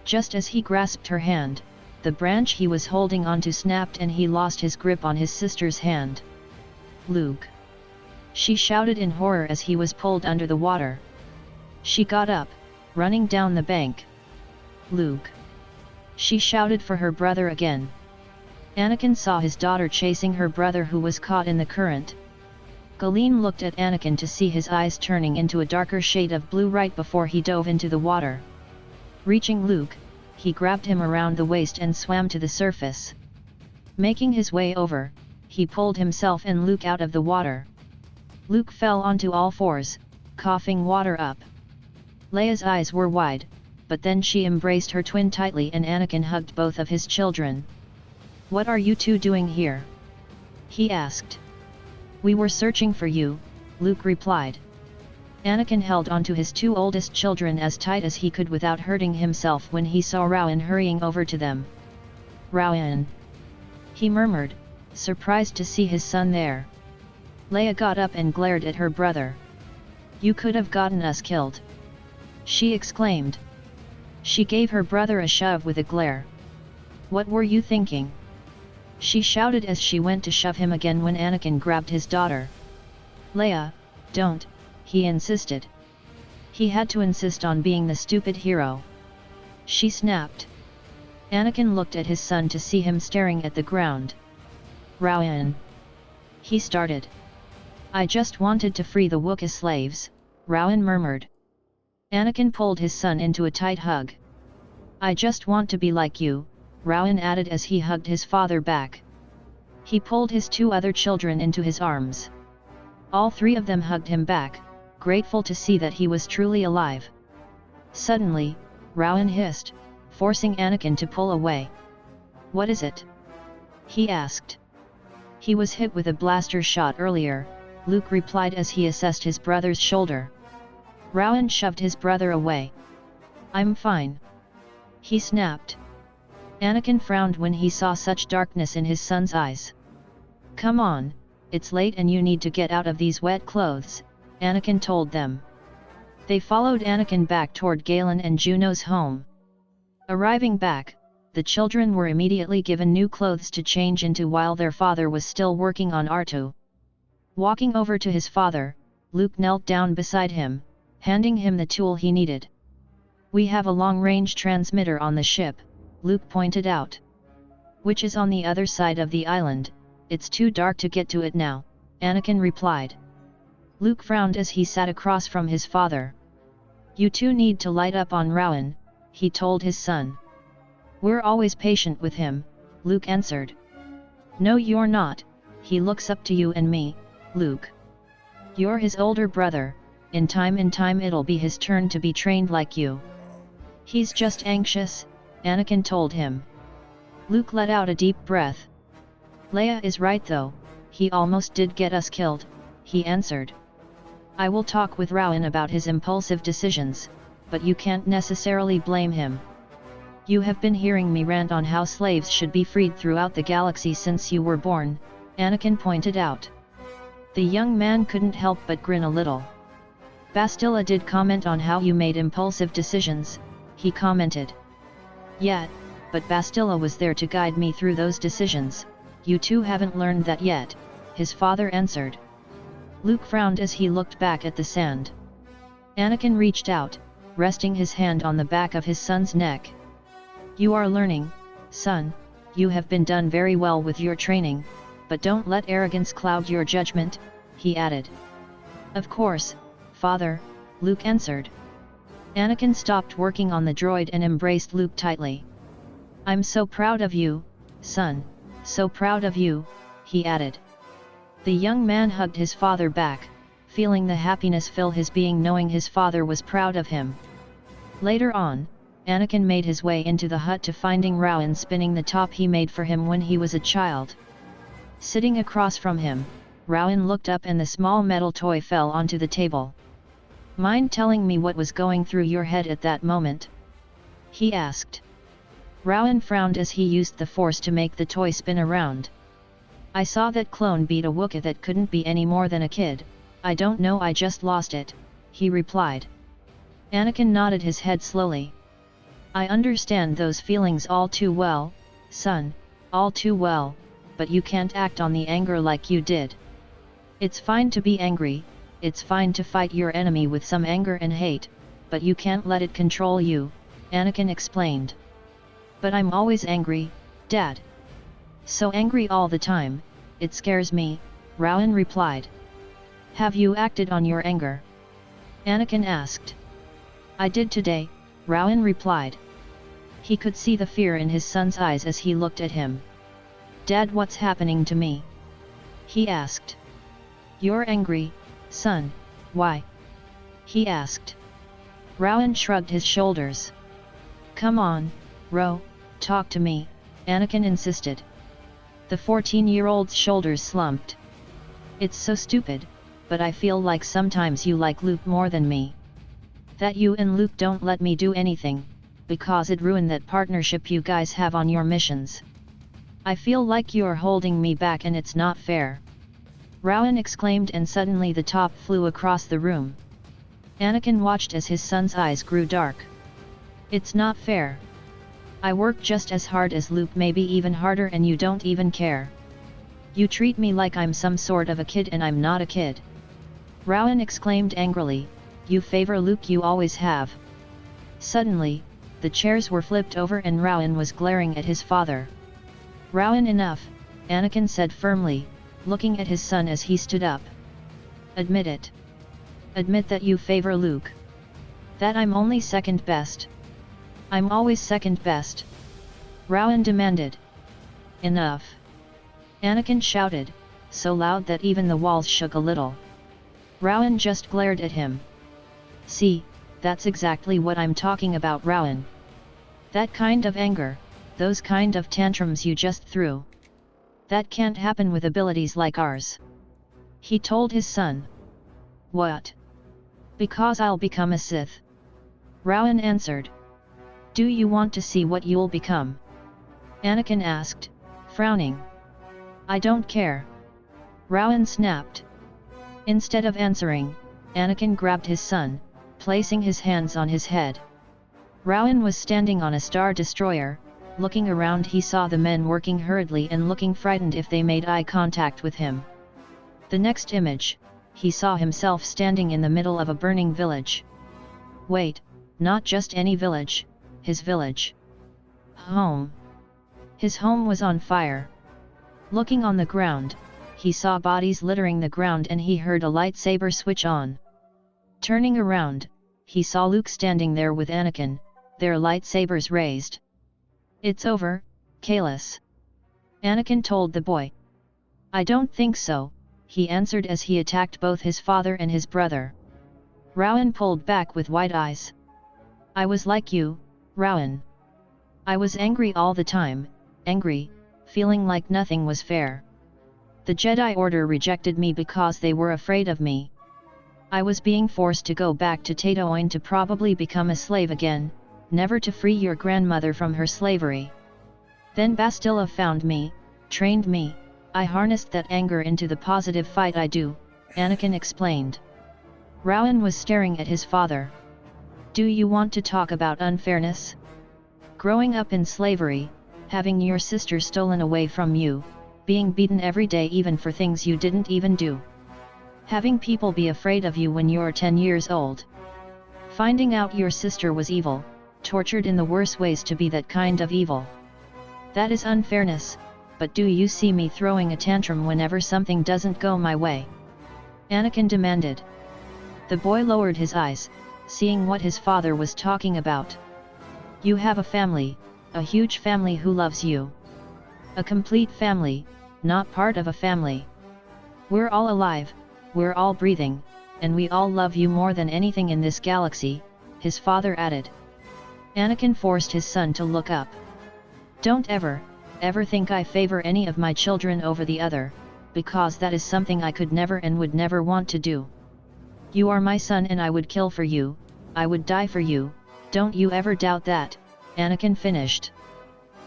Just as he grasped her hand, the branch he was holding onto snapped and he lost his grip on his sister's hand. Luke! She shouted in horror as he was pulled under the water. She got up, running down the bank. Luke! She shouted for her brother again. Anakin saw his daughter chasing her brother who was caught in the current. Galeen looked at Anakin to see his eyes turning into a darker shade of blue right before he dove into the water. Reaching Luke, he grabbed him around the waist and swam to the surface. Making his way over, he pulled himself and Luke out of the water. Luke fell onto all fours, coughing water up. Leia's eyes were wide, but then she embraced her twin tightly and Anakin hugged both of his children. "What are you two doing here?" he asked. "We were searching for you," Luke replied. Anakin held onto his two oldest children as tight as he could without hurting himself when he saw Rowan hurrying over to them. "Rowan!" he murmured, surprised to see his son there. Leia got up and glared at her brother. "You could have gotten us killed!" she exclaimed. She gave her brother a shove with a glare. "What were you thinking?" she shouted as she went to shove him again when Anakin grabbed his daughter. "Leia, don't," he insisted. He had to insist on being the stupid hero. She snapped. Anakin looked at his son to see him staring at the ground. "Rowan," he started. "I just wanted to free the Wookiee slaves," Rowan murmured. Anakin pulled his son into a tight hug. "I just want to be like you," Rowan added as he hugged his father back. He pulled his two other children into his arms. All three of them hugged him back, grateful to see that he was truly alive. Suddenly, Rowan hissed, forcing Anakin to pull away. "What is it?" he asked. "He was hit with a blaster shot earlier," Luke replied as he assessed his brother's shoulder. Rowan shoved his brother away. "I'm fine," he snapped. Anakin frowned when he saw such darkness in his son's eyes. "Come on, it's late and you need to get out of these wet clothes," Anakin told them. They followed Anakin back toward Galen and Juno's home. Arriving back, the children were immediately given new clothes to change into while their father was still working on R2. Walking over to his father, Luke knelt down beside him, handing him the tool he needed. "We have a long-range transmitter on the ship," Luke pointed out. "Which is on the other side of the island, it's too dark to get to it now," Anakin replied. Luke frowned as he sat across from his father. "You two need to light up on Rowan," he told his son. "We're always patient with him," Luke answered. "No you're not, he looks up to you and me, Luke. You're his older brother, in time it'll be his turn to be trained like you." "He's just anxious," Anakin told him. Luke let out a deep breath. "Leia is right though, he almost did get us killed," he answered. "I will talk with Rowan about his impulsive decisions, but you can't necessarily blame him. You have been hearing me rant on how slaves should be freed throughout the galaxy since you were born," Anakin pointed out. The young man couldn't help but grin a little. "Bastila did comment on how you made impulsive decisions," he commented. "Yeah, but Bastila was there to guide me through those decisions. You two haven't learned that yet," his father answered. Luke frowned as he looked back at the sand. Anakin reached out, resting his hand on the back of his son's neck. "You are learning, son, you have been done very well with your training, but don't let arrogance cloud your judgment," he added. "Of course, father," Luke answered. Anakin stopped working on the droid and embraced Luke tightly. "I'm so proud of you, son, so proud of you," he added. The young man hugged his father back, feeling the happiness fill his being knowing his father was proud of him. Later on, Anakin made his way into the hut to finding Rowan spinning the top he made for him when he was a child. Sitting across from him, Rowan looked up and the small metal toy fell onto the table. "Mind telling me what was going through your head at that moment?" he asked. Rowan frowned as he used the force to make the toy spin around. "I saw that clone beat a Wookiee that couldn't be any more than a kid. I don't know, I just lost it," he replied. Anakin nodded his head slowly. "I understand those feelings all too well, son, all too well, but you can't act on the anger like you did. It's fine to be angry, it's fine to fight your enemy with some anger and hate, but you can't let it control you, Anakin explained. But I'm always angry, Dad. So angry all the time, it scares me, Rowan replied. Have you acted on your anger? Anakin asked. I did today, Rowan replied. He could see the fear in his son's eyes as he looked at him. Dad, what's happening to me? He asked. You're angry, son, why? He asked. Rowan shrugged his shoulders. Come on, Ro, talk to me, Anakin insisted. The 14-year-old's shoulders slumped. It's so stupid, but I feel like sometimes you like Luke more than me. That you and Luke don't let me do anything, because it ruined that partnership you guys have on your missions. I feel like you're holding me back and it's not fair. Rowan exclaimed, and suddenly the top flew across the room. Anakin watched as his son's eyes grew dark. It's not fair. I work just as hard as Luke, maybe even harder, and you don't even care. You treat me like I'm some sort of a kid and I'm not a kid. Rowan exclaimed angrily, you favor Luke, you always have. Suddenly, the chairs were flipped over and Rowan was glaring at his father. Rowan, enough, Anakin said firmly, looking at his son as he stood up. Admit it. Admit that you favor Luke. That I'm only second best. I'm always second best. Rowan demanded. Enough. Anakin shouted, so loud that even the walls shook a little. Rowan just glared at him. See, that's exactly what I'm talking about, Rowan. That kind of anger, those kind of tantrums you just threw. That can't happen with abilities like ours. He told his son. What? Because I'll become a Sith. Rowan answered. Do you want to see what you'll become? Anakin asked, frowning. I don't care. Rowan snapped. Instead of answering, Anakin grabbed his son, placing his hands on his head. Rowan was standing on a Star Destroyer. Looking around, he saw the men working hurriedly and looking frightened if they made eye contact with him. The next image, he saw himself standing in the middle of a burning village. Wait, not just any village, his village. Home. His home was on fire. Looking on the ground, he saw bodies littering the ground and he heard a lightsaber switch on. Turning around, he saw Luke standing there with Anakin, their lightsabers raised. It's over, Kahless. Anakin told the boy. I don't think so, he answered as he attacked both his father and his brother. Rowan pulled back with wide eyes. I was like you, Rowan. I was angry all the time, angry, feeling like nothing was fair. The Jedi Order rejected me because they were afraid of me. I was being forced to go back to Tatooine to probably become a slave again, never to free your grandmother from her slavery. Then Bastila found me, trained me, I harnessed that anger into the positive fight I do, Anakin explained. Rowan was staring at his father. Do you want to talk about unfairness? Growing up in slavery, having your sister stolen away from you, being beaten every day even for things you didn't even do. Having people be afraid of you when you're 10 years old. Finding out your sister was evil, tortured in the worst ways to be that kind of evil. That is unfairness, but do you see me throwing a tantrum whenever something doesn't go my way? Anakin demanded. The boy lowered his eyes, seeing what his father was talking about. You have a family, a huge family who loves you. A complete family, not part of a family. We're all alive, we're all breathing, and we all love you more than anything in this galaxy, his father added. Anakin forced his son to look up. Don't ever think I favor any of my children over the other, because that is something I could never and would never want to do. You are my son and I would kill for you, I would die for you, don't you ever doubt that, Anakin finished.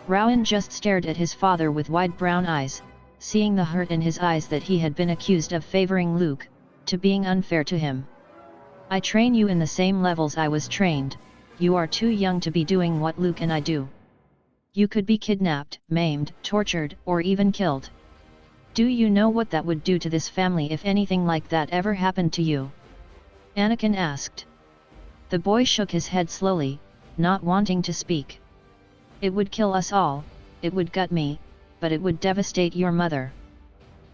Rowan just stared at his father with wide brown eyes, seeing the hurt in his eyes that he had been accused of favoring Luke, to being unfair to him. I train you in the same levels I was trained, you are too young to be doing what Luke and I do. You could be kidnapped, maimed, tortured, or even killed. Do you know what that would do to this family if anything like that ever happened to you? Anakin asked. The boy shook his head slowly, not wanting to speak. It would kill us all, it would gut me, but it would devastate your mother.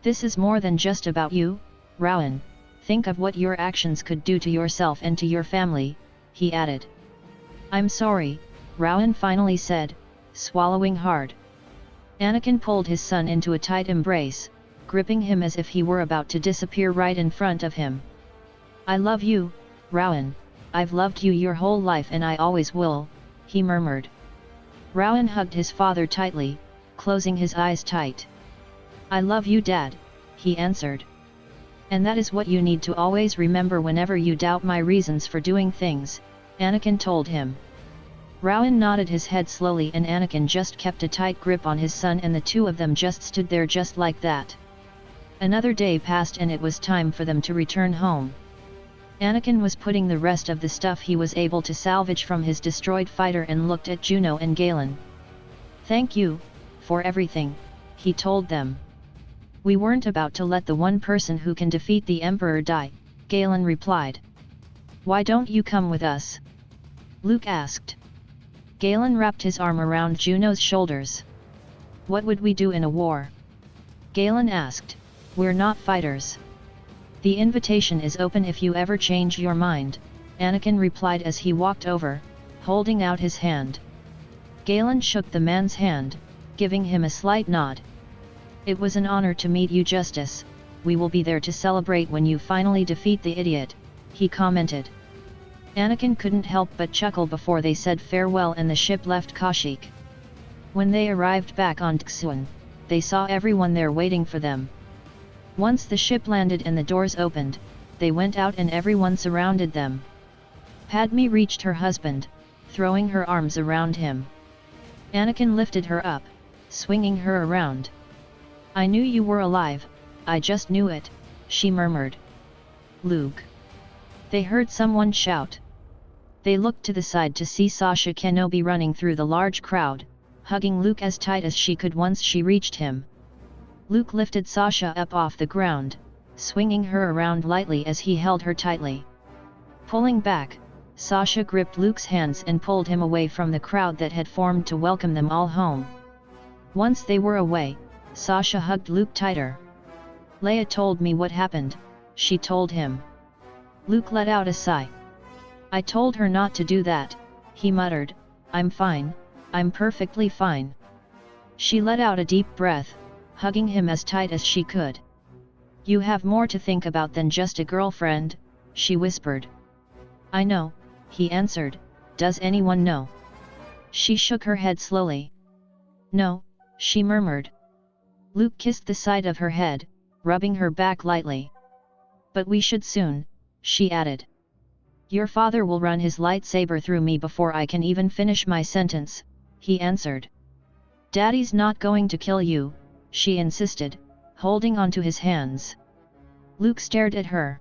This is more than just about you, Rowan. Think of what your actions could do to yourself and to your family, he added. I'm sorry, Rowan finally said, swallowing hard. Anakin pulled his son into a tight embrace, gripping him as if he were about to disappear right in front of him. I love you, Rowan. I've loved you your whole life and I always will, he murmured. Rowan hugged his father tightly, closing his eyes tight. I love you, Dad, he answered. And that is what you need to always remember whenever you doubt my reasons for doing things, Anakin told him. Rowan nodded his head slowly and Anakin just kept a tight grip on his son and the two of them just stood there just like that. Another day passed and it was time for them to return home. Anakin was putting the rest of the stuff he was able to salvage from his destroyed fighter and looked at Juno and Galen. Thank you, for everything, he told them. We weren't about to let the one person who can defeat the Emperor die, Galen replied. Why don't you come with us? Luke asked. Galen wrapped his arm around Juno's shoulders. What would we do in a war? Galen asked. We're not fighters. The invitation is open if you ever change your mind, Anakin replied as he walked over, holding out his hand. Galen shook the man's hand, giving him a slight nod. It was an honor to meet you, Justice. We will be there to celebrate when you finally defeat the idiot, he commented. Anakin couldn't help but chuckle before they said farewell and the ship left Kashyyyk. When they arrived back on Txuan, they saw everyone there waiting for them. Once the ship landed and the doors opened, they went out and everyone surrounded them. Padme reached her husband, throwing her arms around him. Anakin lifted her up, swinging her around. I knew you were alive, I just knew it, she murmured. Luke. They heard someone shout. They looked to the side to see Sasha Kenobi running through the large crowd, hugging Luke as tight as she could once she reached him. Luke lifted Sasha up off the ground, swinging her around lightly as he held her tightly. Pulling back, Sasha gripped Luke's hands and pulled him away from the crowd that had formed to welcome them all home. Once they were away, Sasha hugged Luke tighter. Leia told me what happened, she told him. Luke let out a sigh. I told her not to do that, he muttered. I'm fine, I'm perfectly fine. She let out a deep breath, hugging him as tight as she could. You have more to think about than just a girlfriend, she whispered. I know, he answered. Does anyone know? She shook her head slowly. No, she murmured. Luke kissed the side of her head, rubbing her back lightly. But we should soon, she added. Your father will run his lightsaber through me before I can even finish my sentence, he answered. Daddy's not going to kill you, she insisted, holding onto his hands. Luke stared at her.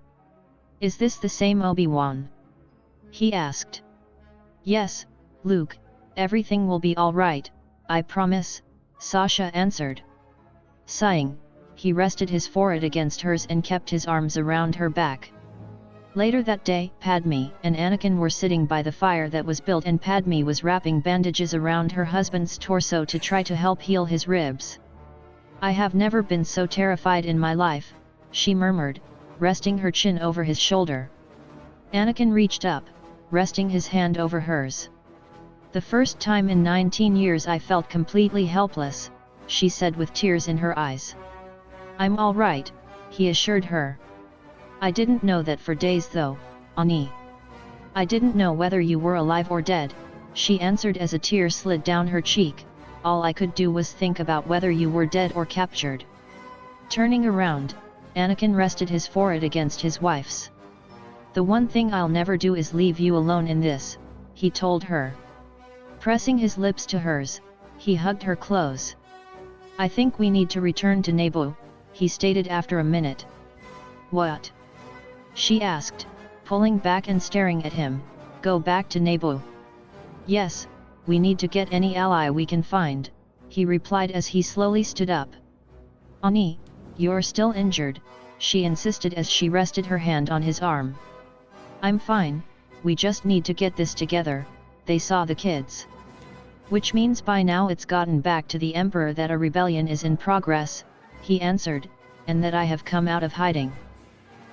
Is this the same Obi-Wan? He asked. Yes, Luke, everything will be all right, I promise, Sasha answered. Sighing, he rested his forehead against hers and kept his arms around her back. Later that day, Padme and Anakin were sitting by the fire that was built and Padme was wrapping bandages around her husband's torso to try to help heal his ribs. I have never been so terrified in my life, she murmured, resting her chin over his shoulder. Anakin reached up, resting his hand over hers. The first time in 19 years I felt completely helpless, she said with tears in her eyes. I'm all right, he assured her. I didn't know that for days though, Ani. I didn't know whether you were alive or dead, she answered as a tear slid down her cheek. All I could do was think about whether you were dead or captured. Turning around, Anakin rested his forehead against his wife's. The one thing I'll never do is leave you alone in this, he told her. Pressing his lips to hers, he hugged her close. I think we need to return to Naboo, he stated after a minute. What? She asked, pulling back and staring at him. Go back to Naboo. Yes, we need to get any ally we can find, he replied as he slowly stood up. Ani, "You're still injured," she insisted as she rested her hand on his arm. "I'm fine, we just need to get this together." They saw the kids. "Which means by now it's gotten back to the Emperor that a rebellion is in progress," he answered, "and that I have come out of hiding."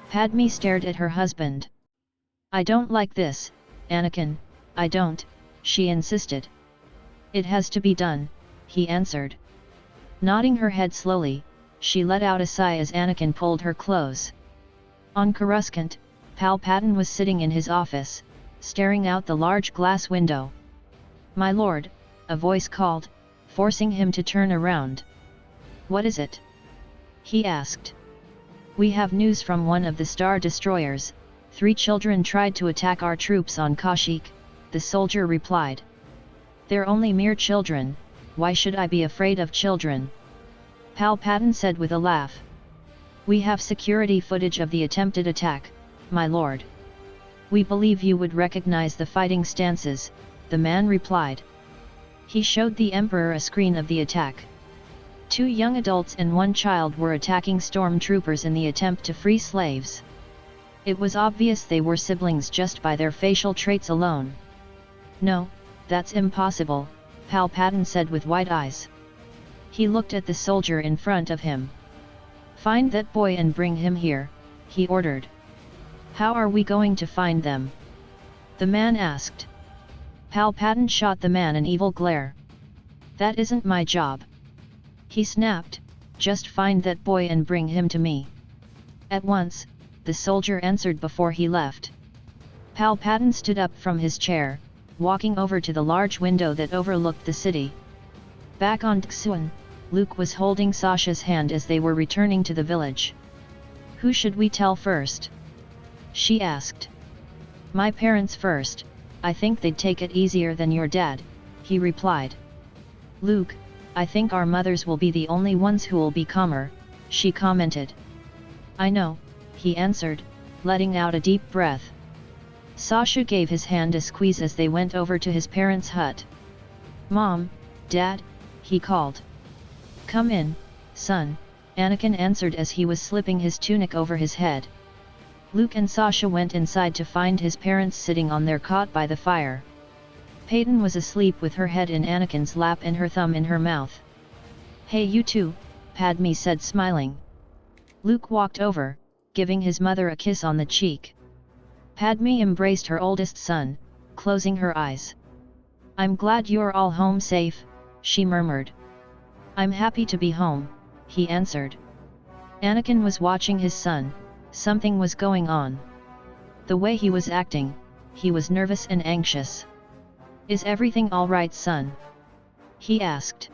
Padme stared at her husband. "I don't like this, Anakin, I don't," she insisted. "It has to be done," he answered. Nodding her head slowly, she let out a sigh as Anakin pulled her close. On Coruscant, Palpatine was sitting in his office, staring out the large glass window. "My lord," a voice called, forcing him to turn around. "What is it?" he asked. "We have news from one of the Star Destroyers. 3 children tried to attack our troops on Kashyyyk," the soldier replied. "They're only mere children, why should I be afraid of children?" Palpatine said with a laugh. "We have security footage of the attempted attack, my lord. We believe you would recognize the fighting stances," the man replied. He showed the Emperor a screen of the attack. 2 young adults and 1 child were attacking stormtroopers in the attempt to free slaves. It was obvious they were siblings just by their facial traits alone. "No, that's impossible," Palpatine said with wide eyes. He looked at the soldier in front of him. "Find that boy and bring him here," he ordered. "How are we going to find them?" the man asked. Palpatine shot the man an evil glare. "That isn't my job," he snapped, "just find that boy and bring him to me." "At once," the soldier answered before he left. Palpatine stood up from his chair, walking over to the large window that overlooked the city. Back on Tsuan, Luke was holding Sasha's hand as they were returning to the village. "Who should we tell first?" she asked. "My parents first, I think they'd take it easier than your dad," he replied. "Luke, I think our mothers will be the only ones who will be calmer," she commented. "I know," he answered, letting out a deep breath. Sasha gave his hand a squeeze as they went over to his parents' hut. "Mom, Dad," he called. "Come in, son," Anakin answered as he was slipping his tunic over his head. Luke and Sasha went inside to find his parents sitting on their cot by the fire. Peyton was asleep with her head in Anakin's lap and her thumb in her mouth. "Hey you two," Padme said smiling. Luke walked over, giving his mother a kiss on the cheek. Padme embraced her oldest son, closing her eyes. "I'm glad you're all home safe," she murmured. "I'm happy to be home," he answered. Anakin was watching his son. Something was going on. The way he was acting, he was nervous and anxious. "Is everything all right, son?" he asked.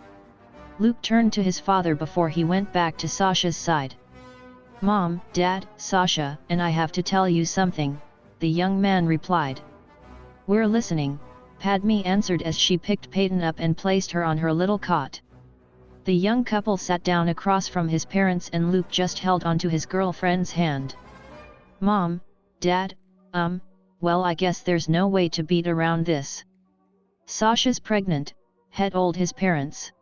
Luke turned to his father before he went back to Sasha's side. "Mom, Dad, Sasha, and I have to tell you something," the young man replied. "We're listening," Padme answered as she picked Peyton up and placed her on her little cot. The young couple sat down across from his parents and Luke just held onto his girlfriend's hand. "Mom, Dad, well I guess there's no way to beat around this. Sasha's pregnant," He told his parents.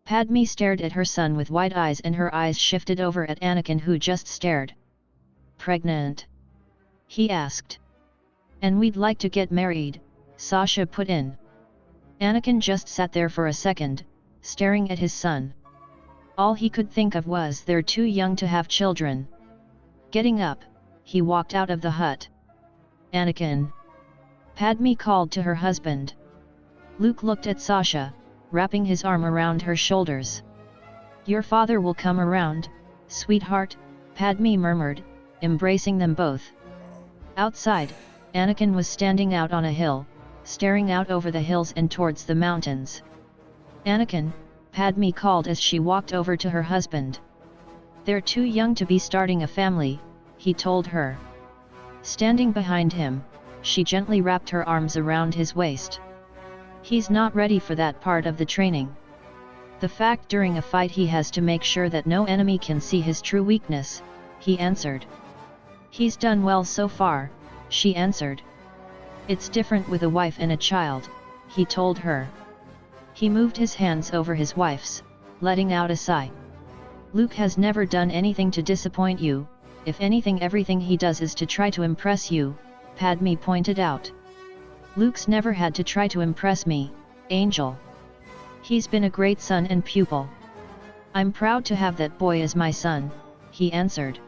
Padme stared at her son with wide eyes and her eyes shifted over at Anakin who just stared. "Pregnant?" he asked. "And we'd like to get married," Sasha put in. Anakin just sat there for a second, staring at his son. All he could think of was they're too young to have children. Getting up, he walked out of the hut. "Anakin!" Padme called to her husband. Luke looked at Sasha, wrapping his arm around her shoulders. "Your father will come around, sweetheart," Padme murmured, embracing them both. Outside, Anakin was standing out on a hill, staring out over the hills and towards the mountains. "Anakin," Padme called as she walked over to her husband. "They're too young to be starting a family," he told her. Standing behind him, she gently wrapped her arms around his waist. "He's not ready for that part of the training. The fact during a fight he has to make sure that no enemy can see his true weakness," he answered. "He's done well so far," she answered. "It's different with a wife and a child," he told her. He moved his hands over his wife's, letting out a sigh. Luke has never done anything to disappoint you, if anything everything he does is to try to impress you, Padme pointed out. Luke's never had to try to impress me, Angel. He's been a great son and pupil. I'm proud to have that boy as my son, he answered.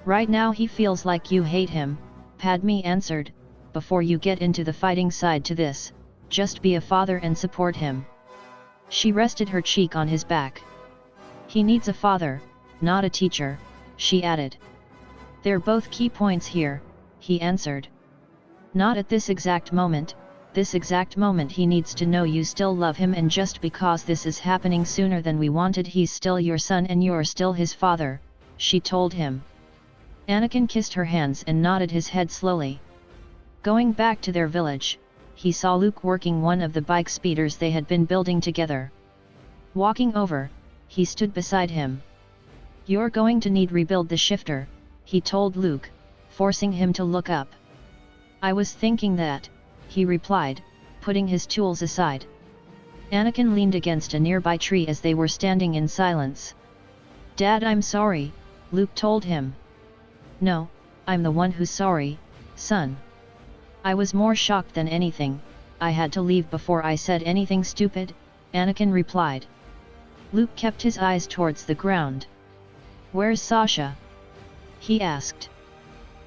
Right now he feels like you hate him, Padme answered. Before you get into the fighting side to this, just be a father and support him. She rested her cheek on his back. He needs a father, not a teacher, she added. They're both key points here, he answered. Not at this exact moment he needs to know you still love him, and just because this is happening sooner than we wanted, he's still your son and you're still his father, she told him. Anakin kissed her hands and nodded his head slowly. Going back to their village, he saw Luke working one of the bike speeders they had been building together. Walking over, he stood beside him. You're going to need rebuild the shifter, he told Luke, forcing him to look up. I was thinking that, he replied, putting his tools aside. Anakin leaned against a nearby tree as they were standing in silence. Dad, I'm sorry, Luke told him. No, I'm the one who's sorry, son. I was more shocked than anything, I had to leave before I said anything stupid, Anakin replied. Luke kept his eyes towards the ground. Where's Sasha? He asked.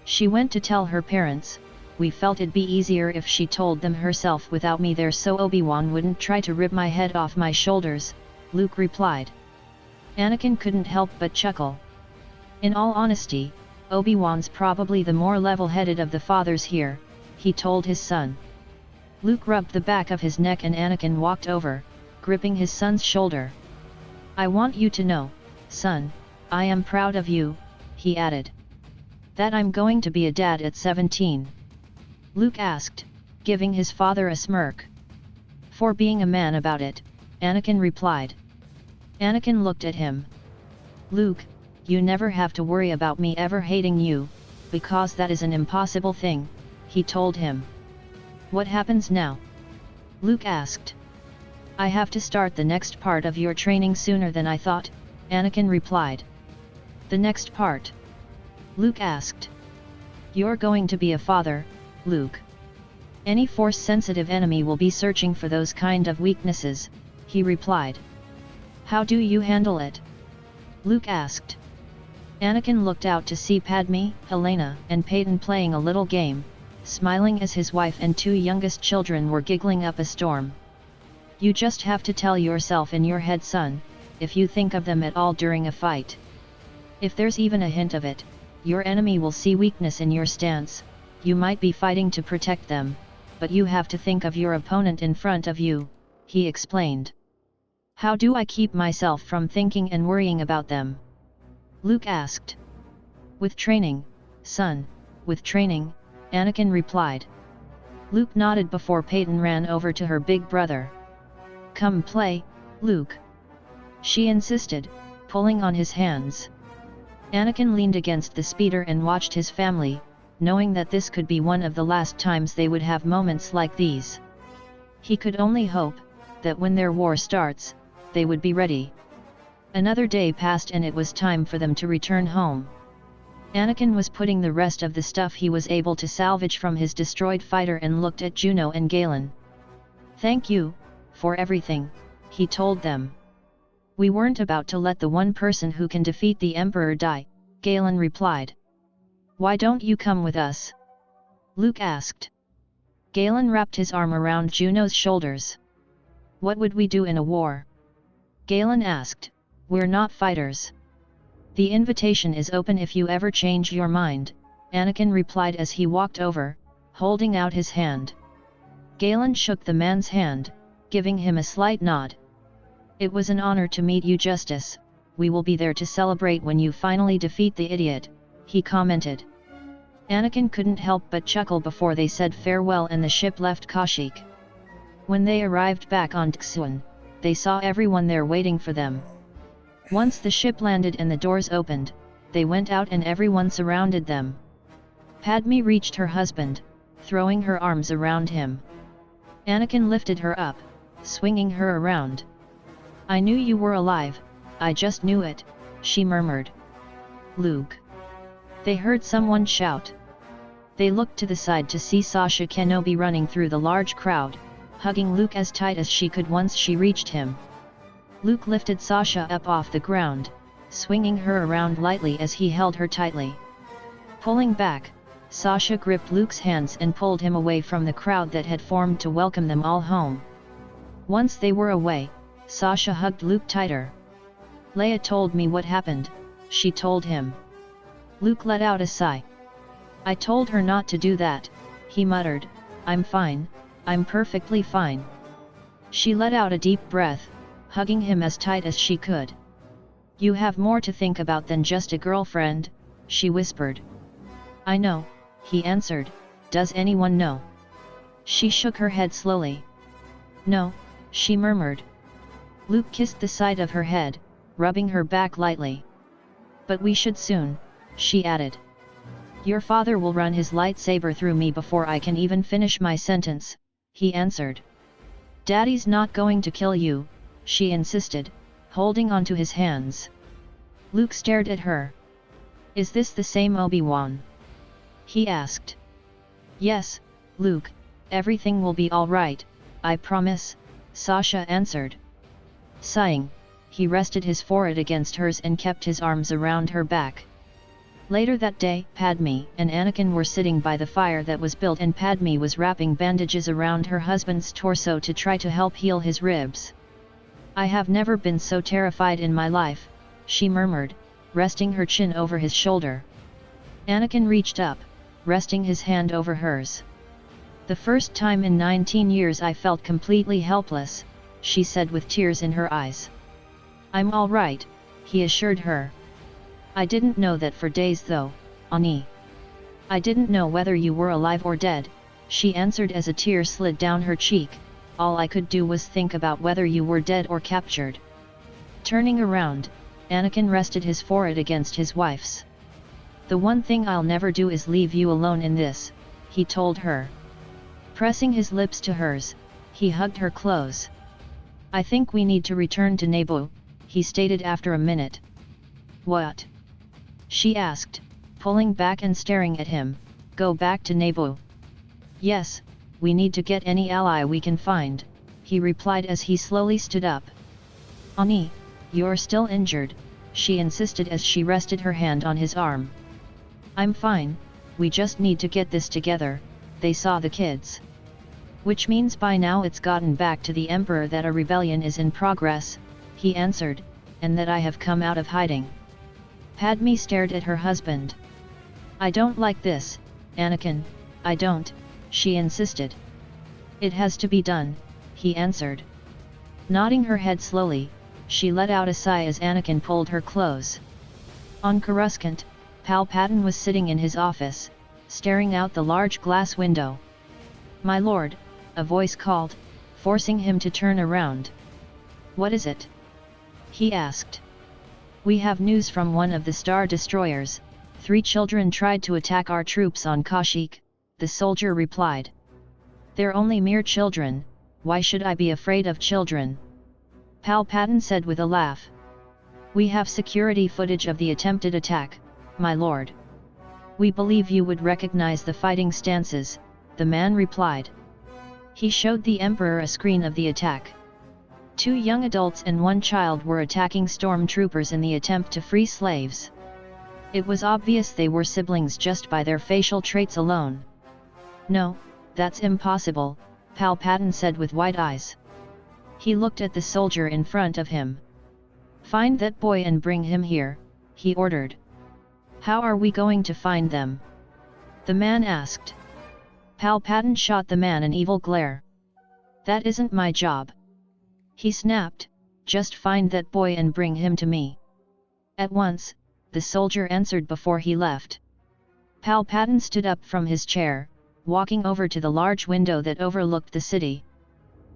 She went to tell her parents. We felt it'd be easier if she told them herself without me there, so Obi-Wan wouldn't try to rip my head off my shoulders, Luke replied. Anakin couldn't help but chuckle. In all honesty, Obi-Wan's probably the more level-headed of the fathers here, he told his son. Luke rubbed the back of his neck and Anakin walked over, gripping his son's shoulder. I want you to know, son, I am proud of you, he added. That I'm going to be a dad at 17. Luke asked, giving his father a smirk. For being a man about it, Anakin replied. Anakin looked at him. Luke, you never have to worry about me ever hating you, because that is an impossible thing, he told him. What happens now? Luke asked. I have to start the next part of your training sooner than I thought, Anakin replied. The next part? Luke asked. You're going to be a father, Luke. Any Force-sensitive enemy will be searching for those kind of weaknesses, he replied. How do you handle it? Luke asked. Anakin looked out to see Padme, Helena, and Peyton playing a little game, smiling as his wife and two youngest children were giggling up a storm. You just have to tell yourself in your head, son, if you think of them at all during a fight. If there's even a hint of it, your enemy will see weakness in your stance. You might be fighting to protect them, but you have to think of your opponent in front of you, he explained. How do I keep myself from thinking and worrying about them? Luke asked. With training, son, with training, Anakin replied. Luke nodded before Peyton ran over to her big brother. Come play, Luke. She insisted, pulling on his hands. Anakin leaned against the speeder and watched his family, knowing that this could be one of the last times they would have moments like these. He could only hope that when their war starts, they would be ready. Another day passed and it was time for them to return home. Anakin was putting the rest of the stuff he was able to salvage from his destroyed fighter and looked at Juno and Galen. Thank you, for everything, he told them. We weren't about to let the one person who can defeat the Emperor die, Galen replied. Why don't you come with us? Luke asked. Galen wrapped his arm around Juno's shoulders. What would we do in a war? Galen asked. We're not fighters. The invitation is open if you ever change your mind, Anakin replied as he walked over, holding out his hand. Galen shook the man's hand, giving him a slight nod. It was an honor to meet you, Justice. We will be there to celebrate when you finally defeat the idiot, he commented. Anakin couldn't help but chuckle before they said farewell and the ship left Kashyyyk. When they arrived back on Txuan, they saw everyone there waiting for them. Once the ship landed and the doors opened, they went out and everyone surrounded them. Padme reached her husband, throwing her arms around him. Anakin lifted her up, swinging her around. I knew you were alive, I just knew it, she murmured. Luke. They heard someone shout. They looked to the side to see Sasha Kenobi running through the large crowd, hugging Luke as tight as she could once she reached him. Luke lifted Sasha up off the ground, swinging her around lightly as he held her tightly. Pulling back, Sasha gripped Luke's hands and pulled him away from the crowd that had formed to welcome them all home. Once they were away, Sasha hugged Luke tighter. Leia told me what happened, she told him. Luke let out a sigh. I told her not to do that, he muttered. I'm fine, I'm perfectly fine. She let out a deep breath, hugging him as tight as she could. You have more to think about than just a girlfriend, she whispered. I know, he answered. Does anyone know? She shook her head slowly. No, she murmured. Luke kissed the side of her head, rubbing her back lightly. But we should soon, she added. Your father will run his lightsaber through me before I can even finish my sentence, he answered. Daddy's not going to kill you, she insisted, holding onto his hands. Luke stared at her. Is this the same Obi-Wan? He asked. Yes, Luke, everything will be all right, I promise, Sasha answered. Sighing, he rested his forehead against hers and kept his arms around her back. Later that day, Padme and Anakin were sitting by the fire that was built and Padme was wrapping bandages around her husband's torso to try to help heal his ribs. I have never been so terrified in my life, she murmured, resting her chin over his shoulder. Anakin reached up, resting his hand over hers. The first time in 19 years I felt completely helpless, she said with tears in her eyes. I'm all right, he assured her. I didn't know that for days though, Ani. I didn't know whether you were alive or dead, she answered as a tear slid down her cheek. All I could do was think about whether you were dead or captured. Turning around, Anakin rested his forehead against his wife's. The one thing I'll never do is leave you alone in this, he told her. Pressing his lips to hers, he hugged her close. I think we need to return to Naboo, he stated after a minute. What? She asked, pulling back and staring at him. Go back to Naboo. Yes, we need to get any ally we can find, he replied as he slowly stood up. Ani, you're still injured, she insisted as she rested her hand on his arm. I'm fine, we just need to get this together, they saw the kids. Which means by now it's gotten back to the Emperor that a rebellion is in progress, he answered, and that I have come out of hiding. Padme stared at her husband. I don't like this, Anakin, I don't, she insisted. It has to be done, he answered. Nodding her head slowly, she let out a sigh as Anakin pulled her close. On Coruscant, Palpatine was sitting in his office, staring out the large glass window. My lord, a voice called, forcing him to turn around. What is it? He asked. We have news from one of the Star Destroyers. 3 children tried to attack our troops on Kashyyyk, the soldier replied. They're only mere children, why should I be afraid of children? Palpatine said with a laugh. We have security footage of the attempted attack, my lord. We believe you would recognize the fighting stances, the man replied. He showed the Emperor a screen of the attack. 2 young adults and 1 child were attacking stormtroopers in the attempt to free slaves. It was obvious they were siblings just by their facial traits alone. No, that's impossible, Palpatine said with wide eyes. He looked at the soldier in front of him. Find that boy and bring him here, he ordered. How are we going to find them? The man asked. Palpatine shot the man an evil glare. That isn't my job. He snapped, just find that boy and bring him to me. At once, the soldier answered before he left. Palpatine stood up from his chair, walking over to the large window that overlooked the city.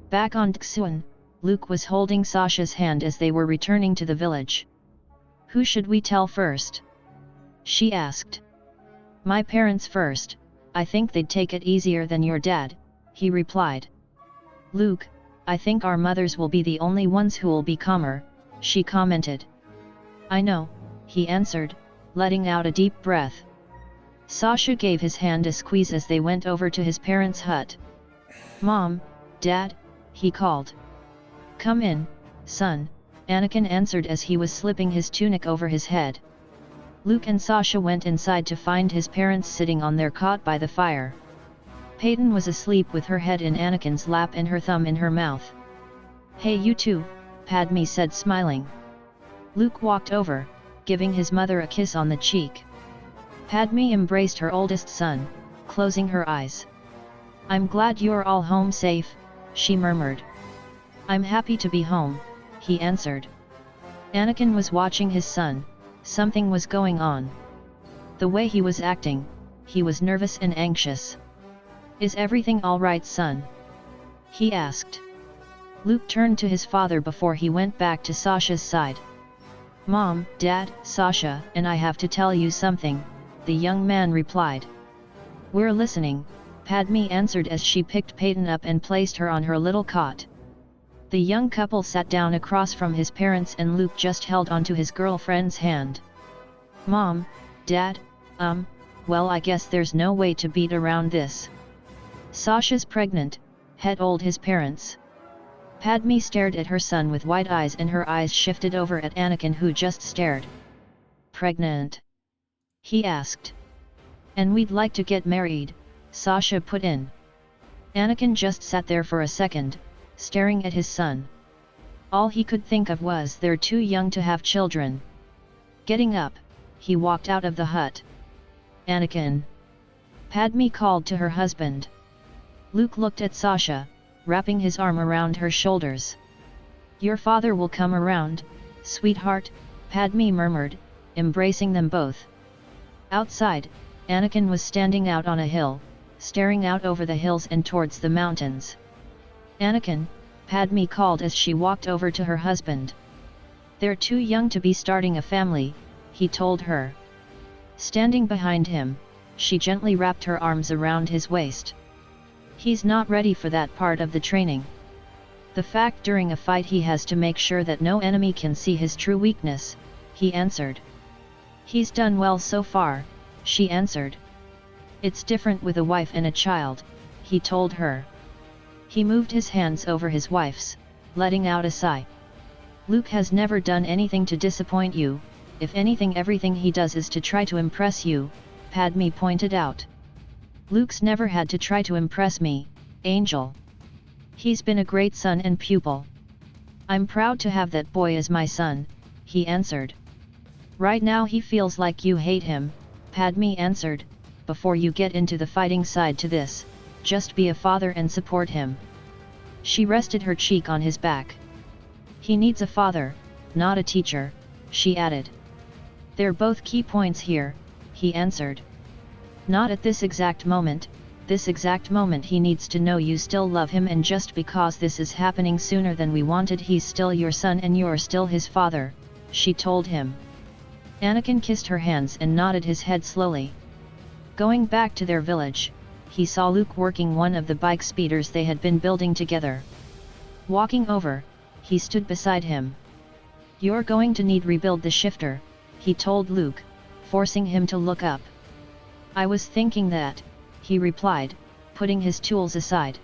Back on Txuan, Luke was holding Sasha's hand as they were returning to the village. Who should we tell first? She asked. My parents first, I think they'd take it easier than your dad, he replied. Luke, I think our mothers will be the only ones who'll be calmer, she commented. I know, he answered, letting out a deep breath. Sasha gave his hand a squeeze as they went over to his parents' hut. Mom, Dad, he called. Come in, son, Anakin answered as he was slipping his tunic over his head. Luke and Sasha went inside to find his parents sitting on their cot by the fire. Peyton was asleep with her head in Anakin's lap and her thumb in her mouth. Hey you two, Padme said smiling. Luke walked over, giving his mother a kiss on the cheek. Padme embraced her oldest son, closing her eyes. I'm glad you're all home safe, she murmured. I'm happy to be home, he answered. Anakin was watching his son. Something was going on. The way he was acting, he was nervous and anxious. Is everything all right, son? He asked. Luke turned to his father before he went back to Sasha's side. Mom, Dad, Sasha and I have to tell you something, the young man replied. We're listening, Padme answered as she picked Peyton up and placed her on her little cot. The young couple sat down across from his parents and Luke just held onto his girlfriend's hand. Mom, Dad, well I guess there's no way to beat around this. Sasha's pregnant, had told his parents. Padme stared at her son with wide eyes and her eyes shifted over at Anakin who just stared. Pregnant? He asked. And we'd like to get married, Sasha put in. Anakin just sat there for a second, staring at his son. All he could think of was they're too young to have children. Getting up, he walked out of the hut. Anakin. Padme called to her husband. Luke looked at Sasha, wrapping his arm around her shoulders. Your father will come around, sweetheart, Padme murmured, embracing them both. Outside, Anakin was standing out on a hill, staring out over the hills and towards the mountains. Anakin, Padme called as she walked over to her husband. They're too young to be starting a family, he told her. Standing behind him, she gently wrapped her arms around his waist. He's not ready for that part of the training. The fact during a fight he has to make sure that no enemy can see his true weakness, he answered. He's done well so far, she answered. It's different with a wife and a child, he told her. He moved his hands over his wife's, letting out a sigh. Luke has never done anything to disappoint you, if anything everything he does is to try to impress you, Padme pointed out. Luke's never had to try to impress me, Angel. He's been a great son and pupil. I'm proud to have that boy as my son, he answered. Right now he feels like you hate him, Padme answered, before you get into the fighting side to this, just be a father and support him. She rested her cheek on his back. He needs a father, not a teacher, she added. They're both key points here, he answered. Not at this exact moment he needs to know you still love him and just because this is happening sooner than we wanted he's still your son and you're still his father, she told him. Anakin kissed her hands and nodded his head slowly. Going back to their village, he saw Luke working one of the bike speeders they had been building together. Walking over, he stood beside him. You're going to need rebuild the shifter, he told Luke, forcing him to look up. I was thinking that, he replied, putting his tools aside.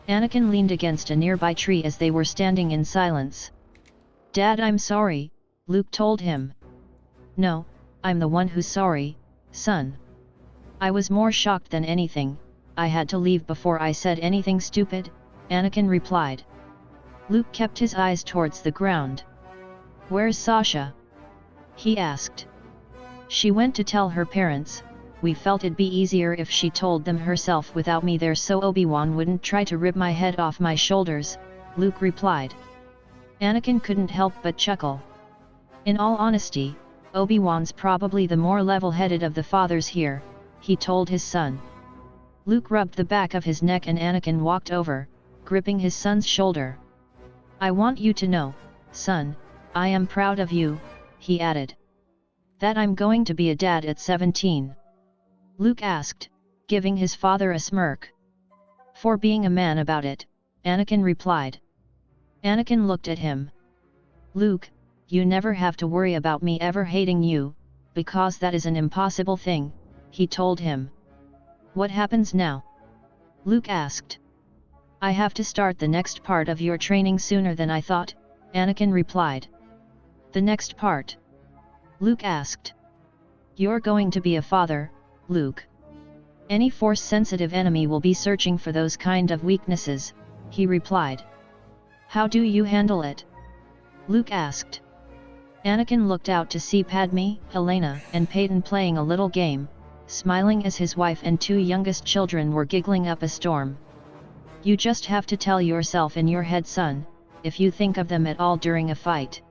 Anakin leaned against a nearby tree as they were standing in silence. Dad, I'm sorry, Luke told him. No, I'm the one who's sorry, son. I was more shocked than anything, I had to leave before I said anything stupid, Anakin replied. Luke kept his eyes towards the ground. Where's Sasha? He asked. She went to tell her parents. We felt it'd be easier if she told them herself without me there so Obi-Wan wouldn't try to rip my head off my shoulders, Luke replied. Anakin couldn't help but chuckle. In all honesty, Obi-Wan's probably the more level-headed of the fathers here, he told his son. Luke rubbed the back of his neck and Anakin walked over, gripping his son's shoulder. I want you to know, son, I am proud of you, he added. That I'm going to be a dad at 17. Luke asked, giving his father a smirk. For being a man about it, Anakin replied. Anakin looked at him. Luke, you never have to worry about me ever hating you, because that is an impossible thing," he told him. "What happens now?" Luke asked. "I have to start the next part of your training sooner than I thought," Anakin replied. "The next part?" Luke asked. "You're going to be a father, Luke. Any Force-sensitive enemy will be searching for those kind of weaknesses," he replied. "How do you handle it?" Luke asked. Anakin looked out to see Padme, Helena, and Peyton playing a little game, smiling as his wife and 2 youngest children were giggling up a storm. "You just have to tell yourself in your head, son, if you think of them at all during a fight.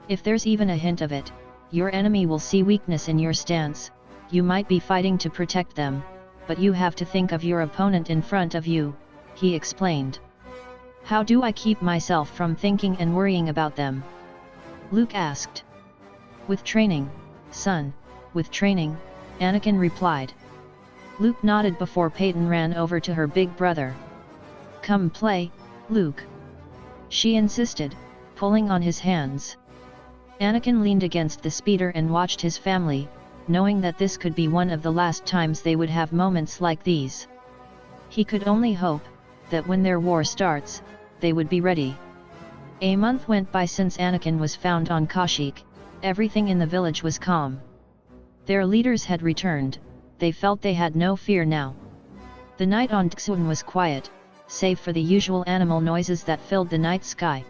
If there's even a hint of it, your enemy will see weakness in your stance. You might be fighting to protect them, but you have to think of your opponent in front of you," he explained. "How do I keep myself from thinking and worrying about them?" Luke asked. "With training, son, with training," Anakin replied. Luke nodded before Peyton ran over to her big brother. "Come play, Luke," she insisted, pulling on his hands. Anakin leaned against the speeder and watched his family, knowing that this could be one of the last times they would have moments like these. He could only hope that when their war starts, they would be ready. A month went by since Anakin was found on Kashyyyk. Everything in the village was calm. Their leaders had returned. They felt they had no fear now. The night on Dxun was quiet, save for the usual animal noises that filled the night sky.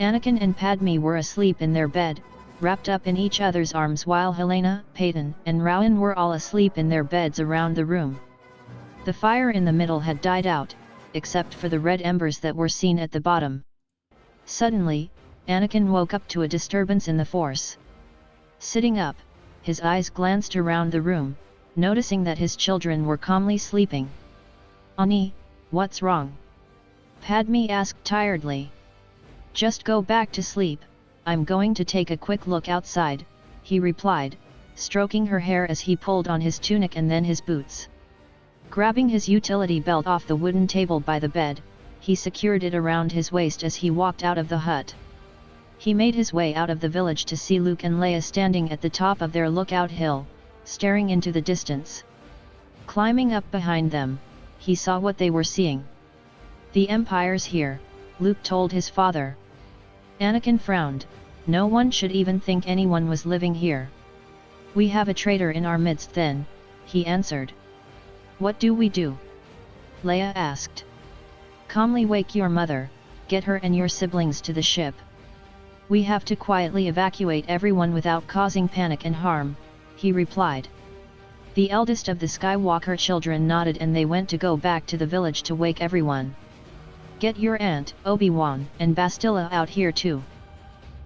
Anakin and Padme were asleep in their bed, wrapped up in each other's arms, while Helena, Peyton, and Rowan were all asleep in their beds around the room. The fire in the middle had died out, except for the red embers that were seen at the bottom. Suddenly, Anakin woke up to a disturbance in the Force. Sitting up, his eyes glanced around the room, noticing that his children were calmly sleeping. "Ani, what's wrong?" Padme asked tiredly. "Just go back to sleep, I'm going to take a quick look outside," he replied, stroking her hair as he pulled on his tunic and then his boots. Grabbing his utility belt off the wooden table by the bed, he secured it around his waist as he walked out of the hut. He made his way out of the village to see Luke and Leia standing at the top of their lookout hill, staring into the distance. Climbing up behind them, he saw what they were seeing. "The Empire's here," Luke told his father. Anakin frowned. "No one should even think anyone was living here." "We have a traitor in our midst then," he answered. "What do we do?" Leia asked. "Calmly wake your mother, get her and your siblings to the ship. We have to quietly evacuate everyone without causing panic and harm," he replied. The eldest of the Skywalker children nodded and they went to go back to the village to wake everyone. "Get your aunt, Obi-Wan, and Bastila out here too.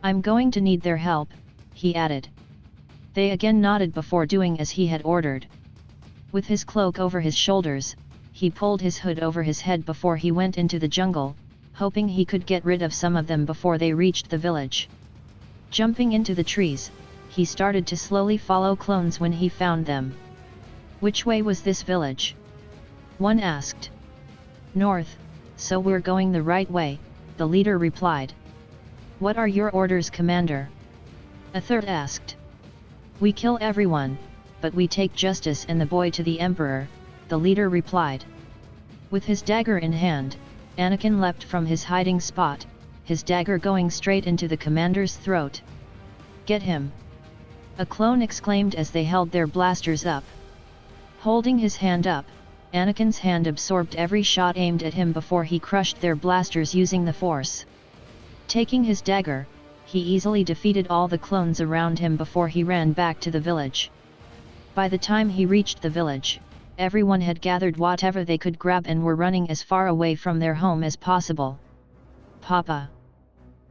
I'm going to need their help," he added. They again nodded before doing as he had ordered. With his cloak over his shoulders, he pulled his hood over his head before he went into the jungle, hoping he could get rid of some of them before they reached the village. Jumping into the trees, he started to slowly follow clones when he found them. "Which way was this village?" one asked. "North, so we're going the right way," the leader replied. "What are your orders, Commander?" a third asked. "We kill everyone, but we take justice and the boy to the Emperor," the leader replied. With his dagger in hand, Anakin leapt from his hiding spot, his dagger going straight into the commander's throat. "Get him!" a clone exclaimed as they held their blasters up. Holding his hand up, Anakin's hand absorbed every shot aimed at him before he crushed their blasters using the Force. Taking his dagger, he easily defeated all the clones around him before he ran back to the village. By the time he reached the village, everyone had gathered whatever they could grab and were running as far away from their home as possible. "Papa!"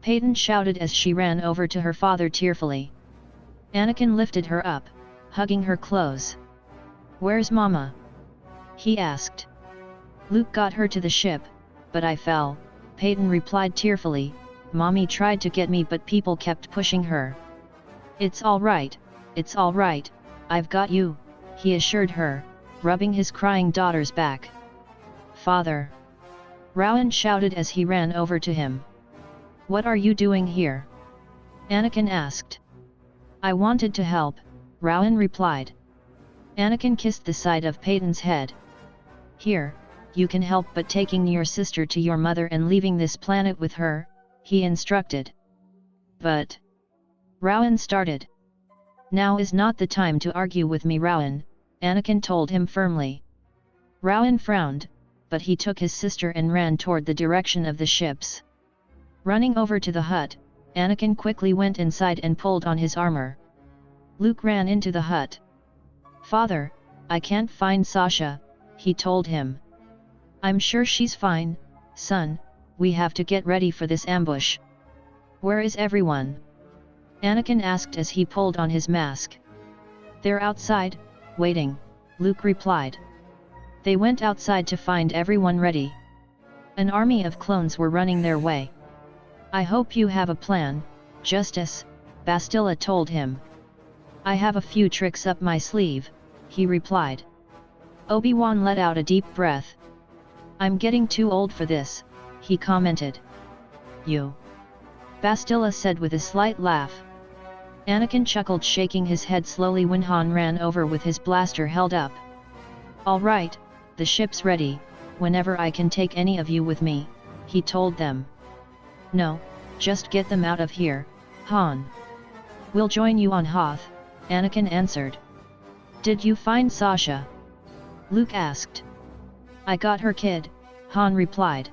Peyton shouted as she ran over to her father tearfully. Anakin lifted her up, hugging her close. "Where's Mama?" he asked. "Luke got her to the ship, but I fell," Peyton replied tearfully. "Mommy tried to get me but people kept pushing her." It's all right, I've got you," he assured her, rubbing his crying daughter's back. "Father!" Rowan shouted as he ran over to him. "What are you doing here?" Anakin asked. I wanted to help, Rowan replied. Anakin kissed the side of Peyton's head. Here, you can help, but taking your sister to your mother and leaving this planet with her, he instructed. But... Rowan started. Now is not the time to argue with me, Rowan, Anakin told him firmly. Rowan frowned, but he took his sister and ran toward the direction of the ships. Running over to the hut, Anakin quickly went inside and pulled on his armor. Luke ran into the hut. Father, I can't find Sasha, he told him. I'm sure she's fine, son, we have to get ready for this ambush. Where is everyone? Anakin asked as he pulled on his mask. They're outside, waiting, Luke replied. They went outside to find everyone ready. An army of clones were running their way. I hope you have a plan, Justice, Bastila told him. I have a few tricks up my sleeve, he replied. Obi-Wan let out a deep breath. I'm getting too old for this, he commented. You? Bastila said with a slight laugh. Anakin chuckled, shaking his head slowly when Han ran over with his blaster held up. All right, the ship's ready, whenever I can take any of you with me, he told them. No, just get them out of here, Han. We'll join you on Hoth, Anakin answered. Did you find Sasha? Luke asked. I got her, kid, Han replied.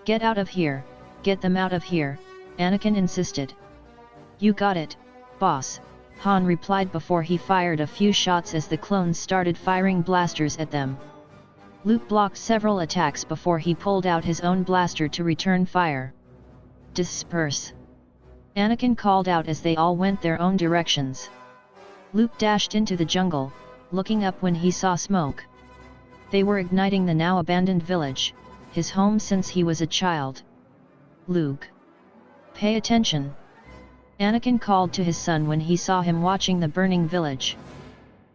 Get out of here, get them out of here, Anakin insisted. You got it, boss, Han replied before he fired a few shots as the clones started firing blasters at them. Luke blocked several attacks before he pulled out his own blaster to return fire. Disperse! Anakin called out as they all went their own directions. Luke dashed into the jungle, looking up when he saw smoke. They were igniting the now abandoned village, his home since he was a child. Luke! Pay attention! Anakin called to his son when he saw him watching the burning village.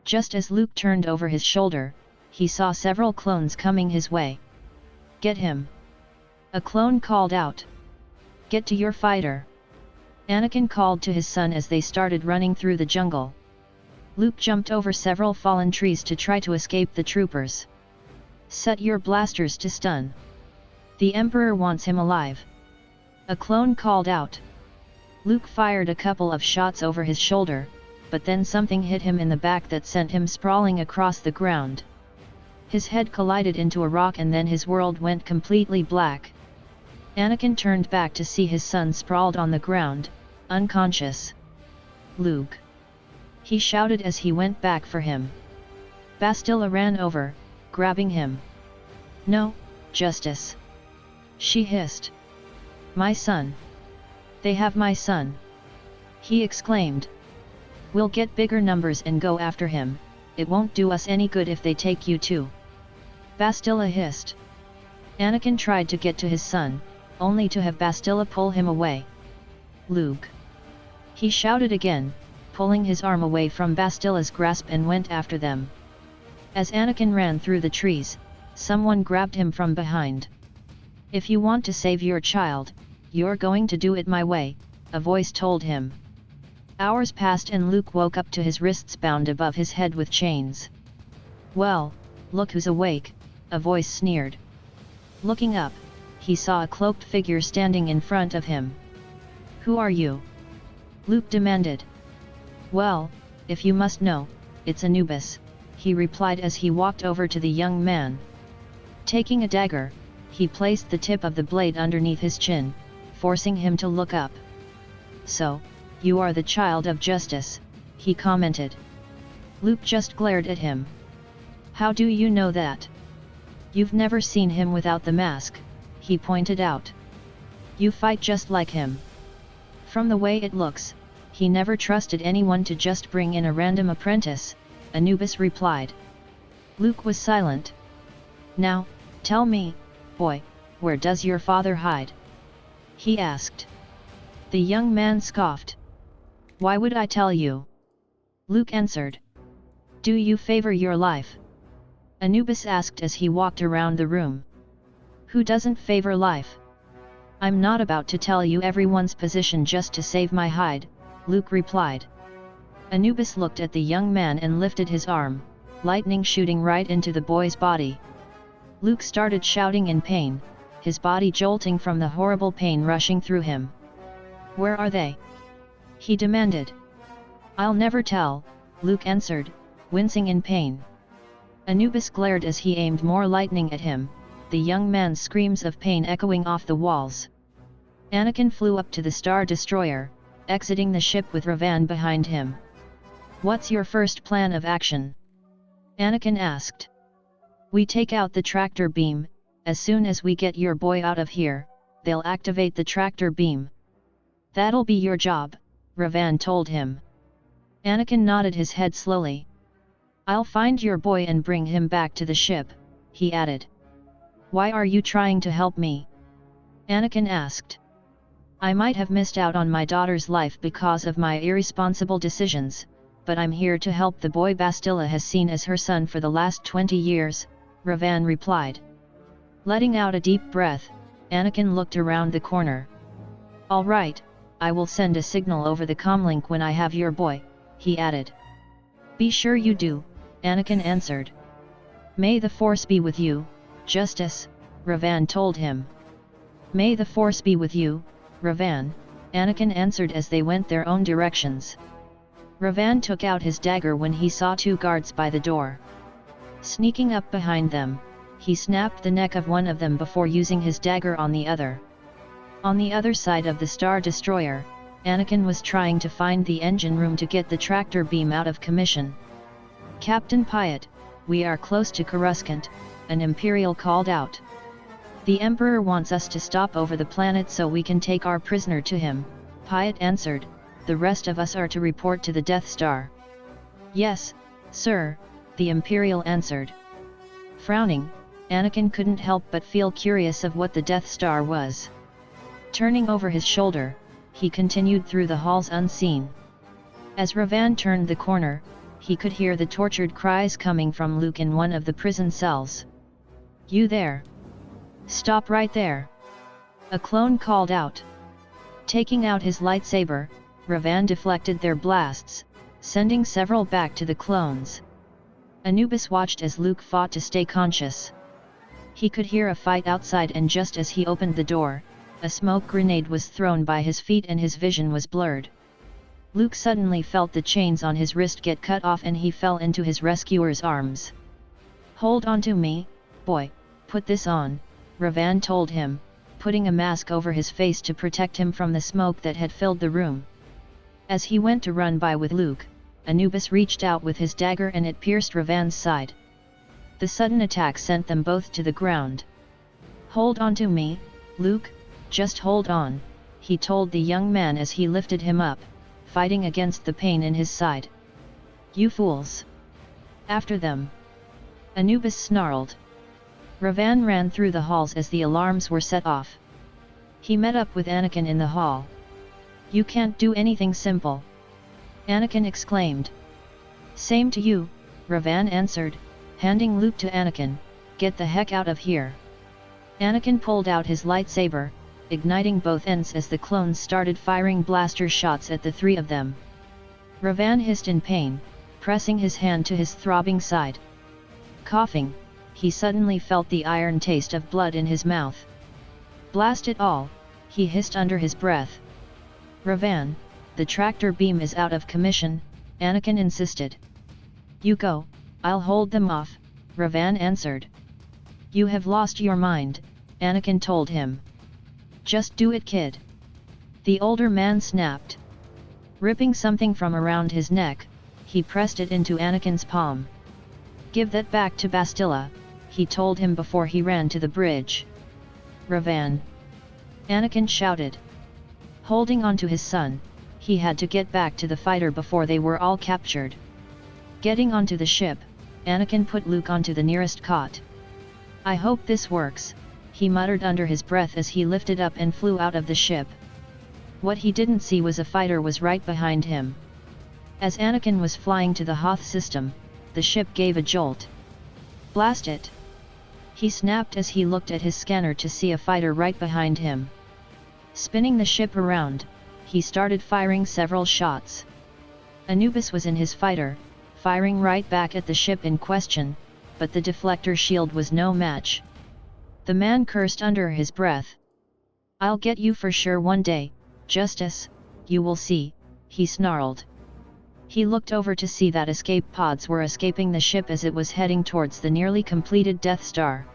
Just as Luke turned over his shoulder, he saw several clones coming his way. Get him! A clone called out. Get to your fighter! Anakin called to his son as they started running through the jungle. Luke jumped over several fallen trees to try to escape the troopers. Set your blasters to stun. The Emperor wants him alive. A clone called out. Luke fired a couple of shots over his shoulder, but then something hit him in the back that sent him sprawling across the ground. His head collided into a rock and then his world went completely black. Anakin turned back to see his son sprawled on the ground, unconscious. Luke! He shouted as he went back for him. Bastila ran over, grabbing him. No, Justice! She hissed. My son! They have my son! He exclaimed. We'll get bigger numbers and go after him, it won't do us any good if they take you too. Bastila hissed. Anakin tried to get to his son, only to have Bastila pull him away. Luke! He shouted again, pulling his arm away from Bastila's grasp and went after them. As Anakin ran through the trees, someone grabbed him from behind. If you want to save your child, you're going to do it my way, a voice told him. Hours passed and Luke woke up to his wrists bound above his head with chains. Well, look who's awake, a voice sneered. Looking up, he saw a cloaked figure standing in front of him. Who are you? Luke demanded. Well, if you must know, it's Anubis, he replied as he walked over to the young man. Taking a dagger, he placed the tip of the blade underneath his chin, forcing him to look up. So, you are the child of Justice, he commented. Luke just glared at him. How do you know that? You've never seen him without the mask, he pointed out. You fight just like him. From the way it looks, he never trusted anyone to just bring in a random apprentice, Anubis replied. Luke was silent. Now, tell me, boy, where does your father hide? He asked. The young man scoffed. Why would I tell you? Luke answered. Do you favor your life? Anubis asked as he walked around the room. Who doesn't favor life? I'm not about to tell you everyone's position just to save my hide, Luke replied. Anubis looked at the young man and lifted his arm, lightning shooting right into the boy's body. Luke started shouting in pain, his body jolting from the horrible pain rushing through him. Where are they? He demanded. I'll never tell, Luke answered, wincing in pain. Anubis glared as he aimed more lightning at him, the young man's screams of pain echoing off the walls. Anakin flew up to the Star Destroyer, exiting the ship with Ravan behind him. What's your first plan of action? Anakin asked. We take out the tractor beam. As soon as we get your boy out of here, they'll activate the tractor beam. That'll be your job, Ravan told him. Anakin nodded his head slowly. I'll find your boy and bring him back to the ship, he added. Why are you trying to help me? Anakin asked. I might have missed out on my daughter's life because of my irresponsible decisions, but I'm here to help the boy Bastila has seen as her son for the last 20 years, Ravan replied. Letting out a deep breath, Anakin looked around the corner. All right, I will send a signal over the comlink when I have your boy, he added. Be sure you do, Anakin answered. May the Force be with you, Justice, Ravan told him. May the Force be with you, Ravan, Anakin answered as they went their own directions. Ravan took out his dagger when he saw two guards by the door. Sneaking up behind them, he snapped the neck of one of them before using his dagger on the other. On the other side of the Star Destroyer, Anakin was trying to find the engine room to get the tractor beam out of commission. Captain Piet, we are close to Coruscant, an Imperial called out. The Emperor wants us to stop over the planet so we can take our prisoner to him, Piet answered. The rest of us are to report to the Death Star. Yes, sir, the Imperial answered. Frowning, Anakin couldn't help but feel curious of what the Death Star was. Turning over his shoulder, he continued through the halls unseen. As Ravan turned the corner, he could hear the tortured cries coming from Luke in one of the prison cells. You there! Stop right there! A clone called out. Taking out his lightsaber, Ravan deflected their blasts, sending several back to the clones. Anubis watched as Luke fought to stay conscious. He could hear a fight outside, and just as he opened the door, a smoke grenade was thrown by his feet and his vision was blurred. Luke suddenly felt the chains on his wrist get cut off and he fell into his rescuer's arms. Hold on to me, boy, put this on, Ravan told him, putting a mask over his face to protect him from the smoke that had filled the room. As he went to run by with Luke, Anubis reached out with his dagger and it pierced Ravan's side. The sudden attack sent them both to the ground. Hold on to me, Luke, just hold on, he told the young man as he lifted him up, fighting against the pain in his side. You fools! After them! Anubis snarled. Ravan ran through the halls as the alarms were set off. He met up with Anakin in the hall. You can't do anything simple! Anakin exclaimed. Same to you, Ravan answered, handing Luke to Anakin. Get the heck out of here! Anakin pulled out his lightsaber, igniting both ends as the clones started firing blaster shots at the three of them. Ravan hissed in pain, pressing his hand to his throbbing side. Coughing, he suddenly felt the iron taste of blood in his mouth. Blast it all, he hissed under his breath. Ravan, the tractor beam is out of commission, Anakin insisted. You go, I'll hold them off, Ravan answered. You have lost your mind, Anakin told him. Just do it, kid. The older man snapped. Ripping something from around his neck, he pressed it into Anakin's palm. Give that back to Bastila, he told him before he ran to the bridge. Ravan! Anakin shouted. Holding on to his son, he had to get back to the fighter before they were all captured. Getting onto the ship, Anakin put Luke onto the nearest cot. I hope this works, he muttered under his breath as he lifted up and flew out of the ship. What he didn't see was a fighter was right behind him. As Anakin was flying to the Hoth system, the ship gave a jolt. Blast it! He snapped as he looked at his scanner to see a fighter right behind him. Spinning the ship around, he started firing several shots. Anubis was in his fighter, firing right back at the ship in question, but the deflector shield was no match. The man cursed under his breath. "I'll get you for sure one day, Justice, you will see," he snarled. He looked over to see that escape pods were escaping the ship as it was heading towards the nearly completed Death Star.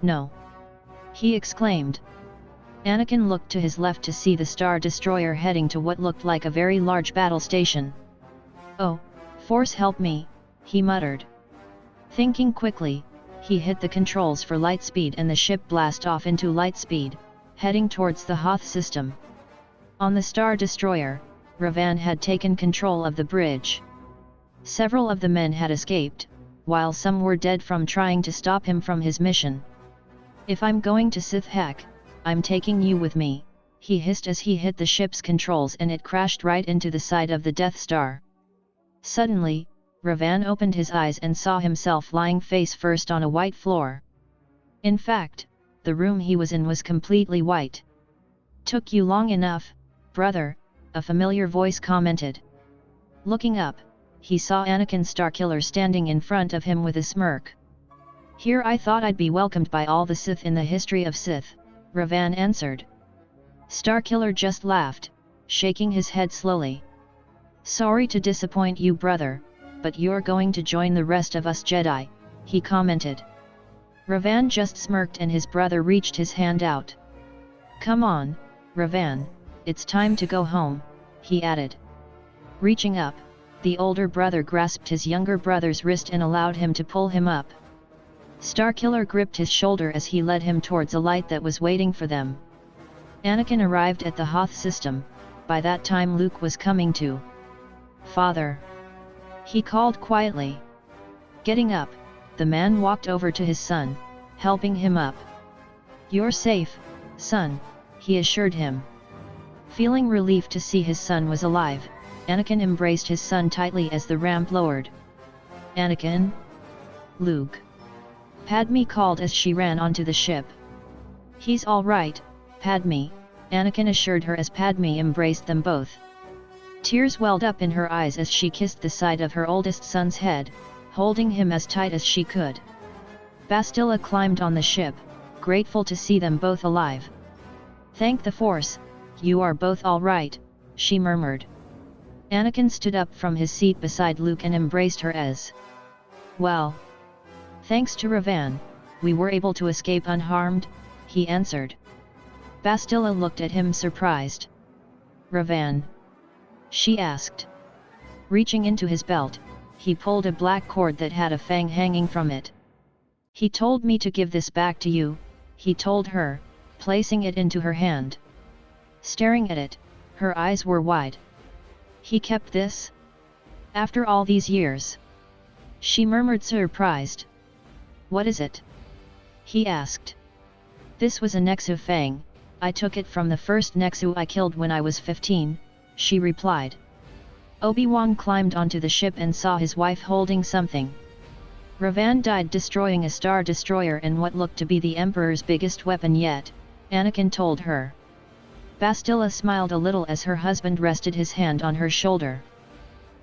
"No!" he exclaimed. Anakin looked to his left to see the Star Destroyer heading to what looked like a very large battle station. "Oh, Force help me," he muttered. Thinking quickly, he hit the controls for light speed and the ship blasted off into light speed, heading towards the Hoth system. On the Star Destroyer, Ravan had taken control of the bridge. Several of the men had escaped, while some were dead from trying to stop him from his mission. "If I'm going to Sith hack, I'm taking you with me," he hissed as he hit the ship's controls and it crashed right into the side of the Death Star. Suddenly, Ravan opened his eyes and saw himself lying face first on a white floor. In fact, the room he was in was completely white. "Took you long enough, brother," a familiar voice commented. Looking up, he saw Anakin Starkiller standing in front of him with a smirk. "Here I thought I'd be welcomed by all the Sith in the history of Sith," Ravan answered. Starkiller just laughed, shaking his head slowly. "Sorry to disappoint you, brother, but you're going to join the rest of us Jedi," he commented. Ravan just smirked and his brother reached his hand out. "Come on, Ravan, it's time to go home," he added. Reaching up, the older brother grasped his younger brother's wrist and allowed him to pull him up. Starkiller gripped his shoulder as he led him towards a light that was waiting for them. Anakin arrived at the Hoth system. By that time Luke was coming too. "Father!" he called quietly. Getting up, the man walked over to his son, helping him up. "You're safe, son," he assured him. Feeling relief to see his son was alive, Anakin embraced his son tightly as the ramp lowered. "Anakin?" Luke. Padme called as she ran onto the ship. "He's all right, Padme," Anakin assured her as Padme embraced them both. Tears welled up in her eyes as she kissed the side of her oldest son's head, holding him as tight as she could. Bastila climbed on the ship, grateful to see them both alive. "Thank the Force, you are both all right," she murmured. Anakin stood up from his seat beside Luke and embraced her as well. "Thanks to Ravan, we were able to escape unharmed," he answered. Bastila looked at him surprised. "Ravan?" she asked. Reaching into his belt, he pulled a black cord that had a fang hanging from it. "He told me to give this back to you," he told her, placing it into her hand. Staring at it, her eyes were wide. "He kept this? After all these years?" she murmured surprised. "What is it?" he asked. "This was a Nexu fang, I took it from the first Nexu I killed when I was 15, she replied. Obi-Wan climbed onto the ship and saw his wife holding something. Ravan died destroying a Star Destroyer and what looked to be the Emperor's biggest weapon yet, Anakin told her. Bastila smiled a little as her husband rested his hand on her shoulder.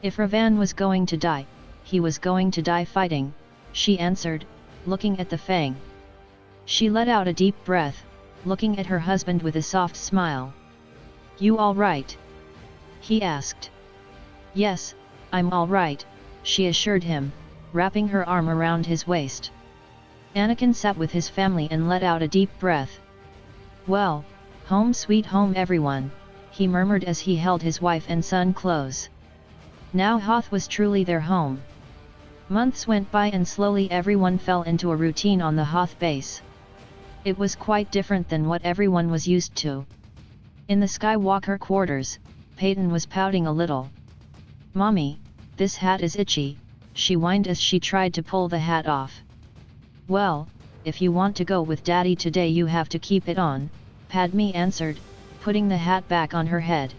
"If Ravan was going to die, he was going to die fighting," she answered, looking at the fang. She let out a deep breath, looking at her husband with a soft smile. "You all right?" he asked. "Yes, I'm all right," she assured him, wrapping her arm around his waist. Anakin sat with his family and let out a deep breath. "Well, home sweet home everyone," he murmured as he held his wife and son close. Now Hoth was truly their home. Months went by and slowly everyone fell into a routine on the Hoth base. It was quite different than what everyone was used to. In the Skywalker quarters, Peyton was pouting a little. "Mommy, this hat is itchy," she whined as she tried to pull the hat off. "Well, if you want to go with Daddy today you have to keep it on," Padme answered, putting the hat back on her head.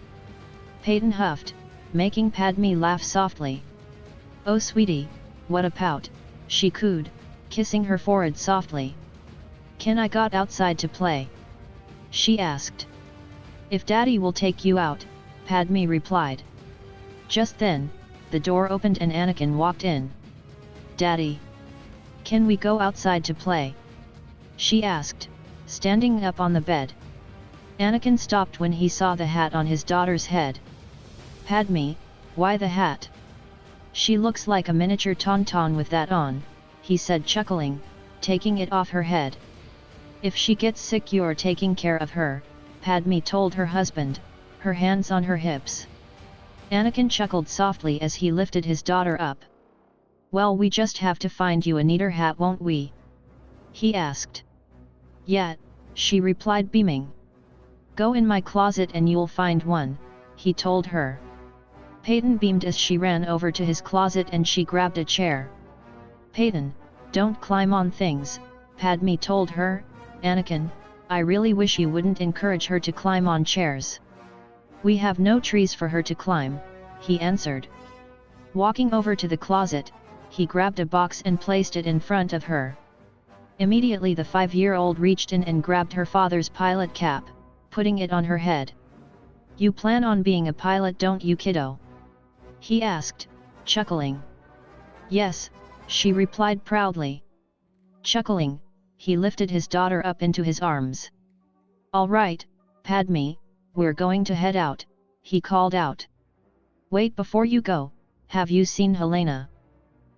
Peyton huffed, making Padme laugh softly. "Oh sweetie, what a pout," she cooed, kissing her forehead softly. "Can I got outside to play?" she asked. If Daddy will take you out, Padme replied. Just then, the door opened and Anakin walked in. Daddy! Can we go outside to play? She asked, standing up on the bed. Anakin stopped when he saw the hat on his daughter's head. Padme, why the hat? She looks like a miniature tauntaun with that on, he said chuckling, taking it off her head. If she gets sick you're taking care of her, Padme told her husband, her hands on her hips. Anakin chuckled softly as he lifted his daughter up. Well, we just have to find you a neater hat, won't we? He asked. Yeah, she replied beaming. Go in my closet and you'll find one, he told her. Peyton beamed as she ran over to his closet and she grabbed a chair. Peyton, don't climb on things, Padme told her. Anakin, I really wish you wouldn't encourage her to climb on chairs. We have no trees for her to climb, he answered. Walking over to the closet, he grabbed a box and placed it in front of her. Immediately the 5-year-old reached in and grabbed her father's pilot cap, putting it on her head. You plan on being a pilot, don't you, kiddo? He asked, chuckling. Yes, she replied proudly. Chuckling, he lifted his daughter up into his arms. All right, Padme, we're going to head out, he called out. Wait, before you go, have you seen Helena?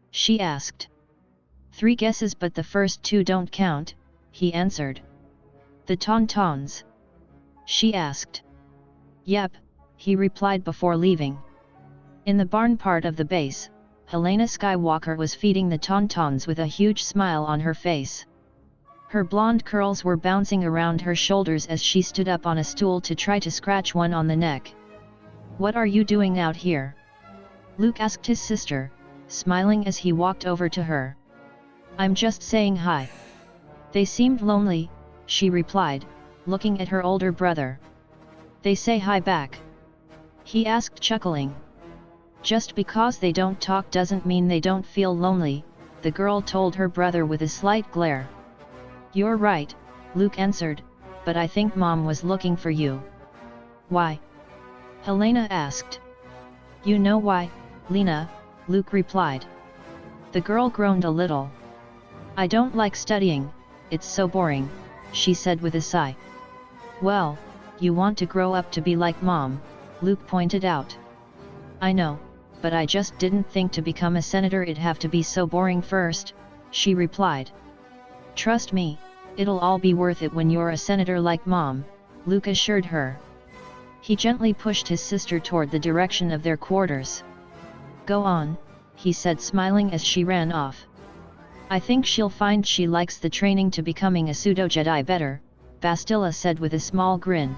She asked. 3 guesses, but the first 2 don't count, he answered. The Tauntauns? She asked. Yep, he replied before leaving. In the barn part of the base, Helena Skywalker was feeding the Tauntauns with a huge smile on her face. Her blonde curls were bouncing around her shoulders as she stood up on a stool to try to scratch one on the neck. What are you doing out here? Luke asked his sister, smiling as he walked over to her. I'm just saying hi. They seemed lonely, she replied, looking at her older brother. They say hi back? He asked, chuckling. Just because they don't talk doesn't mean they don't feel lonely, the girl told her brother with a slight glare. You're right, Luke answered, but I think Mom was looking for you. Why? Helena asked. You know why, Lena, Luke replied. The girl groaned a little. I don't like studying, it's so boring, she said with a sigh. Well, you want to grow up to be like Mom, Luke pointed out. I know, but I just didn't think to become a senator it'd have to be so boring first, she replied. Trust me, it'll all be worth it when you're a senator like Mom, Luke assured her. He gently pushed his sister toward the direction of their quarters. Go on, he said, smiling as she ran off. I think she'll find she likes the training to becoming a pseudo-Jedi better, Bastila said with a small grin.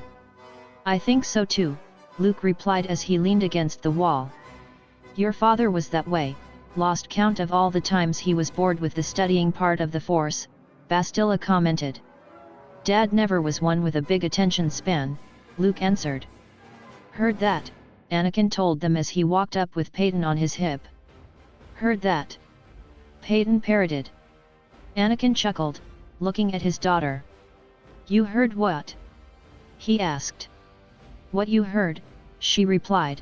I think so too, Luke replied as he leaned against the wall. Your father was that way, lost count of all the times he was bored with the studying part of the Force, Bastila commented. Dad never was one with a big attention span, Luke answered. Heard that, Anakin told them as he walked up with Peyton on his hip. Heard that? Peyton parroted. Anakin chuckled, looking at his daughter. You heard what? He asked. What you heard, she replied.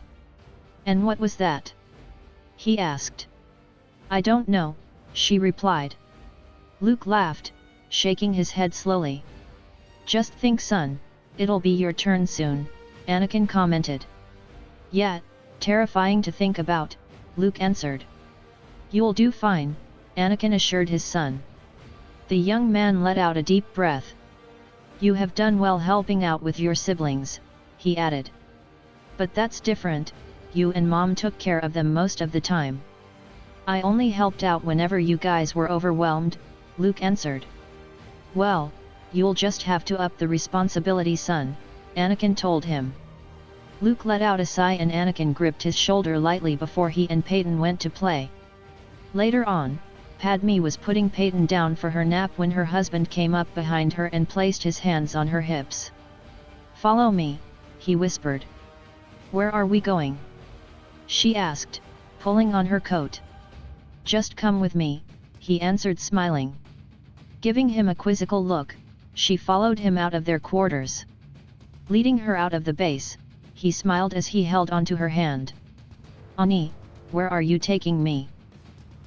And what was that? He asked. I don't know, she replied. Luke laughed, shaking his head slowly. Just think, son, it'll be your turn soon, Anakin commented. Yeah, terrifying to think about, Luke answered. You'll do fine, Anakin assured his son. The young man let out a deep breath. You have done well helping out with your siblings, he added. But that's different, you and Mom took care of them most of the time. I only helped out whenever you guys were overwhelmed, Luke answered. Well, you'll just have to up the responsibility, son, Anakin told him. Luke let out a sigh and Anakin gripped his shoulder lightly before he and Peyton went to play. Later on, Padme was putting Peyton down for her nap when her husband came up behind her and placed his hands on her hips. Follow me, he whispered. Where are we going? She asked, pulling on her coat. Just come with me, he answered, smiling. Giving him a quizzical look, she followed him out of their quarters. Leading her out of the base, he smiled as he held onto her hand. "Ani, where are you taking me?"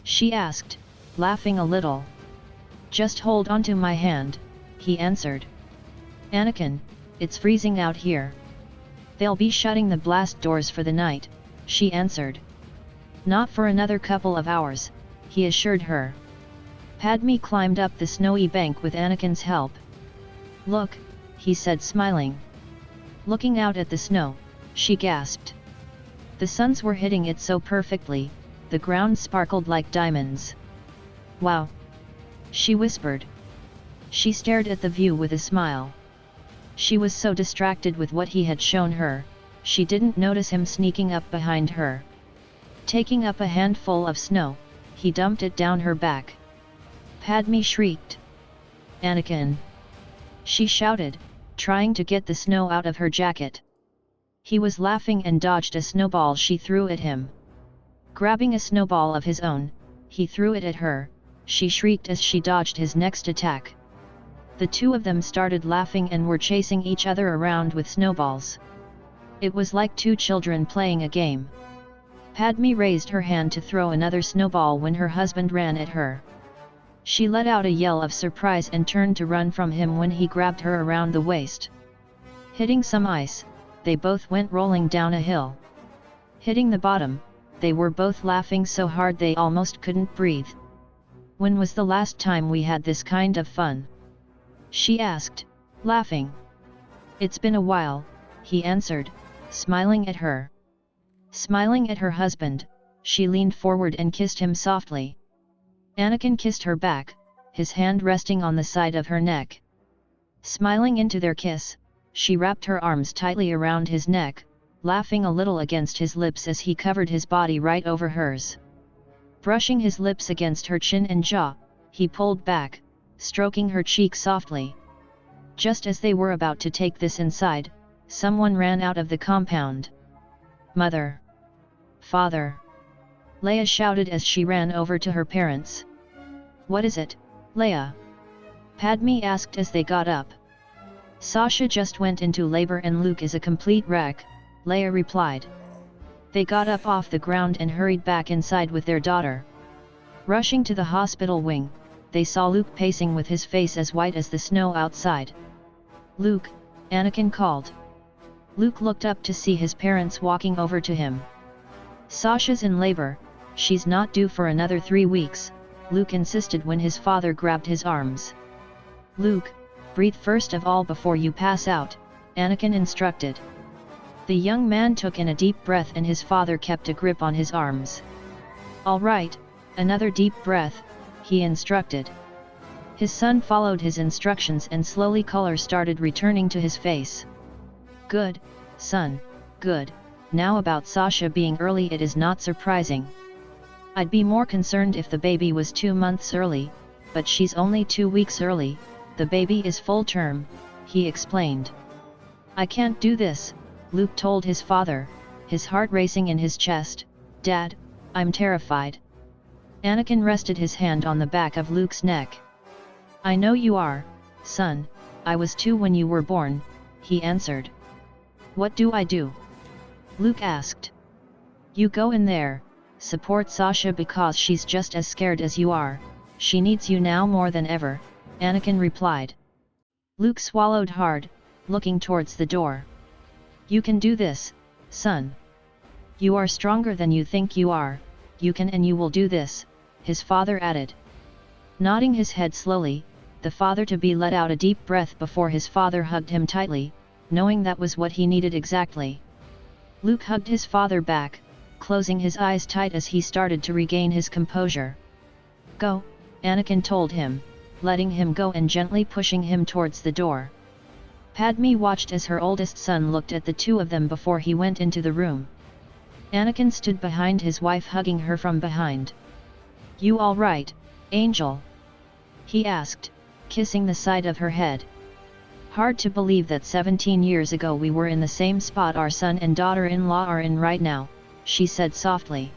she asked, laughing a little. "Just hold onto my hand," he answered. "Anakin, it's freezing out here." "They'll be shutting the blast doors for the night," she answered. "Not for another couple of hours," he assured her. Padme climbed up the snowy bank with Anakin's help. "Look," he said smiling. Looking out at the snow, she gasped. The suns were hitting it so perfectly, the ground sparkled like diamonds. "Wow!" she whispered. She stared at the view with a smile. She was so distracted with what he had shown her, she didn't notice him sneaking up behind her. Taking up a handful of snow, he dumped it down her back. Padme shrieked. "Anakin!" she shouted, trying to get the snow out of her jacket. He was laughing and dodged a snowball she threw at him. Grabbing a snowball of his own, he threw it at her. She shrieked as she dodged his next attack. The two of them started laughing and were chasing each other around with snowballs. It was like two children playing a game. Padme raised her hand to throw another snowball when her husband ran at her. She let out a yell of surprise and turned to run from him when he grabbed her around the waist. Hitting some ice, they both went rolling down a hill. Hitting the bottom, they were both laughing so hard they almost couldn't breathe. "When was the last time we had this kind of fun?" she asked, laughing. "It's been a while," he answered, smiling at her. Smiling at her husband, she leaned forward and kissed him softly. Anakin kissed her back, his hand resting on the side of her neck. Smiling into their kiss, she wrapped her arms tightly around his neck, laughing a little against his lips as he covered his body right over hers. Brushing his lips against her chin and jaw, he pulled back, stroking her cheek softly. Just as they were about to take this inside, someone ran out of the compound. "Mother! Father!" Leia shouted as she ran over to her parents. "What is it, Leia?" Padme asked as they got up. "Sasha just went into labor and Luke is a complete wreck," Leia replied. They got up off the ground and hurried back inside with their daughter. Rushing to the hospital wing, they saw Luke pacing with his face as white as the snow outside. "Luke," Anakin called. Luke looked up to see his parents walking over to him. "Sasha's in labor, she's not due for another 3 weeks, Luke insisted when his father grabbed his arms. "Luke, breathe first of all before you pass out," Anakin instructed. The young man took in a deep breath and his father kept a grip on his arms. "All right, another deep breath," he instructed. His son followed his instructions and slowly color started returning to his face. "Good, son, good. Now about Sasha being early, it is not surprising. I'd be more concerned if the baby was 2 months early, but she's only 2 weeks early, the baby is full term," he explained. "I can't do this," Luke told his father, his heart racing in his chest. "Dad, I'm terrified." Anakin rested his hand on the back of Luke's neck. "I know you are, son, I was 2 when you were born," he answered. "What do I do?" Luke asked. "You go in there, support Sasha because she's just as scared as you are, she needs you now more than ever," Anakin replied. Luke swallowed hard, looking towards the door. "You can do this, son. You are stronger than you think you are, you can and you will do this," his father added. Nodding his head slowly, the father-to-be let out a deep breath before his father hugged him tightly, knowing that was what he needed exactly. Luke hugged his father back, closing his eyes tight as he started to regain his composure. "Go," Anakin told him, letting him go and gently pushing him towards the door. Padme watched as her oldest son looked at the two of them before he went into the room. Anakin stood behind his wife hugging her from behind. "You all right, Angel?" he asked, kissing the side of her head. "Hard to believe that 17 years ago we were in the same spot our son and daughter-in-law are in right now," she said softly.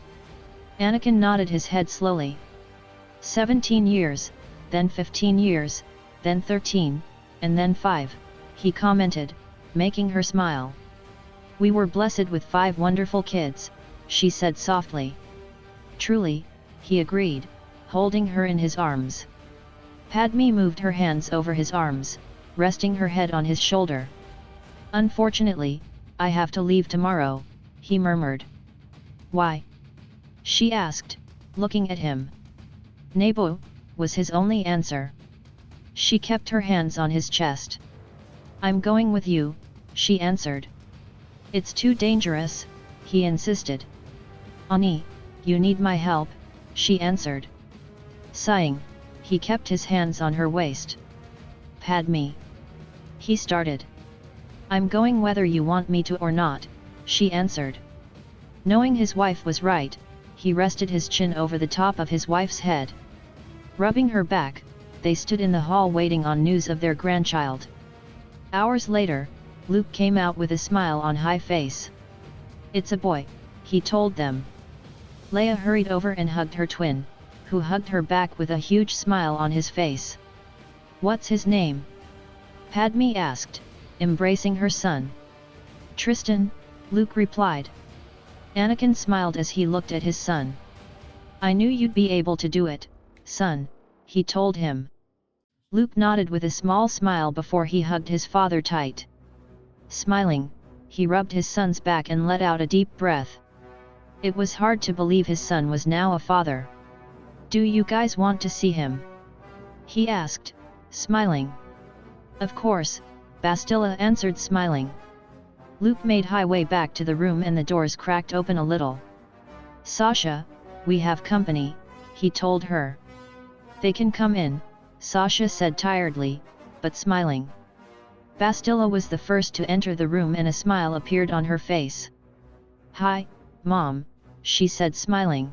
Anakin nodded his head slowly. 17 years, then 15 years, then 13, and then 5, he commented, making her smile. "We were blessed with 5 wonderful kids," she said softly. "Truly," he agreed, holding her in his arms. Padme moved her hands over his arms, resting her head on his shoulder. "Unfortunately, I have to leave tomorrow," he murmured. "Why?" she asked, looking at him. "Naboo," was his only answer. She kept her hands on his chest. "I'm going with you," she answered. "It's too dangerous," he insisted. "Ani, you need my help," she answered. Sighing, he kept his hands on her waist. "Padme," he started. "I'm going whether you want me to or not," she answered. Knowing his wife was right, he rested his chin over the top of his wife's head. Rubbing her back, they stood in the hall waiting on news of their grandchild. Hours later, Luke came out with a smile on high face. "It's a boy," he told them. Leia hurried over and hugged her twin, who hugged her back with a huge smile on his face. "What's his name?" Padme asked, embracing her son. "Tristan," Luke replied. Anakin smiled as he looked at his son. "I knew you'd be able to do it, son," he told him. Luke nodded with a small smile before he hugged his father tight. Smiling, he rubbed his son's back and let out a deep breath. It was hard to believe his son was now a father. "Do you guys want to see him?" he asked, smiling. "Of course," Bastila answered, smiling. Luke made highway back to the room and the doors cracked open a little. "Sasha, we have company," he told her. "They can come in," Sasha said tiredly, but smiling. Bastila was the first to enter the room and a smile appeared on her face. "Hi, Mom," she said, smiling.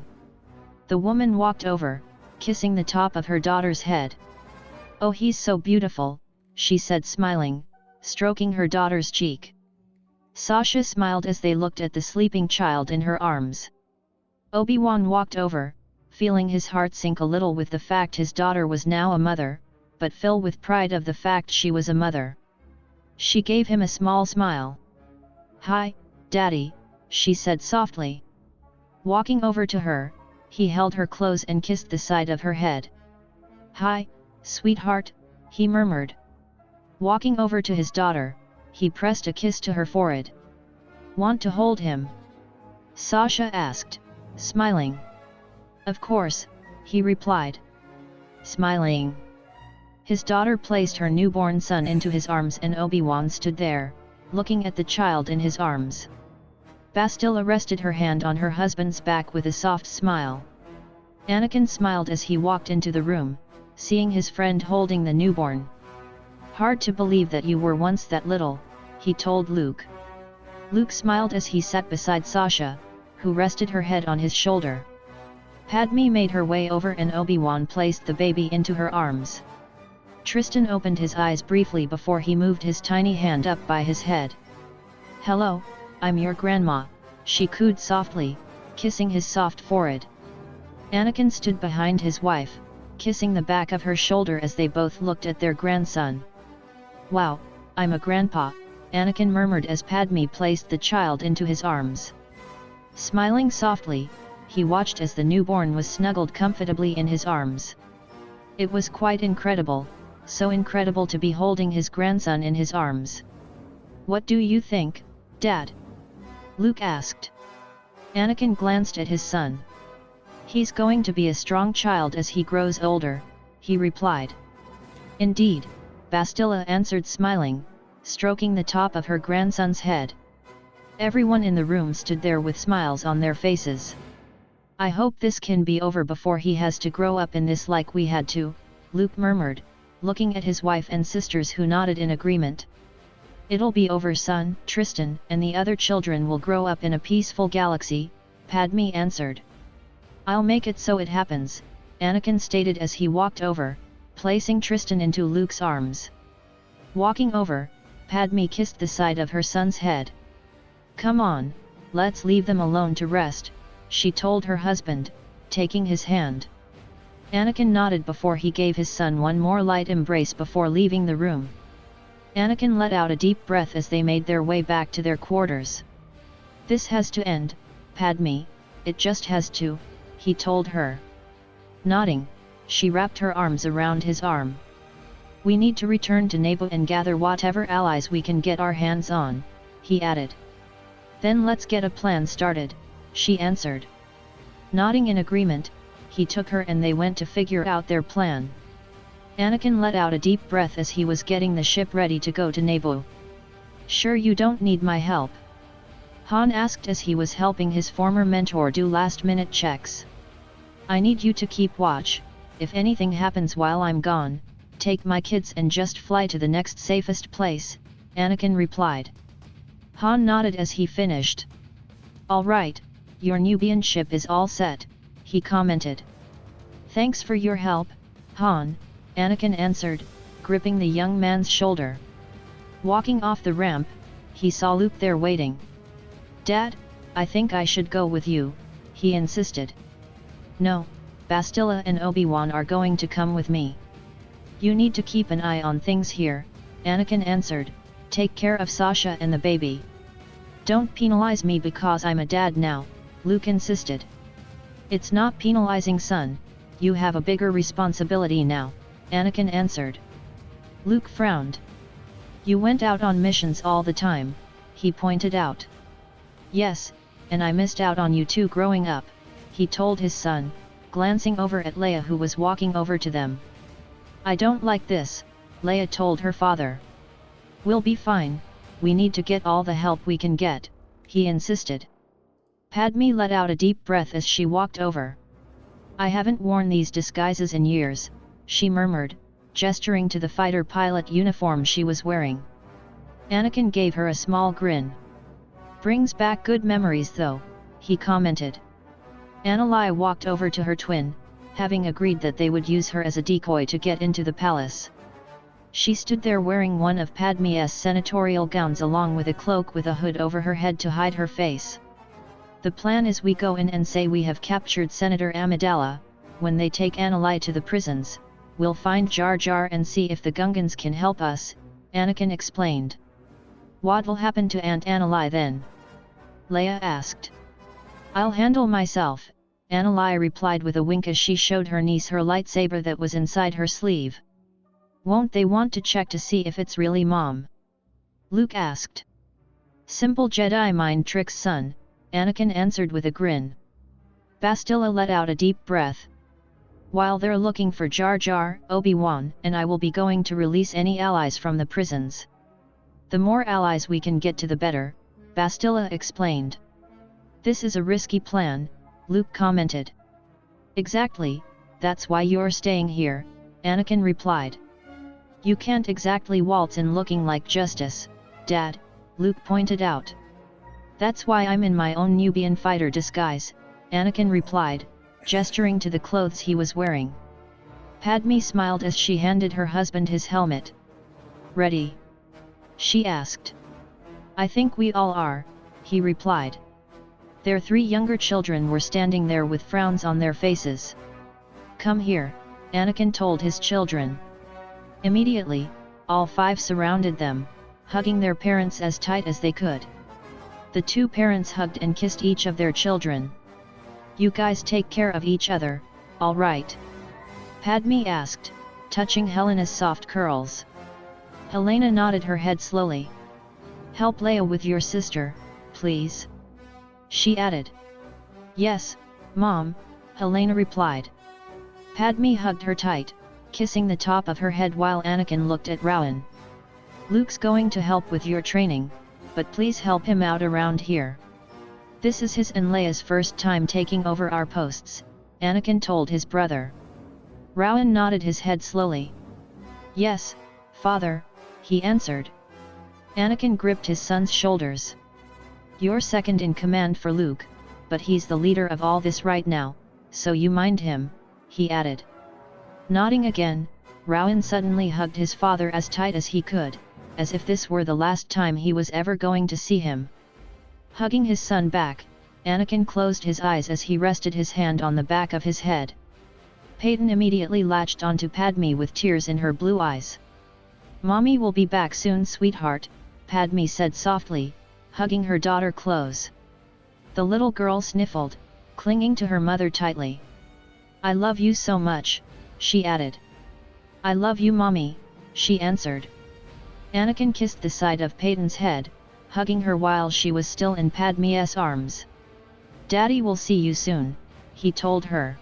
The woman walked over, kissing the top of her daughter's head. "Oh, he's so beautiful," she said, smiling, stroking her daughter's cheek. Sasha smiled as they looked at the sleeping child in her arms. Obi-Wan walked over, feeling his heart sink a little with the fact his daughter was now a mother, but filled with pride of the fact she was a mother. She gave him a small smile. "Hi, Daddy," she said softly. Walking over to her, he held her close and kissed the side of her head. "Hi, sweetheart," he murmured. Walking over to his daughter, he pressed a kiss to her forehead. "Want to hold him?" Sasha asked, smiling. "Of course," he replied. Smiling. His daughter placed her newborn son into his arms and Obi-Wan stood there, looking at the child in his arms. Bastila rested her hand on her husband's back with a soft smile. Anakin smiled as he walked into the room, seeing his friend holding the newborn. "Hard to believe that you were once that little," he told Luke. Luke smiled as he sat beside Sasha, who rested her head on his shoulder. Padme made her way over and Obi-Wan placed the baby into her arms. Tristan opened his eyes briefly before he moved his tiny hand up by his head. "Hello, I'm your grandma," she cooed softly, kissing his soft forehead. Anakin stood behind his wife, kissing the back of her shoulder as they both looked at their grandson. "Wow, I'm a grandpa," Anakin murmured as Padme placed the child into his arms. Smiling softly, he watched as the newborn was snuggled comfortably in his arms. It was quite incredible, so incredible to be holding his grandson in his arms. "What do you think, Dad?" Luke asked. Anakin glanced at his son. "He's going to be a strong child as he grows older," he replied. "Indeed," Bastila answered, smiling, stroking the top of her grandson's head. Everyone in the room stood there with smiles on their faces. "I hope this can be over before he has to grow up in this like we had to," Luke murmured, looking at his wife and sisters who nodded in agreement. "It'll be over, son." "Tristan and the other children will grow up in a peaceful galaxy," Padme answered. "I'll make it so it happens," Anakin stated as he walked over, placing Tristan into Luke's arms. Walking over, Padme kissed the side of her son's head. "Come on, let's leave them alone to rest," she told her husband, taking his hand. Anakin nodded before he gave his son one more light embrace before leaving the room. Anakin let out a deep breath as they made their way back to their quarters. "This has to end, Padme, it just has to," he told her. Nodding, she wrapped her arms around his arm. "We need to return to Naboo and gather whatever allies we can get our hands on," he added. "Then let's get a plan started," she answered. Nodding in agreement, he took her and they went to figure out their plan. Anakin let out a deep breath as he was getting the ship ready to go to Naboo. "Sure you don't need my help?" Han asked as he was helping his former mentor do last-minute checks. "I need you to keep watch. If anything happens while I'm gone, take my kids and just fly to the next safest place," Anakin replied. Han nodded as he finished. "All right, your Nubian ship is all set," he commented. "Thanks for your help, Han," Anakin answered, gripping the young man's shoulder. Walking off the ramp, he saw Luke there waiting. "Dad, I think I should go with you," he insisted. "No, Bastila and Obi-Wan are going to come with me. You need to keep an eye on things here," Anakin answered. "Take care of Sasha and the baby." "Don't penalize me because I'm a dad now," Luke insisted. "It's not penalizing, son, you have a bigger responsibility now," Anakin answered. Luke frowned. "You went out on missions all the time," he pointed out. "Yes, and I missed out on you too growing up," he told his son, glancing over at Leia who was walking over to them. "I don't like this," Leia told her father. "We'll be fine, we need to get all the help we can get," he insisted. Padme let out a deep breath as she walked over. "I haven't worn these disguises in years," she murmured, gesturing to the fighter pilot uniform she was wearing. Anakin gave her a small grin. "Brings back good memories though," he commented. Anakin walked over to her twin, having agreed that they would use her as a decoy to get into the palace. She stood there wearing one of Padme's senatorial gowns along with a cloak with a hood over her head to hide her face. "The plan is we go in and say we have captured Senator Amidala. When they take Anakin to the prisons, we'll find Jar Jar and see if the Gungans can help us," Anakin explained. "What'll happen to Aunt Anakin then?" Leia asked. "I'll handle myself," Anakin replied with a wink as she showed her niece her lightsaber that was inside her sleeve. "Won't they want to check to see if it's really Mom?" Luke asked. "Simple Jedi mind tricks, son," Anakin answered with a grin. Bastila let out a deep breath. "While they're looking for Jar Jar, Obi-Wan and I will be going to release any allies from the prisons. The more allies we can get to the better," Bastila explained. "This is a risky plan," Luke commented. "Exactly, that's why you're staying here," Anakin replied. "You can't exactly waltz in looking like Justice, Dad," Luke pointed out. "That's why I'm in my own Nubian fighter disguise," Anakin replied, gesturing to the clothes he was wearing. Padme smiled as she handed her husband his helmet. "Ready?" she asked. "I think we all are," he replied. Their 3 younger children were standing there with frowns on their faces. "Come here," Anakin told his children. Immediately, all 5 surrounded them, hugging their parents as tight as they could. The 2 parents hugged and kissed each of their children. "You guys take care of each other, all right?" Padme asked, touching Helena's soft curls. Helena nodded her head slowly. "Help Leia with your sister, please," she added. "Yes, Mom," Helena replied. Padme hugged her tight, kissing the top of her head while Anakin looked at Rowan. "Luke's going to help with your training, but please help him out around here. This is his and Leia's first time taking over our posts," Anakin told his brother. Rowan nodded his head slowly. "Yes, Father," he answered. Anakin gripped his son's shoulders. "You're second in command for Luke, but he's the leader of all this right now, so you mind him," he added. Nodding again, Rowan suddenly hugged his father as tight as he could, as if this were the last time he was ever going to see him. Hugging his son back, Anakin closed his eyes as he rested his hand on the back of his head. Peyton immediately latched onto Padme with tears in her blue eyes. "Mommy will be back soon, sweetheart," Padme said softly, hugging her daughter close. The little girl sniffled, clinging to her mother tightly. "I love you so much," she added. "I love you, Mommy," she answered. Anakin kissed the side of Peyton's head, hugging her while she was still in Padme's arms. "Daddy will see you soon," he told her.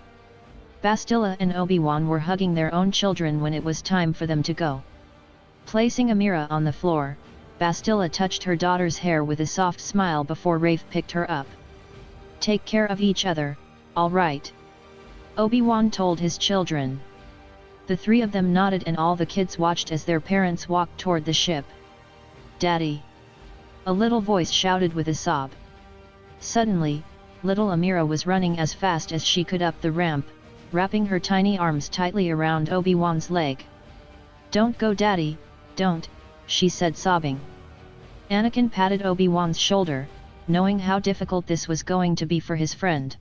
Bastila and Obi-Wan were hugging their own children when it was time for them to go. Placing Amira on the floor, Bastila touched her daughter's hair with a soft smile before Rafe picked her up. "Take care of each other, all right?" Obi-Wan told his children. The three of them nodded and all the kids watched as their parents walked toward the ship. "Daddy!" a little voice shouted with a sob. Suddenly, little Amira was running as fast as she could up the ramp, wrapping her tiny arms tightly around Obi-Wan's leg. "Don't go, Daddy, don't," she said sobbing. Anakin patted Obi-Wan's shoulder, knowing how difficult this was going to be for his friend.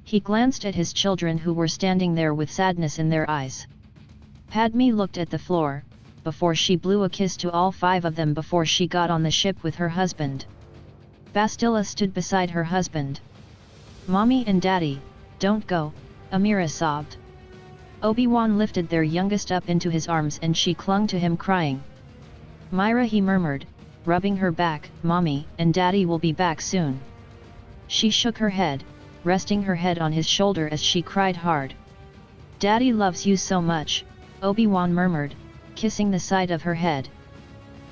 He glanced at his children who were standing there with sadness in their eyes. Padme looked at the floor, before she blew a kiss to all five of them before she got on the ship with her husband. Bastila stood beside her husband. "Mommy and Daddy, don't go," Amira sobbed. Obi-Wan lifted their youngest up into his arms and she clung to him crying. "Myra," he murmured, rubbing her back, "Mommy and Daddy will be back soon." She shook her head, resting her head on his shoulder as she cried hard. "Daddy loves you so much," Obi-Wan murmured, kissing the side of her head.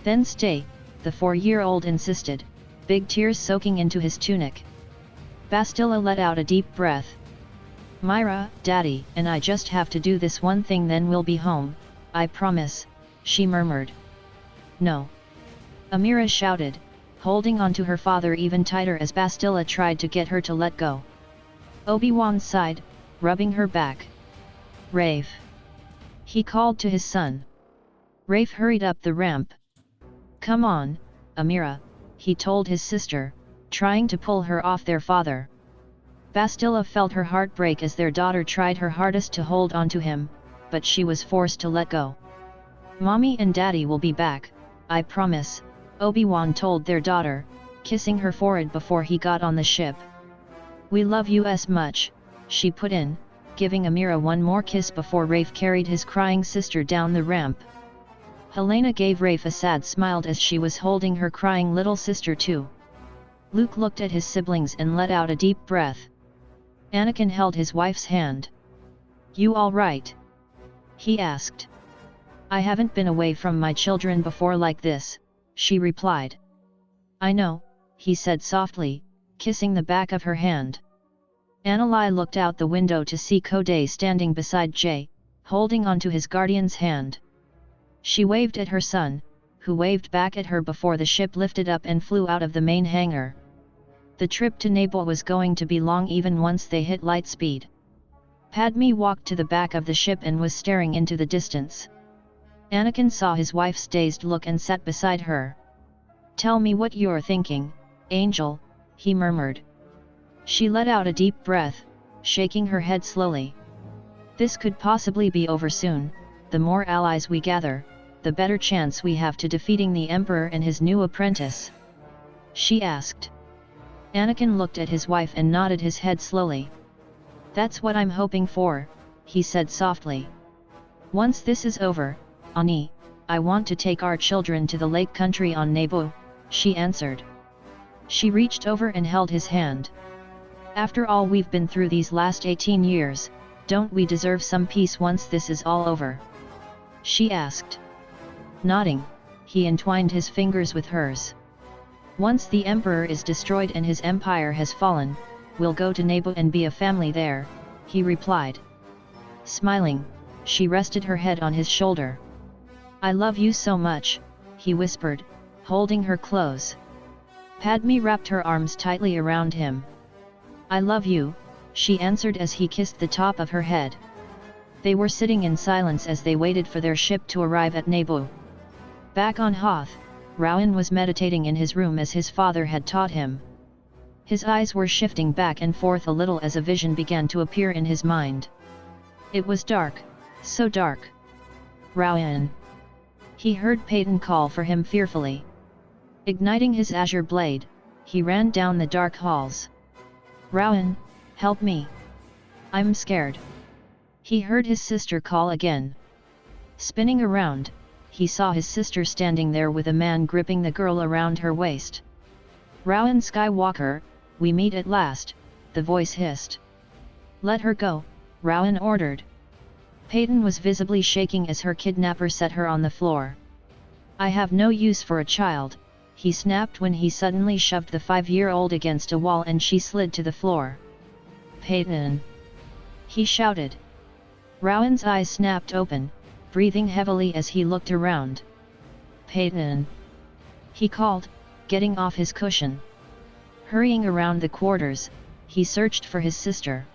"Then stay," the 4-year-old insisted, big tears soaking into his tunic. Bastila let out a deep breath. "Myra, Daddy and I just have to do this one thing, then we'll be home, I promise," she murmured. "No!" Amira shouted, holding on to her father even tighter as Bastila tried to get her to let go. Obi-Wan sighed, rubbing her back. "Rafe!" he called to his son. Rafe hurried up the ramp. "Come on, Amira," he told his sister, trying to pull her off their father. Bastila felt her heart break as their daughter tried her hardest to hold onto him, but she was forced to let go. "Mommy and Daddy will be back, I promise," Obi-Wan told their daughter, kissing her forehead before he got on the ship. "We love you as much," she put in, giving Amira one more kiss before Rafe carried his crying sister down the ramp. Helena gave Rafe a sad smile as she was holding her crying little sister too. Luke looked at his siblings and let out a deep breath. Anakin held his wife's hand. "You all right?" he asked. "I haven't been away from my children before like this," she replied. "I know," he said softly, kissing the back of her hand. Annalai looked out the window to see Corday standing beside Jay, holding onto his guardian's hand. She waved at her son, who waved back at her before the ship lifted up and flew out of the main hangar. The trip to Naboo was going to be long even once they hit light speed. Padme walked to the back of the ship and was staring into the distance. Anakin saw his wife's dazed look and sat beside her. "Tell me what you're thinking, Angel," he murmured. She let out a deep breath, shaking her head slowly. "This could possibly be over soon. The more allies we gather, the better chance we have to defeating the Emperor and his new apprentice," she asked. Anakin looked at his wife and nodded his head slowly. "That's what I'm hoping for," he said softly. "Once this is over, Ani, I want to take our children to the lake country on Naboo," she answered. She reached over and held his hand. "After all we've been through these last 18 years, don't we deserve some peace once this is all over?" she asked. Nodding, he entwined his fingers with hers. "Once the Emperor is destroyed and his empire has fallen, we'll go to Naboo and be a family there," he replied. Smiling, she rested her head on his shoulder. "I love you so much," he whispered, holding her close. Padme wrapped her arms tightly around him. "I love you," she answered as he kissed the top of her head. They were sitting in silence as they waited for their ship to arrive at Naboo. Back on Hoth, Rowan was meditating in his room as his father had taught him. His eyes were shifting back and forth a little as a vision began to appear in his mind. It was dark, so dark. "Rowan!" He heard Peyton call for him fearfully. Igniting his azure blade, he ran down the dark halls. "Rowan, help me. I'm scared." He heard his sister call again. Spinning around, he saw his sister standing there with a man gripping the girl around her waist. "Rowan Skywalker, we meet at last," the voice hissed. "Let her go," Rowan ordered. Peyton was visibly shaking as her kidnapper set her on the floor. "I have no use for a child," he snapped when he suddenly shoved the 5-year-old against a wall and she slid to the floor. "Peyton!" he shouted. Rowan's eyes snapped open, breathing heavily as he looked around. "Peyton!" he called, getting off his cushion. Hurrying around the quarters, he searched for his sister.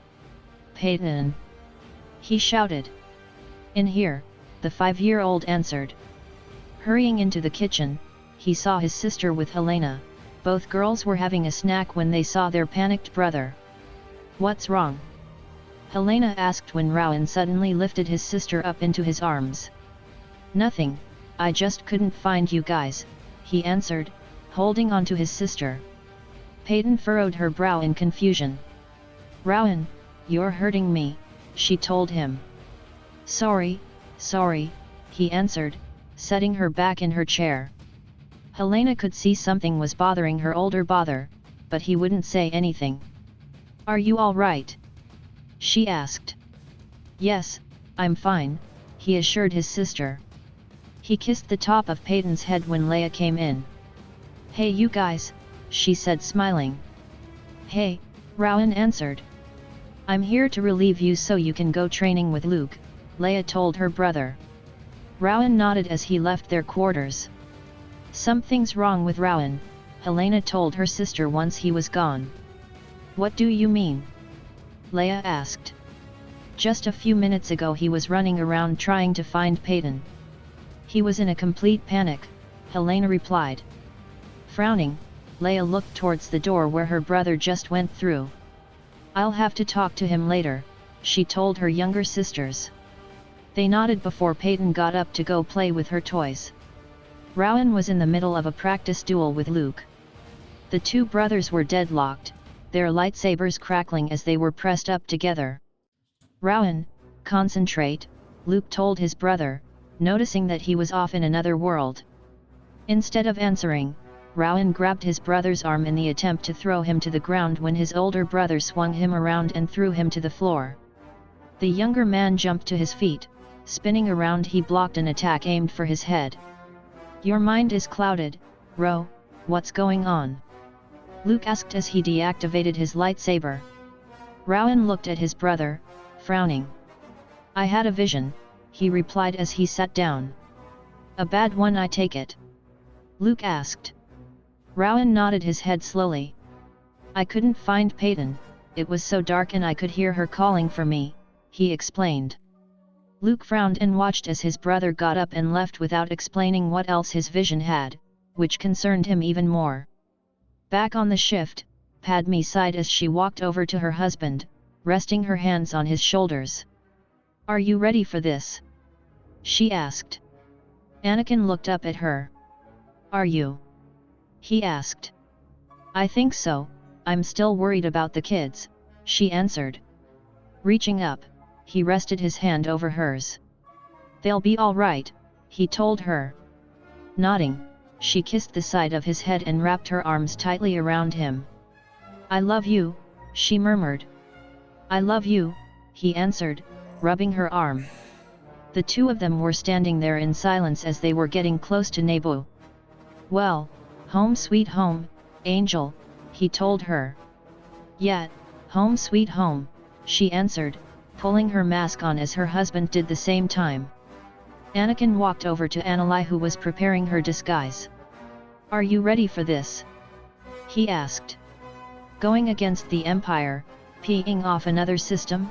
"Peyton!" he shouted. "In here," the 5-year-old answered. Hurrying into the kitchen, he saw his sister with Helena. Both girls were having a snack when they saw their panicked brother. "What's wrong?" Helena asked when Rowan suddenly lifted his sister up into his arms. "Nothing, I just couldn't find you guys," he answered, holding onto his sister. Peyton furrowed her brow in confusion. "Rowan, you're hurting me," she told him. Sorry, he answered, setting her back in her chair. Helena could see something was bothering her older brother, but he wouldn't say anything. "Are you all right?" she asked. "Yes, I'm fine," he assured his sister. He kissed the top of Peyton's head when Leia came in. "Hey you guys," she said smiling. "Hey," Rowan answered. "I'm here to relieve you so you can go training with Luke," Leia told her brother. Rowan nodded as he left their quarters. "Something's wrong with Rowan," Helena told her sister once he was gone. "What do you mean?" Leia asked. "Just a few minutes ago he was running around trying to find Peyton." "He was in a complete panic," Helena replied. Frowning, Leia looked towards the door where her brother just went through. "I'll have to talk to him later," she told her younger sisters. They nodded before Peyton got up to go play with her toys. Rowan was in the middle of a practice duel with Luke. The two brothers were deadlocked, their lightsabers crackling as they were pressed up together. "Rowan, concentrate," Luke told his brother, noticing that he was off in another world. Instead of answering, Rowan grabbed his brother's arm in the attempt to throw him to the ground when his older brother swung him around and threw him to the floor. The younger man jumped to his feet. Spinning around, he blocked an attack aimed for his head. "Your mind is clouded, Ro, what's going on?" Luke asked as he deactivated his lightsaber. Rowan looked at his brother, frowning. "I had a vision," he replied as he sat down. "A bad one, I take it?" Luke asked. Rowan nodded his head slowly. "I couldn't find Peyton, it was so dark and I could hear her calling for me," he explained. Luke frowned and watched as his brother got up and left without explaining what else his vision had, which concerned him even more. Back on the shift, Padme sighed as she walked over to her husband, resting her hands on his shoulders. "Are you ready for this?" she asked. Anakin looked up at her. "Are you?" he asked. "I think so, I'm still worried about the kids," she answered. Reaching up, he rested his hand over hers. "They'll be all right," he told her. Nodding, she kissed the side of his head and wrapped her arms tightly around him. "I love you," she murmured. "I love you," he answered, rubbing her arm. The two of them were standing there in silence as they were getting close to Naboo. "Well, home sweet home, Angel," he told her. "Yeah, home sweet home," she answered, pulling her mask on as her husband did the same time. Anakin walked over to Anakin, who was preparing her disguise. "Are you ready for this?" he asked. "Going against the Empire, peeing off another system?"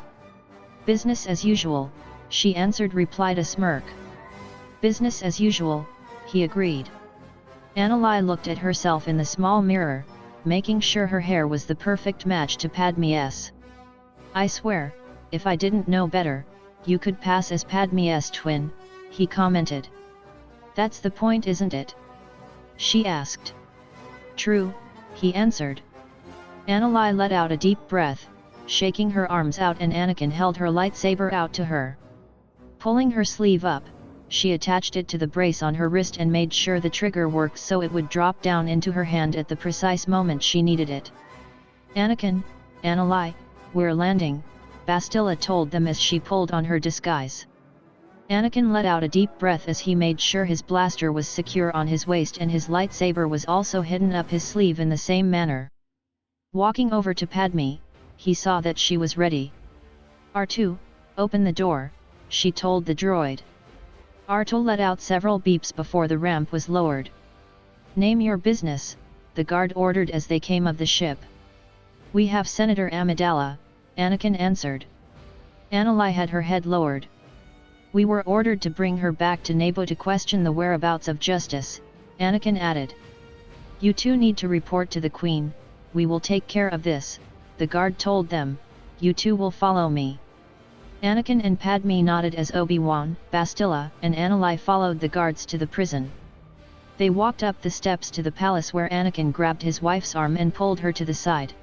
"Business as usual," she answered, replied a smirk. "Business as usual," he agreed. Anakin looked at herself in the small mirror, making sure her hair was the perfect match to Padme's. "I swear, if I didn't know better, you could pass as Padme's twin," he commented. That's the point, isn't it? She asked. True, he answered. Annalai let out a deep breath, shaking her arms out, and Anakin held her lightsaber out to her. Pulling her sleeve up, she attached it to the brace on her wrist and made sure the trigger worked so it would drop down into her hand at the precise moment she needed it. Anakin, Annalai, we're landing, Bastila told them as she pulled on her disguise. Anakin let out a deep breath as he made sure his blaster was secure on his waist and his lightsaber was also hidden up his sleeve in the same manner. Walking over to Padme, he saw that she was ready. R2, open the door, she told the droid. R2 let out several beeps before the ramp was lowered. Name your business, the guard ordered as they came of the ship. We have Senator Amidala, Anakin answered. Annalai had her head lowered. We were ordered to bring her back to Naboo to question the whereabouts of justice, Anakin added. You two need to report to the Queen, we will take care of this, the guard told them, you two will follow me. Anakin and Padme nodded as Obi-Wan, Bastila, and Annalai followed the guards to the prison. They walked up the steps to the palace where Anakin grabbed his wife's arm and pulled her to the side.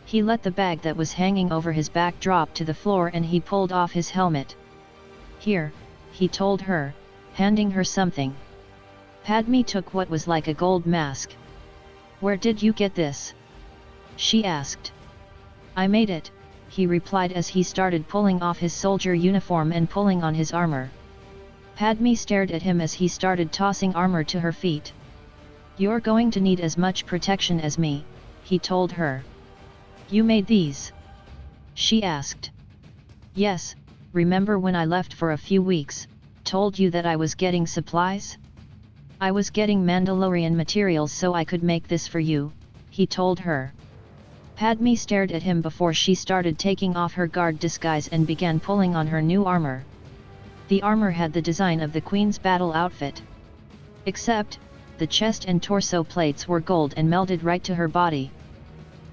He let the bag that was hanging over his back drop to the floor and he pulled off his helmet. Here, he told her, handing her something. Padme took what was like a gold mask. Where did you get this? She asked. I made it, he replied as he started pulling off his soldier uniform and pulling on his armor. Padme stared at him as he started tossing armor to her feet. You're going to need as much protection as me, he told her. You made these? She asked. Yes, remember when I left for a few weeks, told you that I was getting supplies? I was getting Mandalorian materials so I could make this for you, he told her. Padme stared at him before she started taking off her guard disguise and began pulling on her new armor. The armor had the design of the Queen's battle outfit. Except, the chest and torso plates were gold and melded right to her body.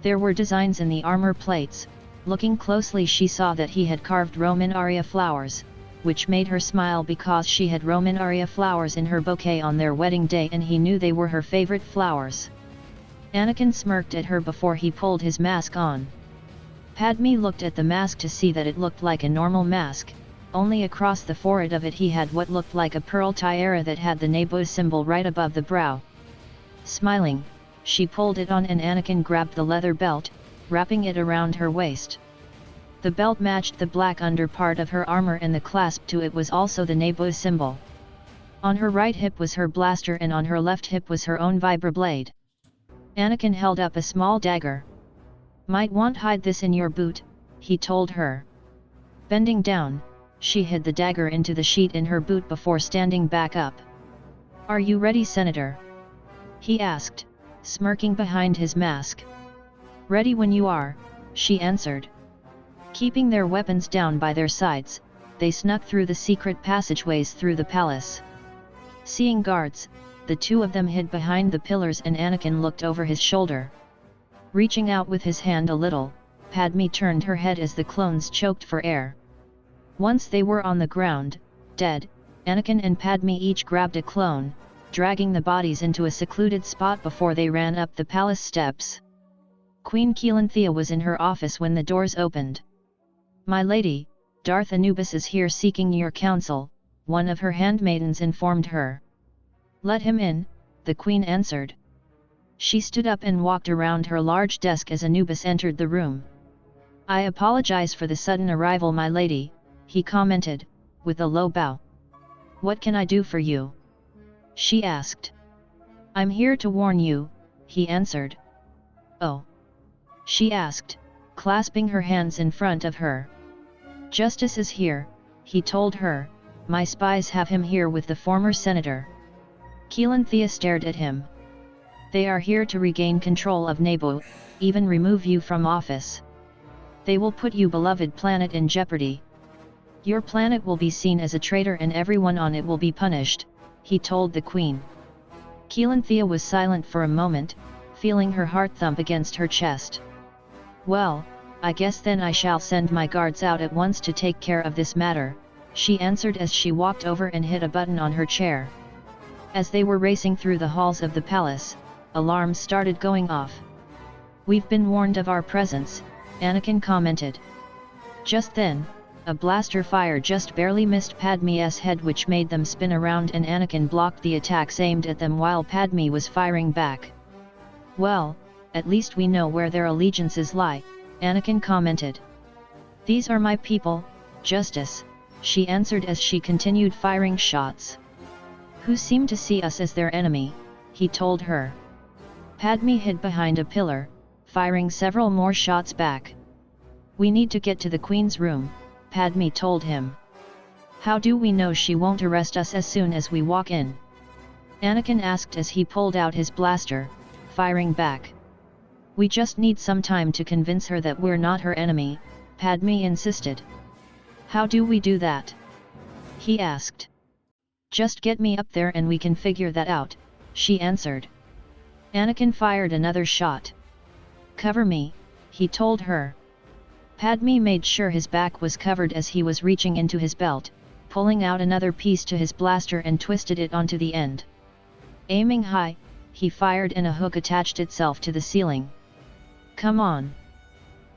There were designs in the armor plates. Looking closely she saw that he had carved Rominaria flowers, which made her smile because she had Rominaria flowers in her bouquet on their wedding day and he knew they were her favorite flowers. Anakin smirked at her before he pulled his mask on. Padme looked at the mask to see that it looked like a normal mask, only across the forehead of it he had what looked like a pearl tiara that had the Naboo symbol right above the brow. Smiling, she pulled it on and Anakin grabbed the leather belt, wrapping it around her waist. The belt matched the black underpart of her armor and the clasp to it was also the Naboo symbol. On her right hip was her blaster and on her left hip was her own vibroblade. Anakin held up a small dagger. Might want hide this in your boot, he told her. Bending down, she hid the dagger into the sheath in her boot before standing back up. Are you ready, Senator? He asked, smirking behind his mask. Ready when you are, she answered. Keeping their weapons down by their sides, they snuck through the secret passageways through the palace. Seeing guards, the two of them hid behind the pillars and Anakin looked over his shoulder. Reaching out with his hand a little, Padme turned her head as the clones choked for air. Once they were on the ground, dead, Anakin and Padme each grabbed a clone, dragging the bodies into a secluded spot before they ran up the palace steps. Queen Keelanthea was in her office when the doors opened. My lady, Darth Anubis is here seeking your counsel, one of her handmaidens informed her. Let him in, the Queen answered. She stood up and walked around her large desk as Anubis entered the room. I apologize for the sudden arrival, my lady, he commented, with a low bow. What can I do for you? She asked. I'm here to warn you, he answered. Oh. She asked, clasping her hands in front of her. Justice is here, he told her, my spies have him here with the former senator. Keelanthea stared at him. They are here to regain control of Naboo, even remove you from office. They will put your beloved planet in jeopardy. Your planet will be seen as a traitor and everyone on it will be punished, he told the Queen. Keelanthea was silent for a moment, feeling her heart thump against her chest. Well, I guess then I shall send my guards out at once to take care of this matter, she answered as she walked over and hit a button on her chair. As they were racing through the halls of the palace, alarms started going off. "We've been warned of our presence," Anakin commented. Just then, a blaster fire just barely missed Padme's head, which made them spin around, and Anakin blocked the attacks aimed at them while Padme was firing back. "Well, at least we know where their allegiances lie," Anakin commented. "These are my people, Justice," she answered as she continued firing shots. "Who seem to see us as their enemy," he told her. Padme hid behind a pillar, firing several more shots back. "We need to get to the Queen's room," Padme told him. "How do we know she won't arrest us as soon as we walk in?" Anakin asked as he pulled out his blaster, firing back. "We just need some time to convince her that we're not her enemy," Padme insisted. "How do we do that?" he asked. "Just get me up there and we can figure that out," she answered. Anakin fired another shot. "Cover me," he told her. Padme made sure his back was covered as he was reaching into his belt, pulling out another piece to his blaster and twisted it onto the end. Aiming high, he fired and a hook attached itself to the ceiling. "Come on!"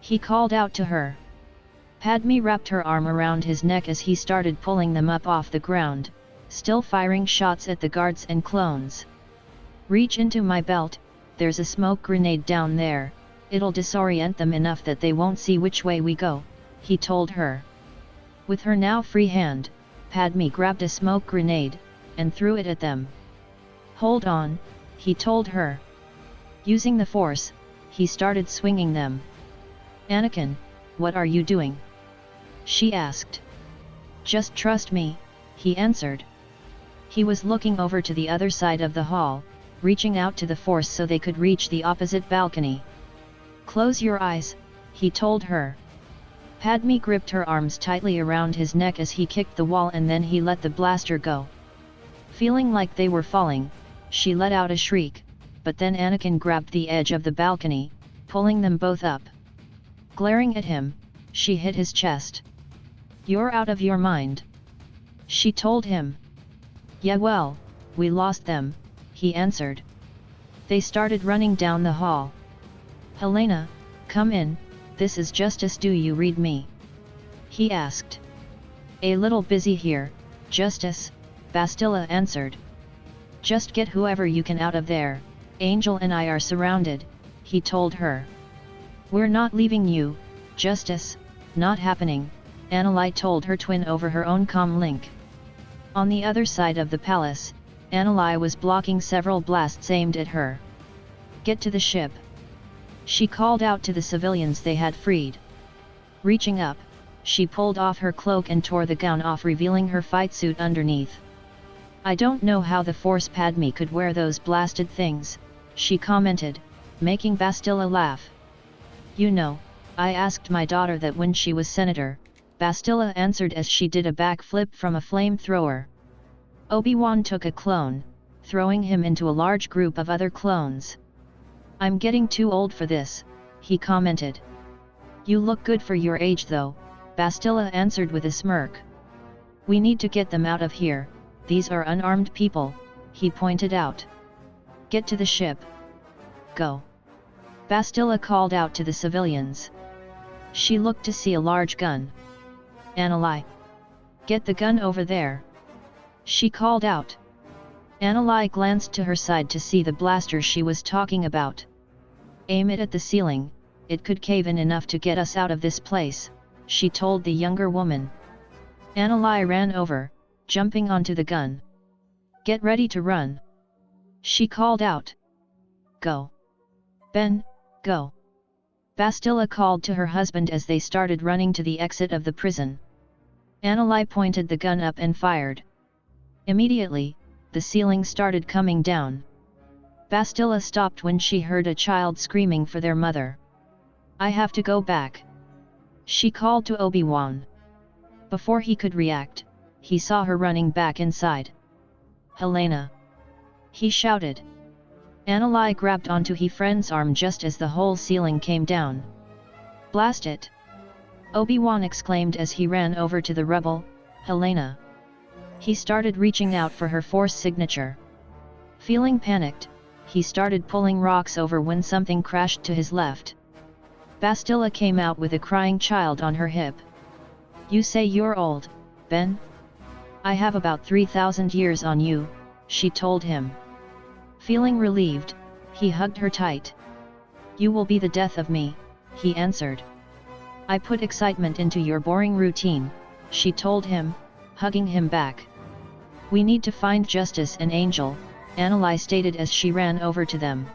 he called out to her. Padme wrapped her arm around his neck as he started pulling them up off the ground, still firing shots at the guards and clones. "Reach into my belt, there's a smoke grenade down there, it'll disorient them enough that they won't see which way we go," he told her. With her now free hand, Padme grabbed a smoke grenade, and threw it at them. "Hold on," he told her. Using the Force, he started swinging them. "Anakin, what are you doing?" she asked. "Just trust me," he answered. He was looking over to the other side of the hall, reaching out to the Force so they could reach the opposite balcony. "Close your eyes," he told her. Padme gripped her arms tightly around his neck as he kicked the wall, and then he let the blaster go. Feeling like they were falling, she let out a shriek, but then Anakin grabbed the edge of the balcony, pulling them both up. Glaring at him, she hit his chest. "You're out of your mind," she told him. "Yeah, well, we lost them," he answered. They started running down the hall. "Helena, come in, this is Justice, do you read me?" he asked. "A little busy here, Justice," Bastila answered. "Just get whoever you can out of there, Angel and I are surrounded," he told her. "We're not leaving you, Justice, not happening," Anakin told her twin over her own comm link. On the other side of the palace, Anakin was blocking several blasts aimed at her. "Get to the ship," she called out to the civilians they had freed. Reaching up, she pulled off her cloak and tore the gown off, revealing her fight suit underneath. "I don't know how the Force Padme could wear those blasted things," she commented, making Bastila laugh. "You know, I asked my daughter that when she was senator," Bastila answered as she did a backflip from a flamethrower. Obi-Wan took a clone, throwing him into a large group of other clones. "I'm getting too old for this," he commented. "You look good for your age though," Bastila answered with a smirk. "We need to get them out of here, these are unarmed people," he pointed out. "Get to the ship. Go." Bastila called out to the civilians. She looked to see a large gun. "Anakin, get the gun over there," she called out. Anakin glanced to her side to see the blaster she was talking about. "Aim it at the ceiling, it could cave in enough to get us out of this place," she told the younger woman. Anakin ran over, jumping onto the gun. "Get ready to run," she called out. "Go. Ben, go." Bastila called to her husband as they started running to the exit of the prison. Anakin pointed the gun up and fired. Immediately, the ceiling started coming down. Bastila stopped when she heard a child screaming for their mother. "I have to go back," she called to Obi-Wan. Before he could react, he saw her running back inside. "Helena!" he shouted. Anakin grabbed onto his friend's arm just as the whole ceiling came down. "Blast it!" Obi-Wan exclaimed as he ran over to the rebel, Helena. He started reaching out for her Force signature. Feeling panicked, he started pulling rocks over when something crashed to his left. Bastila came out with a crying child on her hip. "You say you're old, Ben? I have about 3,000 years on you," she told him. Feeling relieved, he hugged her tight. "You will be the death of me," he answered. "I put excitement into your boring routine," she told him, hugging him back. "We need to find Justice and Angel," Anakin stated as she ran over to them.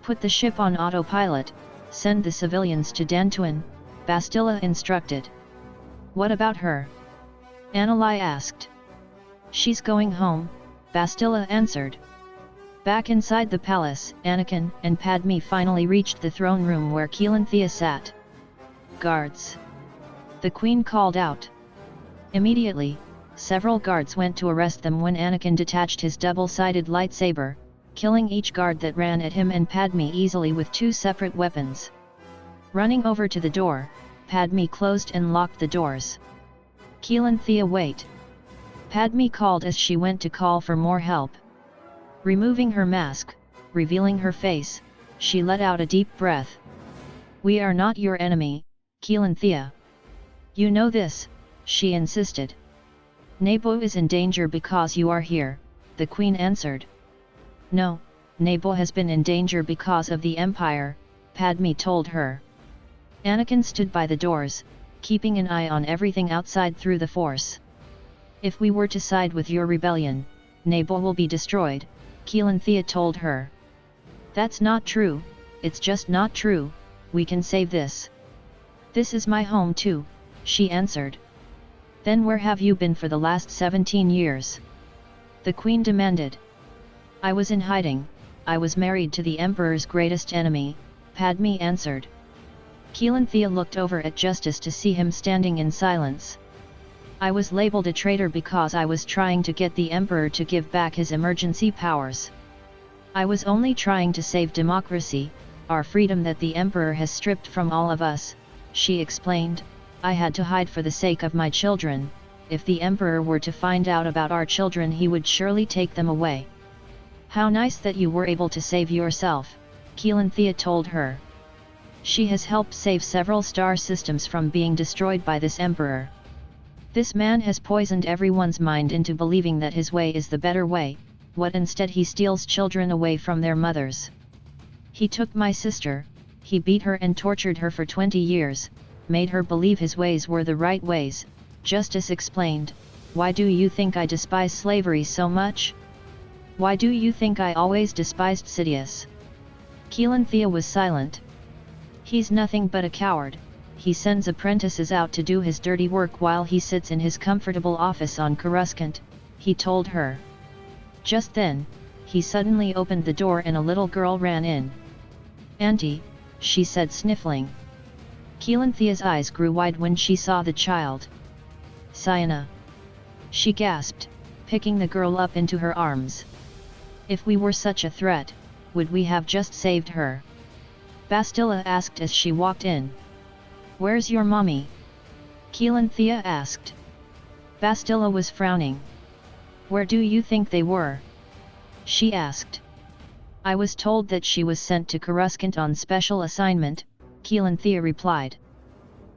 "Put the ship on autopilot, send the civilians to Dantooine," Bastila instructed. "What about her?" Anakin asked. "She's going home," Bastila answered. Back inside the palace, Anakin and Padme finally reached the throne room where Keelanthea sat. "Guards!" the Queen called out. Immediately, several guards went to arrest them when Anakin detached his double-sided lightsaber, killing each guard that ran at him and Padme easily with 2 separate weapons. Running over to the door, Padme closed and locked the doors. "Keelanthea, wait!" Padme called as she went to call for more help. Removing her mask, revealing her face, she let out a deep breath. "We are not your enemy, Keelanthea. You know this," she insisted. "Nabo is in danger because you are here," the Queen answered. "No, Nabo has been in danger because of the Empire," Padme told her. Anakin stood by the doors, keeping an eye on everything outside through the Force. "If we were to side with your rebellion, Nabo will be destroyed," Keelanthea told her. "That's not true, it's just not true, we can save this." "This is my home too," she answered. "Then where have you been for the last 17 years? the Queen demanded. "I was in hiding, I was married to the Emperor's greatest enemy," Padme answered. Keelanthea looked over at Justice to see him standing in silence. "I was labeled a traitor because I was trying to get the Emperor to give back his emergency powers. I was only trying to save democracy, our freedom that the Emperor has stripped from all of us," she explained. "I had to hide for the sake of my children. If the Emperor were to find out about our children, he would surely take them away." "How nice that you were able to save yourself," Keelanthea told her. "She has helped save several star systems from being destroyed by this Emperor. This man has poisoned everyone's mind into believing that his way is the better way, what instead he steals children away from their mothers. He took my sister, he beat her and tortured her for 20 years, made her believe his ways were the right ways," Justice explained. "Why do you think I despise slavery so much? Why do you think I always despised Sidious?" Keelanthea was silent. "He's nothing but a coward. He sends apprentices out to do his dirty work while he sits in his comfortable office on Coruscant," he told her. Just then, he suddenly opened the door and a little girl ran in. "Auntie," she said, sniffling. Keelanthea's eyes grew wide when she saw the child. "Sienna!" she gasped, picking the girl up into her arms. "If we were such a threat, would we have just saved her?" Bastila asked as she walked in. "Where's your mommy?" Keelanthea asked. Bastila was frowning. "Where do you think they were?" she asked. "I was told that she was sent to Coruscant on special assignment," Keelanthea replied.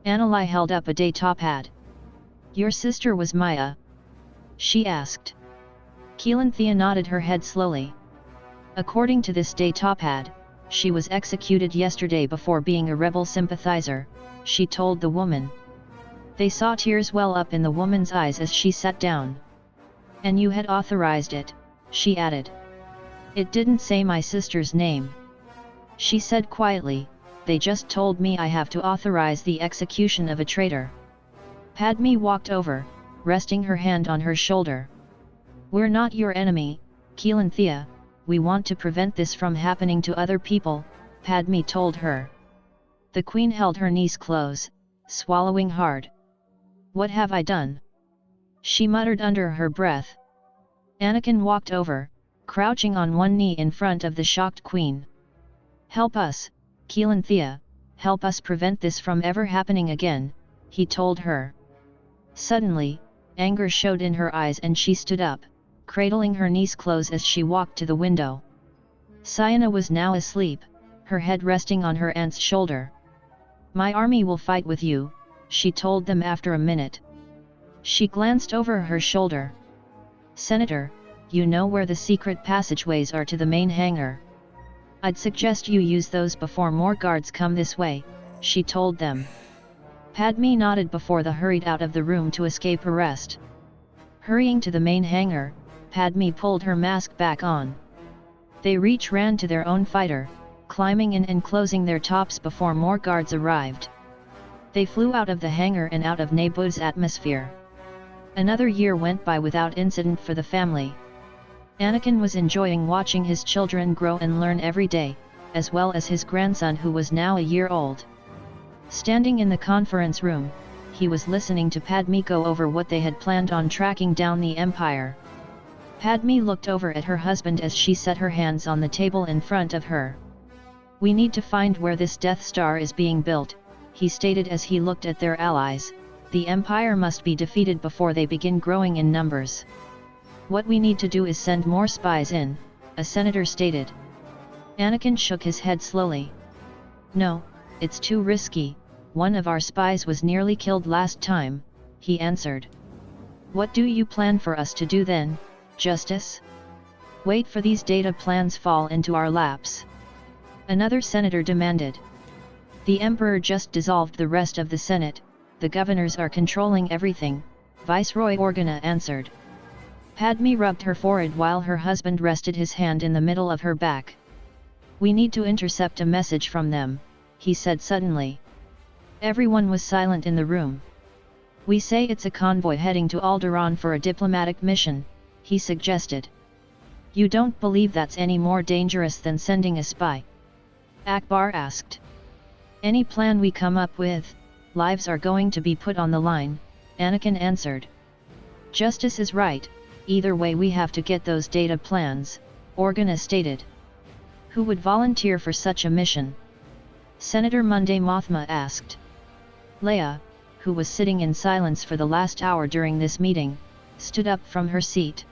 Anakin held up a datapad. "Your sister was Maya?" she asked. Keelanthea nodded her head slowly. "According to this datapad, she was executed yesterday before being a rebel sympathizer," she told the woman. They saw tears well up in the woman's eyes as she sat down. "And you had authorized it," she added. "It didn't say my sister's name," she said quietly. "They just told me I have to authorize the execution of a traitor." Padme walked over, resting her hand on her shoulder. "We're not your enemy, Keelanthea, we want to prevent this from happening to other people," Padme told her. The Queen held her knees close, swallowing hard. "What have I done?" she muttered under her breath. Anakin walked over, crouching on one knee in front of the shocked Queen. "Help us, Keelanthea, help us prevent this from ever happening again," he told her. Suddenly, anger showed in her eyes and she stood up, cradling her niece close as she walked to the window. Sienna was now asleep, her head resting on her aunt's shoulder. "My army will fight with you," she told them after a minute. She glanced over her shoulder. "Senator, you know where the secret passageways are to the main hangar. I'd suggest you use those before more guards come this way," she told them. Padme nodded before they hurried out of the room to escape arrest. Hurrying to the main hangar, Padme pulled her mask back on. They each ran to their own fighter, climbing in and closing their tops before more guards arrived. They flew out of the hangar and out of Naboo's atmosphere. Another year went by without incident for the family. Anakin was enjoying watching his children grow and learn every day, as well as his grandson who was now a year old. Standing in the conference room, he was listening to Padme go over what they had planned on tracking down the Empire. Padme looked over at her husband as she set her hands on the table in front of her. "We need to find where this Death Star is being built," he stated as he looked at their allies. "The Empire must be defeated before they begin growing in numbers." "What we need to do is send more spies in," a senator stated. Anakin shook his head slowly. "No, it's too risky. One of our spies was nearly killed last time," he answered. "What do you plan for us to do then, Justice?" "Wait for these data plans fall into our laps," another senator demanded. "The Emperor just dissolved the rest of the Senate, the governors are controlling everything," Viceroy Organa answered. Padme rubbed her forehead while her husband rested his hand in the middle of her back. "We need to intercept a message from them," he said suddenly. Everyone was silent in the room. "We say it's a convoy heading to Alderaan for a diplomatic mission," he suggested. "You don't believe that's any more dangerous than sending a spy?" Akbar asked. "Any plan we come up with, lives are going to be put on the line," Anakin answered. "Justice is right, either way we have to get those data plans," Organa stated. "Who would volunteer for such a mission?" Senator Monday Mothma asked. Leia, who was sitting in silence for the last hour during this meeting, stood up from her seat.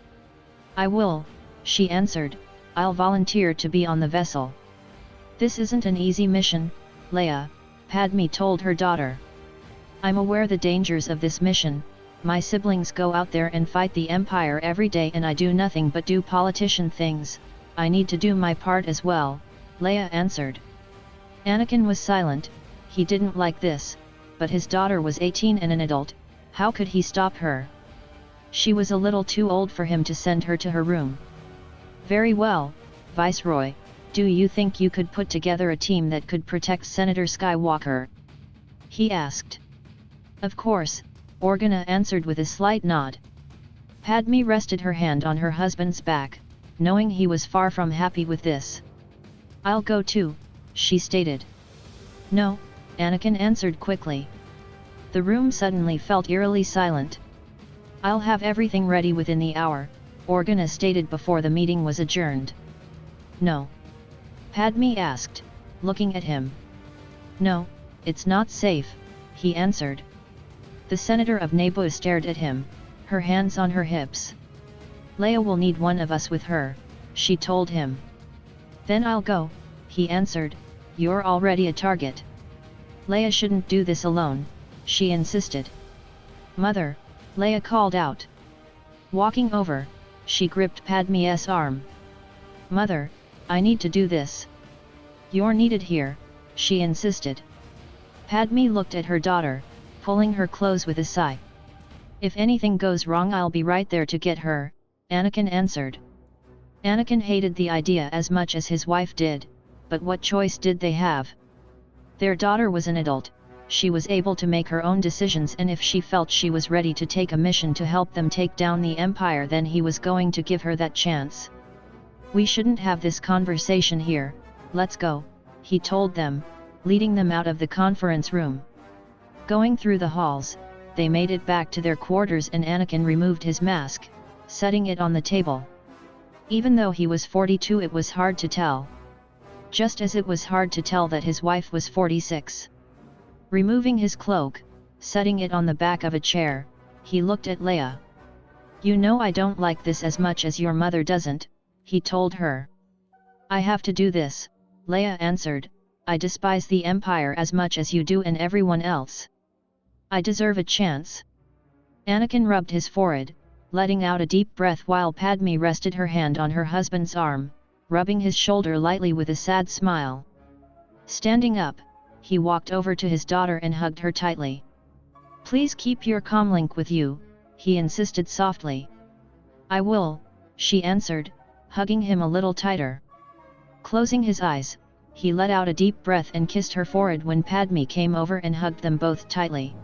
"I will," she answered, "I'll volunteer to be on the vessel." "This isn't an easy mission, Leia," Padme told her daughter. "I'm aware the dangers of this mission. My siblings go out there and fight the Empire every day and I do nothing but do politician things. I need to do my part as well," Leia answered. Anakin was silent. He didn't like this, but his daughter was 18 and an adult. How could he stop her? She was a little too old for him to send her to her room. "Very well, Viceroy, do you think you could put together a team that could protect Senator Skywalker?" he asked. "Of course," Organa answered with a slight nod. Padme rested her hand on her husband's back, knowing he was far from happy with this. "I'll go too," she stated. "No," Anakin answered quickly. The room suddenly felt eerily silent. "I'll have everything ready within the hour," Organa stated before the meeting was adjourned. "No?" Padme asked, looking at him. "No, it's not safe," he answered. The senator of Naboo stared at him, her hands on her hips. "Leia will need one of us with her," she told him. "Then I'll go," he answered. "You're already a target." "Leia shouldn't do this alone," she insisted. "Mother," Leia called out. Walking over, she gripped Padme's arm. "Mother, I need to do this." "You're needed here," she insisted. Padme looked at her daughter, pulling her close with a sigh. "If anything goes wrong I'll be right there to get her," Anakin answered. Anakin hated the idea as much as his wife did, but what choice did they have? Their daughter was an adult, she was able to make her own decisions, and if she felt she was ready to take a mission to help them take down the Empire, then he was going to give her that chance. "We shouldn't have this conversation here, let's go," he told them, leading them out of the conference room. Going through the halls, they made it back to their quarters and Anakin removed his mask, setting it on the table. Even though he was 42, it was hard to tell. Just as it was hard to tell that his wife was 46. Removing his cloak, setting it on the back of a chair, he looked at Leia. You know I don't like this as much as your mother doesn't, he told her. I have to do this, Leia answered. I despise the Empire as much as you do and everyone else. I deserve a chance. Anakin rubbed his forehead, letting out a deep breath while Padme rested her hand on her husband's arm, rubbing his shoulder lightly with a sad smile. Standing up, he walked over to his daughter and hugged her tightly. Please keep your comlink with you, he insisted softly. I will, she answered, hugging him a little tighter. Closing his eyes, he let out a deep breath and kissed her forehead when Padme came over and hugged them both tightly.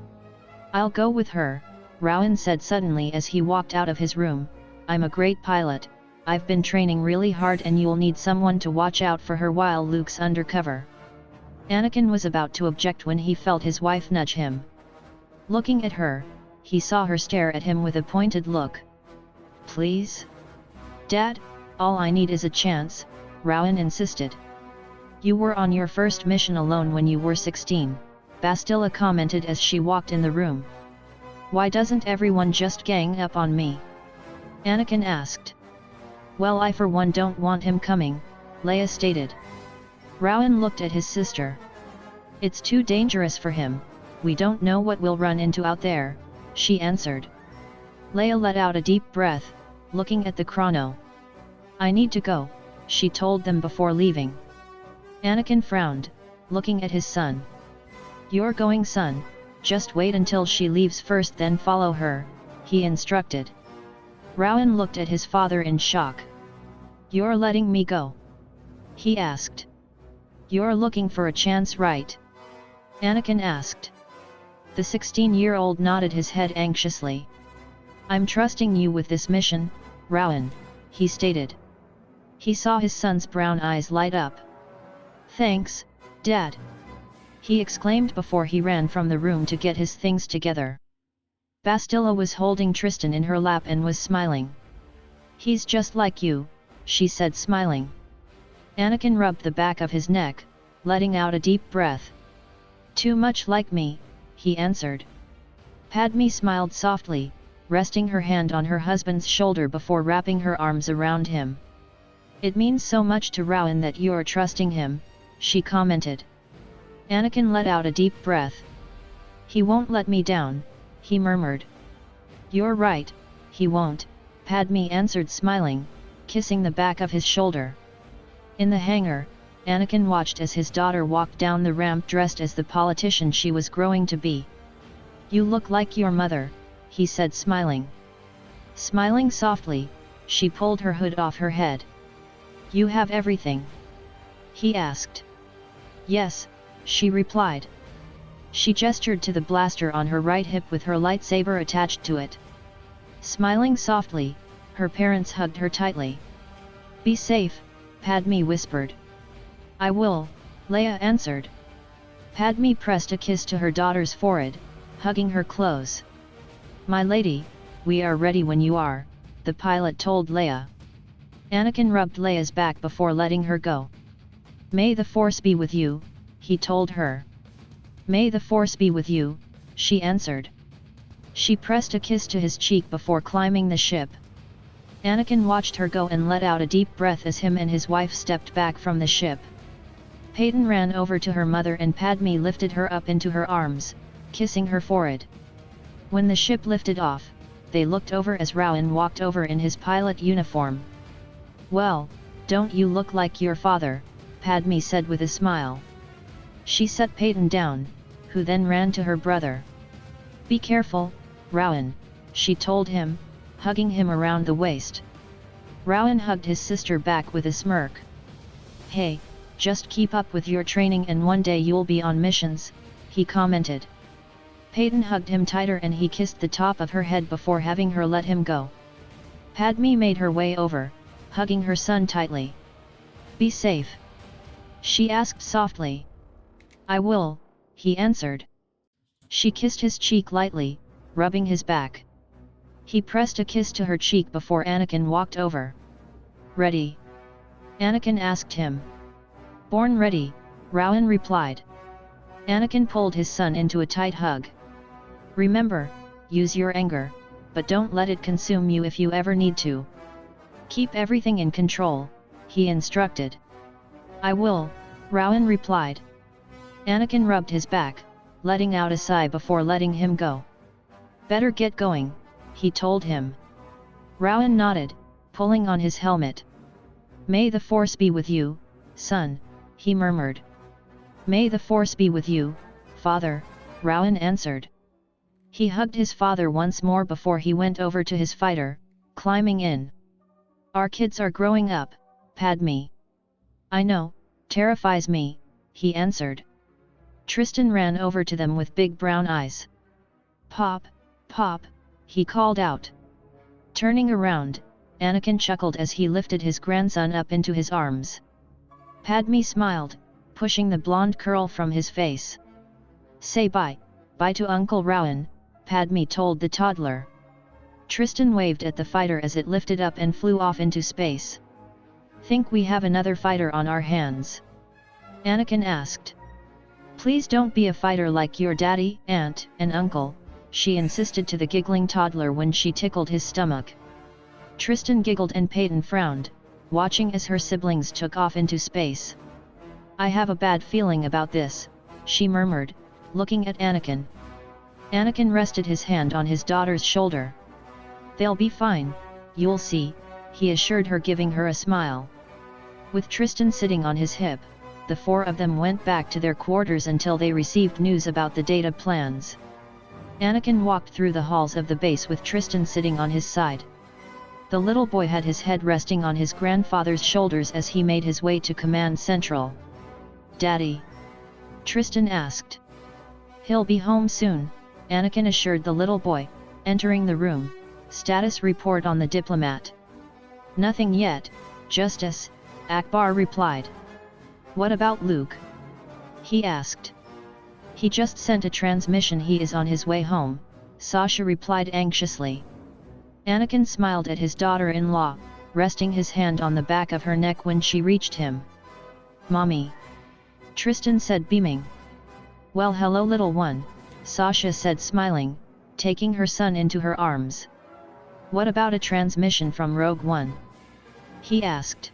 I'll go with her, Rowan said suddenly as he walked out of his room. I'm a great pilot, I've been training really hard and you'll need someone to watch out for her while Luke's undercover. Anakin was about to object when he felt his wife nudge him. Looking at her, he saw her stare at him with a pointed look. Please? Dad, all I need is a chance, Rowan insisted. You were on your first mission alone when you were 16, Bastila commented as she walked in the room. Why doesn't everyone just gang up on me? Anakin asked. Well, I for one don't want him coming, Leia stated. Rowan looked at his sister. It's too dangerous for him, we don't know what we'll run into out there, she answered. Leia let out a deep breath, looking at the chrono. I need to go, she told them before leaving. Anakin frowned, looking at his son. You're going, son, just wait until she leaves first then follow her, he instructed. Rowan looked at his father in shock. You're letting me go? He asked. You're looking for a chance, right? Anakin asked. The 16-year-old nodded his head anxiously. I'm trusting you with this mission, Rowan, he stated. He saw his son's brown eyes light up. Thanks, Dad, he exclaimed before he ran from the room to get his things together. Bastila was holding Tristan in her lap and was smiling. He's just like you, she said smiling. Anakin rubbed the back of his neck, letting out a deep breath. Too much like me, he answered. Padme smiled softly, resting her hand on her husband's shoulder before wrapping her arms around him. It means so much to Rowan that you're trusting him, she commented. Anakin let out a deep breath. He won't let me down, he murmured. You're right, he won't, Padme answered smiling, kissing the back of his shoulder. In the hangar, Anakin watched as his daughter walked down the ramp dressed as the politician she was growing to be. You look like your mother, he said smiling. Smiling softly, she pulled her hood off her head. You have everything? He asked. Yes, she replied. She gestured to the blaster on her right hip with her lightsaber attached to it. Smiling softly, her parents hugged her tightly. Be safe, Padme whispered. I will, Leia answered. Padme pressed a kiss to her daughter's forehead, hugging her close. My lady, we are ready when you are, the pilot told Leia. Anakin rubbed Leia's back before letting her go. May the Force be with you, he told her. May the Force be with you, she answered. She pressed a kiss to his cheek before climbing the ship. Anakin watched her go and let out a deep breath as him and his wife stepped back from the ship. Peyton ran over to her mother and Padme lifted her up into her arms, kissing her forehead. When the ship lifted off, they looked over as Rowan walked over in his pilot uniform. Well, don't you look like your father, Padme said with a smile. She set Peyton down, who then ran to her brother. Be careful, Rowan, she told him, hugging him around the waist. Rowan hugged his sister back with a smirk. Hey, just keep up with your training and one day you'll be on missions, he commented. Peyton hugged him tighter and he kissed the top of her head before having her let him go. Padme made her way over, hugging her son tightly. Be safe, she asked softly. I will, he answered. She kissed his cheek lightly, rubbing his back. He pressed a kiss to her cheek before Anakin walked over. Ready? Anakin asked him. Born ready, Rowan replied. Anakin pulled his son into a tight hug. Remember, use your anger, but don't let it consume you if you ever need to. Keep everything in control, he instructed. I will, Rowan replied. Anakin rubbed his back, letting out a sigh before letting him go. Better get going, he told him. Rowan nodded, pulling on his helmet. May the Force be with you, son, he murmured. May the Force be with you, father, Rowan answered. He hugged his father once more before he went over to his fighter, climbing in. Our kids are growing up, Padme. I know, terrifies me, he answered. Tristan ran over to them with big brown eyes. Pop, Pop, he called out. Turning around, Anakin chuckled as he lifted his grandson up into his arms. Padme smiled, pushing the blonde curl from his face. Say bye to Uncle Rowan, Padme told the toddler. Tristan waved at the fighter as it lifted up and flew off into space. Think we have another fighter on our hands? Anakin asked. Please don't be a fighter like your daddy, aunt, and uncle, she insisted to the giggling toddler when she tickled his stomach. Tristan giggled and Peyton frowned, watching as her siblings took off into space. I have a bad feeling about this, she murmured, looking at Anakin. Anakin rested his hand on his daughter's shoulder. They'll be fine, you'll see, he assured her, giving her a smile. With Tristan sitting on his hip, the four of them went back to their quarters until they received news about the data plans. Anakin walked through the halls of the base with Tristan sitting on his side. The little boy had his head resting on his grandfather's shoulders as he made his way to Command Central. Daddy? Tristan asked. He'll be home soon, Anakin assured the little boy, entering the room. Status report on the diplomat. Nothing yet, Justice, Akbar replied. What about Luke? He asked. He just sent a transmission, he is on his way home, Sasha replied anxiously. Anakin smiled at his daughter-in-law, resting his hand on the back of her neck when she reached him. Mommy. Tristan said, beaming. Well, hello little one, Sasha said, smiling, taking her son into her arms. What about a transmission from Rogue One? He asked.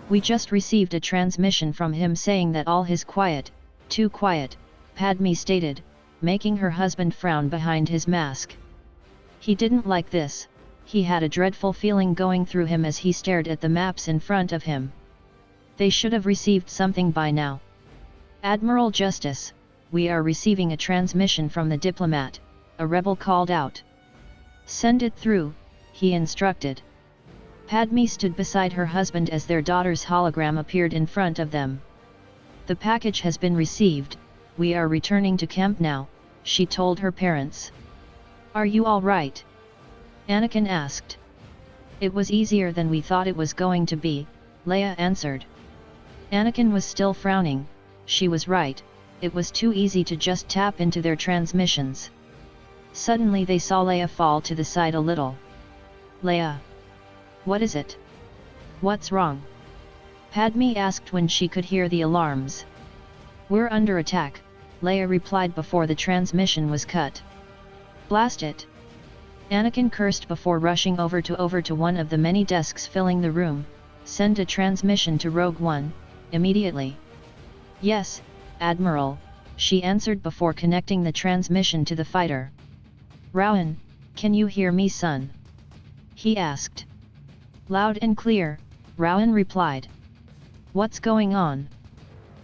We just received a transmission from him saying that all is quiet, too quiet, Padme stated, making her husband frown behind his mask. He didn't like this, he had a dreadful feeling going through him as he stared at the maps in front of him. They should have received something by now. Admiral Justice, we are receiving a transmission from the diplomat, a rebel called out. Send it through, he instructed. Padme stood beside her husband as their daughter's hologram appeared in front of them. The package has been received, we are returning to camp now, she told her parents. Are you all right? Anakin asked. It was easier than we thought it was going to be, Leia answered. Anakin was still frowning. She was right, it was too easy to just tap into their transmissions. Suddenly they saw Leia fall to the side a little. Leia. What is it? What's wrong? Padme asked when she could hear the alarms. We're under attack, Leia replied before the transmission was cut. Blast it! Anakin cursed before rushing over to one of the many desks filling the room. Send a transmission to Rogue One, immediately. Yes, Admiral, she answered before connecting the transmission to the fighter. Rowan, can you hear me, son? He asked. Loud and clear, Rowan replied. What's going on?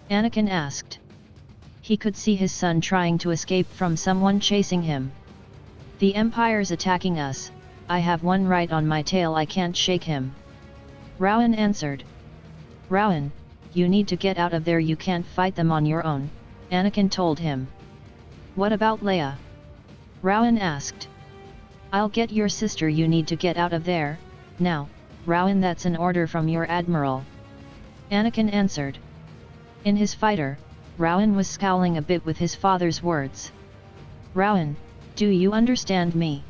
Anakin asked. He could see his son trying to escape from someone chasing him. The Empire's attacking us, I have one right on my tail, I can't shake him. Rowan answered. Rowan, you need to get out of there, you can't fight them on your own, Anakin told him. What about Leia? Rowan asked. I'll get your sister, you need to get out of there, now, Rowan, that's an order from your admiral. Anakin answered. In his fighter, Rowan was scowling a bit with his father's words. Rowan, do you understand me?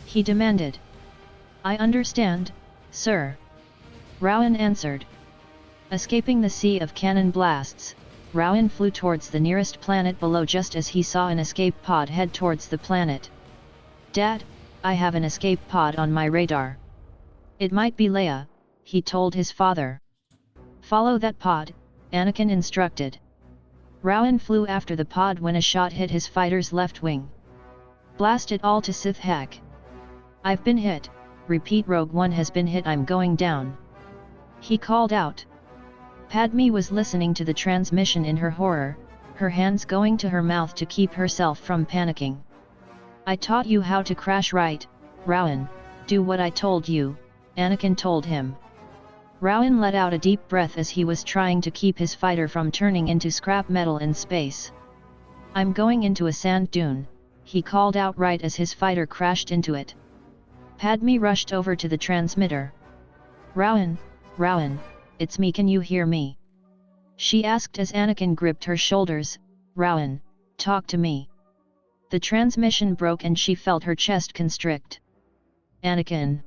He demanded. I understand, sir. Rowan answered. Escaping the sea of cannon blasts, Rowan flew towards the nearest planet below just as he saw an escape pod head towards the planet. Dad, I have an escape pod on my radar. It might be Leia, he told his father. Follow that pod, Anakin instructed. Rowan flew after the pod when a shot hit his fighter's left wing. Blast it all to Sith heck. I've been hit, repeat Rogue One has been hit, I'm going down. He called out. Padme was listening to the transmission in her horror, her hands going to her mouth to keep herself from panicking. I taught you how to crash right, Rowan, do what I told you, Anakin told him. Rowan let out a deep breath as he was trying to keep his fighter from turning into scrap metal in space. I'm going into a sand dune, he called out right as his fighter crashed into it. Padme rushed over to the transmitter. Rowan, it's me, can you hear me? She asked as Anakin gripped her shoulders. Rowan, talk to me. The transmission broke and she felt her chest constrict. Anakin.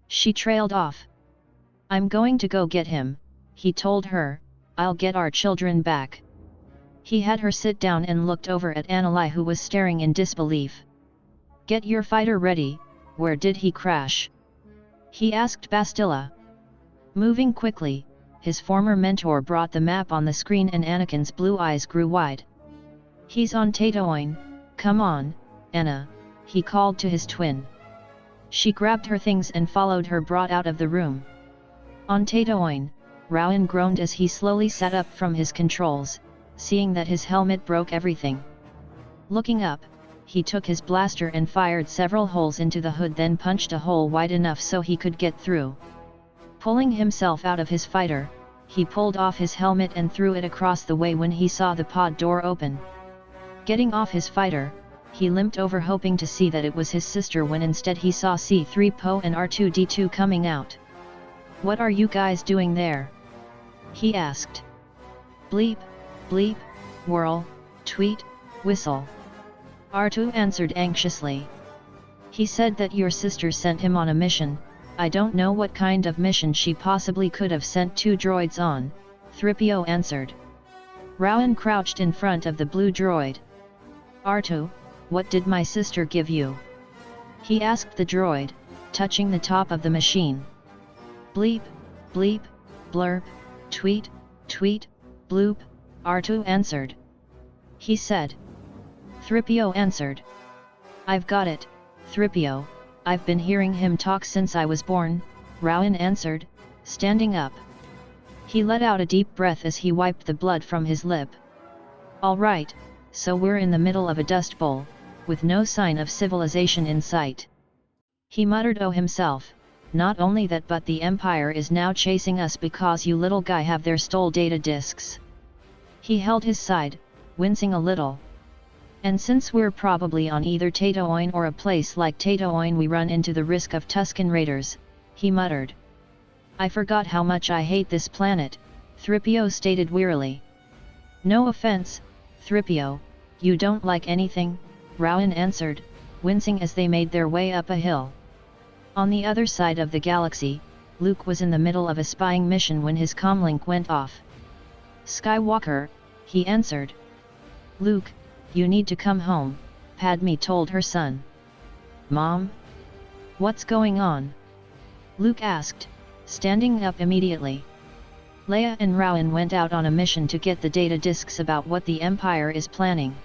She trailed off. I'm going to go get him, he told her, I'll get our children back. He had her sit down and looked over at Annalai, who was staring in disbelief. Get your fighter ready, where did he crash? He asked Bastila. Moving quickly, his former mentor brought the map on the screen and Anakin's blue eyes grew wide. He's on Tatooine, come on, Anna, he called to his twin. She grabbed her things and followed her brought out of the room. On Tatooine, Rowan groaned as he slowly sat up from his controls, seeing that his helmet broke everything. Looking up, he took his blaster and fired several holes into the hood, then punched a hole wide enough so he could get through. Pulling himself out of his fighter, he pulled off his helmet and threw it across the way when he saw the pod door open. Getting off his fighter, he limped over hoping to see that it was his sister, when instead he saw C-3PO and R2-D2 coming out. What are you guys doing there? He asked. Bleep, bleep, whirl, tweet, whistle. R2 answered anxiously. He said that your sister sent him on a mission. I don't know what kind of mission she possibly could have sent two droids on, 3PO answered. Rowan crouched in front of the blue droid. R2, what did my sister give you? He asked the droid, touching the top of the machine. Bleep, bleep, blurp, tweet, tweet, bloop, R2 answered. He said. 3PO answered. I've got it, 3PO, I've been hearing him talk since I was born, Rowan answered, standing up. He let out a deep breath as he wiped the blood from his lip. All right, so we're in the middle of a dust bowl, with no sign of civilization in sight. He muttered to himself, not only that, but the Empire is now chasing us because you little guy have their stole data disks. He held his side, wincing a little. And since we're probably on either Tatooine or a place like Tatooine, we run into the risk of Tusken Raiders, he muttered. I forgot how much I hate this planet, 3PO stated wearily. No offense, 3PO, you don't like anything, Rowan answered, wincing as they made their way up a hill. On the other side of the galaxy, Luke was in the middle of a spying mission when his comlink went off. Skywalker, he answered. Luke, you need to come home, Padme told her son. Mom? What's going on? Luke asked, standing up immediately. Leia and Rowan went out on a mission to get the data disks about what the Empire is planning.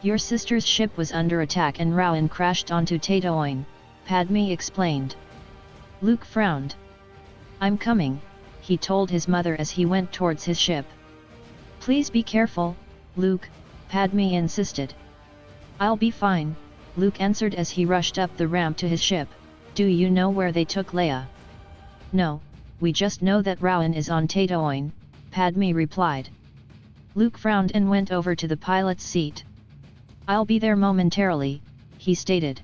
Your sister's ship was under attack and Rowan crashed onto Tatooine, Padme explained. Luke frowned. I'm coming, he told his mother as he went towards his ship. Please be careful, Luke, Padme insisted. I'll be fine, Luke answered as he rushed up the ramp to his ship. Do you know where they took Leia? No, we just know that Rowan is on Tatooine, Padme replied. Luke frowned and went over to the pilot's seat. I'll be there momentarily, he stated.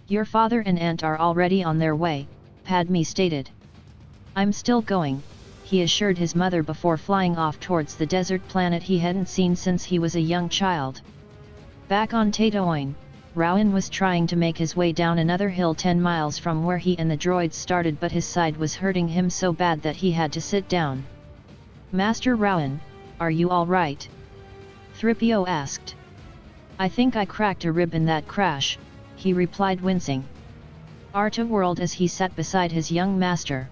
Your father and aunt are already on their way, Padme stated. I'm still going, he assured his mother before flying off towards the desert planet he hadn't seen since he was a young child. Back on Tatooine, Rowan was trying to make his way down another hill 10 miles from where he and the droids started, but his side was hurting him so bad that he had to sit down. Master Rowan, are you all right? 3PO asked. I think I cracked a rib in that crash, he replied wincing. Artu whirled as he sat beside his young master.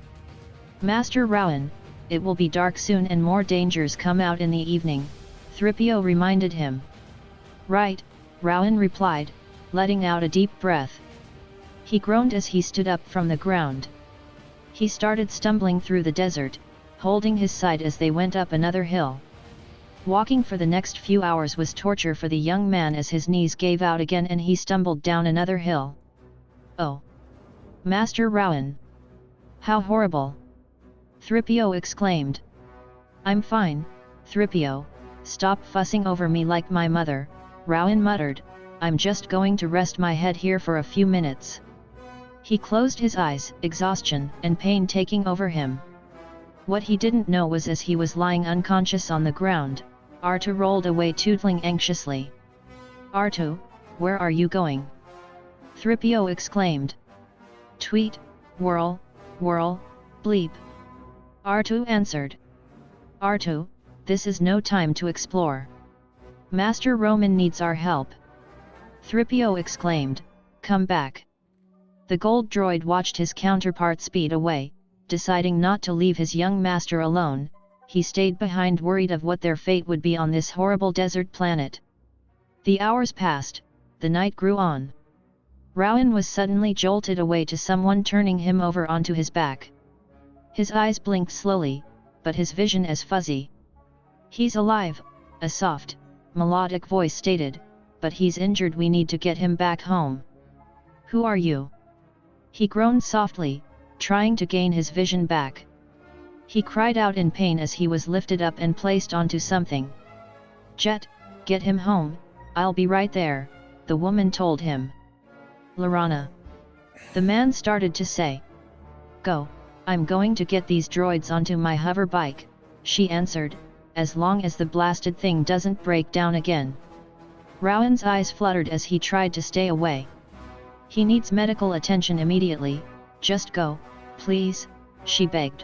Master Rowan, it will be dark soon and more dangers come out in the evening, 3PO reminded him. Right, Rowan replied, letting out a deep breath. He groaned as he stood up from the ground. He started stumbling through the desert, holding his side as they went up another hill. Walking for the next few hours was torture for the young man as his knees gave out again and he stumbled down another hill. Oh! Master Rowan! How horrible! 3PO exclaimed. I'm fine, 3PO, stop fussing over me like my mother, Rowan muttered, I'm just going to rest my head here for a few minutes. He closed his eyes, exhaustion and pain taking over him. What he didn't know was as he was lying unconscious on the ground, Artu rolled away tootling anxiously. Artu, where are you going? 3PO exclaimed. Tweet, whirl, whirl, bleep. Artu answered. Artu, this is no time to explore. Master Roman needs our help. 3PO exclaimed, come back. The gold droid watched his counterpart speed away, deciding not to leave his young master alone. He stayed behind worried of what their fate would be on this horrible desert planet. The hours passed, the night grew on. Rowan was suddenly jolted away to someone turning him over onto his back. His eyes blinked slowly, but his vision as fuzzy. He's alive, a soft, melodic voice stated, but he's injured, we need to get him back home. Who are you? He groaned softly, trying to gain his vision back. He cried out in pain as he was lifted up and placed onto something. Jet, get him home, I'll be right there, the woman told him. Lorana. The man started to say. Go, I'm going to get these droids onto my hover bike, she answered, as long as the blasted thing doesn't break down again. Rowan's eyes fluttered as he tried to stay away. He needs medical attention immediately, just go, please, she begged.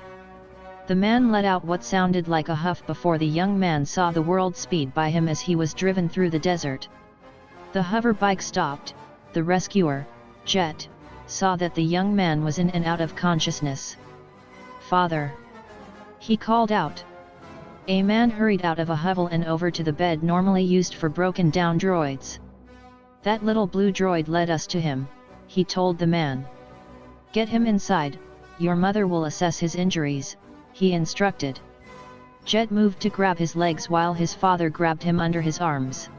The man let out what sounded like a huff before the young man saw the world speed by him as he was driven through the desert. The hover bike stopped. The rescuer, Jet, saw that the young man was in and out of consciousness. Father! He called out. A man hurried out of a hovel and over to the bed normally used for broken down droids. That little blue droid led us to him, he told the man. Get him inside, your mother will assess his injuries, he instructed. Jet moved to grab his legs while his father grabbed him under his arms.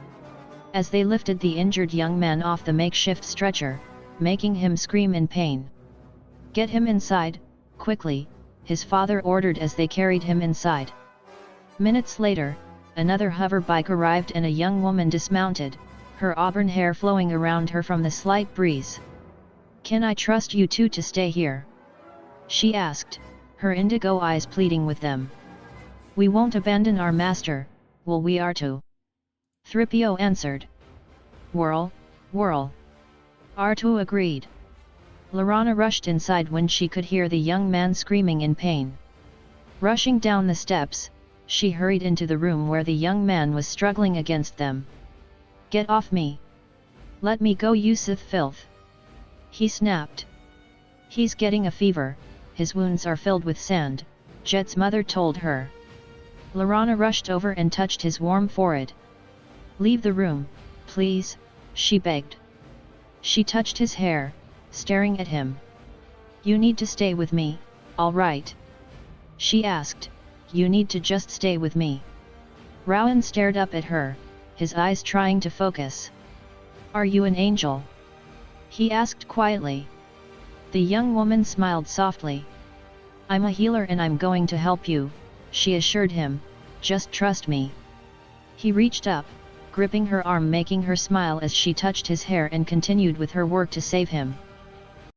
As they lifted the injured young man off the makeshift stretcher, making him scream in pain. Get him inside, quickly, his father ordered as they carried him inside. Minutes later, another hover bike arrived and a young woman dismounted, her auburn hair flowing around her from the slight breeze. Can I trust you two to stay here? She asked, her indigo eyes pleading with them. We won't abandon our master, will we, Artu? 3PO answered. Whirl, whirl. Artu agreed. Lorana rushed inside when she could hear the young man screaming in pain. Rushing down the steps, she hurried into the room where the young man was struggling against them. Get off me! Let me go, you Sith filth! He snapped. He's getting a fever, his wounds are filled with sand, Jet's mother told her. Lorana rushed over and touched his warm forehead. Leave the room, please, she begged. She touched his hair, staring at him. You need to stay with me, all right? She asked. You need to just stay with me. Rowan stared up at her, his eyes trying to focus. Are you an angel? He asked quietly. The young woman smiled softly. I'm a healer and I'm going to help you, she assured him, just trust me. He reached up, gripping her arm, making her smile as she touched his hair and continued with her work to save him.